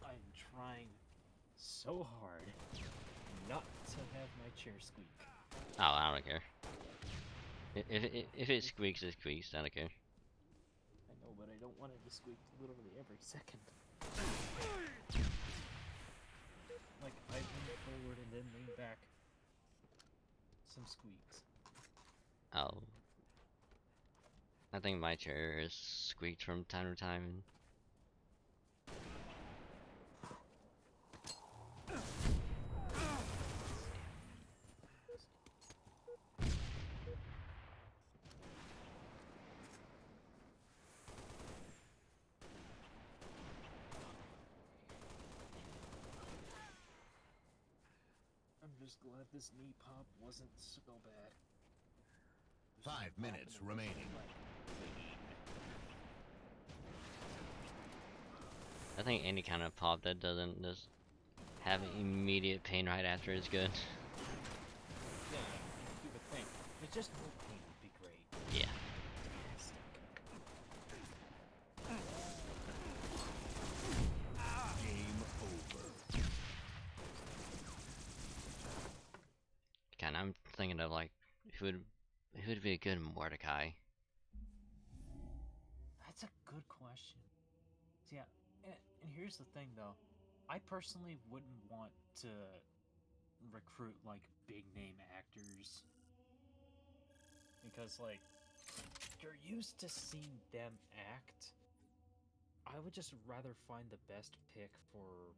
I'm trying so hard not to have my chair squeak. Oh, I don't care. If it squeaks, it squeaks. I don't care. I know, but I don't want it to squeak literally every second. Like, I lean forward and then lean back. Some squeaks. Oh. I think my chair is squeaked from time to time. I'm just glad this knee pop wasn't so bad. 5 minutes remaining. I think any kind of pop that doesn't just have immediate pain right after is good. Yeah, you would think. But just no pain would be great. Yeah. Game over. God, I'm thinking of like who would be a good Mordecai. That's a good question. So yeah, and here's the thing though. I personally wouldn't want to recruit like big name actors because like you're used to seeing them act. I would just rather find the best pick for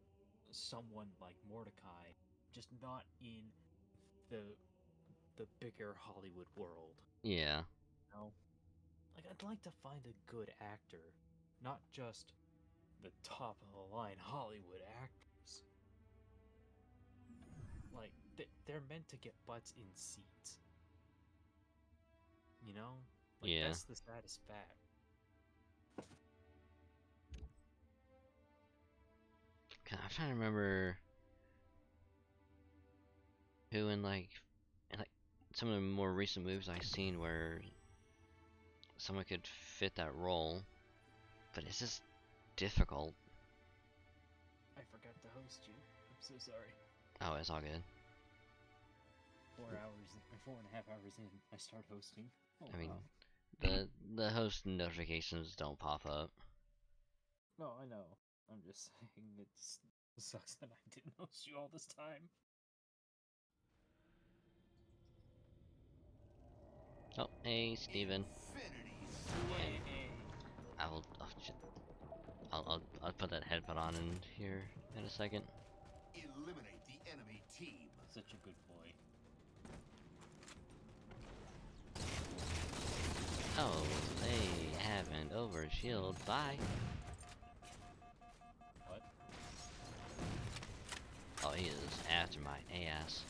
someone like Mordecai, just not in the bigger Hollywood world. Yeah. You know? Like I'd like to find a good actor, not just the top of the line Hollywood actors. Like they're meant to get butts in seats. You know? Like Yeah. that's the saddest fact. God, I'm trying to remember who in like some of the more recent movies I've seen where someone could fit that role, but it's just difficult. I forgot to host you. I'm so sorry. Oh, it's all good. 4.5 hours in, I start hosting. Oh, I mean, wow. the host notifications don't pop up. No, I know. I'm just saying it sucks that I didn't host you all this time. Oh, hey, Steven. Hey. I'll put that headbutt on in here in a second. Eliminate the enemy team. Such a good boy. Oh, they haven't over shield. Bye. What? Oh, he is after my ass.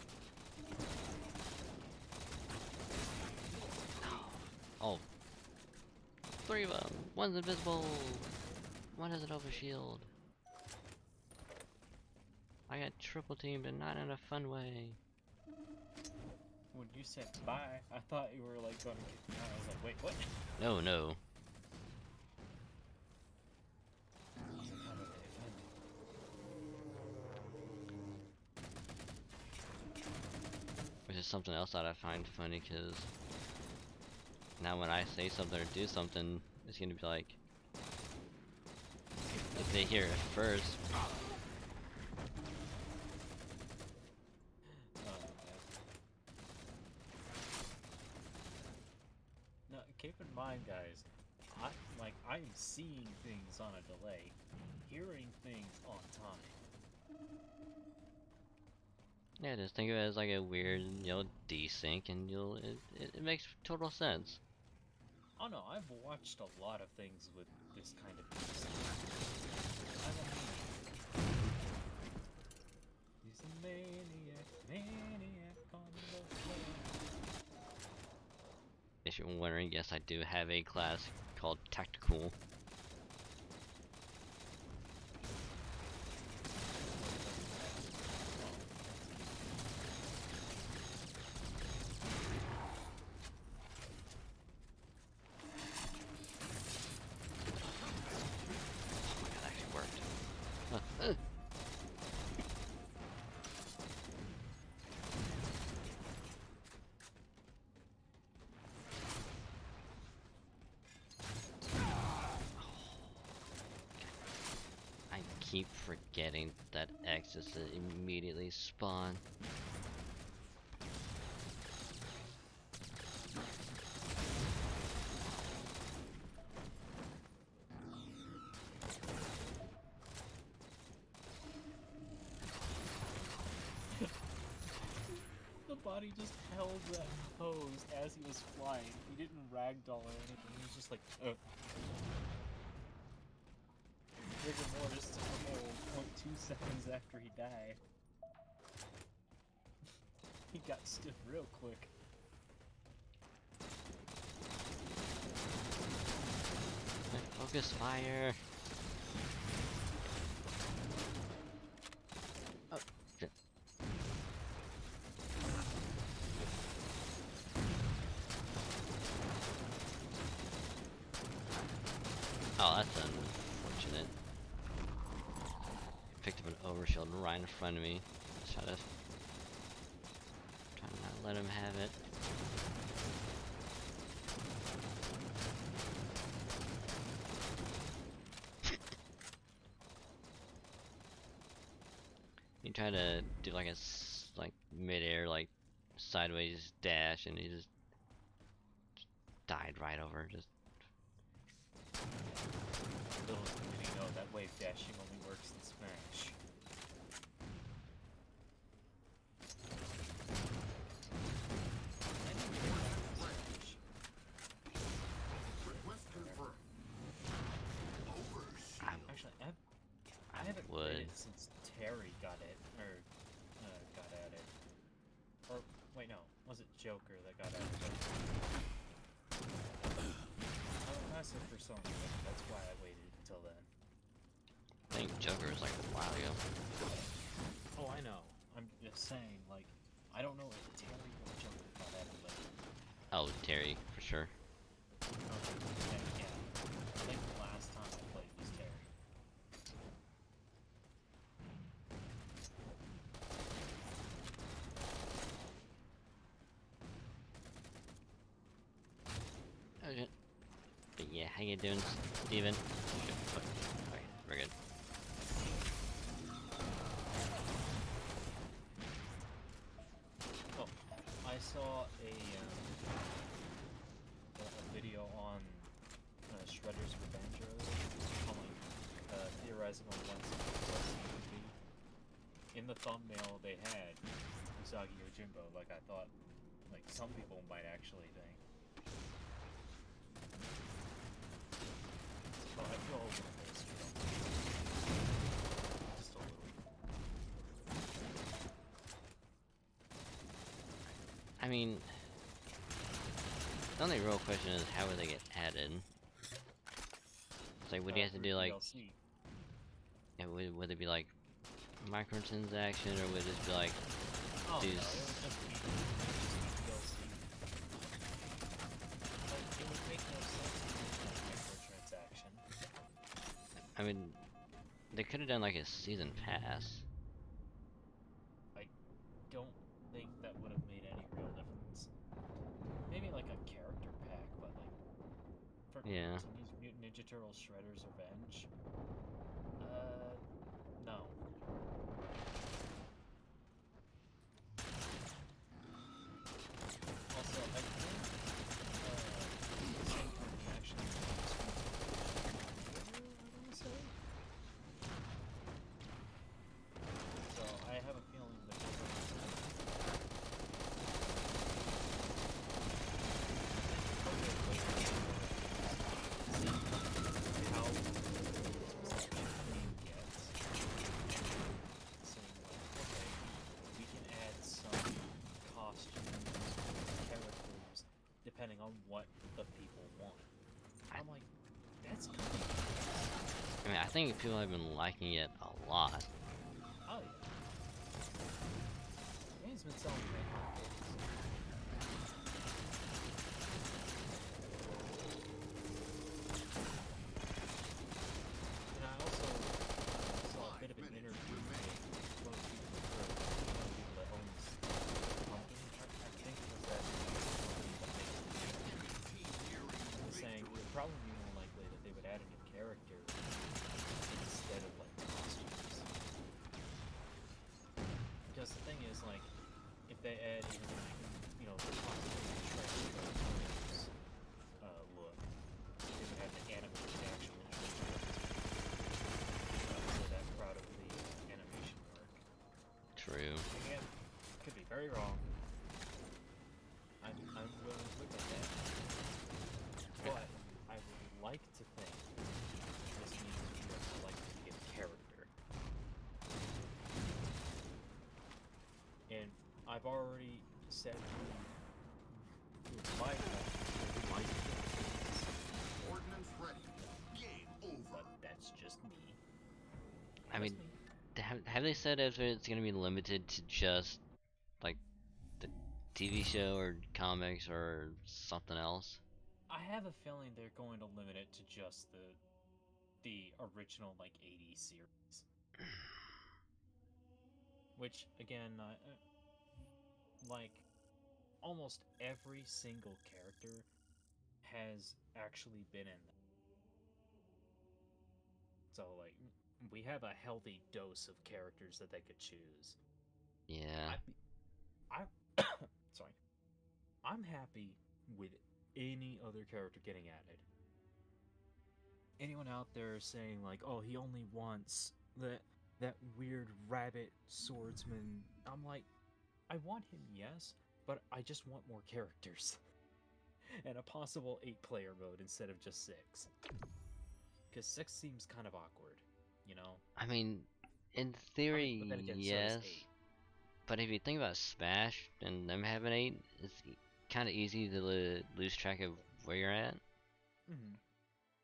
Oh. 3 of them. One's invisible. One has an over shield. I got triple teamed and not in a fun way. When you said bye, I thought you were like going to kick me out. I was like, wait, what? No, no. Which is something else that I find funny, because now when I say something or do something, it's gonna be like, if they hear it first. No, keep in mind, guys, I'm seeing things on a delay, hearing things on time. Yeah, just think of it as like a weird, desync, and it makes total sense. Oh no, I've watched a lot of things with this kind of desync. He's a maniac on the floor. If you're wondering, yes, I do have a class called Tactical. Keep forgetting that X is to immediately spawn. The body just held that pose as he was flying. He didn't ragdoll or anything. He was just like, rigor mortis to the whole 0.2 seconds after he died. He got stiff real quick. Focus fire. Oh, shit. Oh, that's unfortunate. Picked up an overshield right in front of me. Try to not let him have it. He tried to do like a like mid-air like sideways dash, and he just died right over. Just little did he know that wave dashing only works in Smash. Actually, I haven't played it since Terry got it, or got at it. Or wait, no, was it Joker that got at it? I'm a massive Persona fan, that's why I waited until then. I think Joker was like a while ago. Oh, I know. I'm just saying, like, I don't know if Terry or Joker got at it later. Oh, Terry, for sure. Okay, yeah. I think the last time I played was Terry. Okay. But yeah, how you doing, Steven? Okay, we're good. Oh, I saw a video on Shredder's Revenge earlier, theorizing on what it would be. In the thumbnail they had Usagi Yojimbo, like I thought, like some people might actually think. Oh, I feel a little bit strong. Just a little. I mean, the only real question is how would they get added? It's like, would you have to do like, yeah, would it be like microtransaction, or would it just be like, oh, do no, it would just be DLC. Like, it would make no sense to do like microtransaction. I mean, they could have done like a season pass. I don't think that would have made any real difference. Maybe like a character pack, but like for Teenage Mutant Ninja Turtles Shredder's Revenge. No. Also, I think the same company actually I want to say. So I have a feeling that they're going to how depending on what the people want. I'm like, that's good. I mean, I think people have been liking it a lot. Oh yeah. The game's been selling great. And I also saw a bit of an interview with one of the people that owns the company. I think it was that saying it would probably be more likely that they would add a new character instead of like costumes. Because the thing is, like, if they add even like, you know, the look, they would have to animate the actual so that proud of the animation work. True. Again, could be very wrong. I'm willing to look at that. But I would like to think this means we are selected to get character. And I've already said to my like Ordnance ready. Game I mean, have they said if it's gonna be limited to just like the TV show or comics or something else? I have a feeling they're going to limit it to just the original like 80s series. Which again, like almost every single character has actually been in them. So like we have a healthy dose of characters that they could choose. Yeah. I sorry. I'm happy with any other character getting added. Anyone out there saying like, "Oh, he only wants that weird rabbit swordsman," I'm like, I want him, yes, but I just want more characters. And a possible 8-player mode instead of just 6. Because 6 seems kind of awkward, you know? I mean, in theory, but then again, yes. so does 8. But if you think about Smash and them having 8, it's kind of easy to lose track of where you're at. Mm-hmm.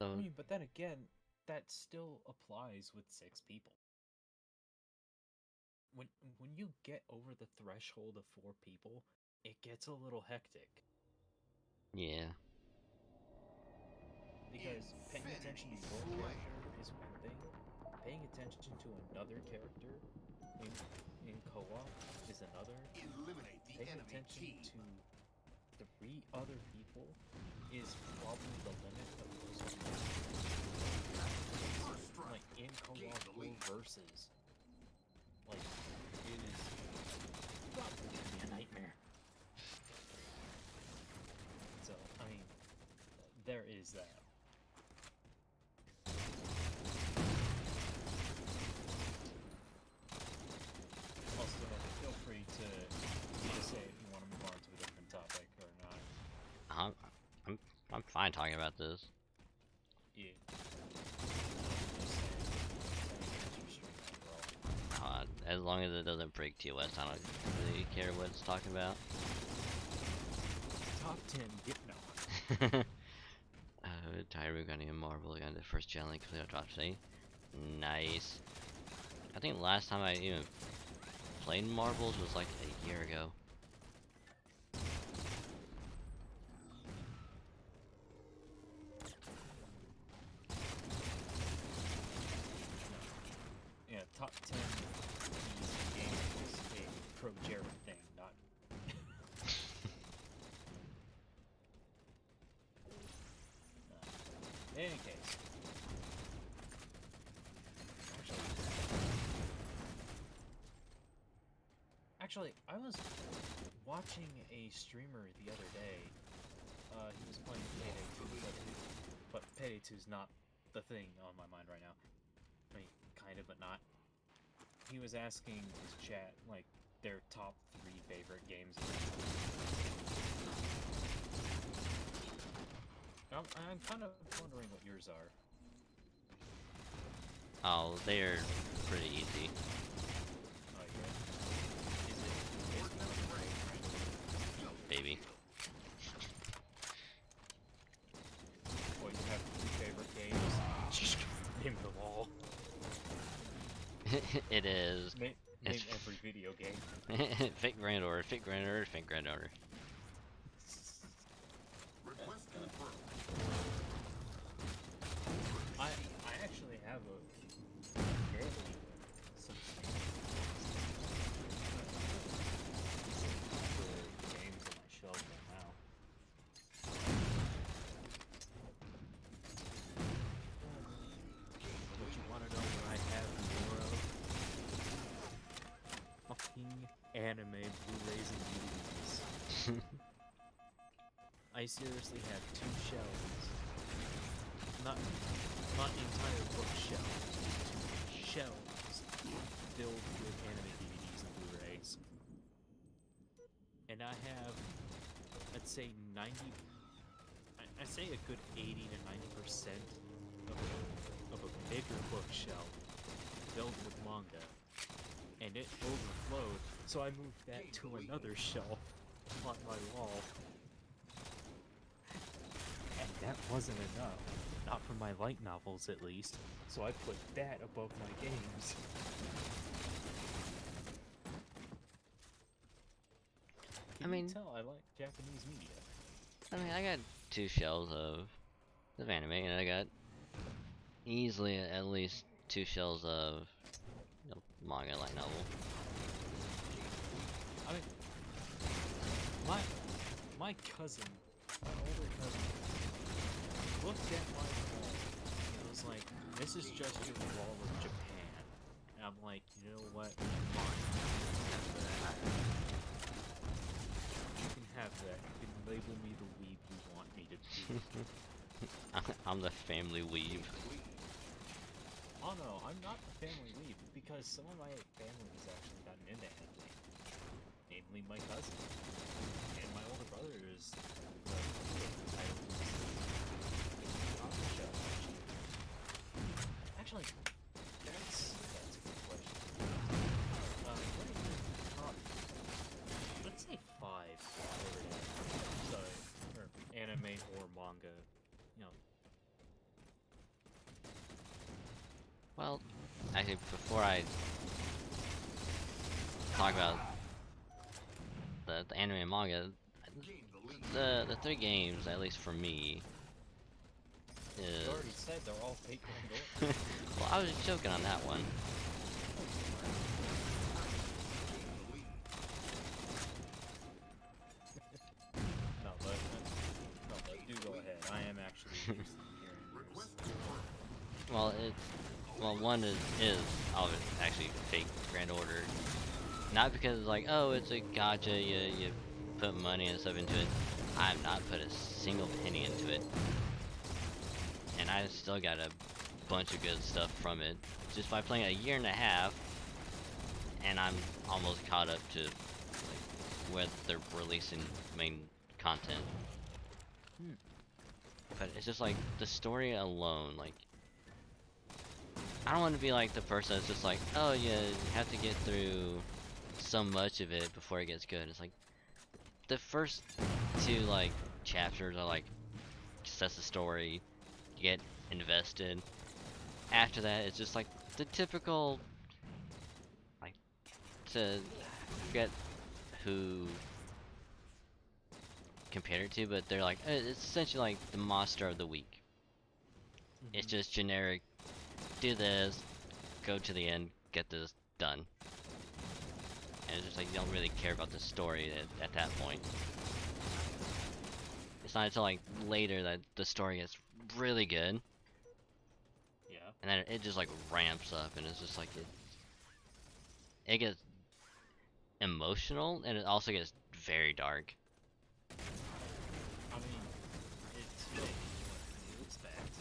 So, I mean, but then again, that still applies with 6 people. When you get over the threshold of 4 people, it gets a little hectic. Yeah. Because paying attention to your character is one thing. Paying attention to another character in co-op is another. Paying attention to 3 other people is probably the limit of most people. Like in co-op or versus, like it is probably gonna be a nightmare. So I mean, there is that. Also, feel free to say if you want to move on to a different topic or not. I'm fine talking about this. Yeah. As long as it doesn't break TOS, I don't really care what it's talking about. Top 10, get no. Tyru got a Marvel got the first gen link clear drop today. Nice. I think last time I even played Marvels was like a year ago. Yeah, top 10 games is a pro Jared thing, not. In any case. Actually, I was watching a streamer the other day. He was playing Payday 2, but Payday 2 is not the thing on my mind right now. I mean, kind of, but not. He was asking his chat, like, their top 3 favorite games. I'm kind of wondering what yours are. Oh, they're pretty easy. Oh, yeah. Baby. Well, you have 3 favorite games. Just name them all. It is. Name every video game. Fake Grand Order, Fake Grand Order, Fake Grand Order. I actually have a fairly substantial games on my shelf right now. But you want to know what I have more of? Fucking anime Blu-rays and DVDs. I seriously have 2 shelves. Not entire bookshelves, just 2 shelves filled with anime DVDs and Blu-rays. And I have, let's say 90, I say a good 80 to 90% of a bigger bookshelf filled with manga. And it overflowed, so I moved that to another shelf on my wall. that wasn't enough. Not for my light novels, at least. So I put that above my games. Can you tell I like Japanese media? I mean, I got 2 shelves of anime, and I got easily at least 2 shelves of manga light novel. I mean, my cousin, my older cousin, looked at my wall and was like, "This is just your wall of Japan." And I'm like, you know what? Fine. You can have that. You can label me the weeb you want me to be. I'm the family weeb. Oh no, I'm not the family weeb, because some of my family has actually gotten into anime. Namely my cousin. And my older brother is the title on the show, actually. That's a good question. What is your top, let's say 5 favorite anime, sorry, or anime or manga, you know. Well, actually, before I talk about the anime and manga, the 3 games, at least for me, is... You already said they're all fake Grand. Well, I was joking on that one. No, but do go ahead. I am actually interested in hearing this. Well, one is actually fake Grand Order. Not because it's like, oh, it's a gacha, you put money and stuff into it. I have not put a single penny into it. And I still got a bunch of good stuff from it. Just by playing a year and a half, and I'm almost caught up to like where they're releasing main content. But it's just like, the story alone, like, I don't want to be like the person that's just like, oh yeah, you have to get through so much of it before it gets good. It's like, the first 2 like chapters are like, sets the story, you get invested. After that, it's just like the typical, like, to forget who compared it to, but they're like, it's essentially like the monster of the week. It's just generic, do this, go to the end, get this done. And it's just like, you don't really care about the story at that point. It's not until like later that the story gets really good. Yeah. And then it just like ramps up, and it's just like, it gets emotional, and it also gets very dark. I mean, it's fake. What do you expect?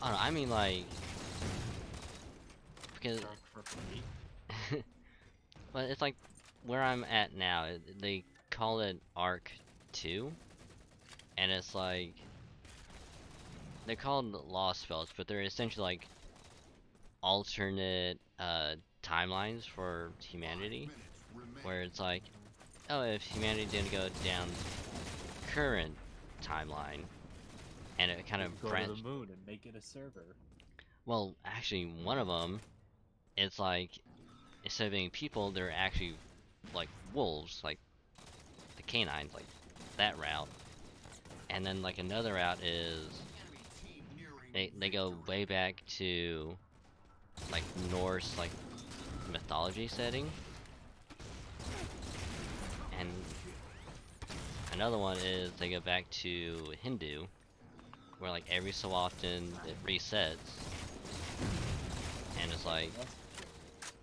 Oh no, I mean like, because Dark for free. but it's like where I'm at now. They call it Arc 2, and it's like, they're called Lost Spells, but they're essentially like alternate timelines for humanity, where it's like, oh, if humanity didn't go down current timeline, and it kind of go branched. to the moon and make it a server. Well, actually, one of them, it's like, instead of being people, they're actually like wolves, like the canines, like that route. And then like another route is they go way back to like Norse like mythology setting. And another one is they go back to Hindu, where like every so often it resets. And it's like,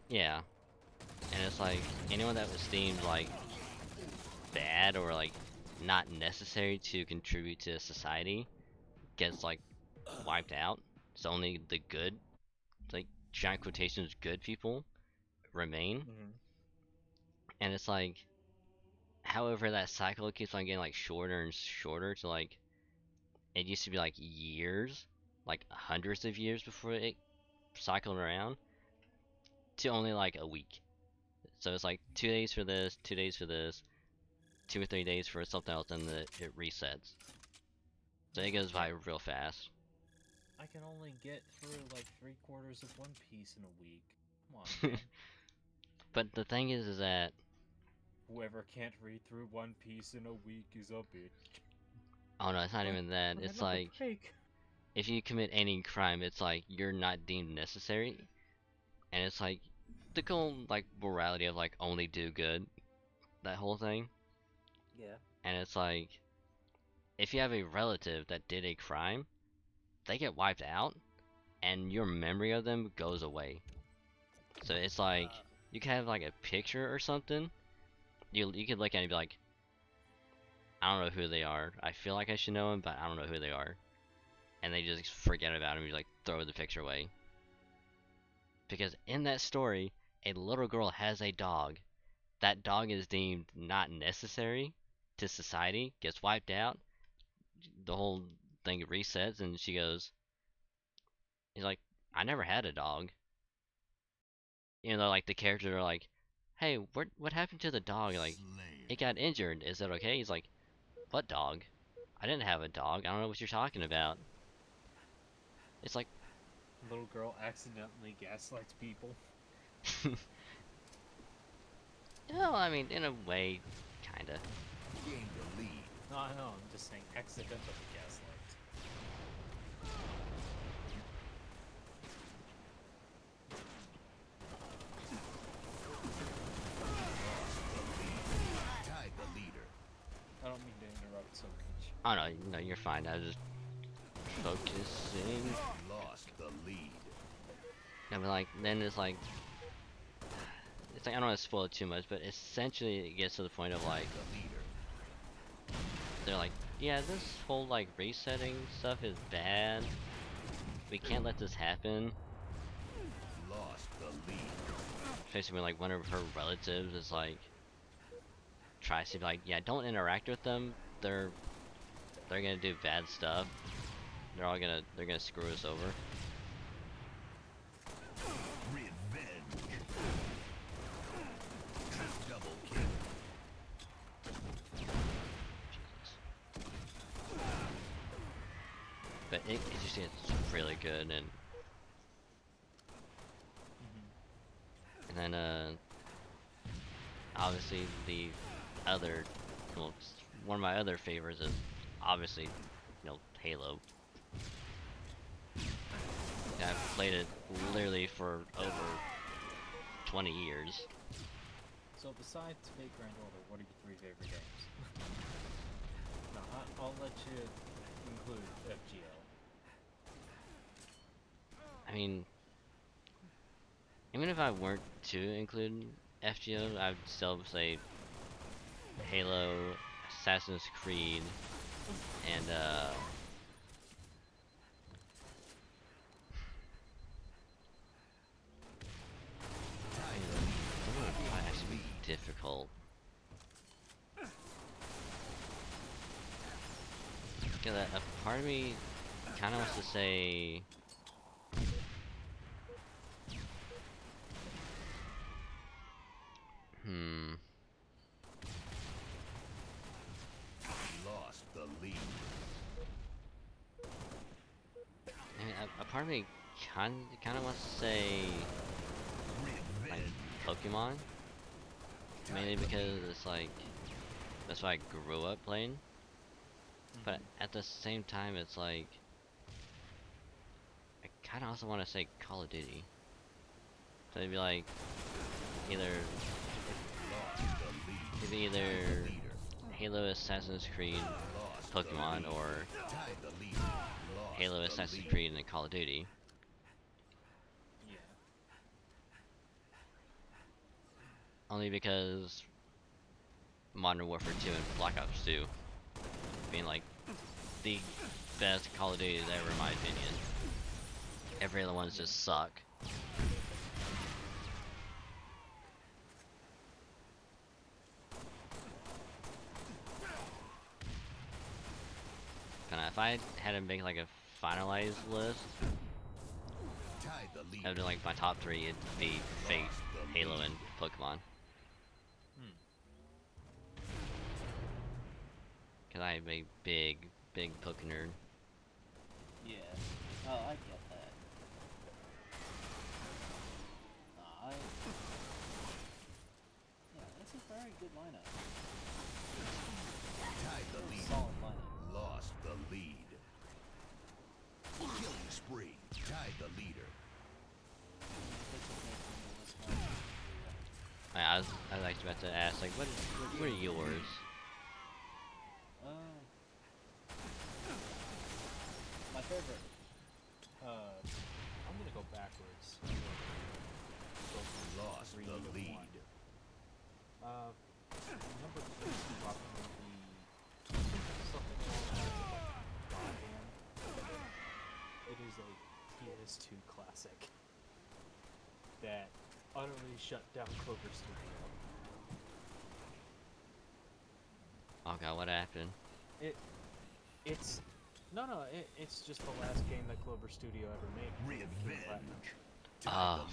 yeah. And it's like, anyone that was deemed like bad or like not necessary to contribute to society gets like wiped out. So only the good, like giant quotations, good people remain. And it's like, however, that cycle keeps on getting like shorter and shorter to like, it used to be like years, like hundreds of years before it cycled around, to only like a week. So it's like 2 days for this, 2 days for this, 2 or 3 days for something else, and it resets. So it goes by real fast. I can only get through like 3/4 of One Piece in a week. Come on, man. But the thing is that Whoever can't read through One Piece in a week is a bitch. oh no, it's not even that. It's like if you commit any crime, it's like you're not deemed necessary, and it's like the whole like morality of like only do good, that whole thing. Yeah. And it's like if you have a relative that did a crime, they get wiped out, and your memory of them goes away. So it's like you can have like a picture or something. You could look at it and be like, I don't know who they are. I feel like I should know them, but I don't know who they are. And they just forget about him and like throw the picture away. Because in that story, a little girl has a dog. That dog is deemed not necessary to society, gets wiped out. The whole thing resets, and she goes, he's like, I never had a dog. You know, like the characters are like, hey, what happened to the dog? Like, it got injured. Is it okay? He's like, what dog? I didn't have a dog. I don't know what you're talking about. It's like, little girl accidentally gaslights people. well, I mean, in a way, kinda. Gain the lead. No, I know. I'm just saying accidentally gaslight. Tied the leader. I don't mean to interrupt so much. Oh no, you're fine. I was just focusing. Lost the lead. I mean, like, then it's like, I don't want to spoil it too much, but essentially it gets to the point of like, they're like, yeah, this whole like resetting stuff is bad. We can't let this happen. Lost the lead. Especially when like one of her relatives is like, tries to be like, yeah, don't interact with them. They're gonna do bad stuff. They're gonna screw us over. Double kill. But it just gets really good, and then obviously the other, well, one of my other favorites is obviously, you know, Halo. I've played it literally for over 20 years. So besides Fate Grand Order, what are your 3 favorite games? No, I'll let you include FGL. I mean, even if I weren't to include FGO, I would still say Halo, Assassin's Creed, and might actually be difficult. Because a part of me kind of wants to say Lost the lead. I mean, a part of me kind of wants to say like Pokemon, mainly because it's like that's what I grew up playing. But at the same time, it's like I kind of also want to say Call of Duty. So it'd be like either Halo, Assassin's Creed, Pokemon, or Halo, Assassin's Creed, and Call of Duty. Yeah. Only because Modern Warfare 2 and Black Ops 2 being like the best Call of Duty ever in my opinion. Every other ones just suck. Kinda, if I had to make like a finalized list, that would be like my top 3. It'd be Fate, Halo, and Pokemon. Cause I'm a big Pokemon nerd. Yeah. Oh, I get that. Yeah, that's a very good lineup. Tied the lead. Solid lineup. Lost the lead. Killing spree. Tied the leader. I was actually about to ask, like, what are yours? My favorite. I'm gonna go backwards. Lost the lead. Number 2 is probably something like Goddamn. It is a PS2 classic that utterly shut down Clover Studio. Oh god, what happened? It's just the last game that Clover Studio ever made. Revenge. Oh.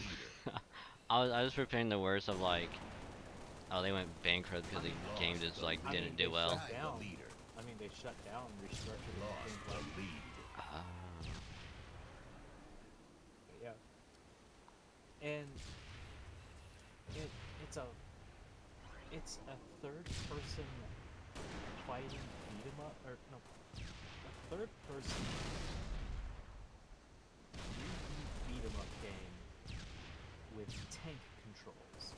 I was preparing the worst of like, oh, they went bankrupt because the game just like didn't do well. I mean, they shut down, restructured the gameplay. Yeah. And it's a third-person fighting beat 'em up, or no, a third-person beat 'em up game with tank controls.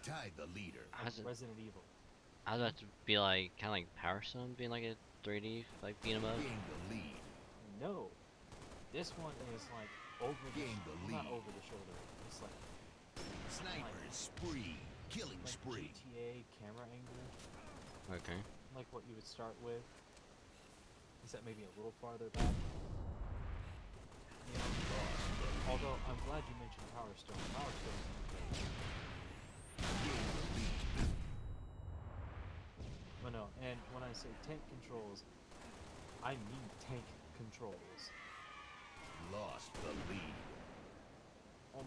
Tied the leader. Resident Evil. I was about to be like, kind of like Power Stone, being like a 3D like beat 'em up. Gain the lead. No, this one is like Gain the lead. not over the shoulder. It's like Sniper spree. Killing like spree. GTA camera angle. Okay. Like what you would start with. Except maybe a little farther back. You know, although I'm glad you mentioned Power Stone. Power Stone. Well, no, and when I say tank controls, I mean tank controls. Lost the lead. A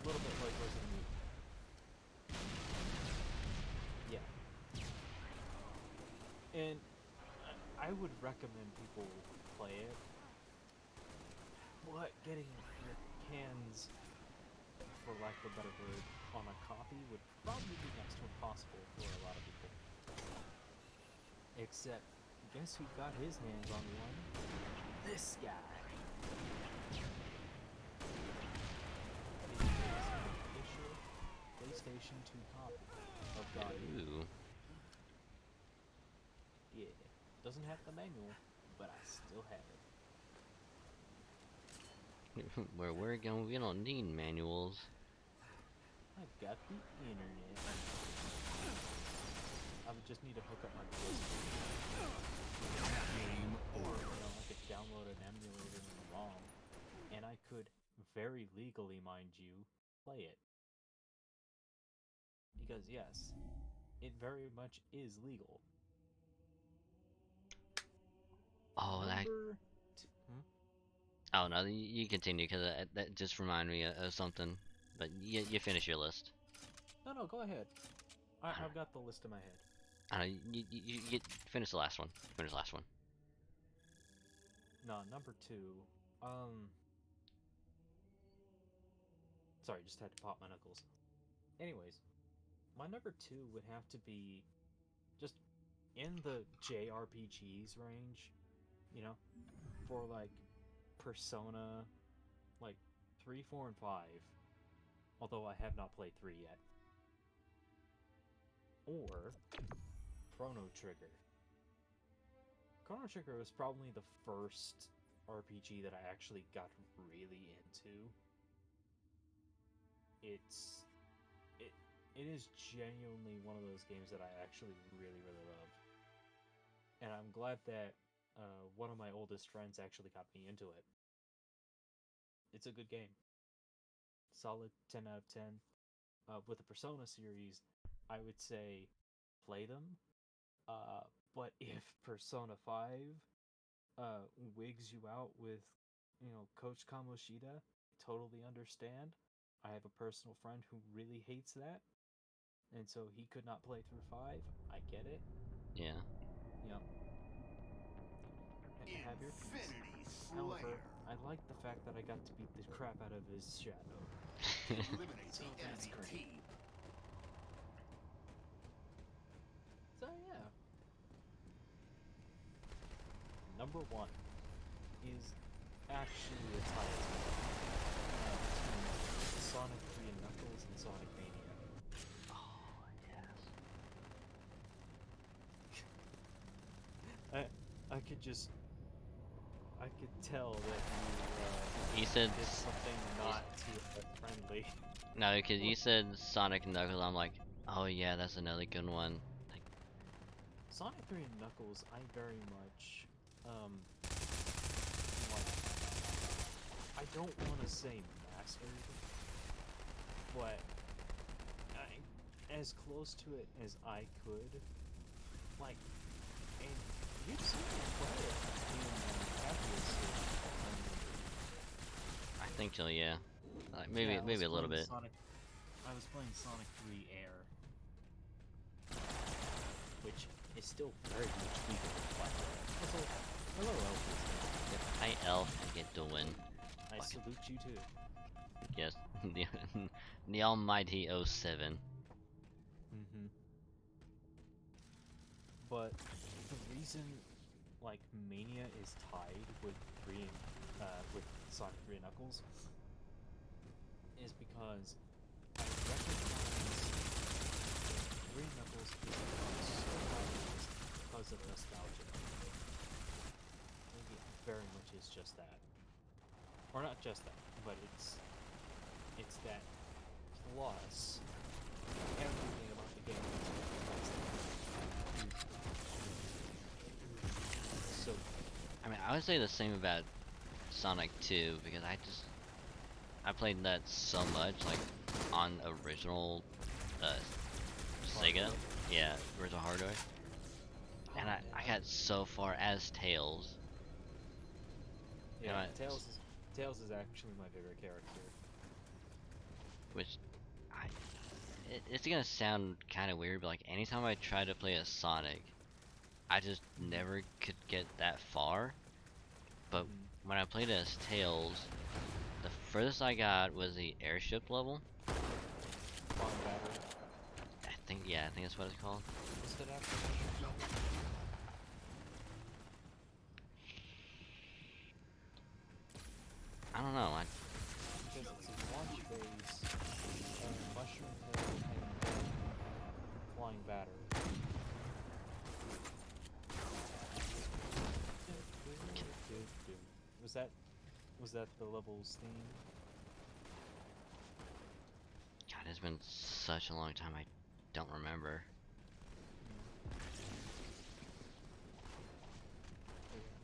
little bit like Resident Evil. Yeah. And I would recommend people play it, but getting your hands, for lack of a better word, on a copy would probably be next to impossible for a lot of people. Except, guess who got his hands on one? This guy! The official PlayStation 2 copy of God. Ooh. Yeah. Doesn't have the manual, but I still have it. Where we're going, we don't need manuals. I've got the internet. I would just need to hook up my PlayStation. Game Or, over. you know, I could download an emulator in the ROM, and I could, very legally, mind you, play it. Because, yes, it very much is legal. Oh, Number Oh no, you continue because that just reminded me of something. But you finish your list. No, go ahead. I've got the list in my head. I don't know, you finish the last one. Finish the last one. No, number 2. Sorry, just had to pop my knuckles. Anyways, my number 2 would have to be just in the JRPGs range, you know, for like Persona, like 3, 4, and 5. Although I have not played 3 yet. Or Chrono Trigger. Chrono Trigger was probably the first RPG that I actually got really into. It is genuinely one of those games that I actually really, really love. And I'm glad that one of my oldest friends actually got me into it. It's a good game. Solid 10 out of 10. With the Persona series, I would say play them. But if Persona 5 wigs you out with, you know, Coach Kamoshida, totally understand. I have a personal friend who really hates that, and so he could not play through 5. I get it. Yeah. You know. have your piece. However, I like the fact that I got to beat the crap out of his shadow. So that's great. So yeah. Number 1 is actually a tie between Sonic 3 and Knuckles and Sonic Mania. Oh, yes. I could tell that you said did something not too friendly. No, because you said Sonic and Knuckles, I'm like, oh yeah, that's another good one. Like, Sonic 3 and Knuckles, I very much, I don't want to say mastered, but as close to it as I could, like, and you've seen me play it in Happiest. I think so, yeah. Like, maybe a little bit. I was playing Sonic 3 Air, which is still very much legal to play. Hello, Elf. Hi, Elf. I get to win. I salute you too. Yes, the almighty 07. But the reason, like, Mania is tied with with Sonic 3 and Knuckles is because I recognize 3 and Knuckles is so obvious because of the nostalgia. Maybe it very much is just that. Or not just that, but it's that plus everything about the game is so. I mean, I would say the same about Sonic 2 because I played that so much, like on original Sega, yeah, original hardware, and I got so far as Tails. Yeah, Tails is actually my favorite character. Which, it's gonna sound kind of weird, but like anytime I try to play a Sonic, I just never could get that far. But when I played as Tails, the furthest I got was the airship level. I think that's what it's called. I don't know. Because it's a launch base, mushroom hill, and flying battery. Was that the level's theme? God, it's been such a long time. I don't remember.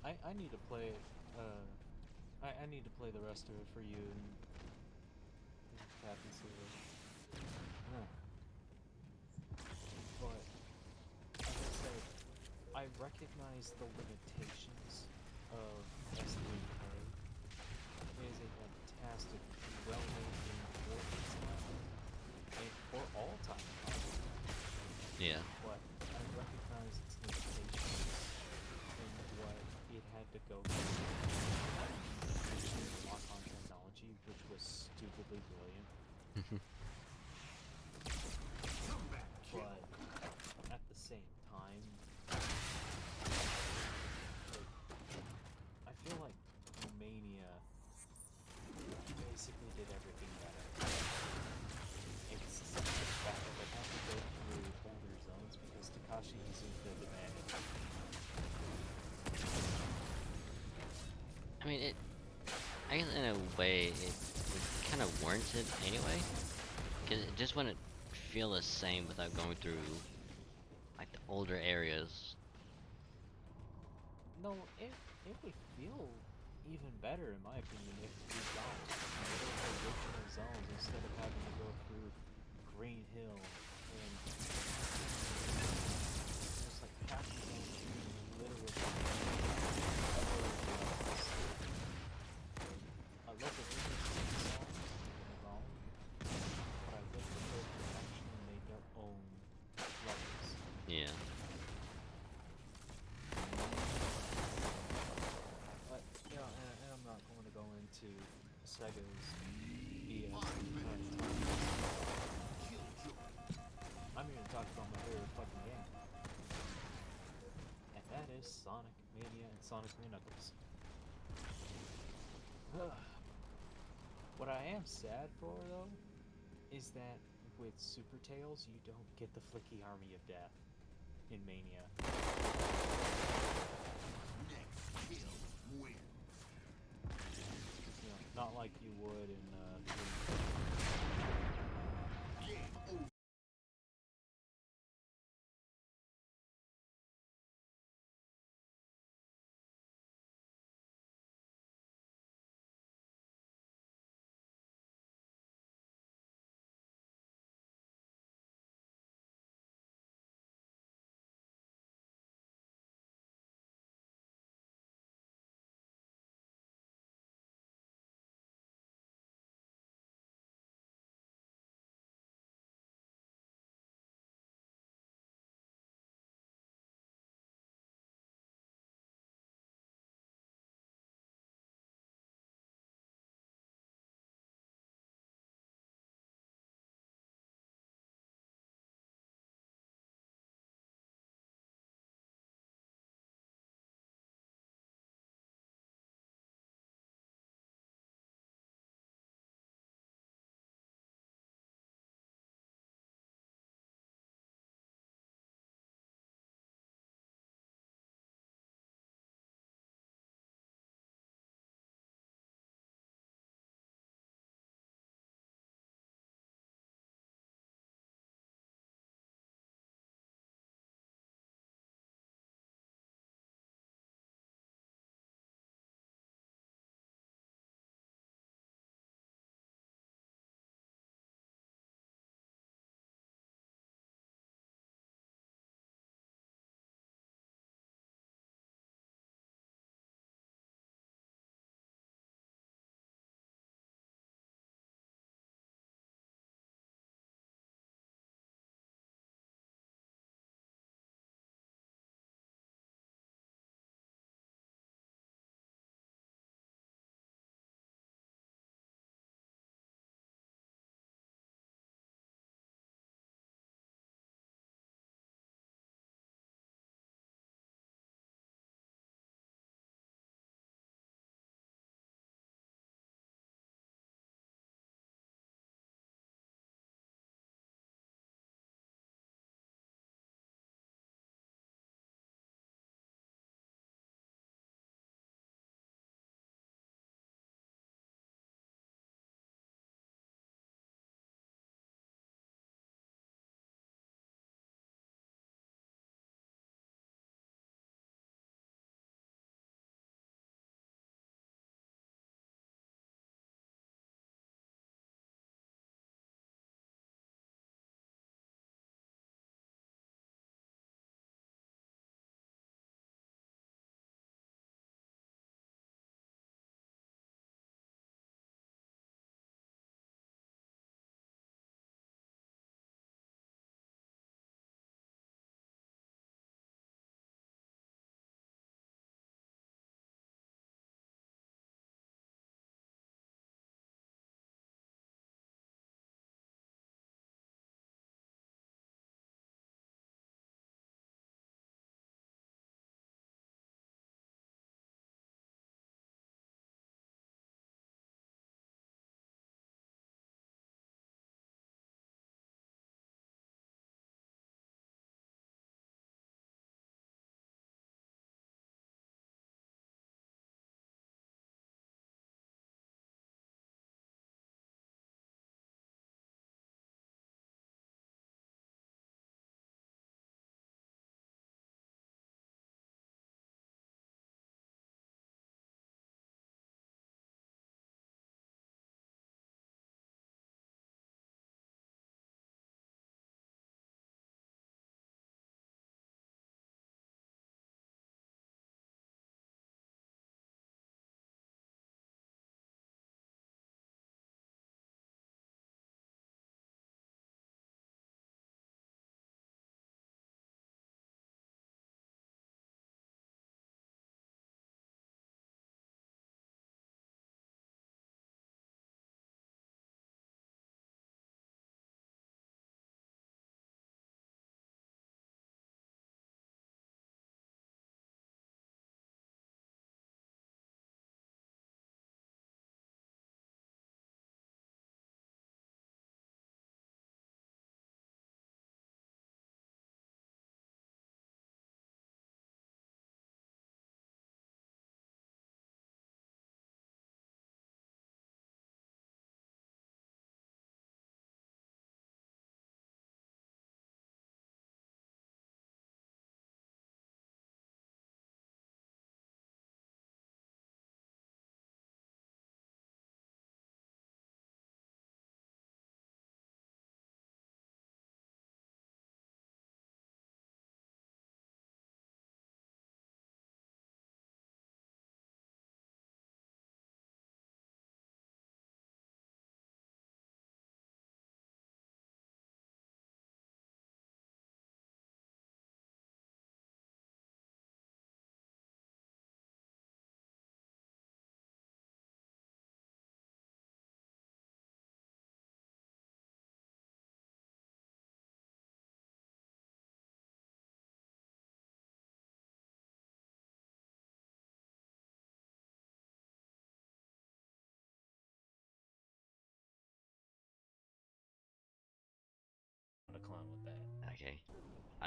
I need to play it. I need to play the rest of it for you and Kathy Silver. But as I said, I recognize the limitations of S3K. It is a fantastic, well-made game for its time and for all time. Yeah. But I recognize its limitations and what it had to go through. Lock-on technology, which was stupidly brilliant. But at the same time, I feel like Mania basically did everything better. It's the fact that they have to go through older zones because Takashi Iizuka demanded. I mean, I guess in a way, it kind of warranted anyway, because it just wouldn't feel the same without going through, like, the older areas. No, it would feel even better, in my opinion, if we got the original zones instead of having to go through Green Hill and just like half the zones literally. I love the original songs, don't get me wrong, but I wish that they actually made their own levels. Yeah. Sega's VS. I'm here to talk about my favorite fucking game. And that is Sonic Mania and Sonic 3 Knuckles. What I am sad for, though, is that with Super Tails, you don't get the Flicky Army of Death in Mania. Next kill wins. You know, not like you would in Game over.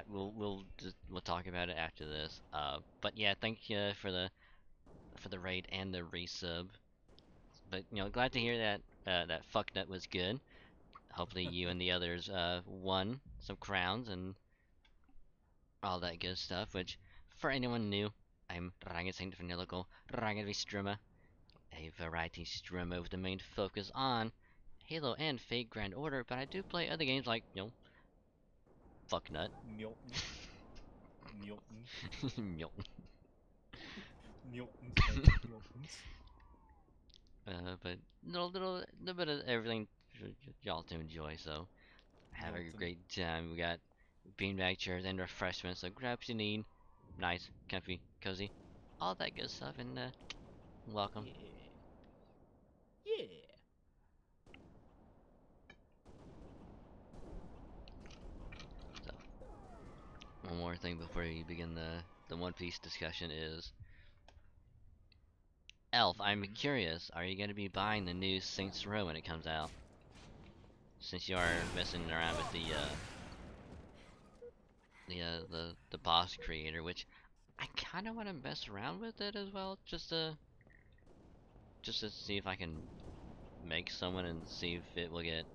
we'll talk about it after this. But yeah, thank you for the raid and the resub. But glad to hear that that fucknut was good. Hopefully you and the others won some crowns and all that good stuff. Which, for anyone new, I'm Ragged Saint Vanillical, Ragged VStreamer, a variety streamer with the main focus on Halo and Fate Grand Order. But I do play other games like fucknut. Milton. Milton. Milton. Milton's. But little bit of everything for y'all to enjoy. So have a Milton. great time. We got beanbag chairs and refreshments. So grab what you need. Nice, comfy, cozy, all that good stuff. And welcome. Yeah. So one more thing before we begin the One Piece discussion is. Elf, I'm curious, are you going to be buying the new Saints Row when it comes out? Since you are messing around with the boss creator, which I kind of want to mess around with it as well, just to see if I can make someone and see if it will get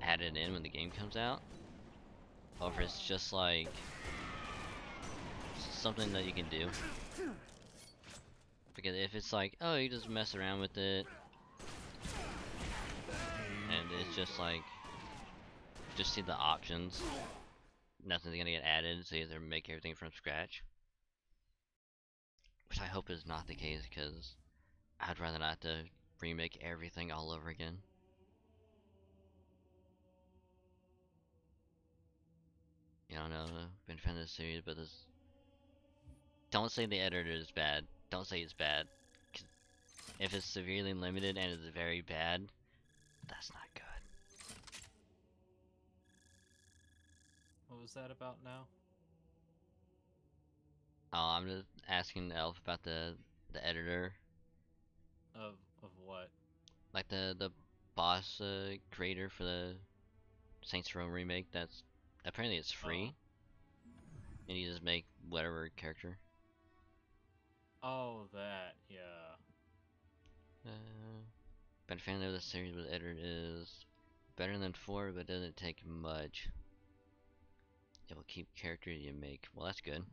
added in when the game comes out, or if it's just like something that you can do. Because if it's like, oh, you just mess around with it, and it's just like, just see the options, nothing's gonna get added, so you either make everything from scratch. Which I hope is not the case, because I'd rather not to remake everything all over again. I don't know, been a fan of the series, but this... Don't say the editor is bad. Don't say it's bad. 'Cause if it's severely limited and it's very bad, that's not good. What was that about now? Oh, I'm just asking Elf about the editor. Of what? Like the boss creator for the Saints Row remake. That's apparently it's free, and you just make whatever character. Oh, that, yeah. Been a fan of the series, but the editor is better than 4, but doesn't take much. It will keep character you make. Well, that's good.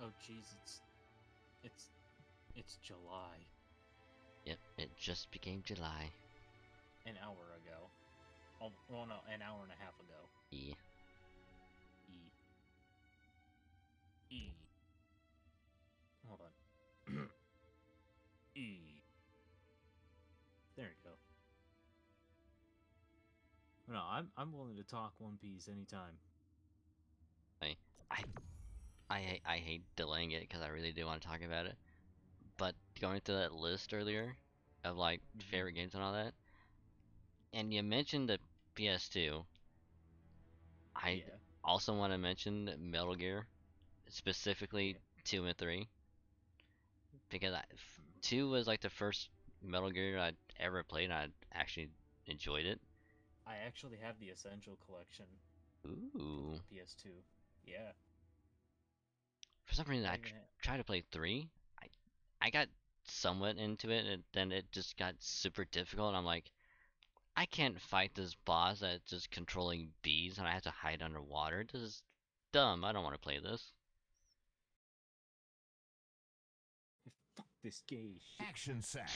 Oh, jeez, it's July. Yep, it just became July. An hour ago. Oh, well, no, an hour and a half ago. E. Hold on. E. There you go. No, I'm willing to talk One Piece anytime. I hate delaying it because I really do want to talk about it. But going through that list earlier of like favorite games and all that, and you mentioned the PS2. I also want to mention Metal Gear, specifically 2 and 3, because 2 was like the first Metal Gear I'd ever played, and I actually enjoyed it. I actually have the Essential Collection. Ooh. PS2. Yeah. For some reason, I tried to play 3. I got somewhat into it, and then it just got super difficult, and I'm like, I can't fight this boss that's just controlling bees, and I have to hide underwater. This is dumb. I don't want to play this. Fuck this gay shit. Action sack.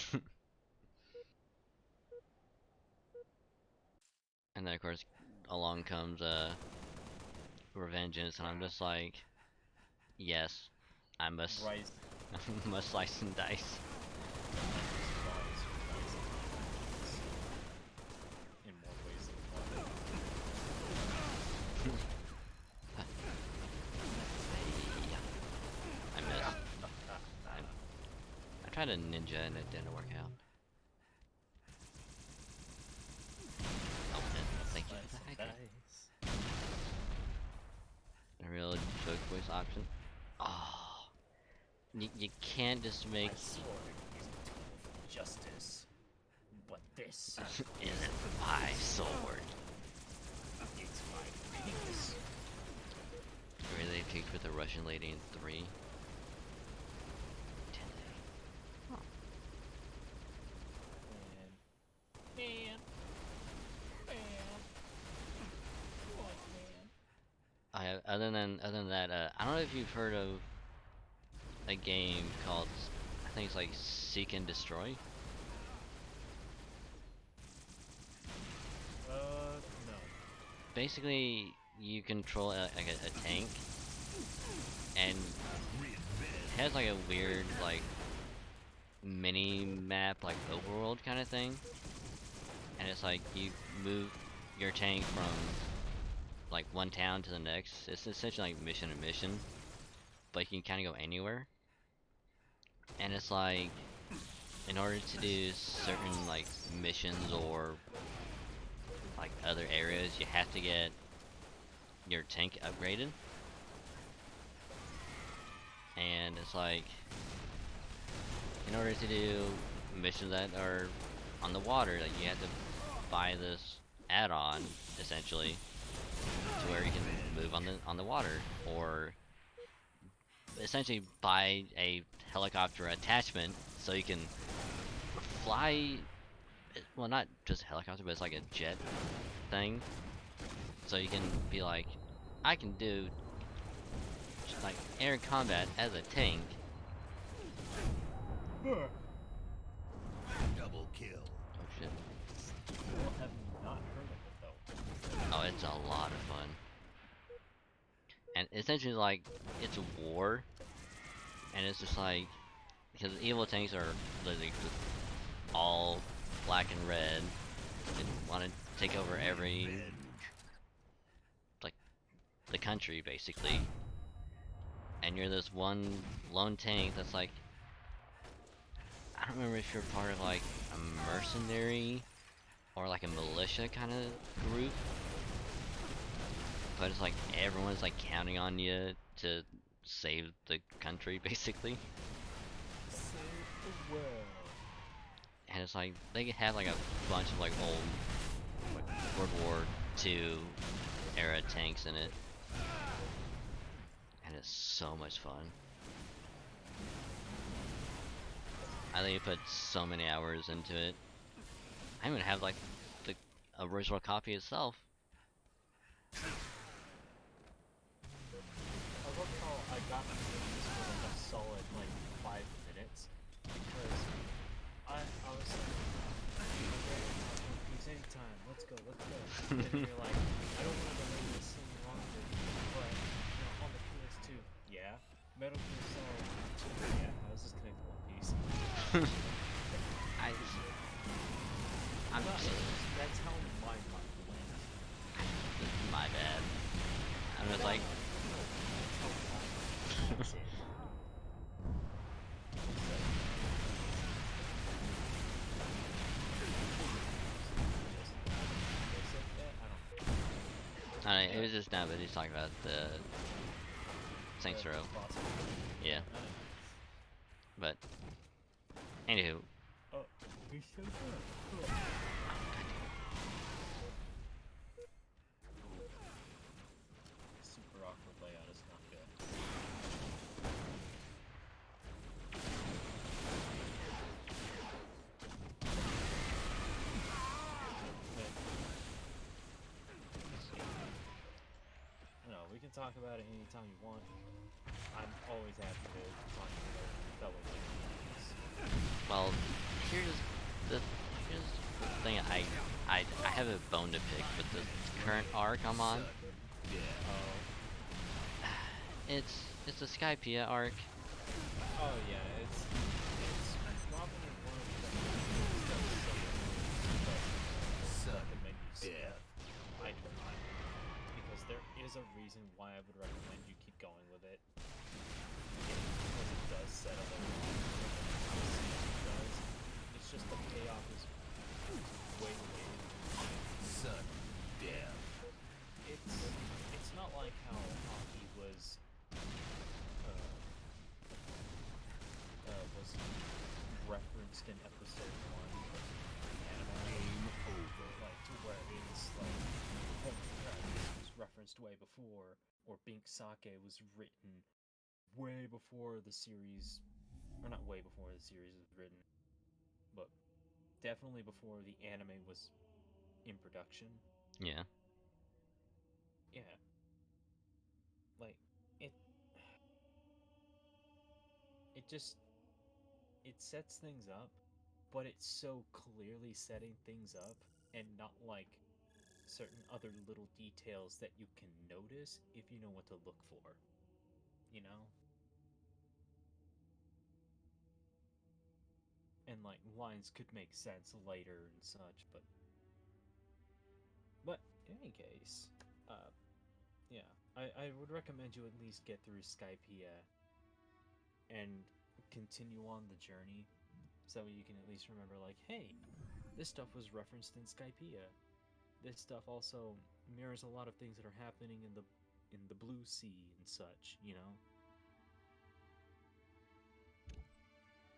And then of course, along comes Revengeance, and I'm just like, yes, I must must slice and dice. In more ways than one. I missed. I tried a ninja and it didn't work out. Oh, thank you for the hydrate. A real choke voice option. Oh, you can't just make justice, but there This is my sword. It's my penis. Really kicked with a Russian lady in 3. Man. I have, other than that, I don't know if you've heard of a game called, I think it's like Seek and Destroy. No. Basically, you control like a tank, and it has like a weird like mini map, like overworld kind of thing. And it's like you move your tank from like one town to the next. It's essentially like mission to mission, but you can kind of go anywhere. And it's like, in order to do certain like missions or like other areas, you have to get your tank upgraded. And it's like, in order to do missions that are on the water, like you have to buy this add-on essentially to where you can move on the water, or essentially buy a helicopter attachment so you can fly. Well, not just a helicopter, but it's like a jet thing. So you can be like, I can do just like air combat as a tank. Double kill. Oh shit. Well, have not heard of it though. Oh, it's a lot of fun. And essentially, like, it's a war. And it's just like, because evil tanks are literally just all black and red. They want to take over every, like, the country, basically. And you're this one lone tank that's like, I don't remember if you're part of like a mercenary or like a militia kind of group, but it's like everyone's like counting on you to save the country, basically. Save the world. And it's like they have like a bunch of like old like World War II era tanks in it, and it's so much fun. I think you put so many hours into it. I even have like the original copy itself. I love how I got into this for like a solid like 5 minutes because I was like, okay, anytime, let's go. And then you're like, I don't want to delay this any longer, but you know, on the PS2, yeah, Metal Gear Solid 2, yeah, how is this connected to One Piece? I'm that's how my mind went. My bad. I'm just like. It was just now, but he's talking about the Saints Row. Yeah. But anywho. Oh, he's so good. Super awkward layout is not good. No, we can talk about it anytime you want. I'm always happy to talk to fellow gamers. Well, here's the thing. I have a bone to pick with the current arc I'm on. It's the Skypiea arc. Oh yeah, it's probably one of the things that can make you skip. I do not, because there is a reason why I would recommend you keep going with it. Because it does set up a lot it does. It's just the payoff is way. Son, damn. It's not like how he was referenced in episode 1 of the anime. passed way before, or Bink Sake was written way before the series, or not way before the series was written, but definitely before the anime was in production. Yeah. Yeah. Like, it sets things up, but it's so clearly setting things up and not like certain other little details that you can notice if you know what to look for. You know? And like lines could make sense later and such, but in any case, yeah, I would recommend you at least get through Skypiea and continue on the journey so you can at least remember, like, hey, this stuff was referenced in Skypiea. This stuff also mirrors a lot of things that are happening in the Blue Sea and such, you know?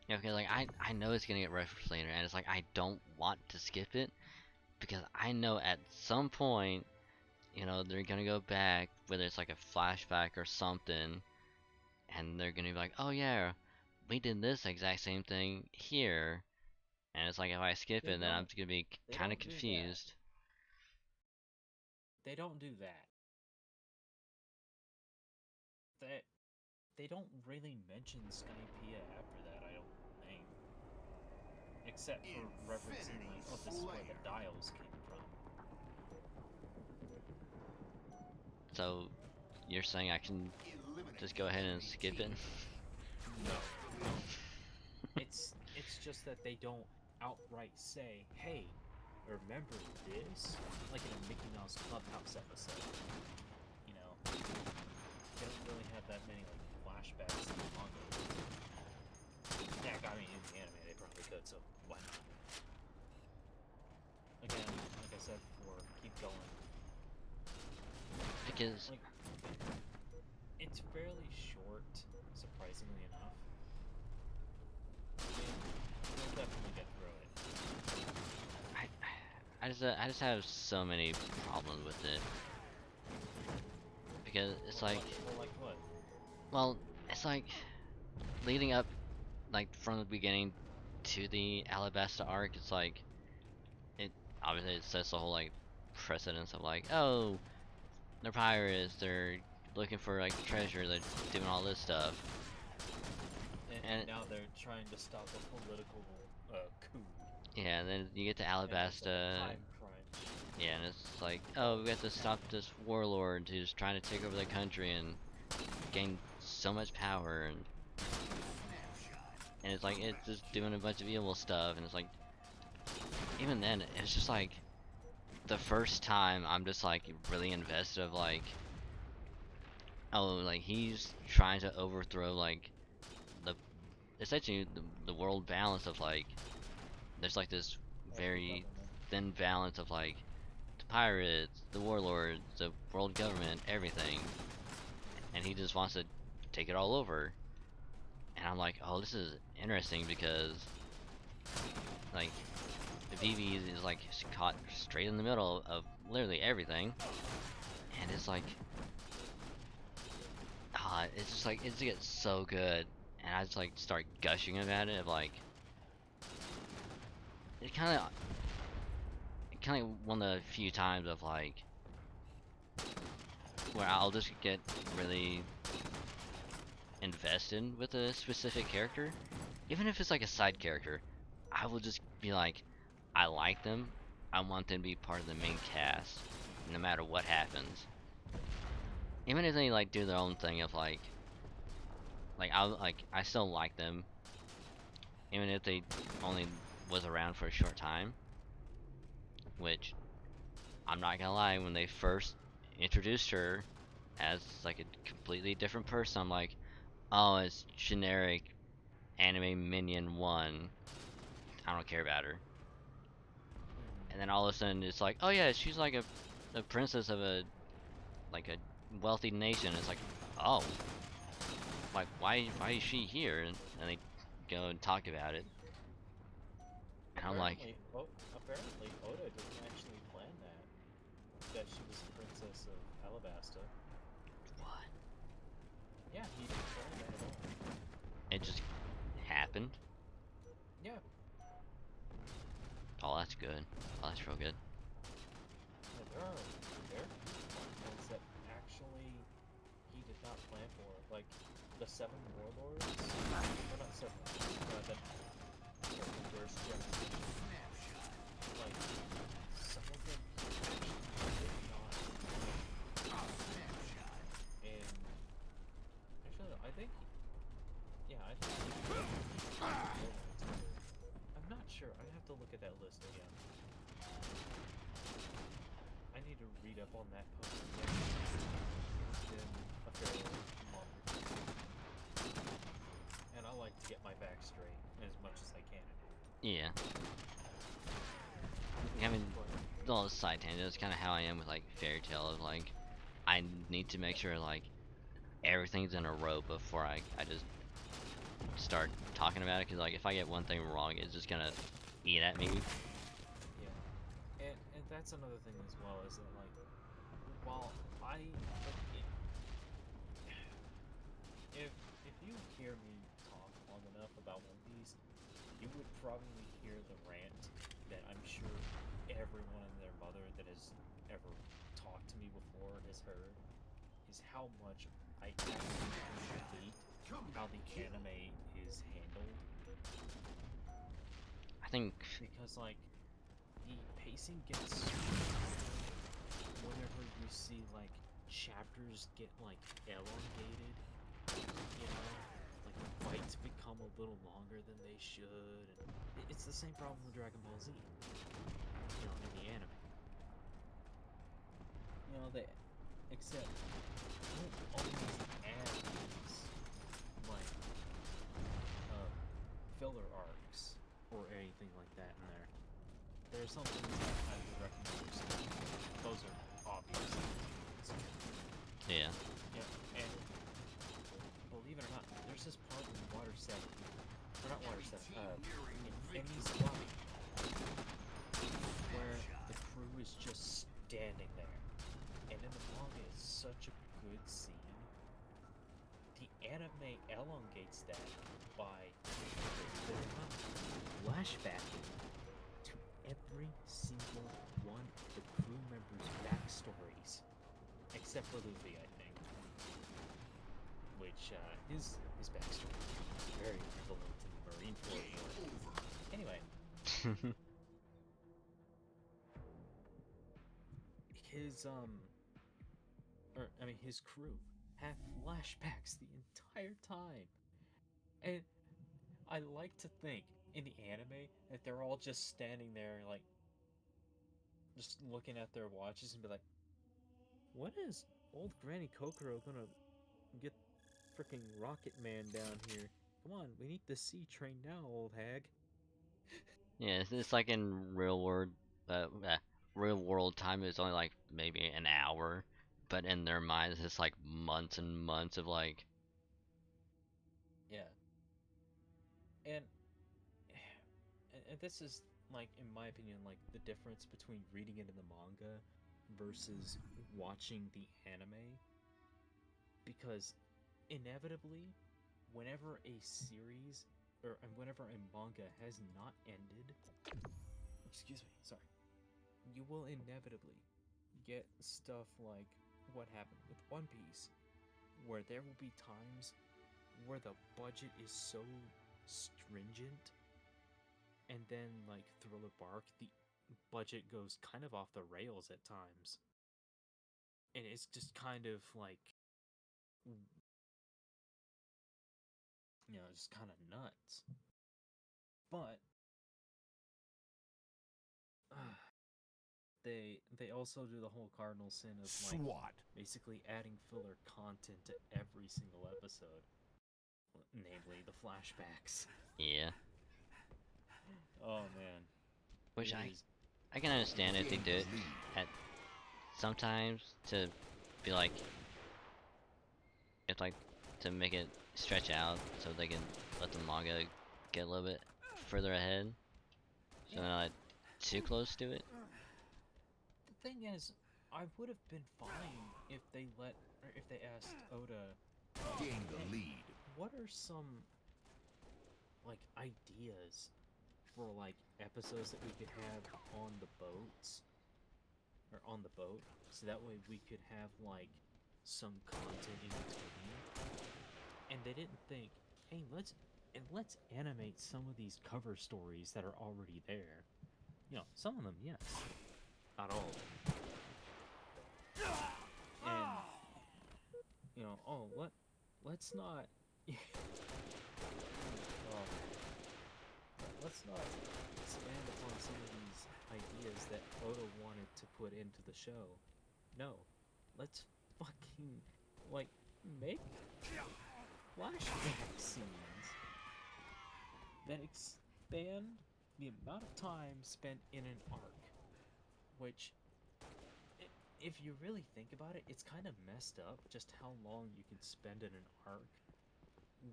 Yeah, because like I know it's gonna get referenced later, and it's like I don't want to skip it because I know at some point, you know, they're gonna go back, whether it's like a flashback or something, and they're gonna be like, oh yeah, we did this exact same thing here, and it's like if I skip it, then I'm just gonna be kind of confused. They don't do that. They don't really mention Skypiea after that, I don't think. Except for referencing like, oh, this is where the dials came from. So, you're saying I can just go ahead and skip it? No. It's just that they don't outright say, hey, remember this? Like in a Mickey Mouse Clubhouse episode. You know? They don't really have that many like flashbacks in the manga. Yeah, I mean in the anime they probably could, so why not? Again, like I said before, keep going. Because like, it's fairly short, surprisingly enough. You'll definitely get through it. I just have so many problems with it. Because it's like, like what? Well, it's like leading up, like from the beginning to the Alabasta arc. It's like it obviously it sets the whole like precedence of like, oh, they're pirates, they're looking for like treasure, they're doing all this stuff. And now they're trying to stop a political coup. Yeah, and then you get to Alabasta. Yeah, and it's like, oh, we have to stop this warlord who's trying to take over the country and gain so much power, and it's like it's just doing a bunch of evil stuff, and it's like, even then, it's just like the first time I'm just like really invested of like, oh, like he's trying to overthrow like essentially the world balance of like, there's like this very thin balance of like the pirates, the warlords, the world government, everything, and he just wants to take it all over. And I'm like, oh, this is interesting because like the VV is like caught straight in the middle of literally everything, and it's like, it's just like it gets so good, and I just like start gushing about it. Of like, it kind of one of the few times of like where I'll just get really invested with a specific character, even if it's like a side character. I will just be like, I like them, I want them to be part of the main cast, no matter what happens. Even if they like do their own thing of like I still like them, even if they only was around for a short time. Which, I'm not gonna lie, when they first introduced her as like a completely different person, I'm like, oh, it's generic anime minion 1. I don't care about her. And then all of a sudden it's like, oh yeah, she's like a princess of a wealthy nation. It's like, oh, like why is she here? And they go and talk about it. And I'm like, apparently Oda didn't actually plan that. that she was the princess of Alabasta. What? Yeah, he didn't tell that at all. It just happened? Yeah. Oh, that's good. Oh, that's real good. Yeah, there are ones that actually he did not plan for, like the 7 warlords. Or not 7. There's just like some of them did not. And actually, I think, yeah, I think. I'm not sure. I have to look at that list again. I need to read up on that post again. It's been a fairly long review. And I like to get my back straight as much as I can. Yeah. I mean, all the side tangent, that's kind of how I am with like Fairy Tail. Like, I need to make sure like everything's in a row before I just start talking about it. Cause like if I get one thing wrong, it's just gonna eat at me. Yeah, and that's another thing as well, is that like, while if you hear me talk long enough about One Piece, you would probably hear the rant that I'm sure everyone and their mother that has ever talked to me before has heard, is how much I absolutely hate how the anime is handled. I think because like the pacing gets, whenever you see like chapters get like elongated, you know, like fights become a little longer than they should, and it's the same problem with Dragon Ball Z, you know, in the anime. You know, they, except they don't always add these like filler arcs or anything like that in there. There are some things that I would recommend you skip. Those are obvious. Yeah. Yeah, and believe it or not, there's this part in Water 7, or not Water 7, in Emmy's lobby, where the crew is just standing there. And in the manga, it's such a good scene. The anime elongates that by flashbacking to every single one of the crew members' backstories, except for Luffy, I think. Which his backstory is very prevalent in the Marine Corps. Anyway, his crew have flashbacks the entire time. And I like to think in the anime that they're all just standing there, like, just looking at their watches and be like, when is old Granny Kokoro gonna get freaking Rocket Man down here? Come on, we need the C train now, old hag. Yeah, it's like in real world time it's only like maybe an hour, but in their minds it's like months and months of like. Yeah. And this is, like, in my opinion, like the difference between reading it in the manga versus watching the anime. Because inevitably, whenever a series or whenever a manga has not ended, excuse me, sorry, you will inevitably get stuff like what happened with One Piece, where there will be times where the budget is so stringent, and then like Thriller Bark, the budget goes kind of off the rails at times, and it's just kind of like, you know, just kind of nuts. But they also do the whole cardinal sin of like basically adding filler content to every single episode, namely the flashbacks. Yeah. Oh man. Which I can understand if they do it at sometimes to be like, it's like to make it stretch out so they can let the manga get a little bit further ahead, so they're not too close to it. The thing is, I would have been fine if they asked Oda, Gain the "Hey, lead. what are some like ideas for like episodes that we could have on the boats or on the boat, so that way we could have like some content in between." And they didn't think, "Hey, let's animate some of these cover stories that are already there." You know, some of them, yes, not all of them. And you know, let's not oh, let's not expand upon some of these ideas that Oda wanted to put into the show. No, let's fucking like make flashback scenes that expand the amount of time spent in an arc, which if you really think about it, it's kind of messed up just how long you can spend in an arc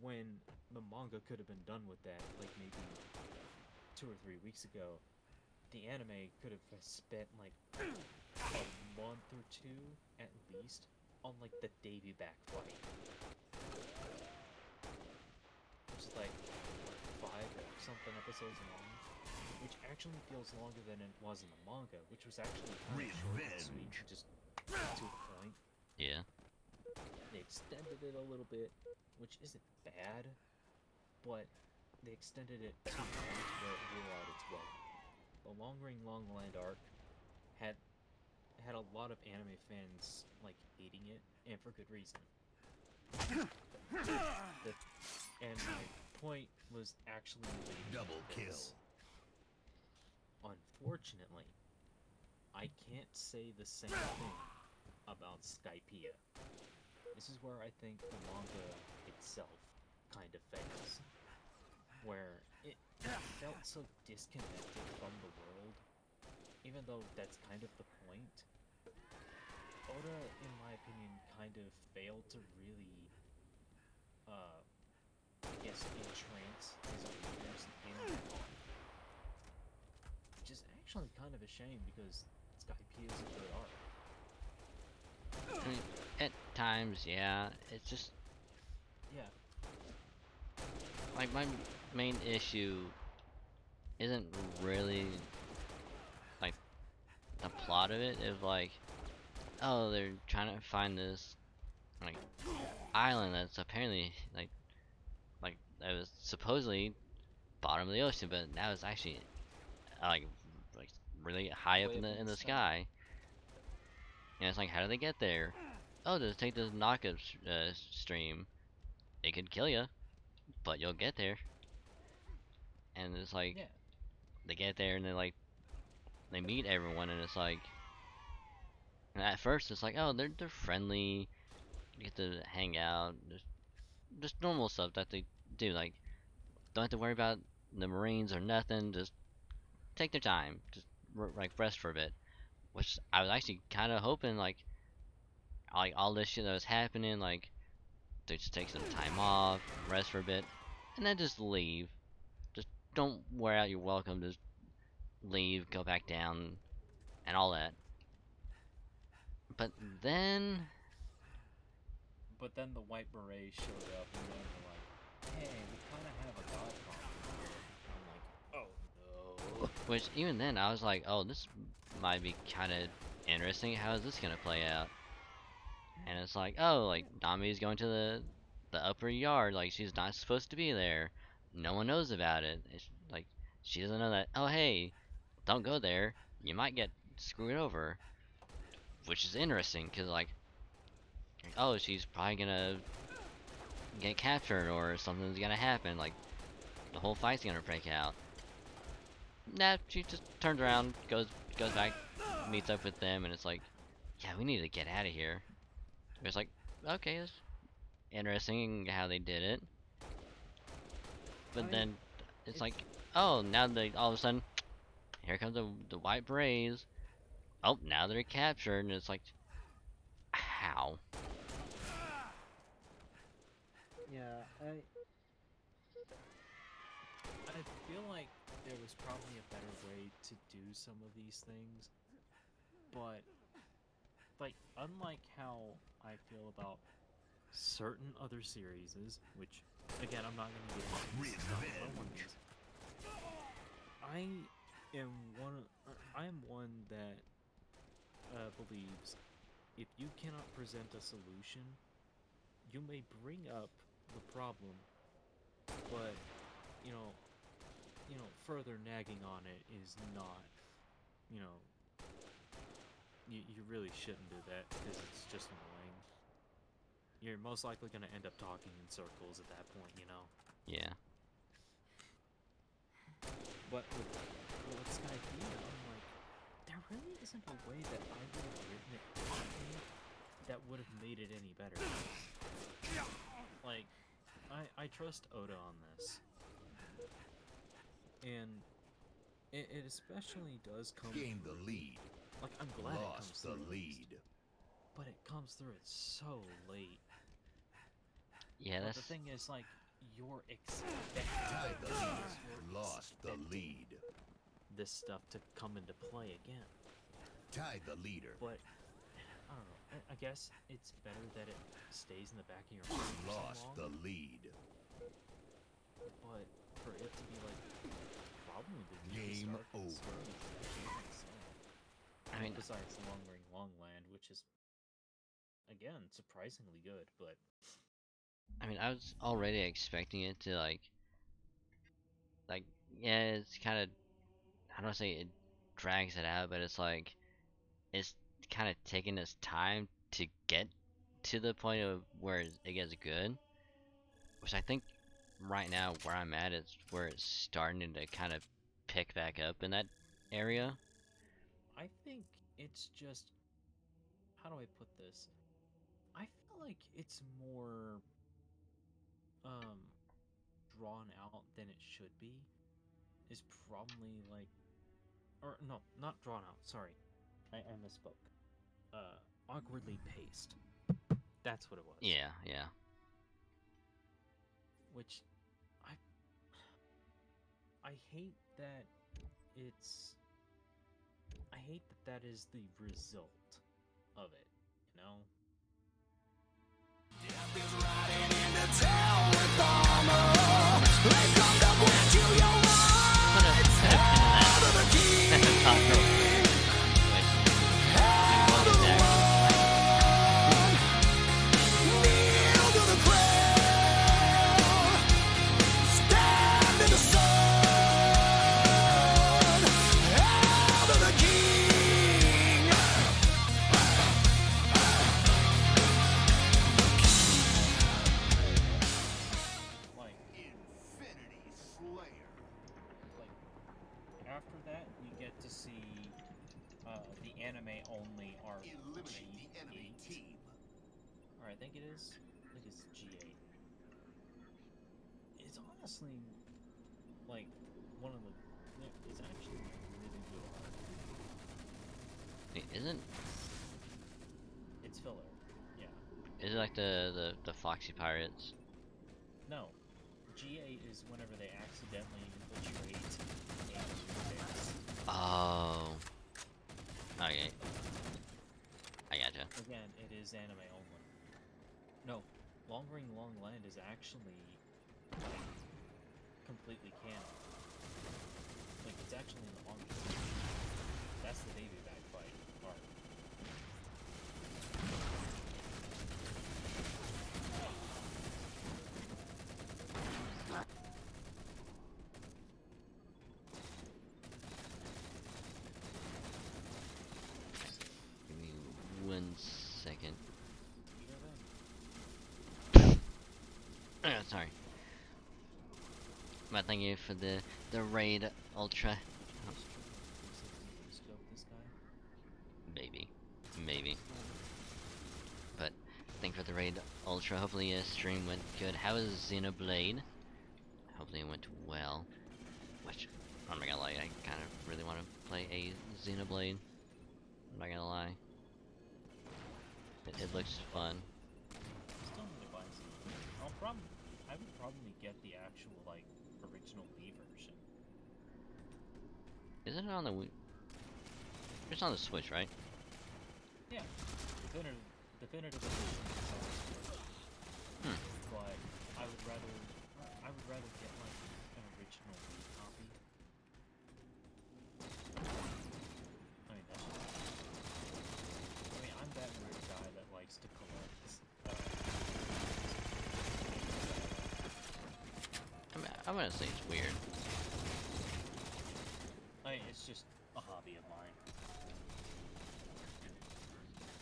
when the manga could have been done with that like maybe 2 or 3 weeks ago. The anime could have spent like a month or two at least on like the Davy back fight, which is like 5 or something episodes long, which actually feels longer than it was in the manga, which was actually kind of short and sweet, just to the point. Yeah. They extended it a little bit, which isn't bad, but they extended it too long to where it wore out its welcome. The Long Ring Long Land arc had a lot of anime fans like hating it, and for good reason. And my point was actually double kill. Unfortunately, I can't say the same thing about Skypiea. This is where I think the manga itself kind of fails, where it felt so disconnected from the world, even though that's kind of the point. Oda, in my opinion, kind of failed to really, I guess, entrance his readers in that arc. Which is actually kind of a shame, because Skypiea is a good arc. I mean, at times, yeah, it's just... Yeah. Like, my main issue isn't really, like, the plot of it. It's like, oh, they're trying to find this, like, island that's apparently, like, that was supposedly bottom of the ocean, but now it's actually, like really high up in the sky. And it's like, how do they get there? Oh, just take this knockup stream. It could kill you, but you'll get there. And it's like, they get there and they meet everyone, and it's like, and at first it's like, oh, they're friendly. You get to hang out, just normal stuff that they do. Like, don't have to worry about the Marines or nothing. Just take their time, just like rest for a bit. Which I was actually kind of hoping, like all this shit that was happening, like they just take some time off, rest for a bit, and then just leave. Just don't wear out your welcome. Just leave, go back down, and all that. But then the White Berets showed up, and then they're like, "Hey, we kind of have a god problem here." I'm like, "Oh no." Which even then I was like, oh, this might be kind of interesting. How is this gonna play out? And it's like, oh, like Nami's going to the upper yard, like she's not supposed to be there. No one knows about it. It's like she doesn't know that. Oh, hey, don't go there. You might get screwed over. Which is interesting, cause like, oh, she's probably gonna get captured or something's gonna happen. Like the whole fight's gonna break out. Nah, she just turns around, goes back, meets up with them, and it's like, yeah, we need to get out of here. It's like, okay, it's interesting how they did it. But then it's like, oh, now they all of a sudden, here comes the White Berets. Oh, now they're captured, and it's like, how? Yeah, I feel like there was probably a better way to do some of these things, but like, unlike how I feel about certain other series, which, again, I'm not gonna get into. This is not what One is. I am one that believes if you cannot present a solution, you may bring up the problem, but further nagging on it is not, you really shouldn't do that because it's just annoying. You're most likely going to end up talking in circles at that point, Yeah. But with Skype, I'm like, there really isn't a way that I would have written it differently that would have made it any better. Like, I trust Oda on this. And it especially does come Gained through. the lead. Like, I'm glad it comes Lost the through. lead. But it comes through it so late. Yeah, but that's... the thing is, like, you're expecting Tied the lead. Lost the lead. This stuff to come into play again. Tied the leader. But I don't know. I guess it's better that it stays in the back of your mind for Lost so long. the lead. But for it to be like probably the Game over. I mean, besides Long Land, which is again surprisingly good, but I mean, I was already expecting it to like yeah, it's kind of, I don't say it drags it out, but it's like it's kind of taking its time to get to the point of where it gets good, which I think right now where I'm at is where it's starting to kind of pick back up in that area. I think it's just, how do I put this? I feel like it's more drawn out than it should be. Is probably like, or no, not drawn out. Sorry, I misspoke. Awkwardly paced. That's what it was. Yeah, yeah. Which I hate that it's. I hate that is the result of it. Death is riding into town with armor. They come to blast you, your rights. Out of the king. Out of the one. Kneel to the crown. Stand in the sun. Out of the king. Like Infinity Slayer. Like after that, we get to see the anime only arc. Eliminate the enemy team. Or I think it is. I think it's G8. It's honestly like one of the. It's actually really good art. Wait, isn't It's filler. Yeah. is it like the Foxy Pirates? No. G8 is whenever they accidentally infiltrate a base. Oh. Okay. I gotcha. Again, it is anime only. No, Long Land is actually completely canon. Like, it's actually in the manga. That's the baby bag fight part. Give me 1 second. Sorry. But thank you for the raid ultra. Scope this guy. Maybe. But thank you for the raid ultra. Hopefully your stream went good. How is Xenoblade? Hopefully it went well. Which, I'm not gonna lie, I kind of really want to play a Xenoblade. I'm not gonna lie. It looks fun. Still need to buy some. I would probably get the actual, like, original Wii version. Isn't it on the Wii? It's on the Switch, right? Yeah. definitive edition sounds good. But I would rather get like an original Wii copy. I'm that weird guy that likes to collect. I'm gonna say it's weird. It's just a hobby of mine.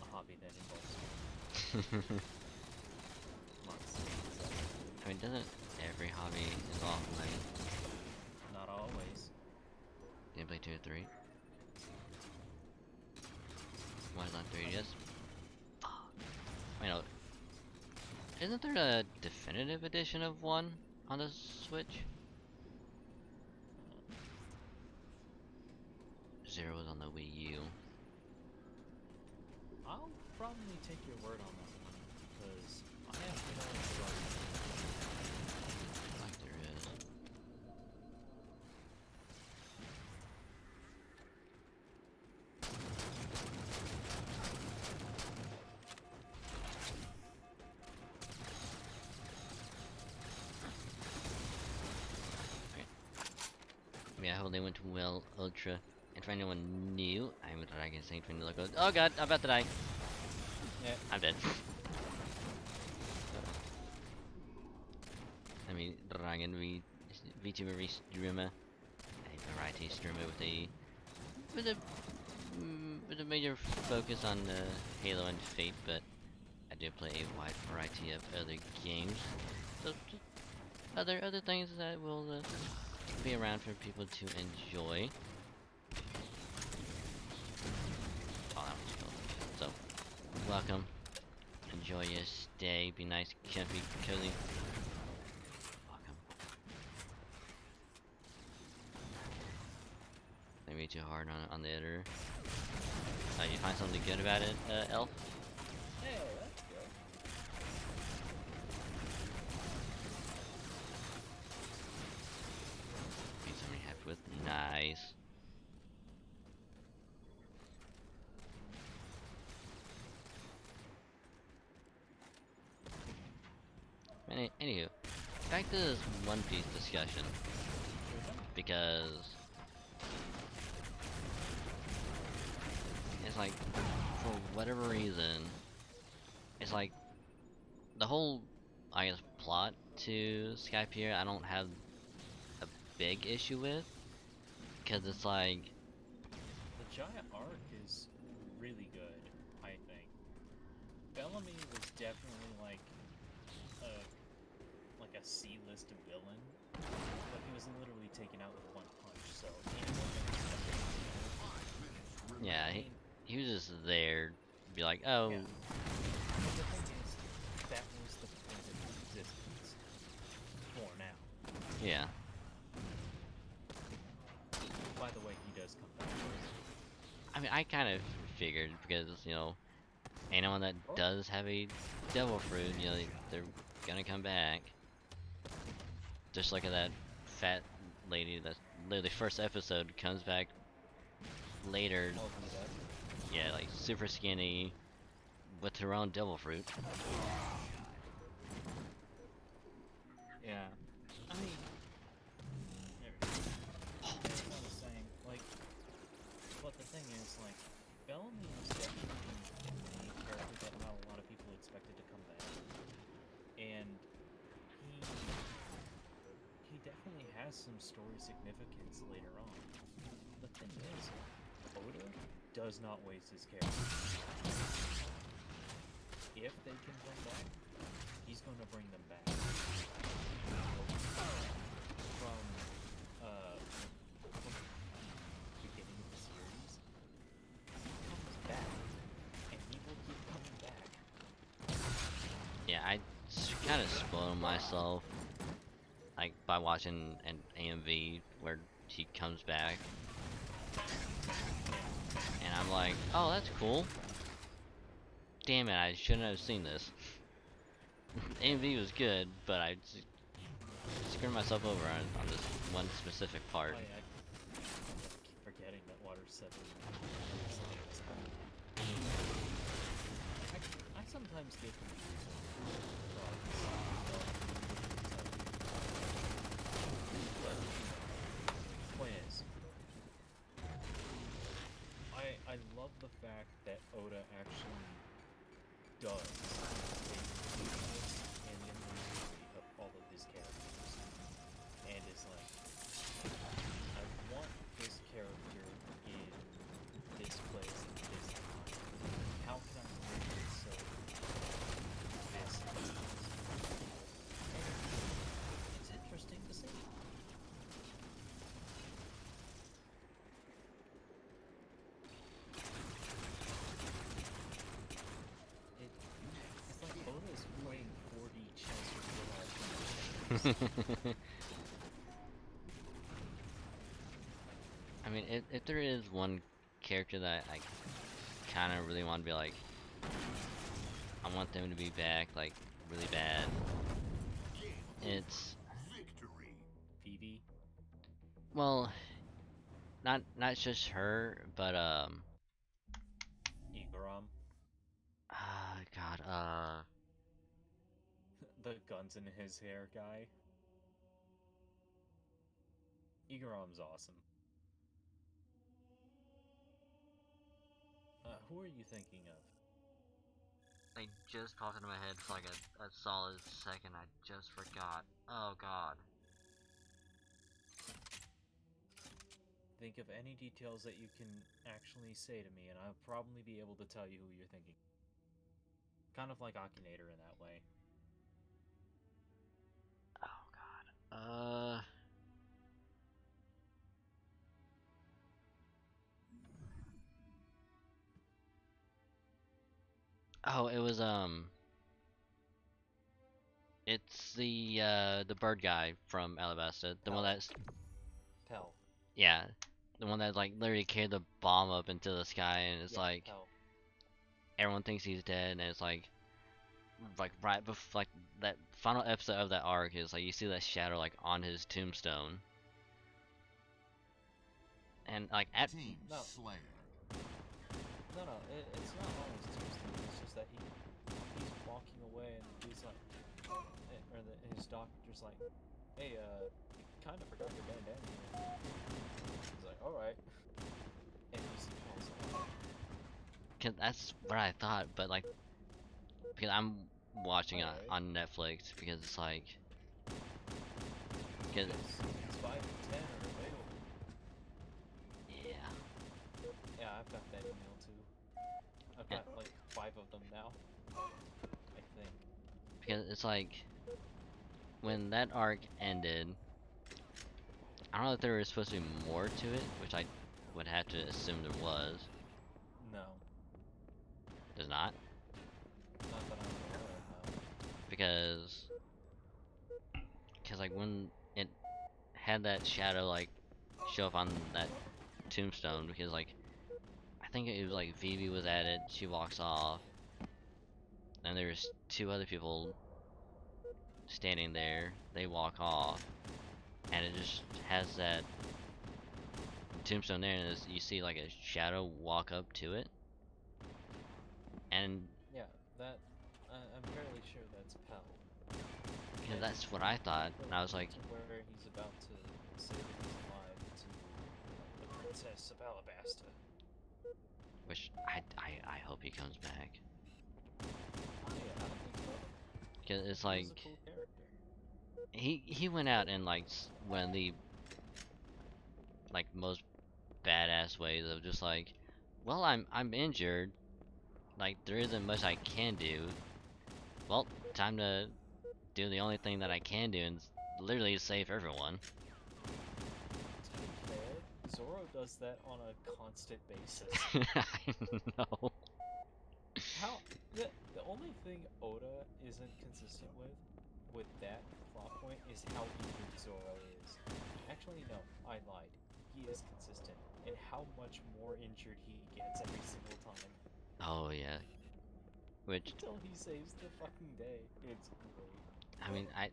A hobby that involves I mean, doesn't every hobby involve money? Not always. You play 2 or 3? Why not 3DS? Fuck. Wait, no. Isn't there a definitive edition of 1 on the Switch? 0 was on the Wii U. I'll probably take your word on that one, because I have no like there is. Okay. Yeah, I hope they went well, Ultra. And for anyone new, I'm a Dragon Saint from the logo. Oh god, I'm about to die. Yeah. I'm dead. I mean, Dragon VTuber VStreamer, a variety streamer with a major focus on Halo and Fate, but I do play a wide variety of other games. So other things that will be around for people to enjoy. So, welcome. Enjoy your stay. Be nice, comfy, cozy. Welcome. Maybe too hard on the editor. You find something good about it, Elf? Yeah, that's good. Be somebody happy with. Nice. Anywho, back to this One Piece discussion, because it's like, for whatever reason, it's like, the whole, I guess, plot to Skype here, I don't have a big issue with, because it's like... The giant arc is really good, I think. Bellamy was definitely like a C-list villain, but he was literally taken out with 1 punch, so yeah, he was just there, be like, oh. Yeah. But the thing is, that was the point of his existence. For now. Yeah. By the way, he does come back. I mean, I kind of figured, because, you know, anyone that does have a devil fruit, you know, they're gonna come back. Just look at that fat lady that literally first episode comes back later. Yeah, like super skinny with her own devil fruit. Yeah. I mean, it's not the same. Like, but the thing is, like, Bellamy is definitely a character that not a lot of people expected to come back. And he definitely has some story significance later on. The thing is, Oda does not waste his character. If they can bring back, he's going to bring them back. From the beginning of the series, he comes back, and he will keep coming back. Yeah, I kind of spoiled myself, like, by watching an AMV where he comes back. And I'm like, oh, that's cool. Damn it, I shouldn't have seen this. AMV was good, but I screwed myself over on this one specific part. I keep forgetting that Water's 7. sometimes get confused. Point is, I love the fact that Oda actually does a uniqueness and immediately of all of his characters, and is like, I want this character in this place at this time. How can I make it so this is? And it's interesting to see. It's like Oda is playing 4D chess with real life. I mean, if there is one character that I kind of really want to be like, I want them to be back, like, really bad, it's... Vivi? Well, not just her, but, Igaram? God, The guns in his hair guy? Igaram's awesome. Who are you thinking of? They just popped into my head for like a solid second. I just forgot. Oh god. Think of any details that you can actually say to me, and I'll probably be able to tell you who you're thinking. Kind of like Akinator in that way. Oh god. Oh, it was it's the bird guy from Alabasta, the one that's Pell. yeah, the one that like literally carried the bomb up into the sky, and it's like Pell. everyone thinks he's dead, and it's like right before like that final episode of that arc is like you see that shadow like on his tombstone, and like at Team No. Slayer. No, it's not on his tombstone. It's just that he's walking away, and he's like, his doctor's like, hey, you kind of forgot your bandana here. He's like, all right, and he just falls off. Cause that's what I thought, but like because I'm watching it on Netflix because it's like because it's 5 and 10 are available. Yeah. Yeah, I've got that email too. I've got like 5 of them now. I think. Because it's like when that arc ended, I don't know if there was supposed to be more to it, which I would have to assume there was. No. There's not? Not that I'm aware of, no. Because like when it had that shadow like show up on that tombstone, because like I think it was like Vivi was at it, she walks off, and there's 2 other people standing there, they walk off, and it just has that tombstone there, and you see like a shadow walk up to it, and yeah, that I'm fairly sure that's Pell. because that's what I thought, and I was like, where he's about to say that he's alive to the Princess of Alabasta. which I hope he comes back. Oh yeah, I think so. Because it's like He's a cool character. he went out in like one of the like most badass ways of just like, well, I'm injured, like there isn't much I can do. Well, time to do the only thing that I can do, and literally save everyone. To be fair, Zoro does that on a constant basis. I know. How the only thing Oda isn't consistent with that plot point is how injured Zoro is. Actually, no, I lied. He is consistent in how much more injured he gets every single time. Oh yeah. Which until he saves the fucking day. It's great. I mean, I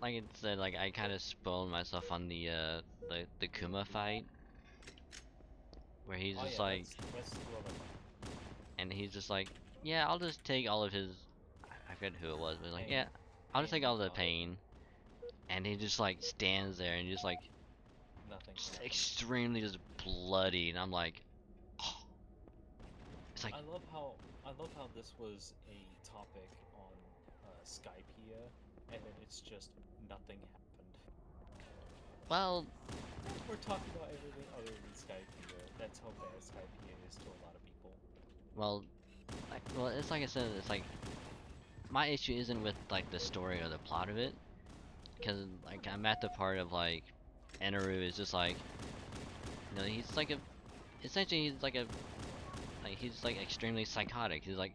like it said, like I kind of spoiled myself on the Kuma fight, where he's just like, that's and he's just like, yeah, I'll just take all of his I forget who it was, but like, yeah, I'll just take all the pain. And he just like stands there and just like nothing. Just extremely just bloody, and I'm like, oh. It's like I love how this was a topic on Skypea, and then it's just nothing happened. Well, we're talking about everything other than Skypea. That's how bad Skypea is to a lot of people. Well, it's like I said, it's like my issue isn't with like the story or the plot of it, because like I'm at the part of like Enaru is just like, you know, he's like a, essentially he's like he's like extremely psychotic. He's like,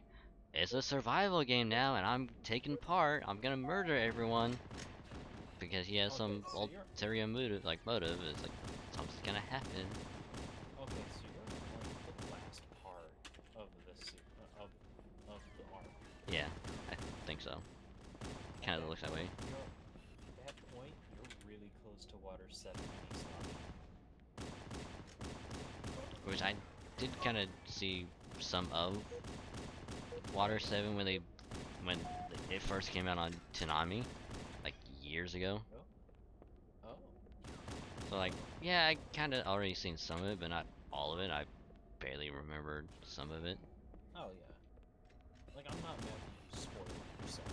it's a survival game now, and I'm taking part. I'm gonna murder everyone because he has some ulterior motive. It's like something's gonna happen. Okay, so you're on the last part of this of the arc. Yeah, I think so. Kind of looks that way. At that point, you're really close to Water 7 and he's not. Which I did kind of see some of Water 7 when it first came out on Toonami, like years ago. Oh. So like, yeah, I kind of already seen some of it, but not all of it. I barely remembered some of it. Oh yeah. Like I'm not mad at you spoiled yourself.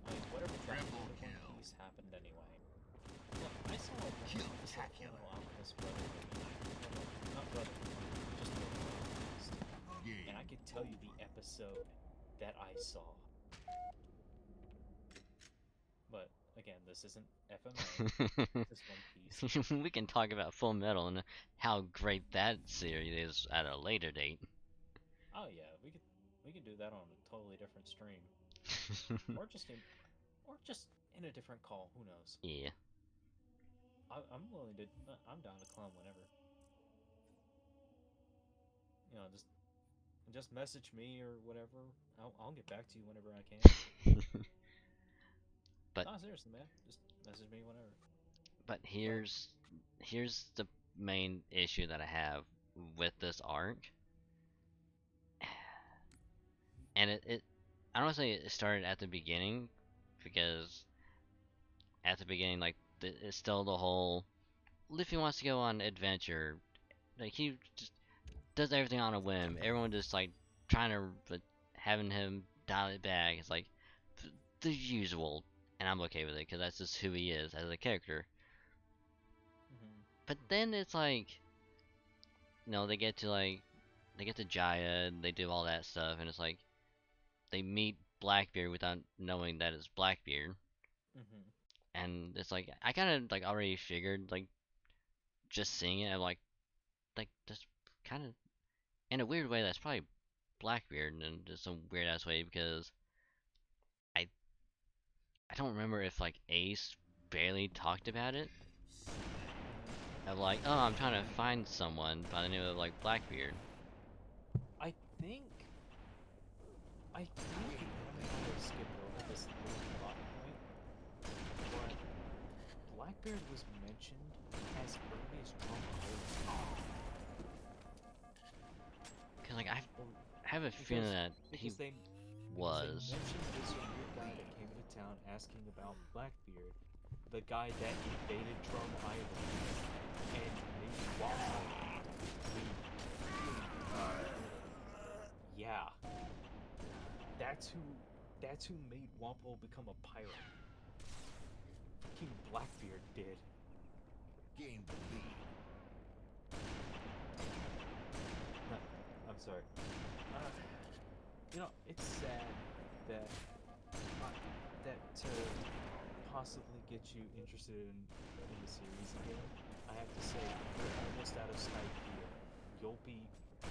Like whatever happened in One Piece happened anyway. Look, I saw a spectacular Alchemist not brother, just Alchemist. And I could tell you the episode that I saw. But again, this isn't FMA. This One Piece. We can talk about Full Metal and how great that series is at a later date. Oh yeah, we could do that on a totally different stream. or just in a different call, who knows? Yeah. I'm willing to I'm down to clown whenever. You know, just message me or whatever. I'll get back to you whenever I can. But no, seriously, man, just message me whenever. But here's the main issue that I have with this arc, and it I don't want to say it started at the beginning, because at the beginning, like it's still the whole Luffy wants to go on adventure, like he just does everything on a whim. Everyone just like trying to having him dial it back. It's like the usual, and I'm okay with it because that's just who he is as a character. But then it's like, you know, they get to Jaya, and they do all that stuff, and it's like they meet Blackbeard without knowing that it's Blackbeard. And it's like I kind of like already figured, like just seeing it, I'm like that's kind of in a weird way that's probably Blackbeard, and just some weird ass way, because I don't remember if like Ace barely talked about it. Of like, oh, I'm trying to find someone by the name of like Blackbeard. I think I skipped over this little plot point, but Blackbeard was mentioned as early as Drum Island. Cause like I have a feeling that he was. They mentioned this weird guy that came into town asking about Blackbeard, the guy that invaded Drum Island and made Waffle leave. Yeah. That's who made Wampo become a pirate. Fucking Blackbeard did. Gain the lead. No, I'm sorry. You know, it's sad that to possibly get you interested in the series again, I have to say we're almost out of Skype here. You'll be I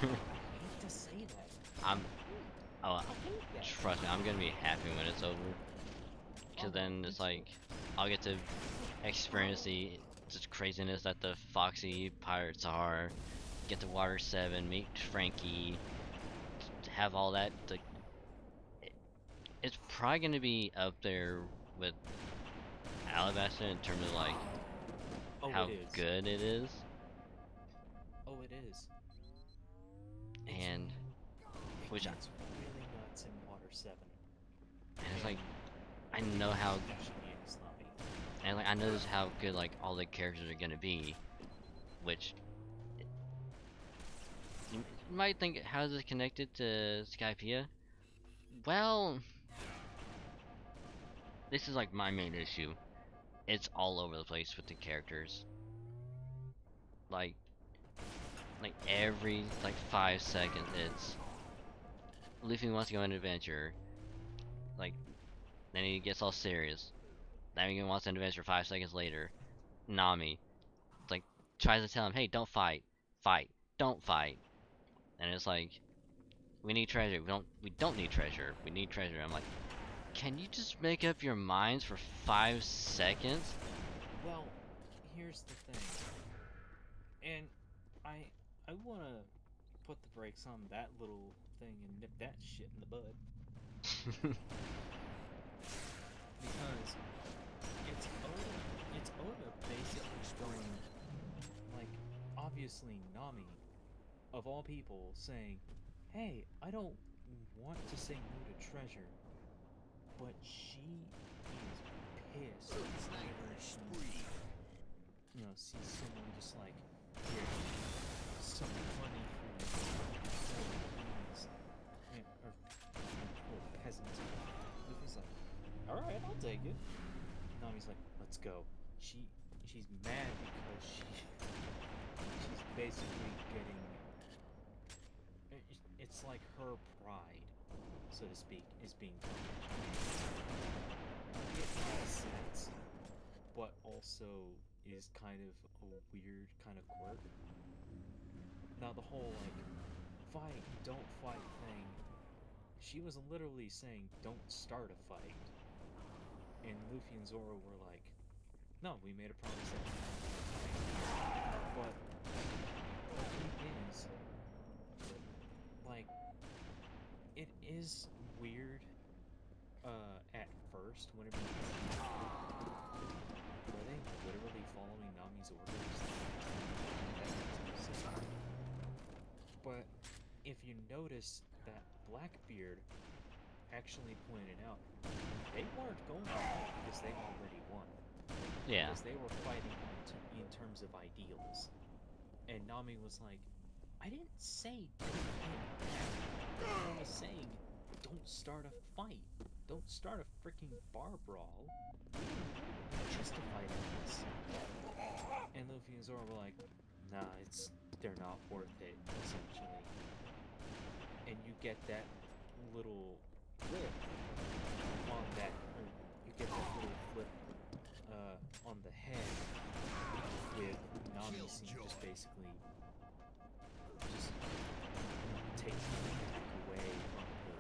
hate to say that. Trust me, I'm gonna be happy when it's over. Cause then it's like, I'll get to experience the just craziness that the Foxy pirates are, get to Water 7, meet Frankie, have all that. Like, it's probably gonna be up there with Alabasta in terms of like how good it is. Oh, it is. and which it's really nuts in Water 7. And it's like, I know how, and like I know how good like all the characters are gonna be, which you might think, how is this connected to Skypiea? Well, this is like my main issue. It's all over the place with the characters. Like every like 5 seconds, it's Luffy wants to go on an adventure. Like then he gets all serious. Then he wants an adventure 5 seconds later. Nami, like tries to tell him, hey, don't fight, don't fight, and it's like, we need treasure. We don't need treasure. We need treasure. I'm like, can you just make up your minds for 5 seconds? Well, here's the thing, and I wanna put the brakes on that little thing and nip that shit in the bud. Because it's Oda basically going, like, obviously Nami, of all people, saying, hey, I don't want to say no to treasure, but she is pissed whenever she, you know, sees someone just like, here, some money for these, or poor peasants. Luffy's like, alright, I'll take it. Nami's like, let's go. She's mad because she's basically getting, it's like her pride, so to speak, is being tarnished. It makes sense, but also is kind of a weird kind of quirk. Now the whole like fight, don't fight thing, she was literally saying don't start a fight. And Luffy and Zoro were like, no, we made a promise that we would. But the thing is, like, it is weird at first whenever you were they literally following Nami's orders? But if you notice that Blackbeard actually pointed out, they weren't going to fight because they already won. Yeah. Because they were fighting in terms of ideals. And Nami was like, I didn't say don't hit back. I was saying don't start a fight. Don't start a freaking bar brawl. Justify this. And Luffy and Zoro were like, nah, they're not worth it, essentially. And you get that little flip on that, or you get that little flip on the head with Nami scene just basically just taking it away from the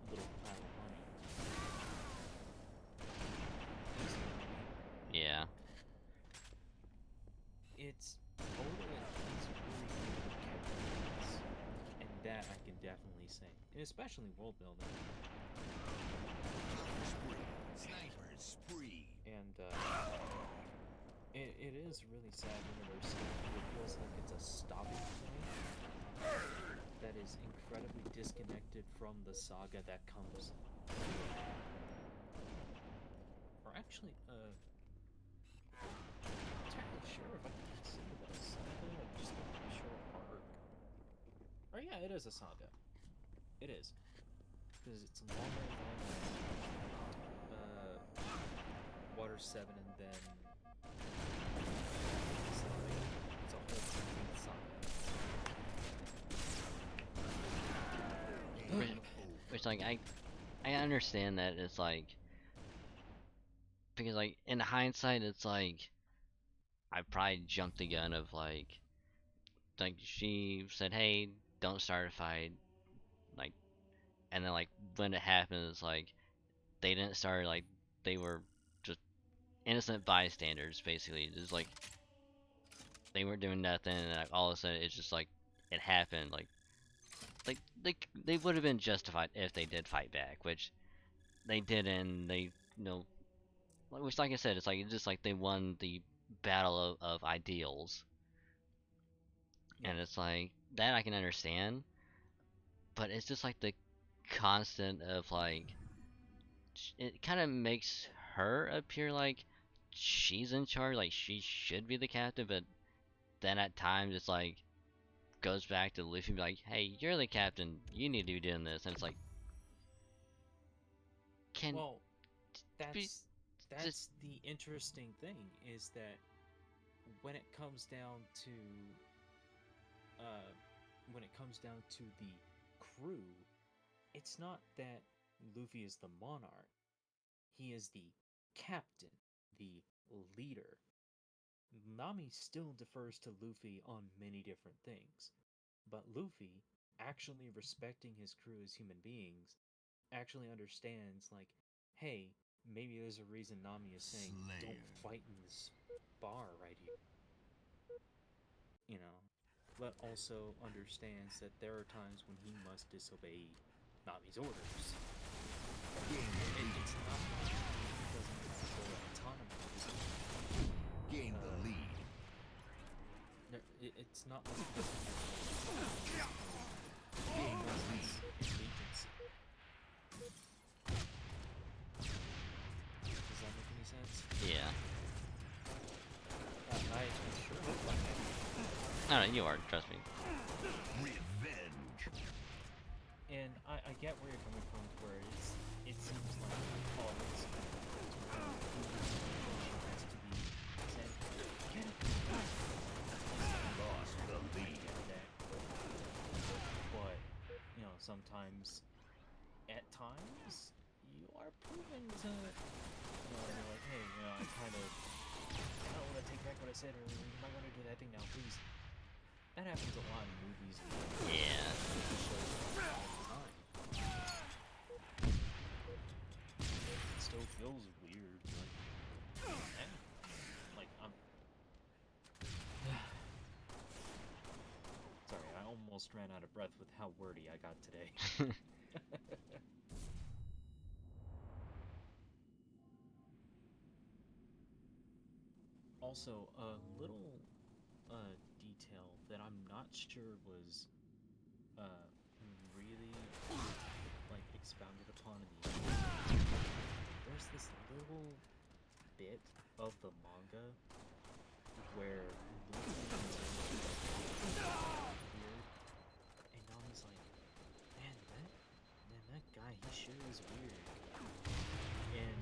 little pile of money. Yeah. It's Oda is really good at characters, and that I can definitely say, and especially world building. Sniper spree. And it is really sad whenever it feels like it's a stopping point that is incredibly disconnected from the saga that comes. Or actually, I'm not entirely sure if I can consider that a saga or just a short arc. Or yeah, it is a saga. It is. Because it's a long Water 7 and then it's a whole freaking saga. Which like I understand that it's like, because like in hindsight it's like I probably jumped the gun of like she said, hey, don't start a fight, like, and then like when it happened it's like they didn't start, like they were just innocent bystanders basically, just like they weren't doing nothing, and like, all of a sudden it's just like it happened, like they would have been justified if they did fight back, which they didn't. They, you know, which like I said, it's just like they won the battle of ideals, and it's like that I can understand, but it's just like the constant of like it kind of makes her appear like she's in charge, like she should be the captain, but then at times it's like goes back to Luffy, be like, "Hey, you're the captain. You need to be doing this," and it's like, can well, be that's the interesting thing is that when it comes down to the crew, it's not that Luffy is the monarch. He is the captain, the leader. Nami still defers to Luffy on many different things, but Luffy, actually respecting his crew as human beings, actually understands, like, hey, maybe there's a reason Nami is saying, don't fight in this bar right here. You know, but also understands that there are times when he must disobey Nami's orders. It's not like he doesn't have full autonomy. Gain the lead. It's not like he doesn't have full presence and agency. Does that make any sense? Yeah. I'm sure. No, you are. Trust me. Revenge. And I get where you're coming from, where it seems like all this has to be said. Lost the lead. But you know, sometimes, at times, you are proven to, you're like, hey, I kind of want to take back what I said earlier. You might want to do that thing now, please. That happens a lot in movies. Yeah. It still feels weird. Like I'm. Sorry, I almost ran out of breath with how wordy I got today. Also, a little detail that I'm not sure was really like expounded upon in the anime. There's this little bit of the manga where Luffy and Nami's like, man, that guy, he sure is weird. And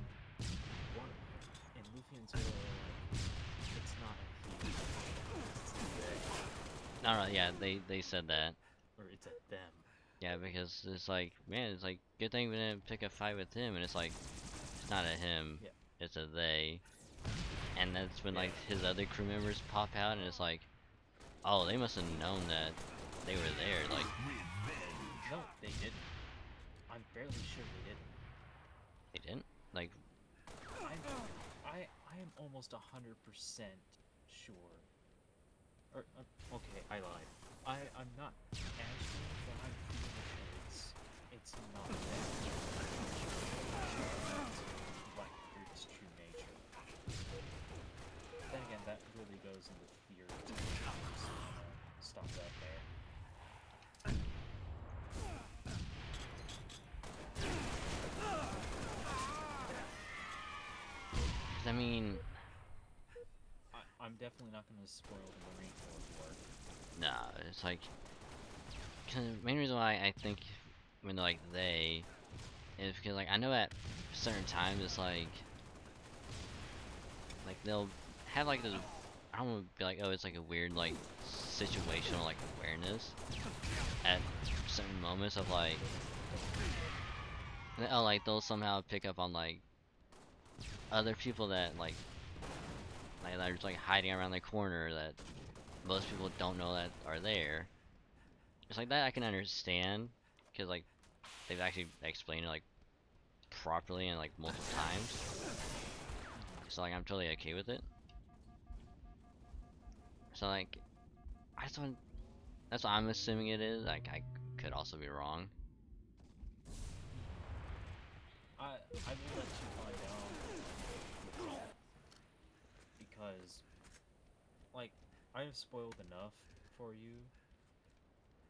Luffy and Zoro are like, it's not a he. It's a they. No, yeah, they said that. Or it's a them. Yeah, because it's like, man, it's like, good thing we didn't pick a fight with him, and it's like, it's not a him, it's a they. And that's when, like, his other crew members pop out, and it's like, oh, they must have known that they were there, like... No, they didn't. I'm fairly sure they didn't. They didn't? Like... I am almost 100% sure. Or, okay, I lied. I'm not as sure, but I'm pretty sure it's not that. Like, its true nature. Then again, that really goes into theory too, so stop that there. I mean... I'm definitely not going to spoil the Marineford war. Nah, it's like... Cause the main reason why I think when they're like they is because like I know at certain times it's like they'll have like this, I don't want to be like, oh, it's like a weird like situational like awareness at certain moments of like, oh, like they'll somehow pick up on like other people that like they're just like hiding around the corner that most people don't know that are there. It's like that I can understand, because like they've actually explained it like properly and like multiple times. So like I'm totally okay with it. So like I just want, that's what I'm assuming it is. Like I could also be wrong. I will let you find out because like I have spoiled enough for you.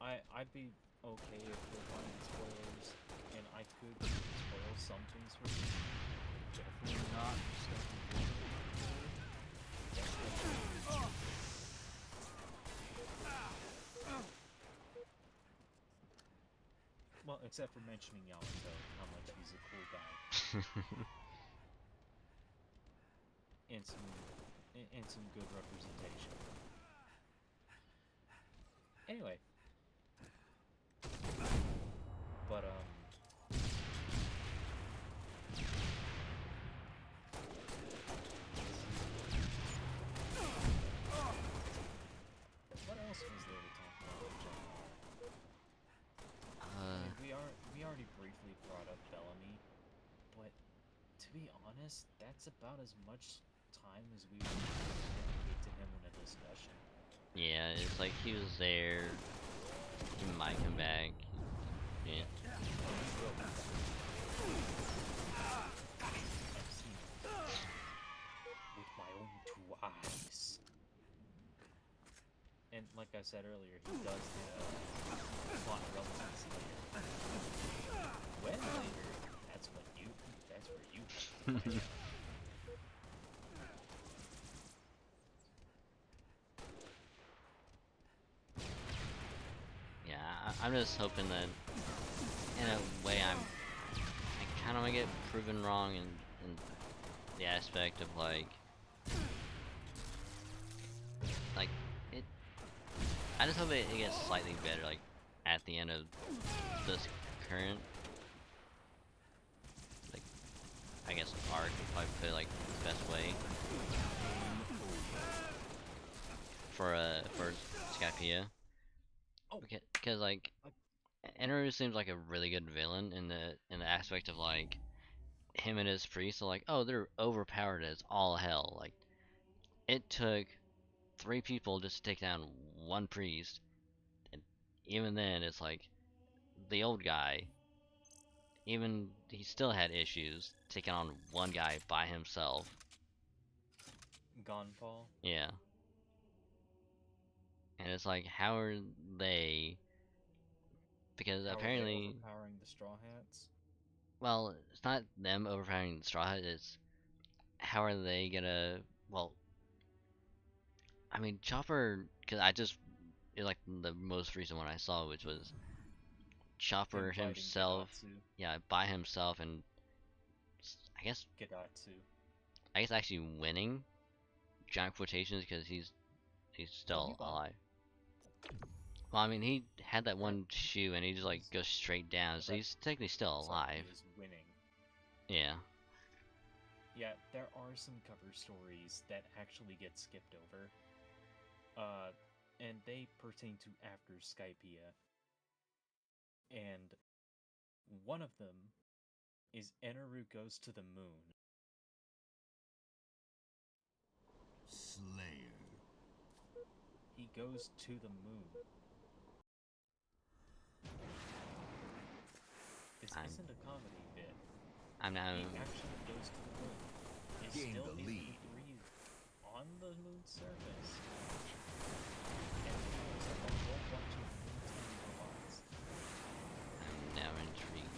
I'd be okay if we're finding spoilers, and I could spoil some things for you. Definitely not stuff you well, except for mentioning Yamato, how much he's a cool guy. and some good representation. Anyway. But what else was there to talk about? We already briefly brought up Bellamy, but to be honest, that's about as much time as we would dedicate to him in a discussion. Yeah, it's like he was there. He might come back. Yeah. With my own 2 eyes. And like I said earlier, he does the plot relevance later. When later, that's where you Yeah, I'm just hoping that in a way I kind of want to get proven wrong in the aspect of like it. I just hope it gets slightly better, like at the end of this current, like I guess arc, if I put it like the best way for Skypea. Because like Eneru seems like a really good villain in the aspect of like him and his priests are like, oh, they're overpowered as all hell. Like it took 3 people just to take down 1 priest, and even then it's like the old guy, even he still had issues taking on 1 guy by himself. Gonfall? Yeah. And it's like, how are they? Because how apparently, are they overpowering the Straw Hats? well, it's not them overpowering the Straw Hats. It's how are they gonna? Well, I mean, Chopper. Because it's like the most recent one I saw, which was Chopper himself. Yeah, by himself, and I guess Gedatsu. I guess actually winning, giant quotations, because he's still alive. Well, I mean, he had that one shoe, and he just like goes straight down, so he's technically still alive. He is winning. Yeah. Yeah, there are some cover stories that actually get skipped over. And they pertain to after Skypea. And one of them is Eneru goes to the moon. Slayer. He goes to the moon. This isn't a comedy bit. I'm now. He actually goes to the moon. Is Gain still the able lead. to breathe on the moon's surface. And there's a whole bunch of tiny robots. I'm now intrigued.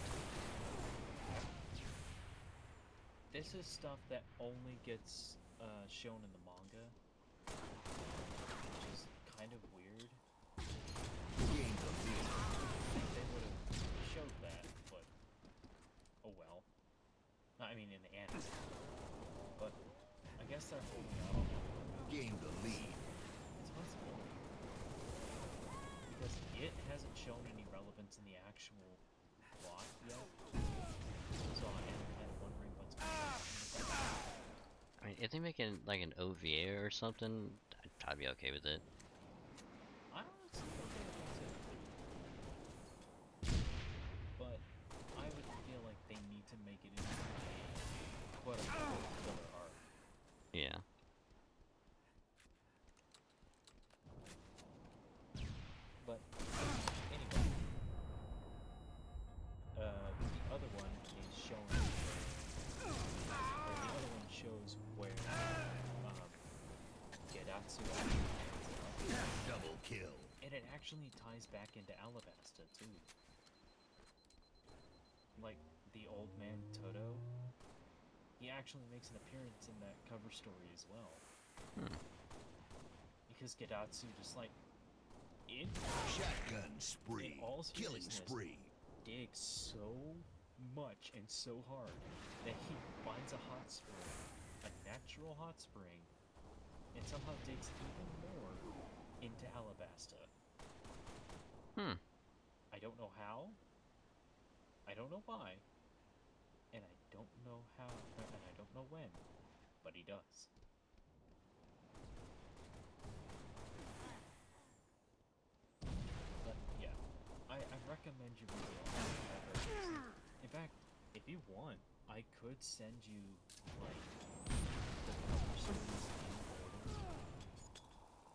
This is stuff that only gets shown in the manga, which is kind of weird. Gain the lead. I think they would have showed that, but oh well. I mean, in the anime. But I guess they're holding out on it. Gain the lead. It's possible. Because it hasn't shown any relevance in the actual plot yet. So I am kind of wondering what's going on. I mean, if they make it like an OVA or something, I'd probably be okay with it. I honestly okay with that too. But I would feel like they need to make it into a quote-unquote filler arc. Yeah. But anyway, the other one is showing, or the other one shows where Gedatsu actually ends up. Double kill. And it actually ties back into Alabasta too. Like the old man Toto, he actually makes an appearance in that cover story as well. Because Gedatsu just like in shotgun spree, killing spree, digs so much and so hard that he finds a hot spring, a natural hot spring, and somehow digs even more into Alabasta. I don't know how. I don't know why. And I don't know how, and I don't know when, but he does. But yeah, I recommend you read all that. In fact, if you want, I could send you like the cover stories in order,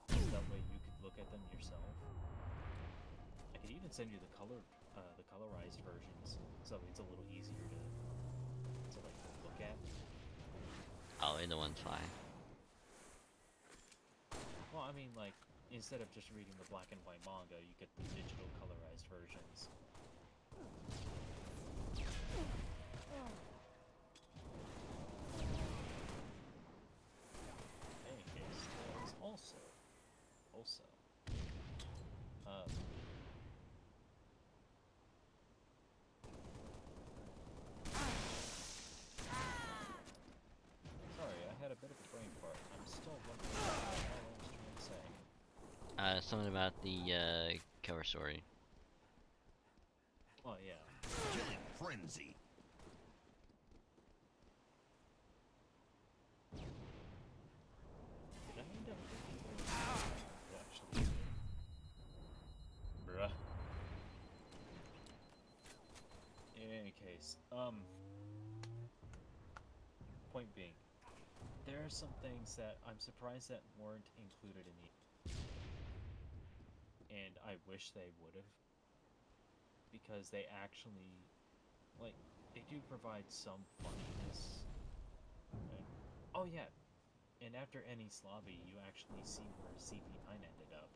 so that way you could look at them yourself. I could even send you the colorized versions, so it's a little easier to like look at. Oh, either one's fine. Well, I mean, like, instead of just reading the black and white manga, you get the digital colorized versions. In any case, there is also, sorry, I had a bit of a brain fart. I'm still wondering what the hell I was trying to say. Something about the cover story. Oh yeah. killing frenzy. Did I end up actually? Bruh. In any case, point being, there are some things that I'm surprised that weren't included in the, and I wish they would have, because they actually, like, they do provide some funniness. Oh yeah, and after Eni's lobby, you actually see where CP9 ended up.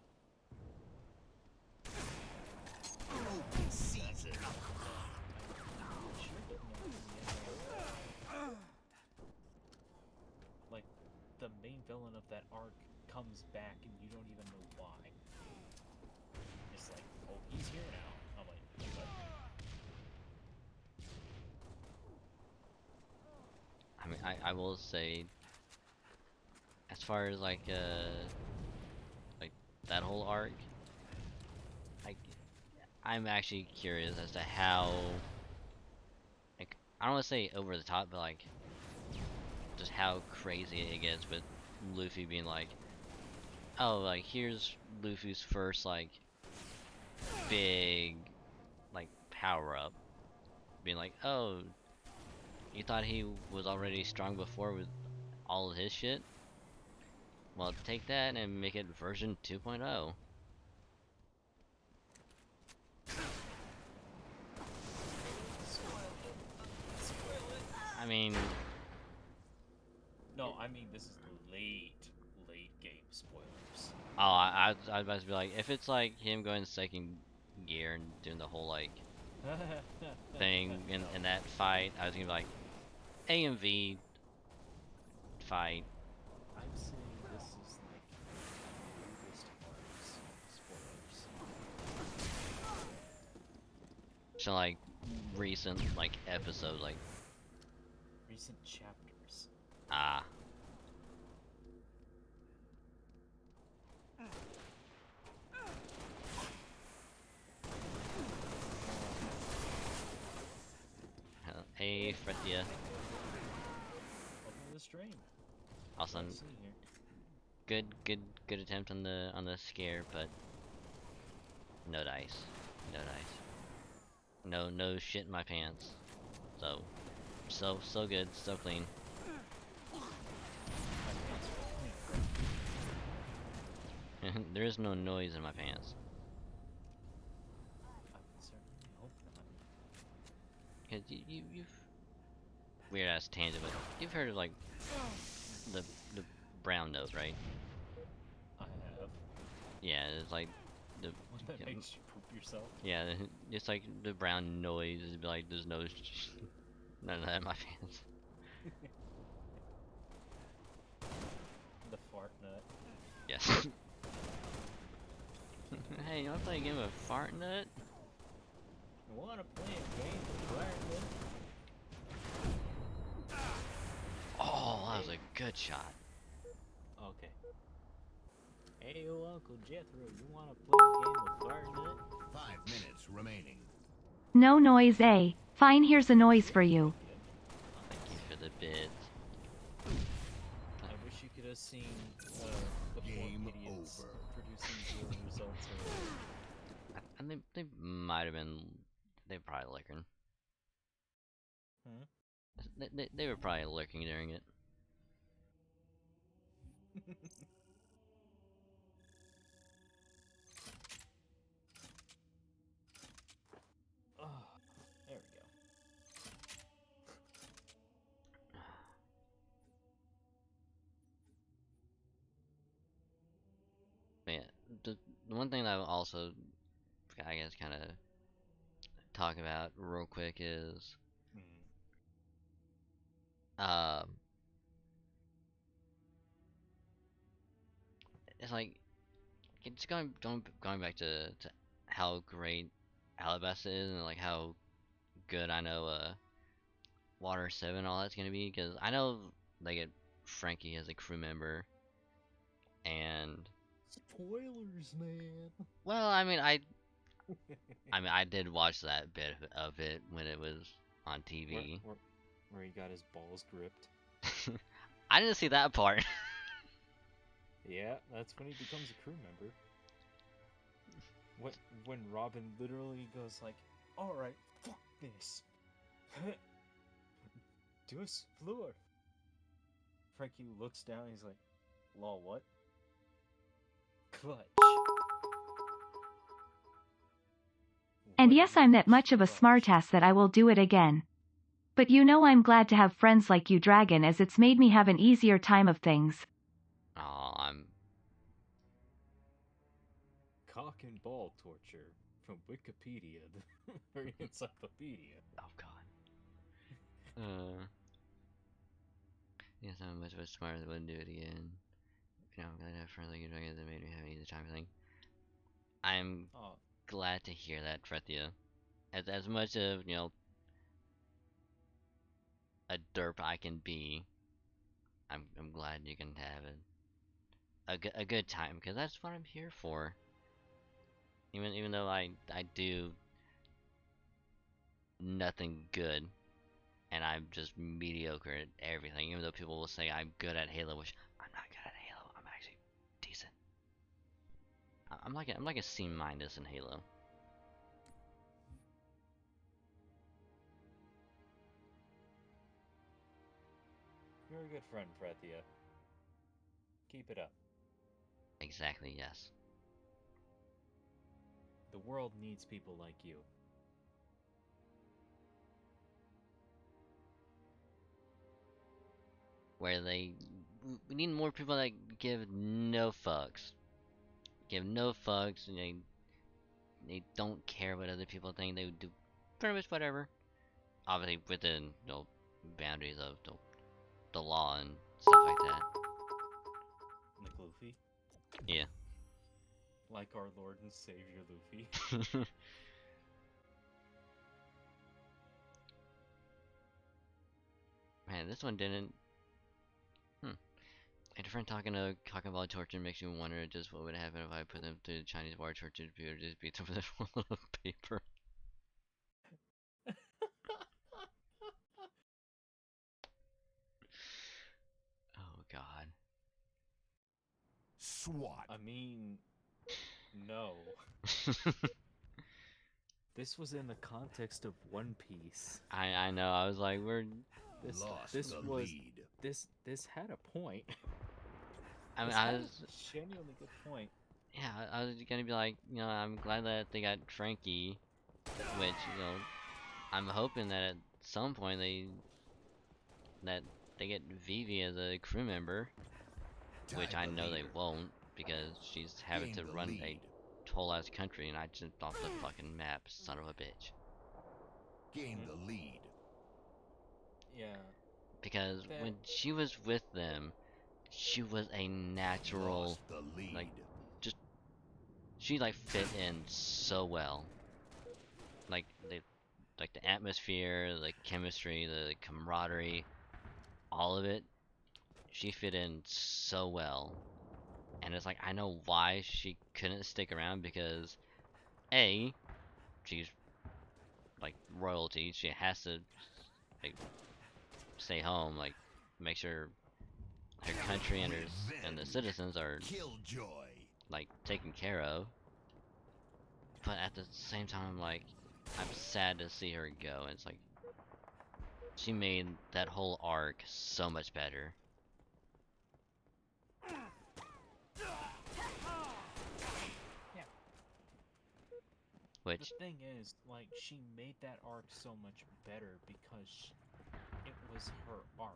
Open season. Like, the main villain of that arc comes back and you don't even know why. It's like, oh, he's here now. I'm like, what? I mean, I will say, as far as like that whole arc, I'm actually curious as to how, like, I don't want to say over the top, but like, just how crazy it gets with Luffy being like, oh, like, here's Luffy's first, like, big, like, power-up. Being like, oh, you thought he was already strong before with all of his shit? Well, take that and make it version 2.0. I mean... No, I mean, this is late game spoilers. Oh, I was about to be like, if it's like him going second gear and doing the whole, like, thing in that fight, I was gonna be like, AMV fight. I'm saying this is like the oldest arcs spoilers. So like recent like episode, like recent chapters. Ah. Hey, Fretia. Welcome to the stream. Awesome. Good attempt on the scare, but no dice. No dice. No shit in my pants. So good, so clean. There is no noise in my pants. I certainly hope not. Cause you've weird ass tangent, but you've heard of like the brown note, right? I have. Yeah, it's like the One that makes you poop yourself. yeah, it's like the brown noise is like there's no none of that in my fans. The fart nut. Yes. Hey, you wanna play a game of fart nut? You wanna play a game of fart nut? Oh, that was a good shot. Okay. Hey, Uncle Jethro, you wanna play a game of fart nut? 5 minutes remaining. No noise, eh? Fine, here's a noise for you. Thank you for the bids. I wish you could have seen the Game four idiots over. producing 0 results. And they might have been, they were probably lurking. They were probably lurking during it. Oh, there we go. But yeah, the one thing that I will also, I guess, kind of talk about real quick is, it's like, it's going back to how great Alabasta is and like how good I know Water 7 and all that's gonna be, because I know they get Frankie as a crew member, and spoilers, man. Well, I mean, I did watch that bit of it when it was on TV. Where he got his balls gripped. I didn't see that part. Yeah, that's when he becomes a crew member. When Robin literally goes like, "Alright, fuck this. Dus floor." Frankie looks down and he's like, "Lol, what?" Clutch. And yes, I'm that much of a smartass that I will do it again. But you know I'm glad to have friends like you, Dragon, as it's made me have an easier time of things. Oh, I'm... Cock and ball torture from Wikipedia, the very encyclopedia. Oh god. Yes, I'm much of a smart that wouldn't do it again. You know, I'm glad to have friends like you, Dragon, that made me have an easy time thing. I'm glad to hear that, Frethia. As much of, you know, a derp I can be, I'm glad you can have a good time, because that's what I'm here for. Even though I do nothing good, and I'm just mediocre at everything. Even though people will say I'm good at Halo, which I'm not good at Halo. I'm actually decent. I'm like a C- in Halo. You're a good friend, Frethia. Keep it up. Exactly, yes. The world needs people like you. Where we need more people that give no fucks. Give no fucks, and they don't care what other people think. They would do pretty much whatever. Obviously within, you know, boundaries of the law and stuff like that. Like Luffy? Yeah. Like our Lord and Savior Luffy. Man, this one didn't. A friend talking about torture makes you wonder just what would happen if I put them through the Chinese water torture computer, just beat them with a roll of paper. Oh god. SWAT. I mean, no. This was in the context of One Piece. I know. I was like, this had a point. I mean, I was a genuinely good point. Yeah, I was gonna be like, you know, I'm glad that they got Frankie, which, you know, I'm hoping that at some point they get Vivi as a crew member, which I know they won't, because she's having to run a whole ass country and I jumped off the fucking map, son of a bitch. Gain the lead. Yeah. Because when she was with them, she was a natural, like, just, she like fit in so well. Like the atmosphere, the chemistry, the camaraderie, all of it, she fit in so well. And it's like, I know why she couldn't stick around, because A, she's like royalty, she has to like stay home, like make sure her country and the citizens are like taken care of. But at the same time, like, I'm sad to see her go. And it's like, she made that whole arc so much better. Yeah. Which, the thing is, like, she made that arc so much better because it was her arc.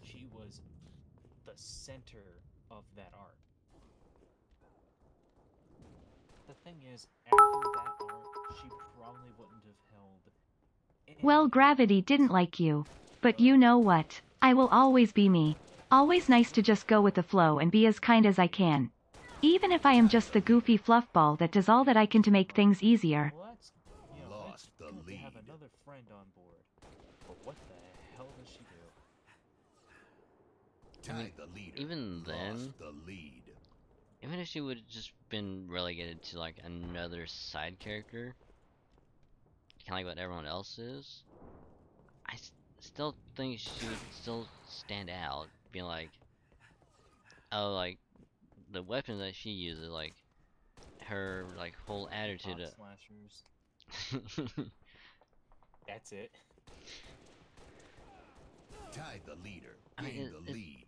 She was the center of that arc. The thing is, after that arc, she probably wouldn't have held. Well, Gravity didn't like you. But you know what? I will always be me. Always nice to just go with the flow and be as kind as I can. Even if I am just the goofy fluffball that does all that I can to make things easier. Well, that's, you know, that's good to have another friend on board. But what the hell does she do? I mean, even then, even if she would have just been relegated to like another side character, kind of like what everyone else is, I still think she would still stand out, being like, oh, like, the weapons that she uses, like, her, like, whole attitude of... slashers. That's it. Tied the leader. I mean, Gain the lead.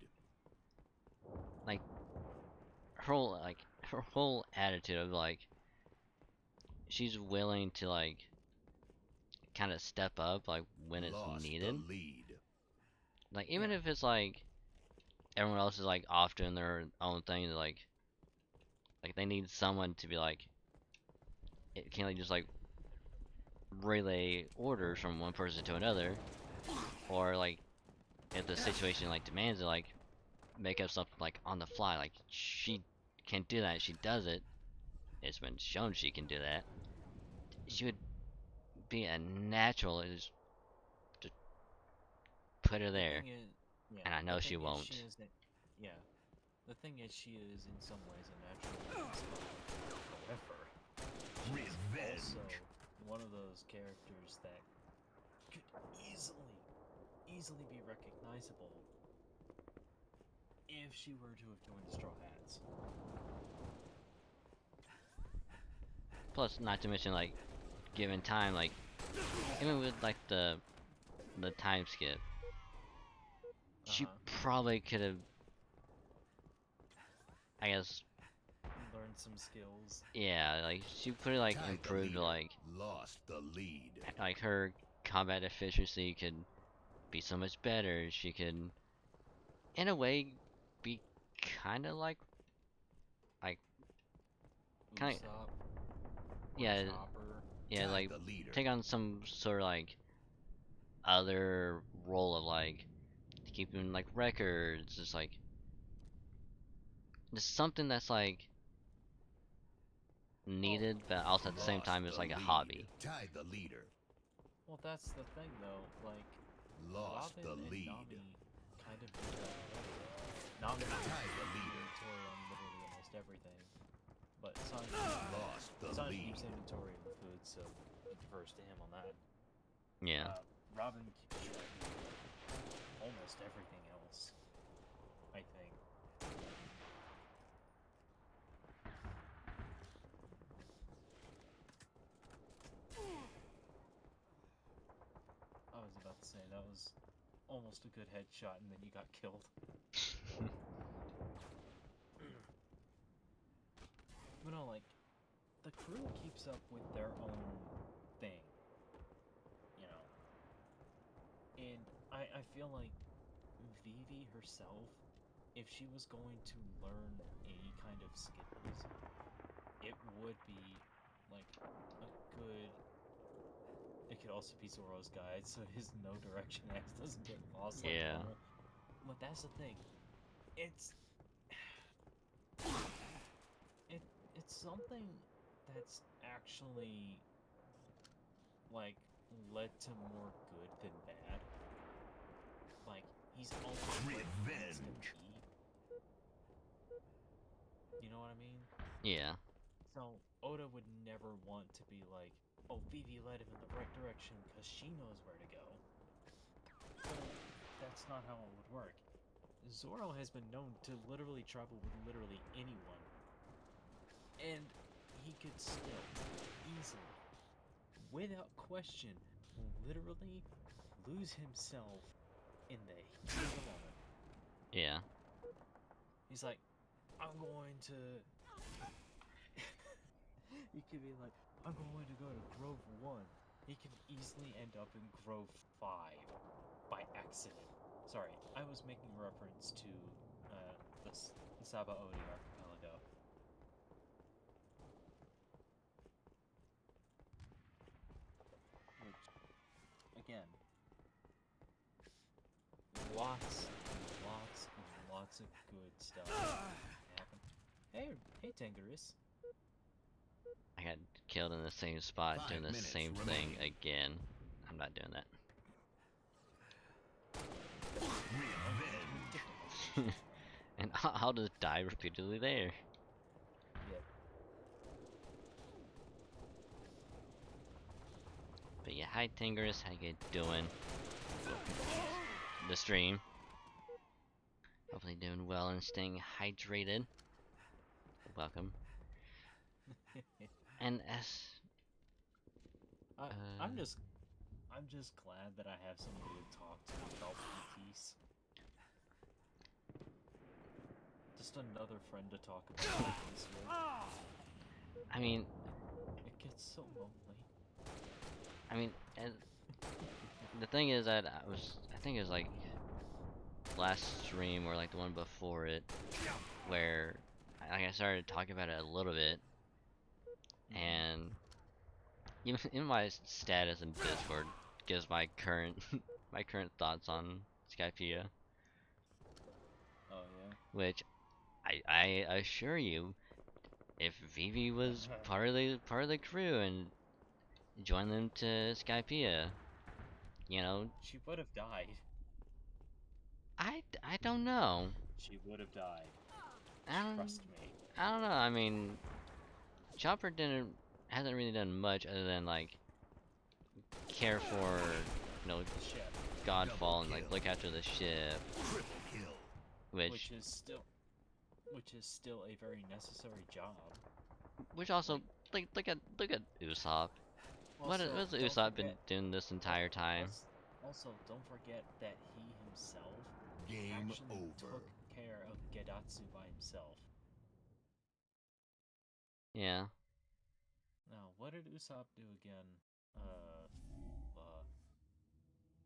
Like, her whole attitude of, like, she's willing to, like, kind of step up, like, when it's needed. Like, even if it's, like, everyone else is, like, off doing their own thing, like, they need someone to be, like, it can't, like, just, like, relay orders from one person to another, or, like, if the situation, like, demands it, like, make up something, like, on the fly. Like, she can do that, she does it. It's been shown she can do that. She would be a natural, just put her there. And I know she won't. The thing is, she is in some ways a natural. However, she's also one of those characters that could easily be recognizable if she were to have joined the Straw Hats. Plus, not to mention, like, given time, like, even with, like, the time skip, she probably could have, I guess, learned some skills. Yeah, like, she could have, like, improved, like, lost the lead. Like, her combat efficiency could be so much better. She could, in a way, be kind of like, kind of, yeah, like, take on some sort of, like, other role of, like, keeping, like, records, just, like, just something that's, like, needed, but also at the same time is, like, a hobby. Tied the leader. Well, that's the thing, though, like, Lost Robin the lead. and Nami kind of do that. Nami tied the leader. Inventory on literally almost everything. But Sanji keeps inventory of the food, so it defers to him on that. Yeah. Robin keeps track of almost everything else, I think. I was about to say, that was almost a good headshot, and then you got killed. You know, like, the crew keeps up with their own thing, you know. And I feel like Vivi herself, if she was going to learn any kind of skills, it would be like a good. It could also be Zoro's guide, so his no direction X doesn't get lost like Yeah. normal. But that's the thing. It's it's something that's actually like led to more good than bad. Like he's always revenge. You know what I mean? Yeah. So Oda would never want to be like, oh, Vivi led him in the right direction because she knows where to go. But that's not how it would work. Zoro has been known to literally travel with literally anyone. And he could still, easily, without question, literally lose himself in the heat of the moment. Yeah. He's like, I'm going to... He could be like, I'm going to go to Grove 1. He could easily end up in Grove 5 by accident. Sorry, I was making reference to the Sabaody archipelago. Which, again, lots and lots of good stuff happen. Hey, Tangerus. I got killed in the same spot doing the same thing again. I'm not doing that. And I'll just die repeatedly there. Yep. But yeah, hi Tingers, how you doing? The stream. Hopefully doing well and staying hydrated. Welcome. And I'm just glad that I have somebody to talk to about PTs. Just another friend to talk about PTs with. I mean, it gets so lonely. I mean, and the thing is that I think it was like last stream or like the one before it, where I started talking about it a little bit, and even my status in Discord gives my current thoughts on Skypiea. Oh yeah. Which I assure you, if Vivi was part of the crew and joined them to Skypiea, you know, she would have died. I don't know. She would have died. Trust me. I don't know. I mean, Chopper hasn't really done much other than like care for, you know, Godfall and like look after the ship. Which is still a very necessary job. Which also like look at Usopp. What has Usopp been doing this entire time? Also, don't forget that he himself Game actually over. took care of Gedatsu by himself. Yeah. Now, what did Usopp do again?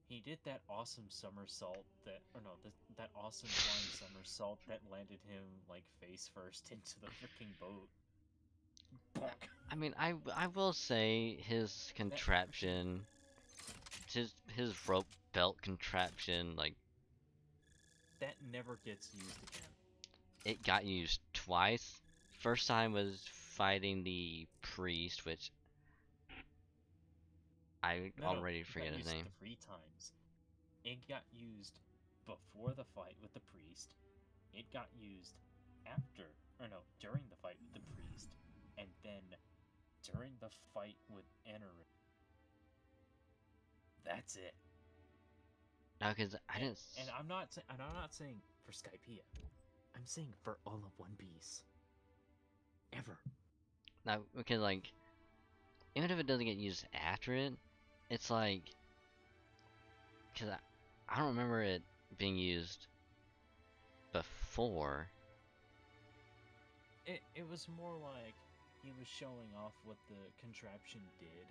He did that awesome somersault that awesome flying somersault that landed him like face first into the freaking boat. I mean, I will say his contraption, his rope belt contraption, like that never gets used again. It got used twice. First time was fighting the priest, which I already forget his name. 3 times. It got used before the fight with the priest. It got used during the fight with the priest, and then during the fight with Enerin. That's it. No, because I didn't. And I'm not saying for Skypiea. I'm saying for all of One Piece. Ever. No, because like, even if it doesn't get used after it, it's like, because I don't remember it being used before. It was more like he was showing off what the contraption did,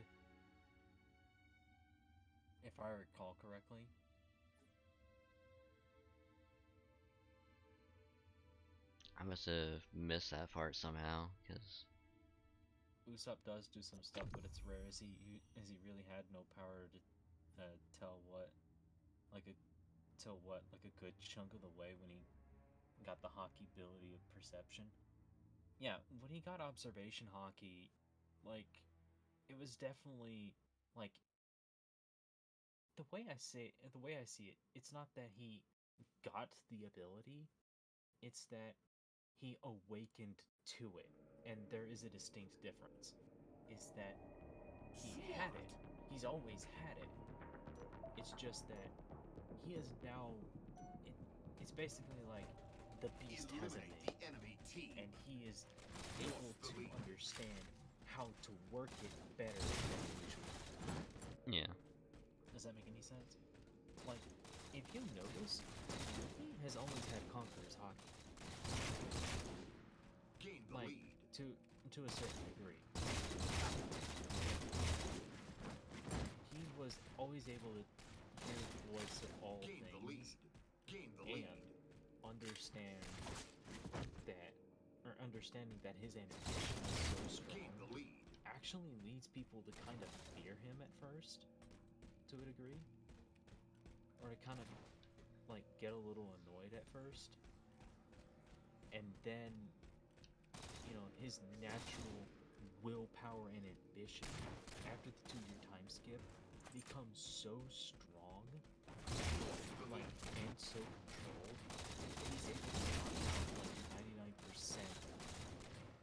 if I recall correctly. I must have missed that part somehow, because Usopp does do some stuff, but it's rare. As he really had no power to tell what, like a good chunk of the way when he got the hockey ability of perception. Yeah, when he got observation hockey, like, it was definitely like the way I see it, it's not that he got the ability, it's that he awakened to it, and there is a distinct difference. Is that he had it, he's always had it. It's just that he is now. It's basically like the beast has a name, and he is able to understand how to work it better than usual. Yeah. Does that make any sense? Like, if you notice, he has always had Conqueror's hockey. Like, to a certain degree. He was always able to hear the voice of all things and understanding that his ambition is so strong actually leads people to kind of fear him at first, to a degree, or to kind of like get a little annoyed at first, and then, you know, his natural willpower and ambition after the 2-year time skip becomes so strong, like, and so controlled, he's able to knock out like 99%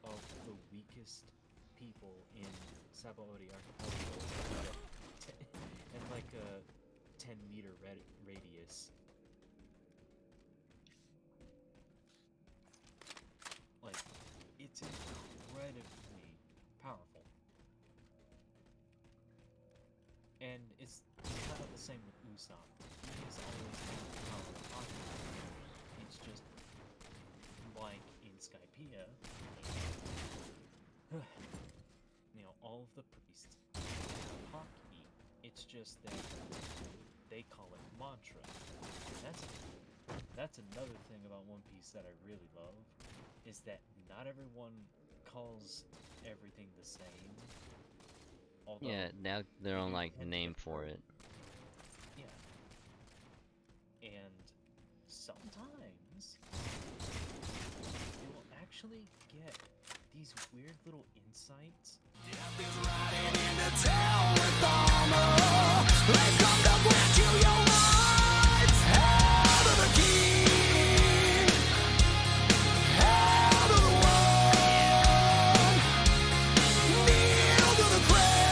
of the weakest people in Sabaody Archipelago in like a 10-meter radius. Like, it's incredibly powerful. And it's kind of the same with Usopp. He has always had the power of hockey. It's just like in Skypiea, you know, all of the priests have hockey. It's just that they call it mantra. And that's another thing about One Piece that I really love, is that not everyone calls everything the same. Although, yeah, now their own like name for it. Yeah. And sometimes you will actually get these weird little insights. Riding into town with armor. They've come to grant you your rights. Hail to the king. Hail to the world. Kneel to the crown.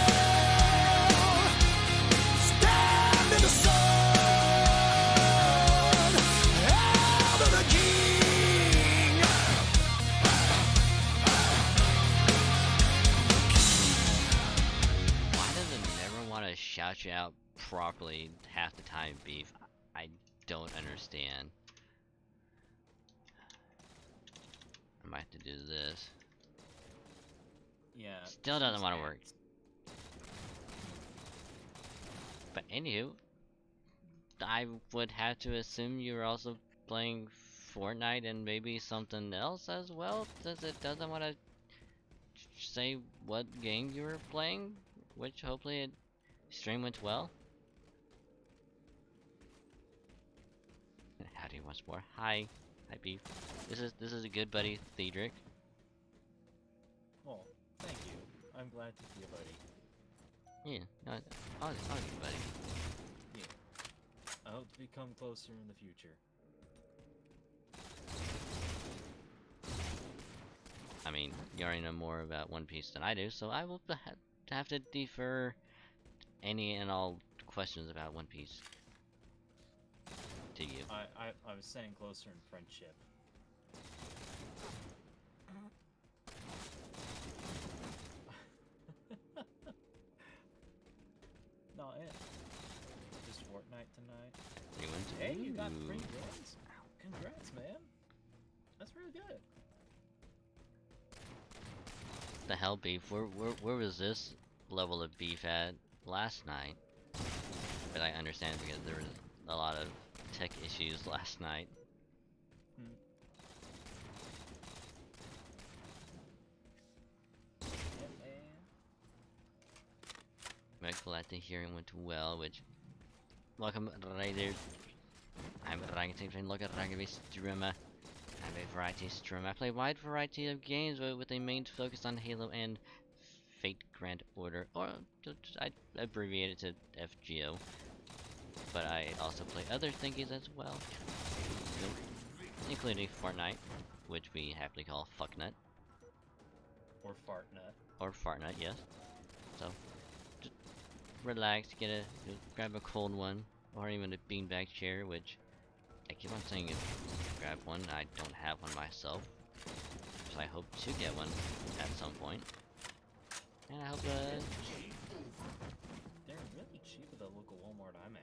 Stand in the sun. Hail to the king. Why does it never want to shout you out properly half the time, Beef? I don't understand. I might have to do this. Yeah. Still doesn't want to work. But anywho, I would have to assume you're also playing Fortnite and maybe something else as well, since it doesn't want to say what game you were playing, which hopefully it stream went well. Howdy once more. Hi Beef. This is a good buddy, Thedric. Oh, thank you. I'm glad to be a buddy. Yeah, I'll be buddy. Yeah. I hope to become closer in the future. I mean, you already know more about One Piece than I do, so I will have to defer any and all questions about One Piece to you. I was saying closer in friendship. No, just Fortnite tonight. Hey, you got 3 wins? Congrats, man. That's really good. The hell, Beef? Where was this level of beef at last night? But I understand because there was a lot of tech issues last night. Yeah, man. I'm glad to hear it went well, which... Welcome, Raider. I'm Ragazine, look at VStreamer. I'm a variety streamer. I play a wide variety of games with a main focus on Halo and Fate Grand Order, or I abbreviate it to FGO. But I also play other thingies as well, including Fortnite, which we happily call Fucknut. Or Fartnut. Or Fartnut, yes. So, just relax, grab a cold one, or even a beanbag chair, which I keep on saying grab one. I don't have one myself, so I hope to get one at some point. And I hope they're really cheap at the local Walmart I'm at.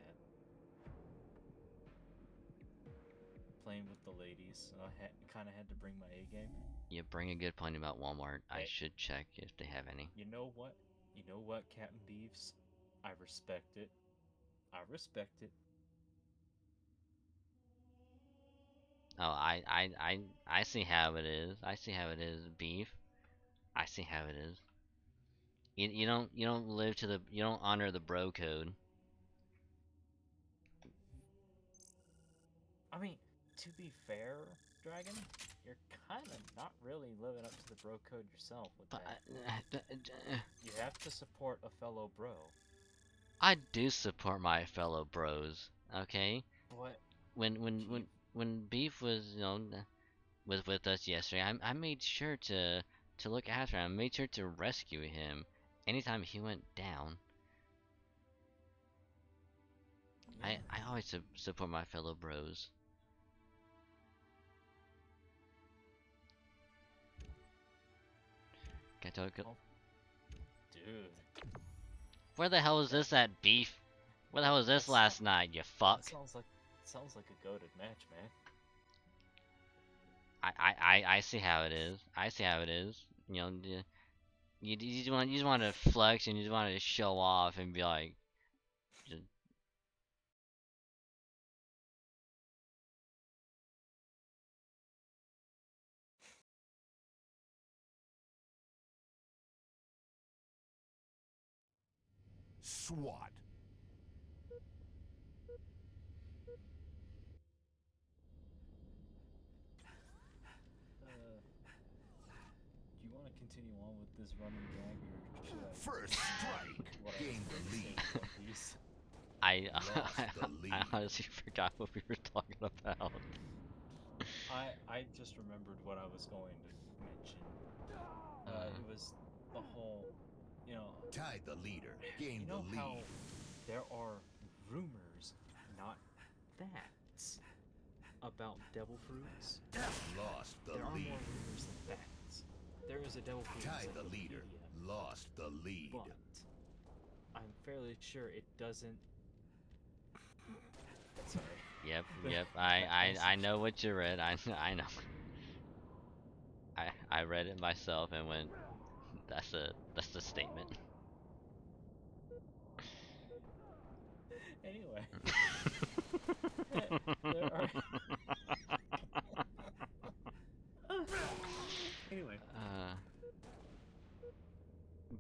Playing with the ladies, so I kind of had to bring my A game. You bring a good point about Walmart. Hey, I should check if they have any. You know what? You know what, Captain Beefs? I respect it. I respect it. Oh, I see how it is. I see how it is, Beef. I see how it is. You don't live to the you don't honor the bro code. I mean, to be fair, Dragon, you're kind of not really living up to the bro code yourself with that. You have to support a fellow bro. I do support my fellow bros. Okay. What? When Beef was was with us yesterday, I made sure to look after him. I made sure to rescue him anytime he went down. Yeah. I always support my fellow bros. Oh, dude. Where the hell was this at, Beef? Where the hell was this last night, you fuck? Sounds like a goated match, man. I see how it is. I see how it is. You know, you just want to flex and you just want to show off and be like, just... SWAT. Do you want to continue on with this running gag, or should I... First strike. Gain the lead. I honestly forgot what we were talking about. I just remembered what I was going to mention. It was the whole, tie the leader, gain the lead. How there are rumors, not facts, about devil fruits. Lost the lead. There are more rumors than facts. There is a devil fruit. Tie the leader, lost the lead. But I'm fairly sure it doesn't. Sorry. Yep. I know what you read. I know. I read it myself and went, that's a statement. Anyway. Anyway.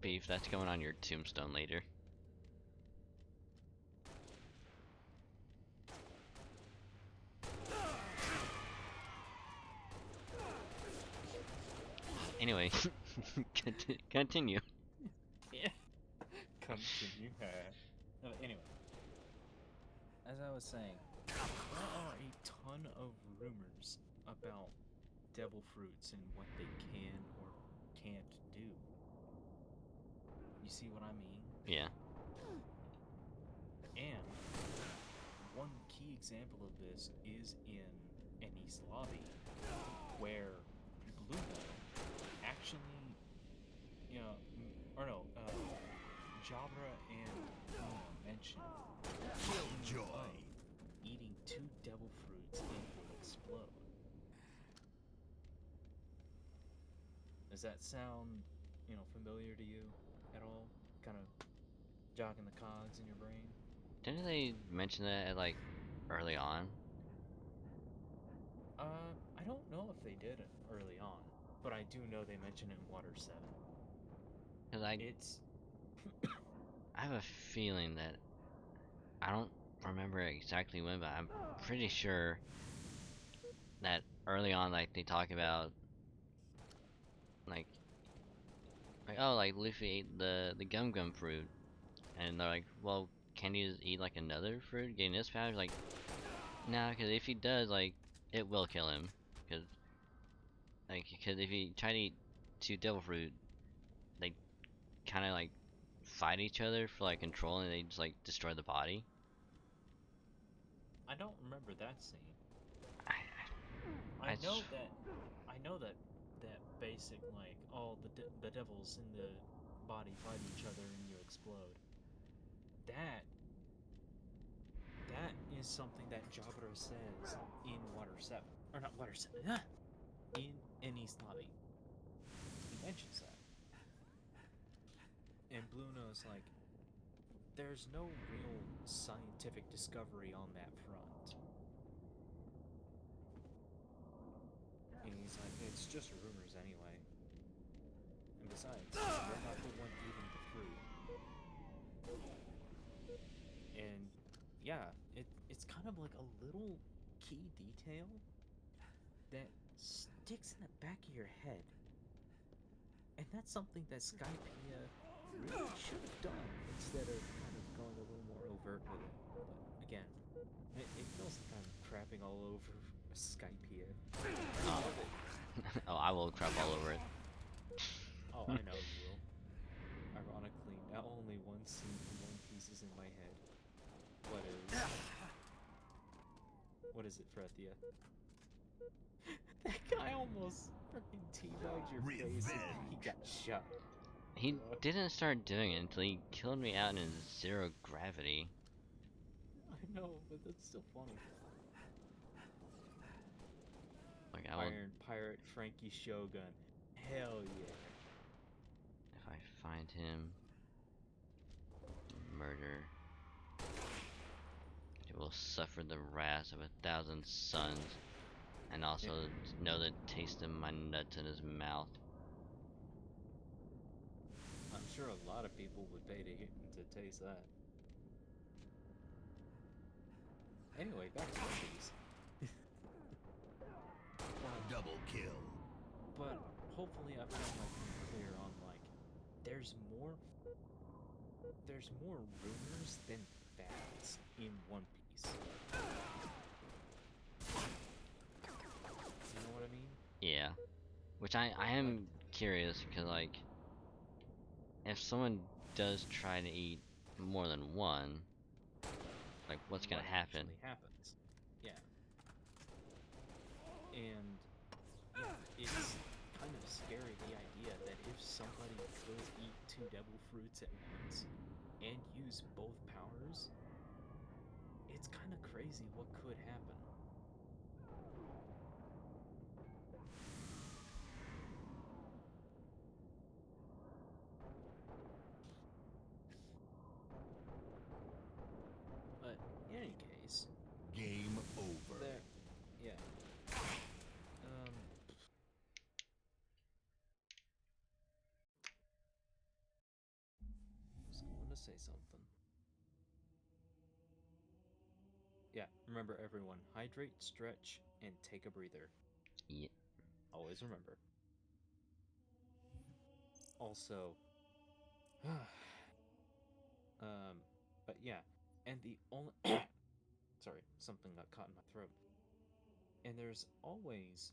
Beef, that's going on your tombstone later. Anyway, continue. Yeah. Continue. Anyway, as I was saying, there are a ton of rumors about devil fruits and what they can or can't do. You see what I mean? Yeah. And one key example of this is in an East Lobby, where Blue Metal actually, Jabra and Luna mentioned eating 2 devil fruits and will explode. Does that sound, familiar to you at all? Kind of jogging the cogs in your brain? Didn't they mention that like early on? I don't know if they did it early on, but I do know they mentioned it in Water 7. Cause I have a feeling that I don't remember exactly when, but I'm pretty sure that early on, like they talk about like oh, like Luffy ate the gum gum fruit, and they're like, well, can he just eat like another fruit, getting this power? Like, no, because if he does, like, it will kill him, because if he try to eat two devil fruit, they kind of like fight each other for like control, and they just like destroy the body. I don't remember that scene. I know that basic like all the devils in the body fight each other and you explode. That is something that Jabra says in Water 7. Or not Water 7. In Enies Lobby. He mentions that. And Blue knows like there's no real scientific discovery on that front. And he's like, it's just rumors anyway. And besides, you're not the one eating the fruit. And yeah, it's kind of like a little key detail that sticks in the back of your head. And that's something that Skypiea really should have done instead of kind of going a little more overt with it. But again, it feels like I'm crapping all over Skypiea. Oh, I will crap all over it. Oh, I know you will. Ironically, now only one scene from One Piece is in my head. What is it, Frethia? That guy almost freaking teabagged your face and he got shot. He didn't start doing it until he killed me out in zero gravity. I know, but that's still funny. Like Iron Pirate Frankie Shogun. Hell yeah. If I find him, murder. He will suffer the wrath of 1,000 suns, and also know the taste of my nuts in his mouth. I'm sure a lot of people would pay to taste that. Anyway, back to One Piece. Double kill. But hopefully I've made my point clear on like there's more rumors than facts in One Piece. You know what I mean? Yeah. Which I am curious, because like if someone does try to eat more than one, like what's gonna happen? Actually happens. Yeah. And it's kind of scary, the idea that if somebody could eat two devil fruits at once and use both powers, it's kind of crazy what could happen. But in any case, game over. There, yeah. I was going to say something. Yeah, remember everyone, hydrate, stretch, and take a breather. Yeah. Always remember. Also, but yeah, and the only sorry, something got caught in my throat. And there's always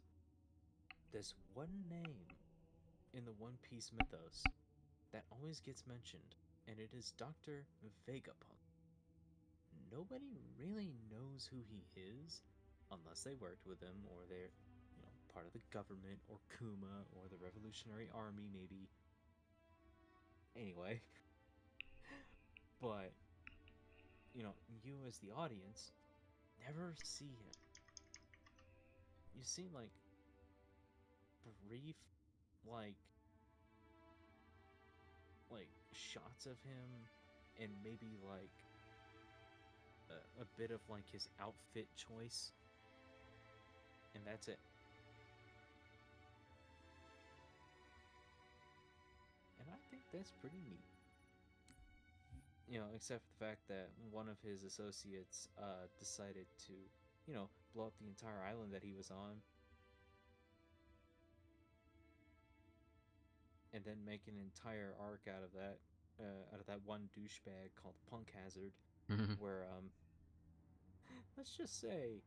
this one name in the One Piece mythos that always gets mentioned, and it is Dr. Vegapunk. Nobody really knows who he is unless they worked with him or they're, part of the government or Kuma or the Revolutionary Army maybe. Anyway, but you as the audience never see him. You see like brief like shots of him and maybe like a bit of like his outfit choice, and that's it. And I think that's pretty neat. you know, except for the fact that one of his associates decided to, you know, blow up the entire island that he was on, and then make an entire arc out of that one douchebag called Punk Hazard, where let's just say,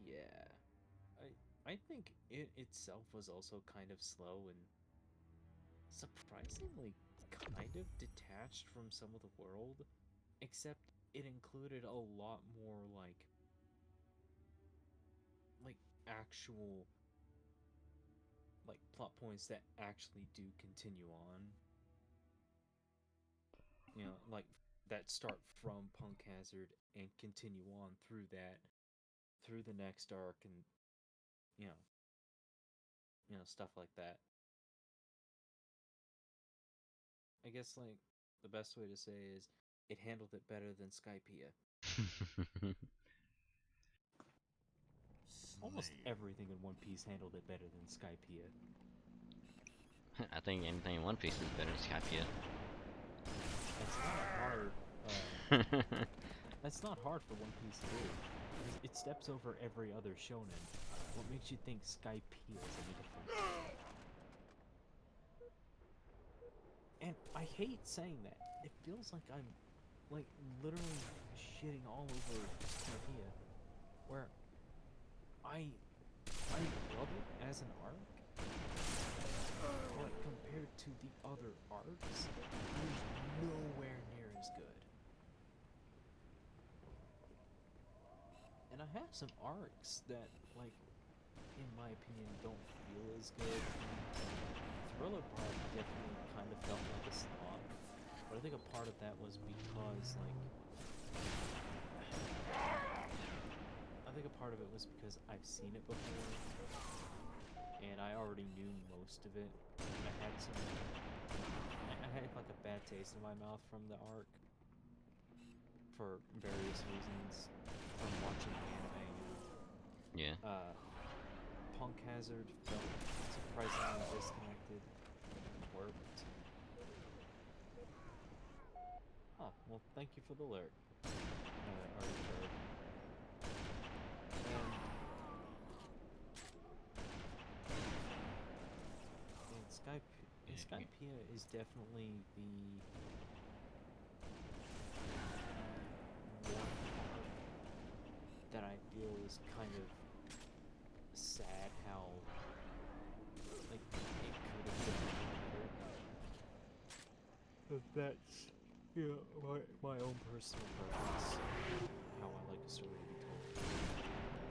yeah, I think it itself was also kind of slow and surprisingly kind of detached from some of the world, except it included a lot more like actual like plot points that actually do continue on. You know, like that start from Punk Hazard and continue on through the next arc, and you know stuff like that. I guess like the best way to say is it handled it better than Skypiea. Almost everything in One Piece handled it better than Skypiea. I think anything in One Piece is better than Skypiea. That's not hard. That's not hard for One Piece to do. It steps over every other shonen. What makes you think Skypiea is any different? And I hate saying that. It feels like I'm, like, literally shitting all over Skypiea, where I love it as an arc, but compared to the other arcs, it is nowhere near as good. And I have some arcs that, like, in my opinion, don't feel as good. Thriller Bark definitely kind of felt like a slog, but I think a part of that was because, like, I've seen it before, and I already knew most of it. I had like a bad taste in my mouth from the arc for various reasons from watching anime. Yeah. Punk Hazard felt surprisingly disconnected. Worked. Oh, well, thank you for the alert. Already heard. And Skypiea is definitely the one that I feel is kind of sad how, like, it could have been better. But that's, you know, my own personal preference, how I like a story to be told.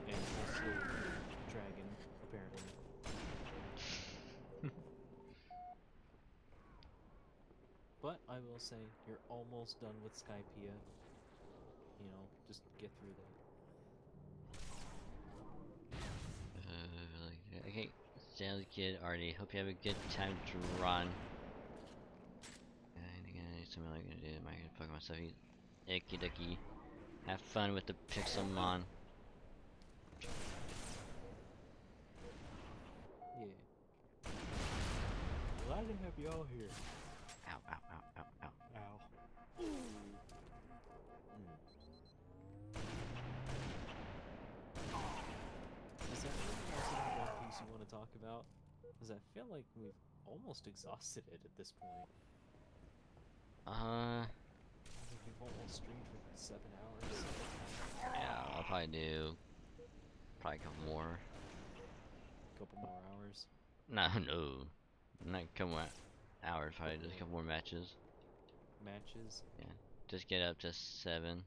And also, Dragon, apparently. But I will say, you're almost done with Skypiea. You know, just get through that. Okay, sounds good, Artie. Hope you have a good time, Dron. Something I'm gonna do. Am I gonna fuck myself? Icky ducky. Have fun with the Pixelmon. Yeah. Glad to have y'all here. Ow, ow, ow, ow, ow. Ow. Is there anything else about One Piece you want to talk about? Because I feel like we've almost exhausted it at this point. I think we've almost streamed for 7 hours. Yeah, I'll probably do a couple more. Couple more hours? No, not a couple more hours. Probably just a couple more matches. Matches? Yeah, just get up to 7.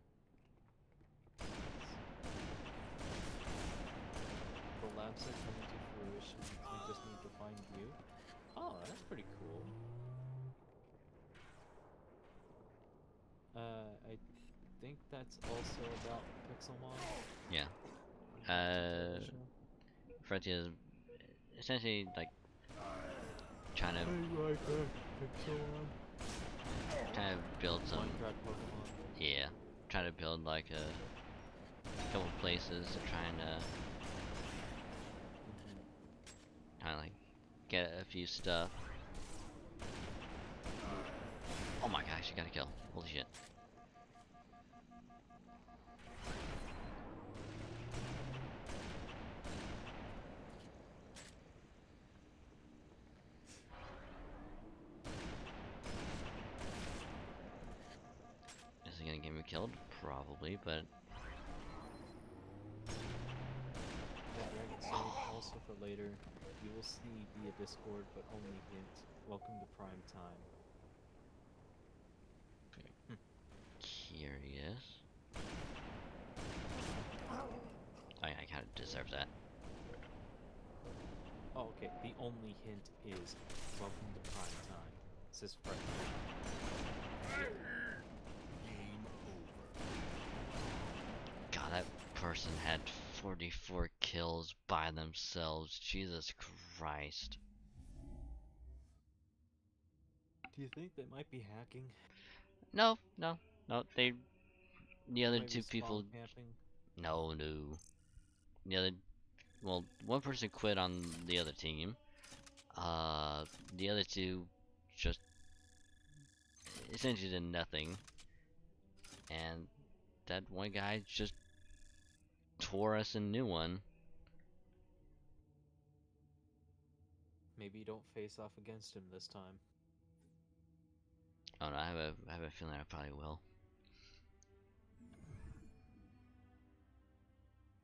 The labs are coming to fruition. We just need to find you. Oh, that's pretty cool. I think that's also about Pixelmon. Yeah. Frontier is essentially like trying to build some. Yeah, trying to build like a couple places to trying to kind of like get a few stuff. Oh my gosh, you gotta kill! Holy shit. Is he gonna get me killed? Probably, but Dragon said also for later, you will see via Discord, but only hint. Welcome to prime time. Curious. I kind of deserve that. Oh, okay. The only hint is welcome to prime time. It says friend. Game over. God, that person had 44 kills by themselves. Jesus Christ. Do you think they might be hacking? No. The other Maybe two people. camping? No. The other, well, one person quit on the other team. The other two just essentially did nothing, and that one guy just tore us a new one. Maybe you don't face off against him this time. Oh no, I have a feeling I probably will.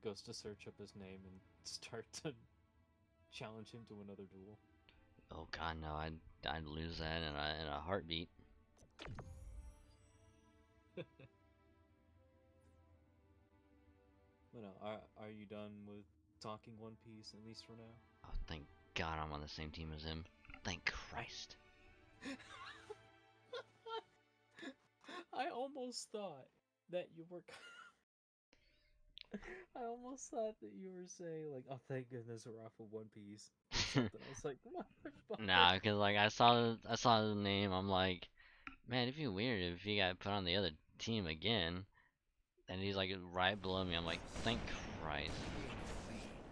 Goes to search up his name and start to challenge him to another duel. Oh god, no! I'd lose that in a heartbeat. But no, are you done with talking One Piece, at least for now? Oh, thank God I'm on the same team as him. Thank Christ. I almost thought that you were. I almost thought that you were saying like, "Oh, thank goodness we're off of One Piece." Or something. I was like, Nah, cause like I saw the name. I'm like, man, it'd be weird if he got put on the other team again. And he's like right below me. I'm like, thank Christ.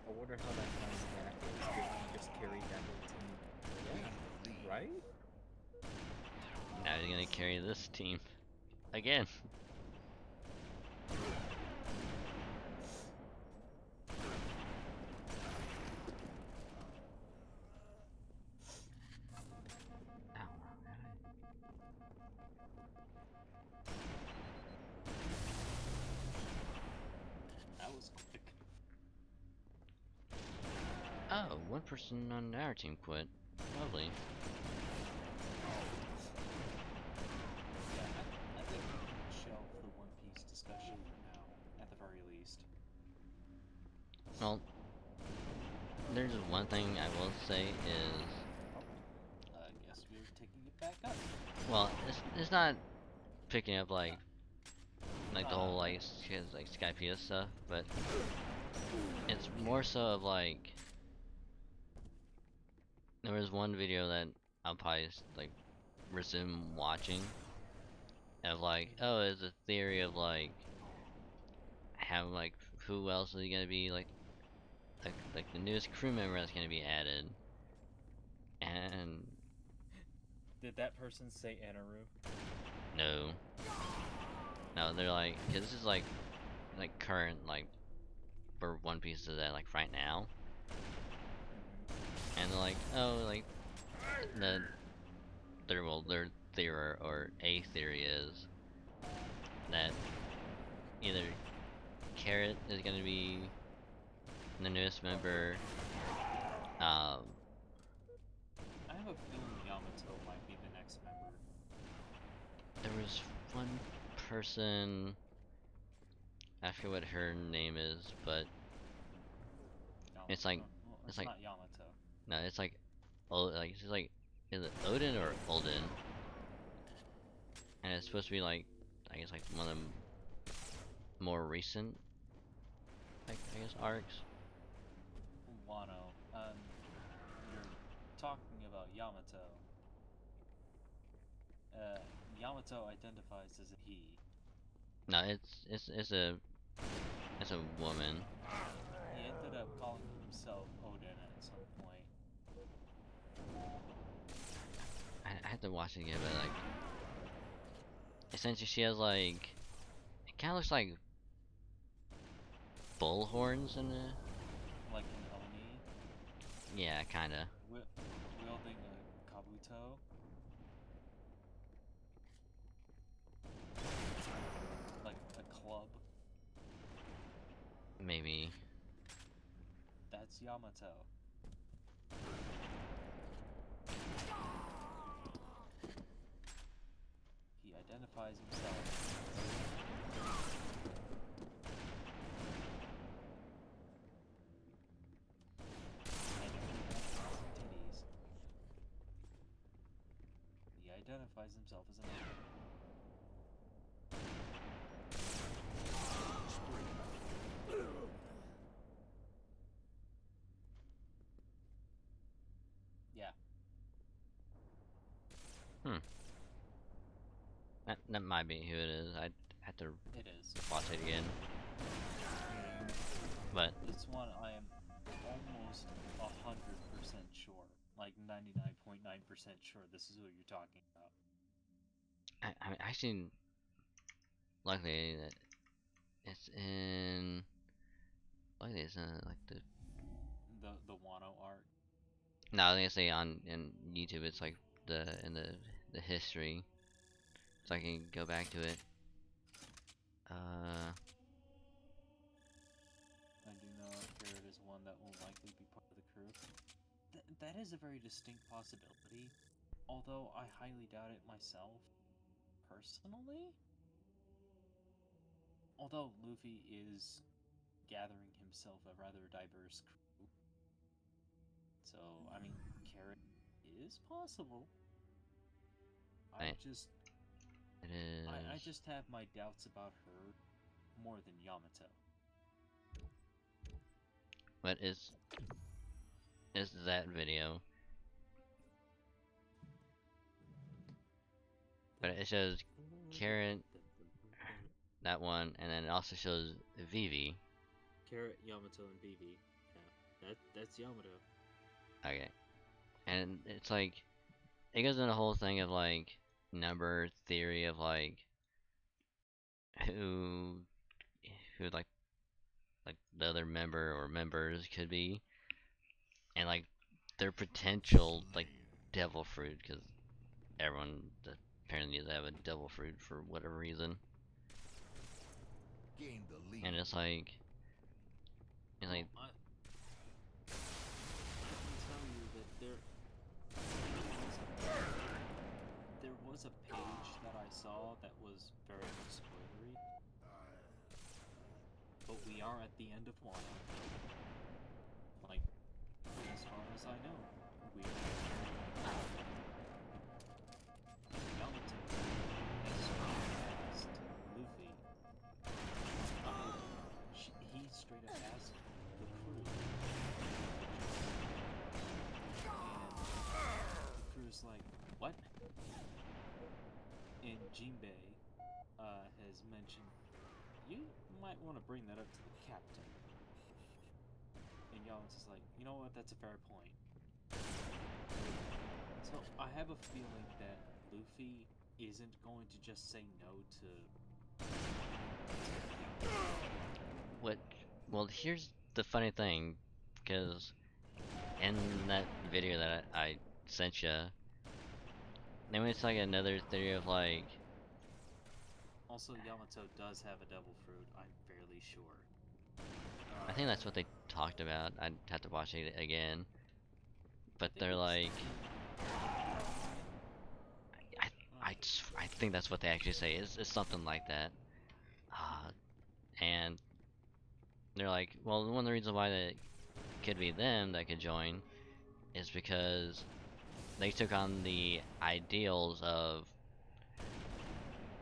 I wonder how that guy's back is. Did he just carry that whole team? Yeah, right? Now he's gonna carry this team again. That was quick. Oh, one person on our team quit. Lovely. Yeah, I think we can shelve the One Piece discussion for now, at the very least. Well, there's one thing I will say is. I guess we're taking it back up. Well, it's not picking up like the whole like Skypea stuff, but it's more so of like there was one video that I'll probably like resume watching of like, oh, it's a theory of like how like who else is gonna be like the newest crew member that's gonna be added, and Did that person say Anaru? no, they're like, cause this is like current like where One Piece is at like right now, and they're like, oh, like their theory or a theory is that either Carrot is gonna be the newest member. I have a feeling Yamato might be the next member. There was one person, I forget what her name is, but it's like it's not Yamato. No, it's like it's like, is it Odin or Olden? And it's supposed to be like, I guess like one of the more recent, like I guess arcs. Wano, you're talking about Yamato. Yamato identifies as a he. No, it's a woman. He ended up calling himself Odin at some point. I had to watch it again, but like essentially she has like, it kind of looks like bull horns in the. Like an Oni. Yeah, kinda. Wielding a kabuto. Like a club. Maybe. That's Yamato. He identifies himself. He identifies himself as an animal. Yeah. That might be who it is. I'd have to watch it again. But this one I am almost 100% sure. Like 99.9% sure this is who you're talking about. I mean, I seen. Luckily, that it's in. Luckily, it's in like the Wano arc. No, I was gonna say on in YouTube. It's like in the history, so I can go back to it. I do know Garrett is one that will likely be part of the crew. That is a very distinct possibility, although I highly doubt it myself, personally. Although Luffy is gathering himself a rather diverse crew, so I mean, Carrot is possible. It is. I just have my doubts about her more than Yamato. What is that video? But it shows Carrot, that one, and then it also shows Vivi. Carrot, Yamato, and Vivi. Yeah, that's Yamato. Okay, and it's like it goes into the whole thing of like number theory of like who like the other member or members could be, and like their potential like devil fruit, because everyone apparently needs to have a devil fruit for whatever reason. Gain the lead. And it's like I can tell you that there was a page that I saw that was very spoilery. But we are at the end of one. Like, as far as I know, we are Yamato has asked Luffy. He straight up asked the crew. And the crew's like, what? And Jinbei has mentioned, you might want to bring that up to the captain. And Yamato's like, you know what, that's a fair point. So I have a feeling that Luffy isn't going to just say no to... Well, here's the funny thing, because in that video that I sent you, then it's like another theory of like. Also, Yamato does have a devil fruit, I'm fairly sure. I think that's what they talked about. I'd have to watch it again. But they're like, I think that's what they actually say. It's something like that. And they're like, well, one of the reasons why that could be them that could join is because they took on the ideals of,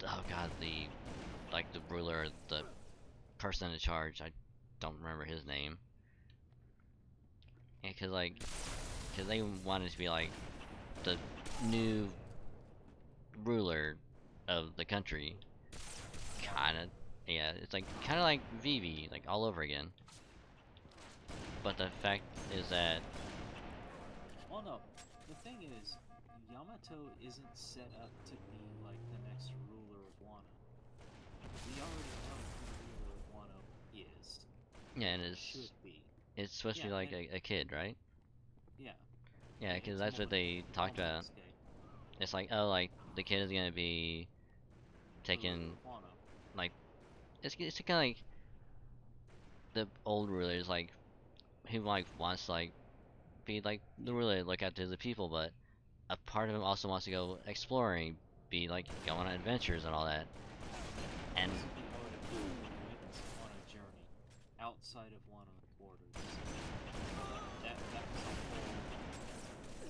oh god, the ruler, the person in charge. I don't remember his name. And cause they wanted to be like the new ruler of the country. Kinda, yeah. It's like kinda like Vivi, like all over again. But the fact is that. Well, no. The thing is, Yamato isn't set up to be like the next ruler of we already know who ruler Wano is. Yeah, and Should be. it's supposed to be like a kid, right? Yeah. Yeah, because that's what they talked about. It's like, oh, like the kid is gonna be taken, like it's kind of like the old rulers, like he like wants to like be like the ruler, look after the people, but a part of him also wants to go exploring, be like going on adventures and all that. And on a journey outside of Wano's borders. That was a whole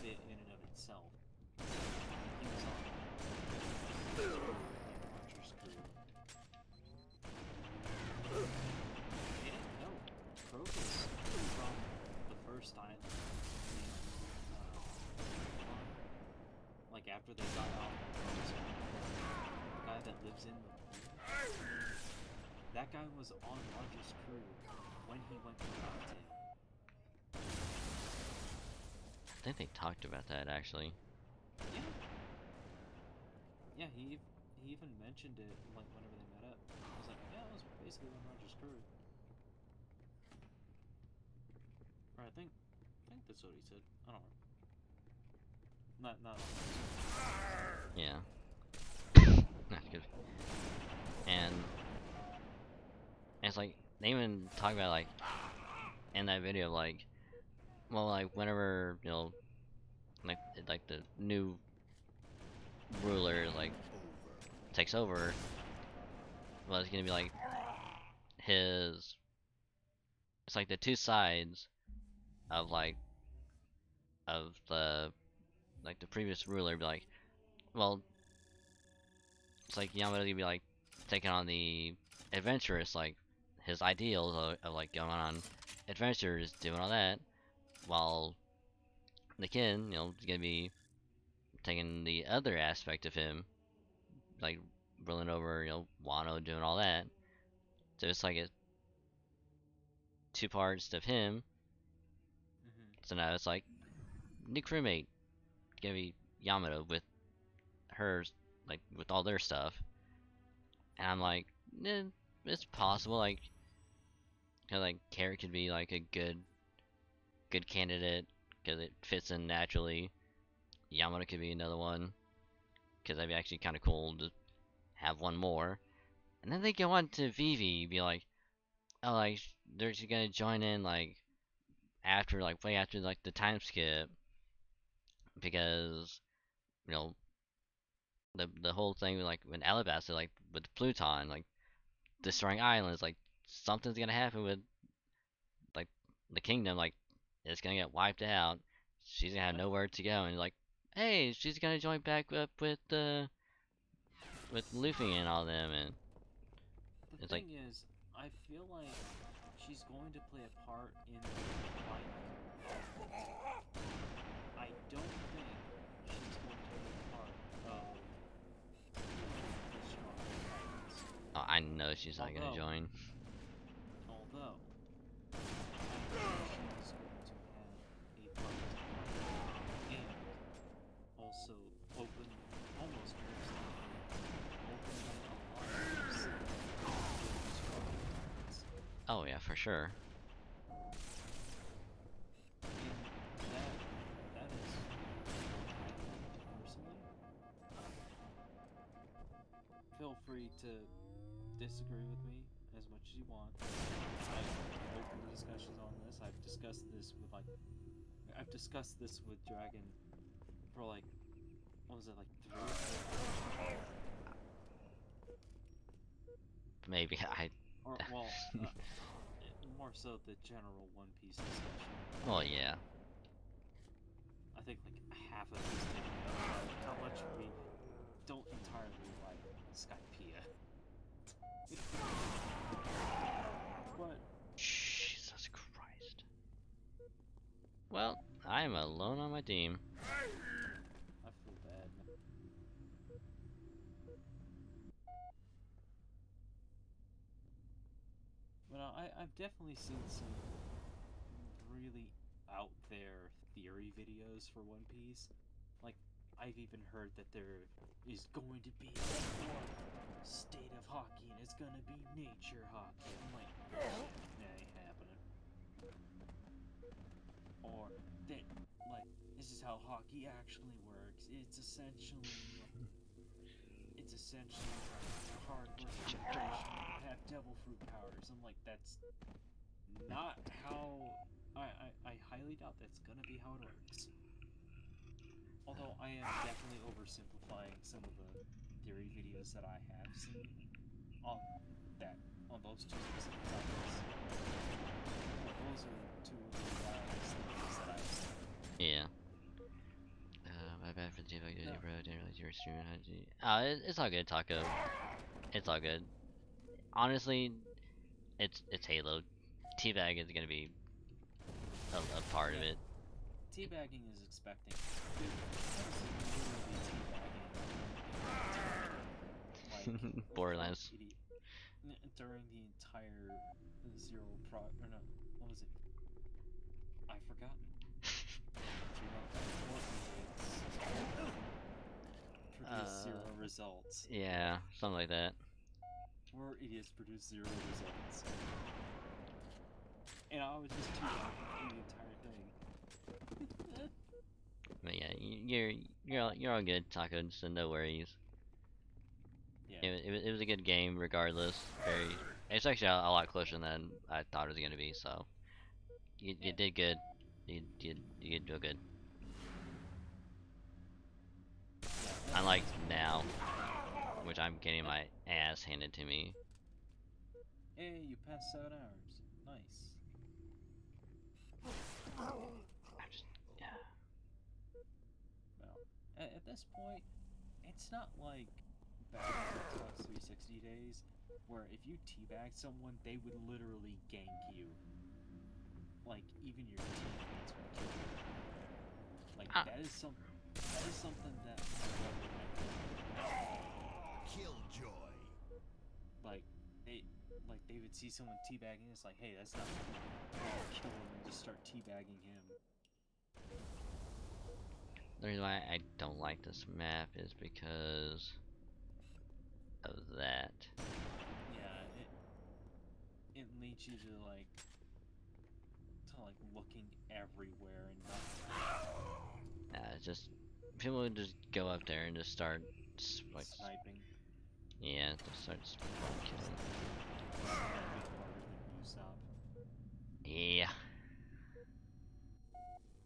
bit in and of itself. He was on Archer's crew. They didn't know Crocus from the first island. Like after they got off the guy that lives in the that guy was on Archer's crew when he went to Vault. I think they talked about that actually. Yeah. Yeah, he even mentioned it like whenever they met up. I was like, yeah, it was basically on Archer's crew. Or I think that's what he said. I don't know. Not. Yeah. That's good. And it's like they even talk about like in that video, like, well, like whenever like the new ruler like takes over, well, it's gonna be like his. It's like the two sides of the previous ruler be like, well, it's like Yamato gonna be like taking on the adventurous, like his ideals of like going on adventures, doing all that, while the kid, is gonna be taking the other aspect of him, like ruling over, Wano, doing all that. So it's like a two parts of him. So now it's like new crewmate, gonna be Yamato with hers, like with all their stuff. And I'm like, it's possible, like, cause like Carrot could be like a good candidate because it fits in naturally. Yamato could be another one because that'd be actually kind of cool to have one more. And then they go on to Vivi, be like, oh, like they're just gonna join in like after, like way after like the time skip, because you know the whole thing with like when Alabasta, like with Pluton, like destroying islands, like something's gonna happen with like the kingdom, like it's gonna get wiped out. She's gonna have nowhere to go, and like, hey, she's gonna join back up with Luffy and all them, and The it's thing like, is, I feel like she's going to play a part in the fight. I don't think she's going to play a part of the strong Titans. oh, I know she's not gonna join. Although, I know she's going to have a part and also open, almost most likely, open an alliance with the strong Titans. Oh yeah, for sure. That is personally. Feel free to disagree with me as much as you want. I've opened discussions on this. I've discussed this with Dragon for like, what was it, like 3 Maybe or well, more so the general One Piece discussion. Well, yeah. I think like half of this taken out how much we don't entirely like Skypiea. But Jesus Christ. Well, I am alone on my team. I feel bad. But I've definitely seen some really out there theory videos for One Piece. Like, I've even heard that there is going to be a fourth state of hockey, and it's gonna be nature hockey. I'm like, that ain't happening. Or that, like, this is how hockey actually works. It's essentially hard-working, traditional, have devil fruit powers. I'm like, that's not how. I highly doubt that's gonna be how it works. Although I am definitely oversimplifying some of the theory videos that I have seen on those two specific topics. But those are two of the wildest things that I've seen. Yeah. My bad for the TV, bro. Didn't realize you were streaming. It's all good, Taco. It's all good. Honestly, it's Halo. Teabag is gonna be a part of it. Teabagging is expecting. Borderlands. During the entire what was it? I've forgotten. Produce 0 results. Yeah, something like that. 4 idiots produce 0 results. And I was just teabagging the entire thing. But yeah, you're all good, Taco. So no worries. Yeah. It was a good game, regardless. It's actually a lot closer than I thought it was gonna be. So you did good. You did do good. Unlike now, which I'm getting my ass handed to me. Hey, you passed 7 hours. Nice. Yeah. Well, at this point, it's not like back in Xbox 360 days, where if you teabag someone, they would literally gank you. Like, even your teammates would kill you. Like, that is something that Killjoy. Like, they would see someone teabagging, it's like, hey, that's not cool. Kill him and just start teabagging him. The reason why I don't like this map is because of that. Yeah, it leads you to like looking everywhere and not. It's just people would just go up there and just start like sniping. Yeah, just start killing. Yeah.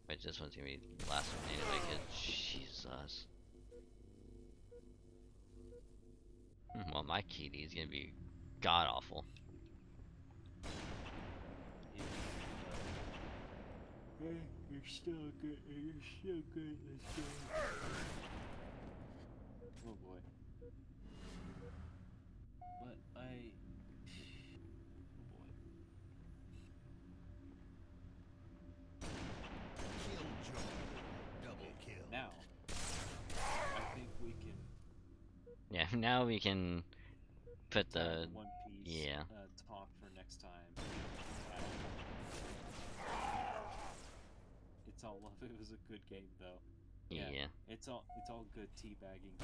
But this one's gonna be the last one anyway, cause Jesus. Well, my KD is gonna be god awful. You're still good. Let's go. Oh boy. But oh boy. Killjoy. Double kill. Now, I think we can. Yeah, now we can put the One Piece talk for next time. It's all love. It was a good game though. Yeah. It's all good teabagging.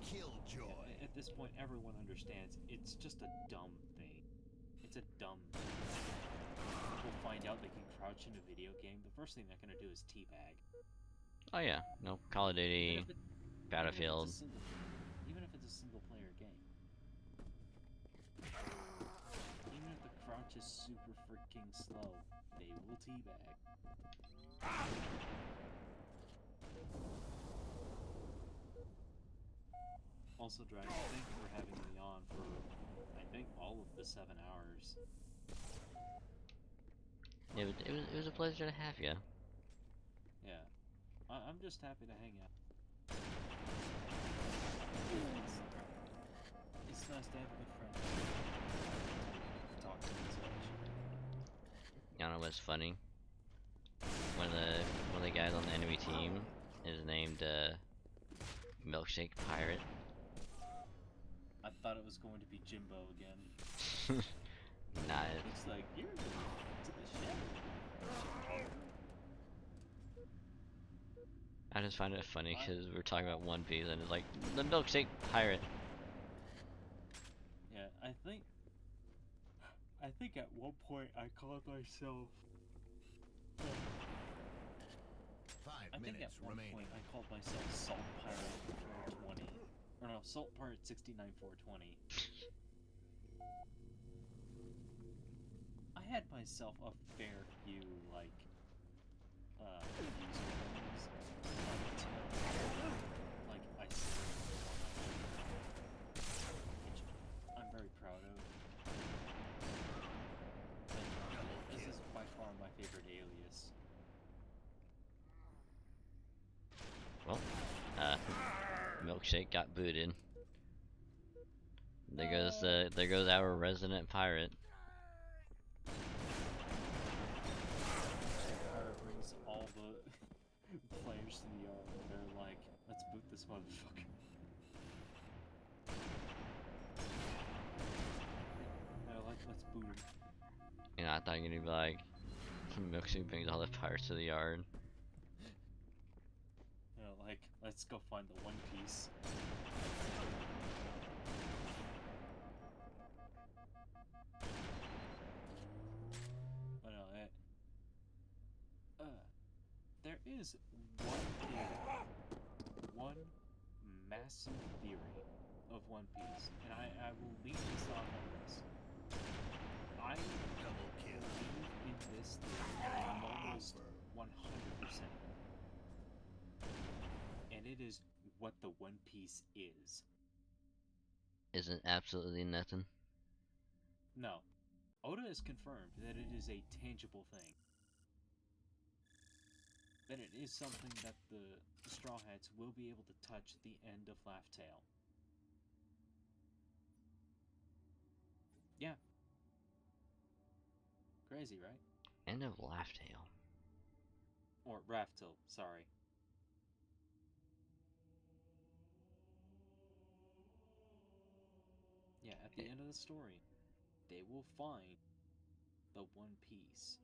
Killjoy. Yeah, at this point, everyone understands it's just a dumb thing. It's a dumb thing. People find out they can crouch in a video game. The first thing they're gonna do is teabag. Oh yeah, no, Call of Duty, Battlefield. Even if it's a single player game. Even if the crouch is super freaking slow, they will teabag. Also, Dragon, thank you for having me on for, I think, all of the 7 hours. It was a pleasure to have you. Yeah. I'm just happy to hang out. It's nice to have a good friend. Talk to and such. You know what's funny? One of the guys on the enemy team is named Milkshake Pirate. I thought it was going to be Jimbo again. Nah, it's like, you're to the shadow. I just find it funny because we're talking about One Piece and it's like the milkshake pirate. Yeah, I think at one point I called myself. I think at one point I called myself Salt Pirate 420, or no, Salt Pirate 69 420. I had myself a fair few like usernames until like I started which I'm very proud of. This is by far my favorite alias. Well, milkshake got booted. There goes our resident pirate. Pirate brings all the players to the yard and they're like, let's boot this motherfucker. They're like, let's boot him. You know, I thought you were gonna be like, milkshake brings all the pirates to the yard. You know, like, let's go find the One Piece. Oh no, there is one theory, one massive theory of One Piece, and I will lead this off on this. I believe in this theory almost 100%. And it is what the One Piece is. Isn't absolutely nothing. No. Oda has confirmed that it is a tangible thing. That it is something that the Straw Hats will be able to touch at the end of Laugh Tale. Yeah. Crazy, right? End of Laugh Tale. Or Raftel, sorry. Yeah, at the end of the story, they will find the One Piece.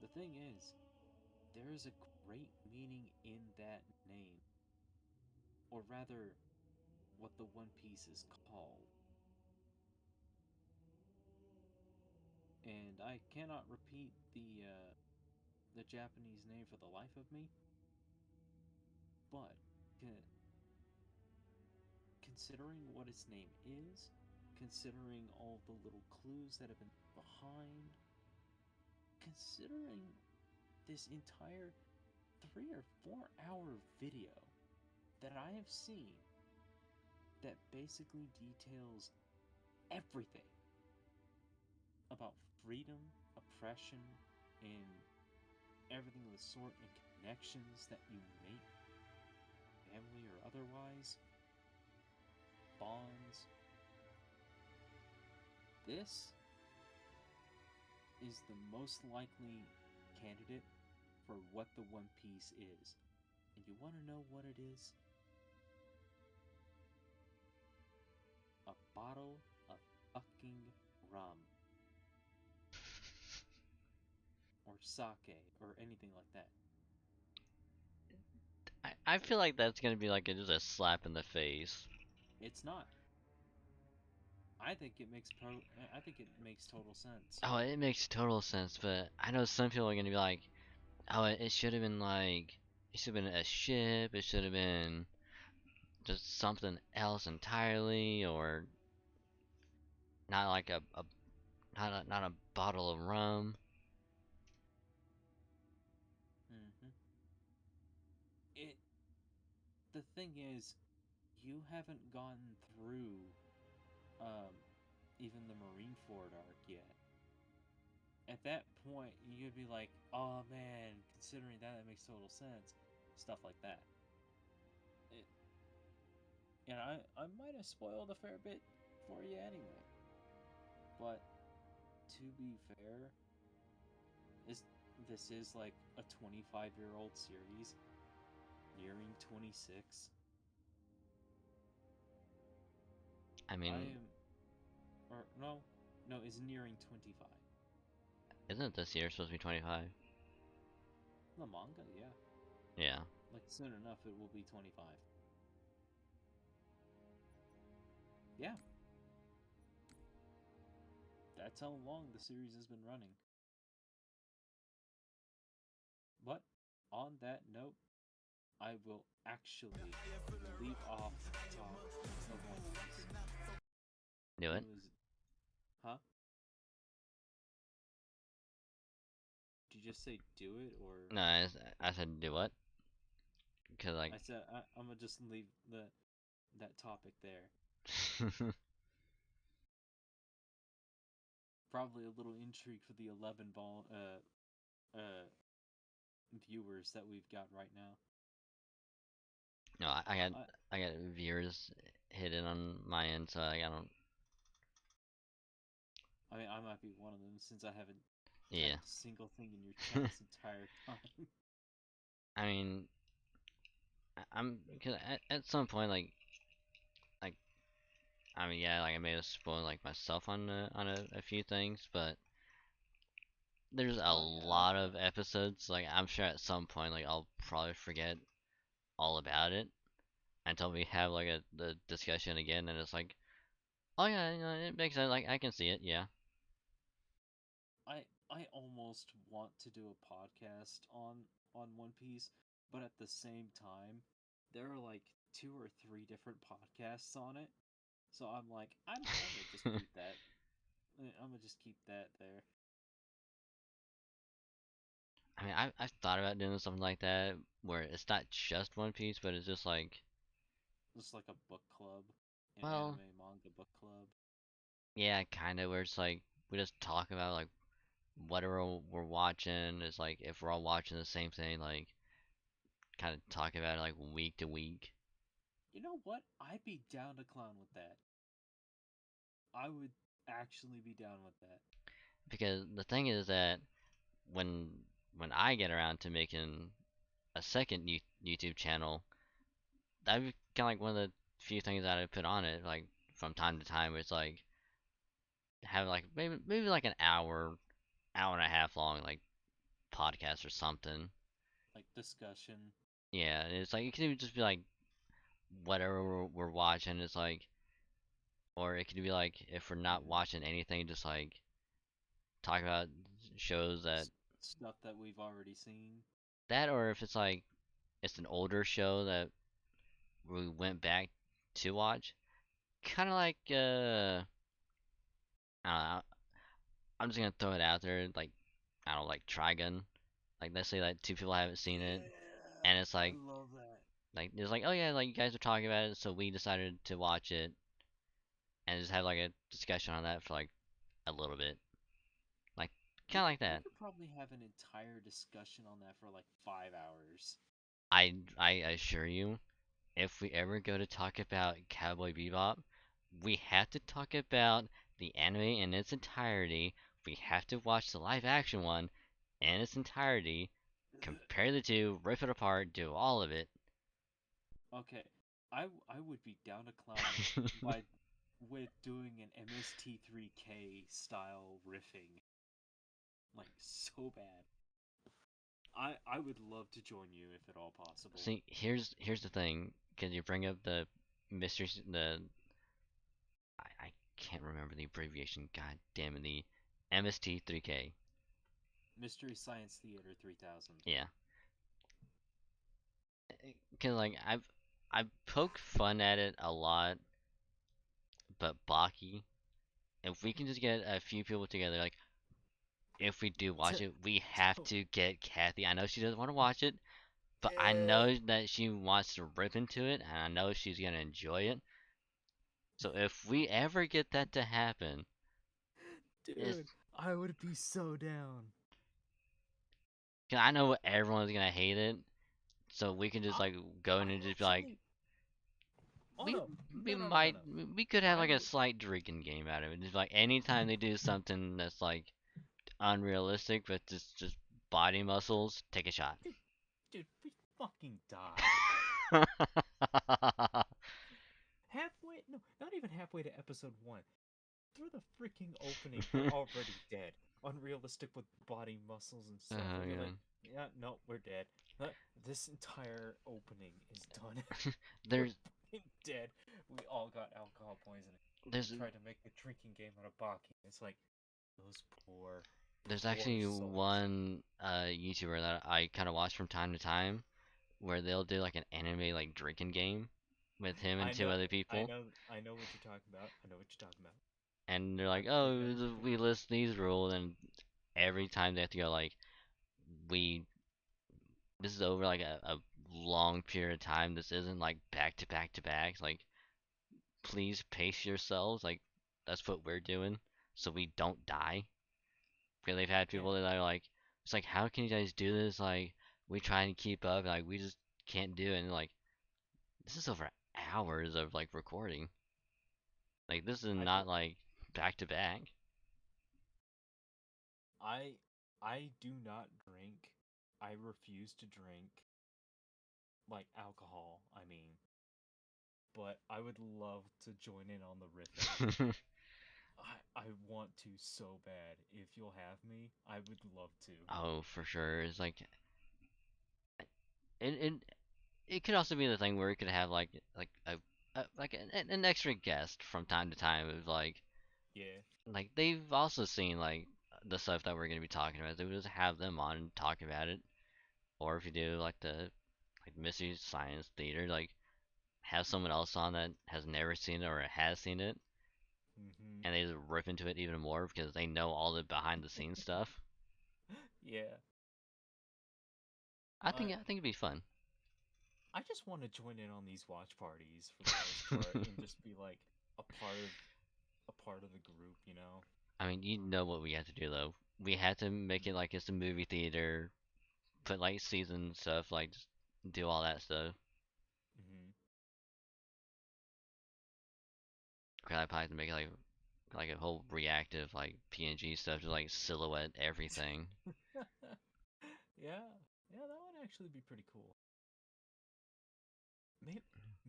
The thing is, there is a great meaning in that name. Or rather, what the One Piece is called. And I cannot repeat the Japanese name for the life of me, but considering what its name is, considering all the little clues that have been behind, considering this entire 3 or 4 hour video that I have seen that basically details everything about freedom, oppression, and everything of the sort, and connections that you make, family or otherwise, bonds. This is the most likely candidate for what the One Piece is. And you want to know what it is? A bottle of fucking rum. Or sake, or anything like that. I feel like that's gonna be like just a slap in the face. It's not. I think it makes total sense. Oh, it makes total sense, but I know some people are gonna be like, oh, it should have been like, it should have been a ship, it should have been just something else entirely, or not like not a bottle of rum. The thing is, you haven't gotten through even the Marineford arc yet. At that point, you'd be like, oh man, considering that, it makes total sense. Stuff like that. And I might have spoiled a fair bit for you anyway. But, to be fair, this is like a 25-year-old series, nearing 26. I mean... No, it's nearing 25. Isn't this year supposed to be 25? The manga, yeah. Yeah. Like soon enough, it will be 25. Yeah. That's how long the series has been running. But on that note, I will actually leave off talk of One Piece. Do it. Huh? Did you just say do it or? No, I said do what? Cause like I said I'm gonna just leave that topic there. Probably a little intrigue for the 11 viewers that we've got right now. no, I got viewers hidden on my end, so I don't. I mean, I might be one of them since I haven't Yeah. typed a single thing in your chat this entire time. I mean, I'm because at some point like I mean yeah, like I may have spoiled like myself on a few things, but there's a lot of episodes. Like I'm sure at some point like I'll probably forget all about it until we have like the discussion again, and it's like, oh yeah, you know, it makes sense. Like I can see it. Yeah. I almost want to do a podcast on One Piece, but at the same time, there are like 2 or 3 different podcasts on it. So I'm like, I'm gonna just keep that. I'm gonna just keep that there. I mean, I've thought about doing something like that where it's not just One Piece, but it's just like, a book club, an well, anime manga book club. yeah, kind of where it's like we just talk about like whatever we're watching. It's like if we're all watching the same thing, like kind of talk about it like week to week. You know what? I'd be down to clown with that. I would actually be down with that. Because the thing is that when when I get around to making a second YouTube channel, that'd be kind of like one of the few things that I put on it, like from time to time. Where it's like have like maybe like an hour and a half long like podcast or something. Like discussion. Yeah, and it's like it could even just be like whatever we're watching. It's like, or it could be like if we're not watching anything, just like talk about shows that Stuff that we've already seen. that, or if it's like it's an older show that we went back to watch, kind of like I don't know, I'm just gonna throw it out there, like I don't know, like Trigun. Like let's say that 2 people haven't seen it, and it's I like love that. there's like, oh yeah, like you guys are talking about it, so we decided to watch it, and just have like a discussion on that for like a little bit, like kind of like We that. could probably have an entire discussion on that for like 5 hours. I assure you, if we ever go to talk about Cowboy Bebop, we have to talk about the anime in its entirety. We have to watch the live action one in its entirety, compare the two, rip it apart, do all of it. Okay, I would be down to clown by with doing an MST3K style riffing. Like so bad. I would love to join you if at all possible. See, here's the thing. Can you bring up the mystery? I can't remember the abbreviation. God damn it, the MST3K. Mystery Science Theater 3000. Yeah. Cause like I've poked fun at it a lot, but Baki, if we can just get a few people together, like if we do watch it, we have to get Kathy. I know she doesn't want to watch it, but I know that she wants to rip into it, and I know she's gonna enjoy it. So if we ever get that to happen, Dude, I would be so down. cause I know everyone's gonna hate it, so we can just like go in and just be like, we could have like a slight drinking game out of it. Just like anytime they do something that's like unrealistic, but just body muscles, take a shot. Dude, we fucking died. Halfway, no, not even halfway to episode 1. Through the freaking opening, we're already dead. unrealistic with body muscles and stuff. Oh, Like, you're yeah. like, yeah, no, we're dead. This entire opening is done. There's We're dead. We all got alcohol poisoning. there's Tried to make a drinking game out of Baki. It's like those poor actually souls. one YouTuber that I kind of watch from time to time where they'll do like an anime like drinking game with him and two other people, I know what you're talking about. I know what you're talking about. and they're like, I think oh, I think we I know. list these rules, and every time they have to go like, we this is over like a long period of time. This isn't like back to back to back. Like, please pace yourselves. Like, that's what we're doing, so we don't die. Because they've had Yeah, people that are like, it's like, how can you guys do this? Like, we try and keep up, like we just can't do it. And like, this is over hours of like recording. Like, this is I not don't. like back to back. I I do not drink. I refuse to drink like alcohol. I mean, but I would love to join in on the riffing. I want to so bad. If you'll have me, I would love to. Oh, for sure. It's like it it could also be the thing where we could have like like an extra guest from time to time of Yeah. like they've also seen like the stuff that we're gonna be talking about. They would just have them on and talk about it. Or if you do like the like Mystery Science Theater, like have someone else on that has never seen it or has seen it, Mhm. and they just rip into it even more because they know all the behind the scenes stuff. Yeah. I think it'd be fun. I just want to join in on these watch parties for the most part and just be like a part of the group, you know. I mean, you know what we have to do though. We had to make it like it's a movie theater, put like season stuff, like just do all that stuff. Mhm. Cause I probably have to make it like a whole reactive like PNG stuff, just like silhouette everything. Yeah. Yeah, that would actually be pretty cool. Maybe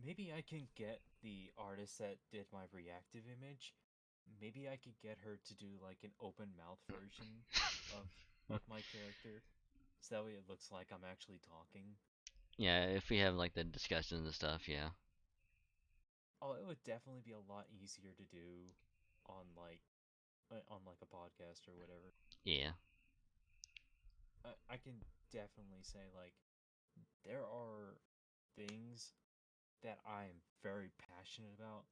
maybe I can get the artist that did my reactive image. Maybe I could get her to do like an open mouth version of my character, so that way it looks like I'm actually talking. Yeah, if we have like the discussions and stuff, yeah. Oh, it would definitely be a lot easier to do on like a podcast or whatever. Yeah. I can definitely say like there are things that I am very passionate about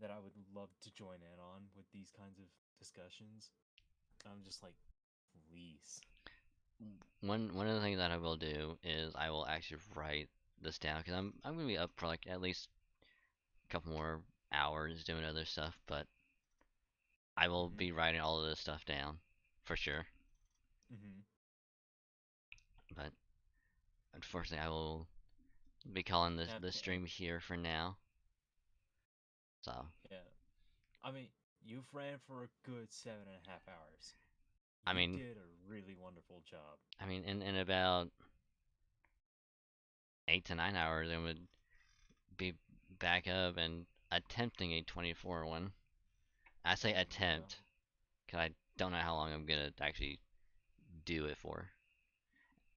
that I would love to join in on with these kinds of discussions. I'm just like, please. One of the things that I will do is I will actually write this down because I'm gonna be up for like at least a couple more hours doing other stuff, but I will Mhm. be writing all of this stuff down for sure. Mhm. But unfortunately, I will be calling this That the stream here for now. So yeah. I mean, you've ran for a good 7.5 hours. I You mean, did a really wonderful job. in about 8 to 9 hours, I would be back up and attempting a 24 one. I say Oh my god. attempt because I don't know how long I'm gonna actually do it for.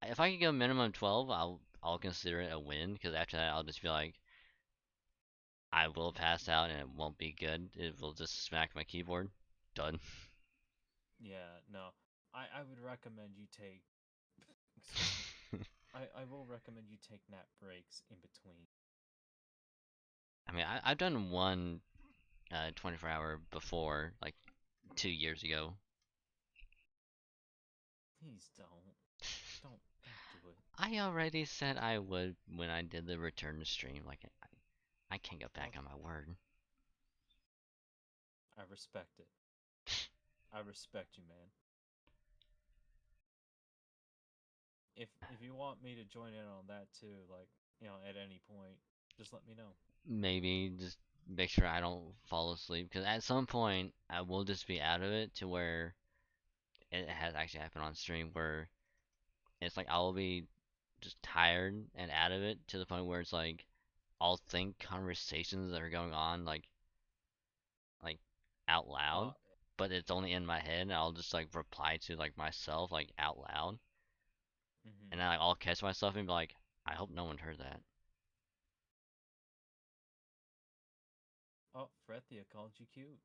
If I can go minimum 12, I'll consider it a win because after that I'll just be like, I will pass out and it won't be good. It will just smack my keyboard. Done. Yeah, no. I would recommend you take excuse me. I will recommend you take nap breaks in between. I mean, I've done one 24-hour before, like 2 years ago. Please don't. Don't do it. I already said I would when I did the return to stream. Like, I can't go back on Okay. my word. I respect it. I respect you, man. If you want me to join in on that too, like, at any point, just let me know. Maybe just make sure I don't fall asleep because at some point I will just be out of it to where it has actually happened on stream where it's like I'll be just tired and out of it to the point where it's like I'll think conversations that are going on like out Uh loud, but it's only in my head, and I'll just like reply to like myself like out loud, and then like, I'll catch myself and be like, I hope no one heard that. Oh, Frethia called you cute.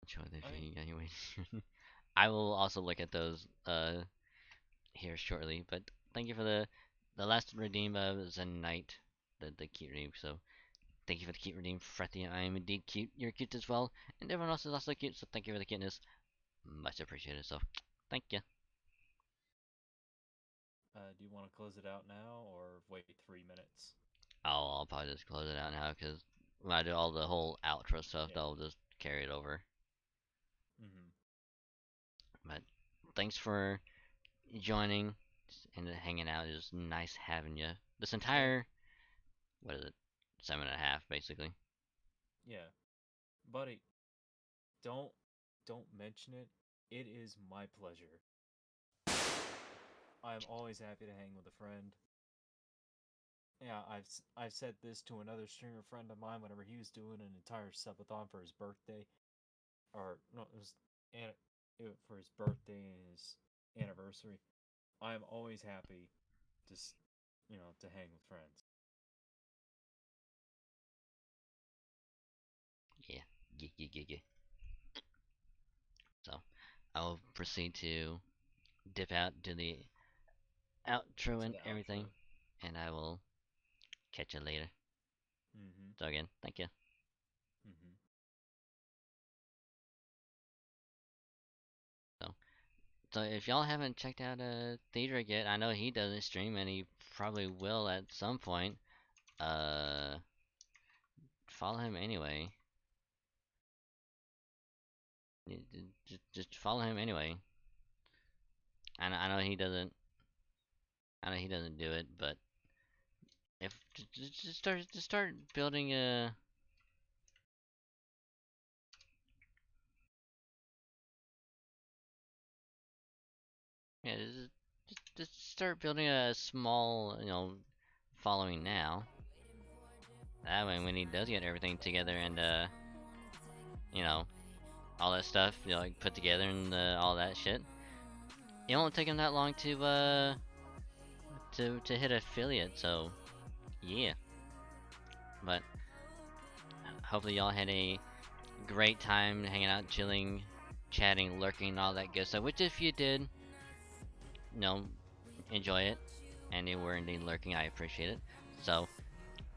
Show the feed anyway. I will also look at those here shortly, but thank you for the last redeem of the night, the cute redeem. So thank you for the cute redeem, Frethia. I am indeed cute. You're cute as well, and everyone else is also cute. So thank you for the cuteness, much appreciated. So thank you. Do you want to close it out now or wait 3 minutes? I'll probably just close it out now because when I do all the whole outro stuff, they'll just carry it over. But thanks for joining and hanging out. It was nice having you. This entire, what is it, 7.5 basically. Yeah, buddy. Don't mention it. It is my pleasure. I'm always happy to hang with a friend. Yeah, I've said this to another streamer friend of mine whenever he was doing an entire subathon for his birthday, or no, it was for his birthday and his anniversary. I'm always happy, just to hang with friends. Yeah. So I'll proceed to dip out, do the outro and everything, and I will catch you later. So again, thank you. So if y'all haven't checked out Theodric yet, I know he doesn't stream, and he probably will at some point. Follow him anyway. Just follow him anyway. I know he doesn't. I know he doesn't do it, but if just start building a. Yeah, just start building a small, following now. That way, when he does get everything together and all that stuff, like put together and all that shit, it won't take him that long to hit affiliate. So, yeah. But hopefully y'all had a great time hanging out, chilling, chatting, lurking, all that good stuff. Which, if you did, enjoy it, and you were indeed lurking, I appreciate it. So,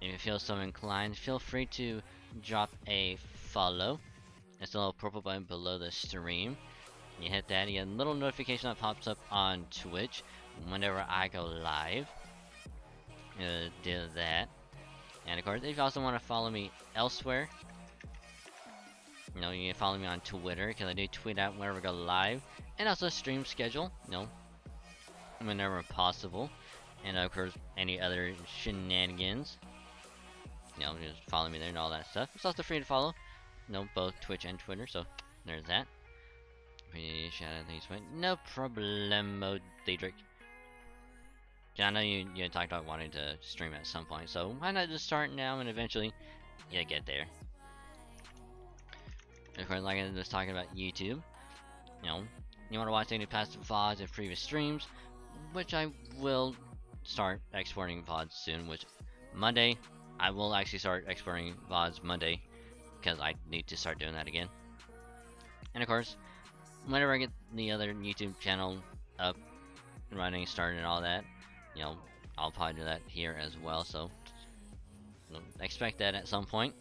if you feel so inclined, feel free to drop a follow. It's a little purple button below the stream. You hit that, you get a little notification that pops up on Twitch whenever I go live. Do that. And of course, if you also want to follow me elsewhere, you can follow me on Twitter, because I do tweet out whenever I go live. And also stream schedule, whenever possible. And of course, any other shenanigans. Just follow me there and all that stuff. It's also free to follow, both Twitch and Twitter, so there's that. Shout out, thanks, no problemo, Theodric. I know you talked about wanting to stream at some point, so why not just start now and eventually you get there. Of course, like I was talking about YouTube, you want to watch any past VODs of previous streams, which I will start exporting VODs soon, which Monday, I will actually start exporting VODs Monday, because I need to start doing that again. And of course, whenever I get the other YouTube channel up and running, started and all that, I'll probably do that here as well, so expect that at some point.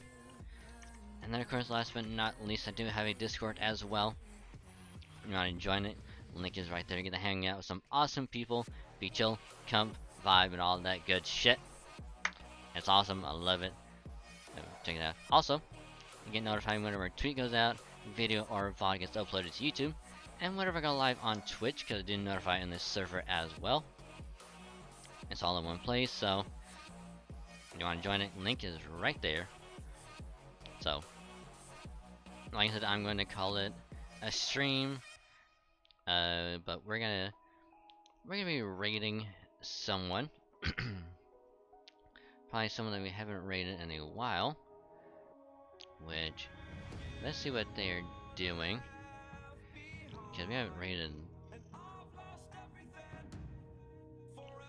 And then of course, last but not least, I do have a Discord as well. You want to join it, link is right there. Get to hang out with some awesome people, be chill, come, vibe, and all that good shit. It's awesome, I love it. Check it out. Also, you get notified whenever a tweet goes out, video or VOD gets uploaded to YouTube, and whenever I go live on Twitch, because I do notify in this server as well. It's all in one place, so if you want to join it, link is right there. So, like I said, I'm going to call it a stream, but we're gonna be raiding someone. Probably someone that we haven't raided in a while, which let's see what they're doing. Because we haven't raided.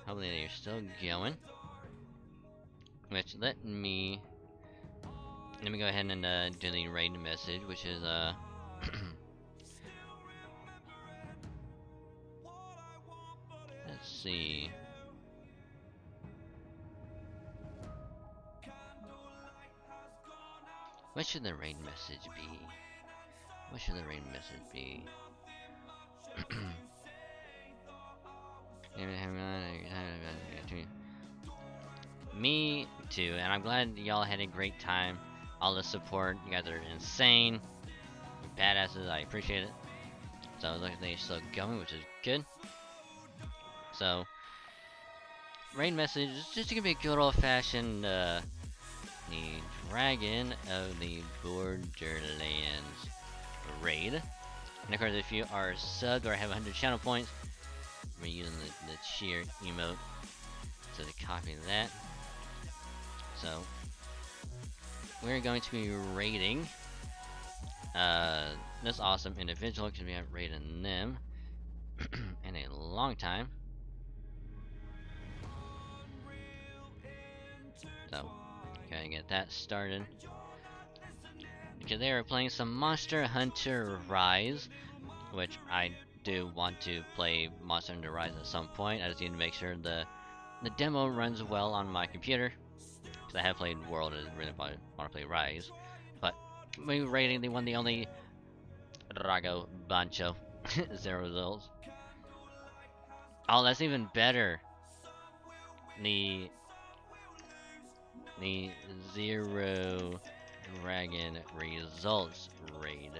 Hopefully they're still going. Which let me go ahead and do the raid message, which is let's see. What should the raid message be? What should the raid message be? Me too, and I'm glad y'all had a great time. All the support, you guys are insane. You're badasses, I appreciate it. So it looks like they're still going, which is good. So, raid message is just gonna be a good old fashioned the Dragon of the Borderlands raid. And of course, if you are subbed or have 100 channel points, we're using the cheer emote to copy that. So, we're going to be raiding this awesome individual because we haven't raided them in a long time. So, gotta get that started. Because they are playing some Monster Hunter Rise, which I do want to play Monster Hunter Rise at some point. I just need to make sure the demo runs well on my computer. Because I have played World and really want to play Rise. But we rating the one, the only Drago Bancho. 0 results. Oh, that's even better. The 0 Dragon results raid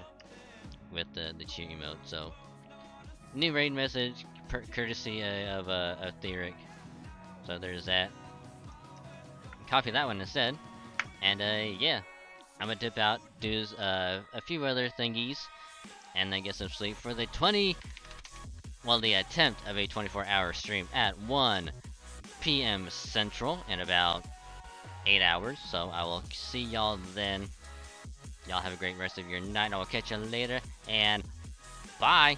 with the cheer emote. So new raid message courtesy of Theric. So there's that. Copy that one instead. And yeah, I'm gonna dip out, do a few other thingies, and then get some sleep for the the attempt of a 24-hour stream at 1 p.m. Central in about 8 hours. So I will see y'all then. Y'all have a great rest of your night. I will catch you later, and bye.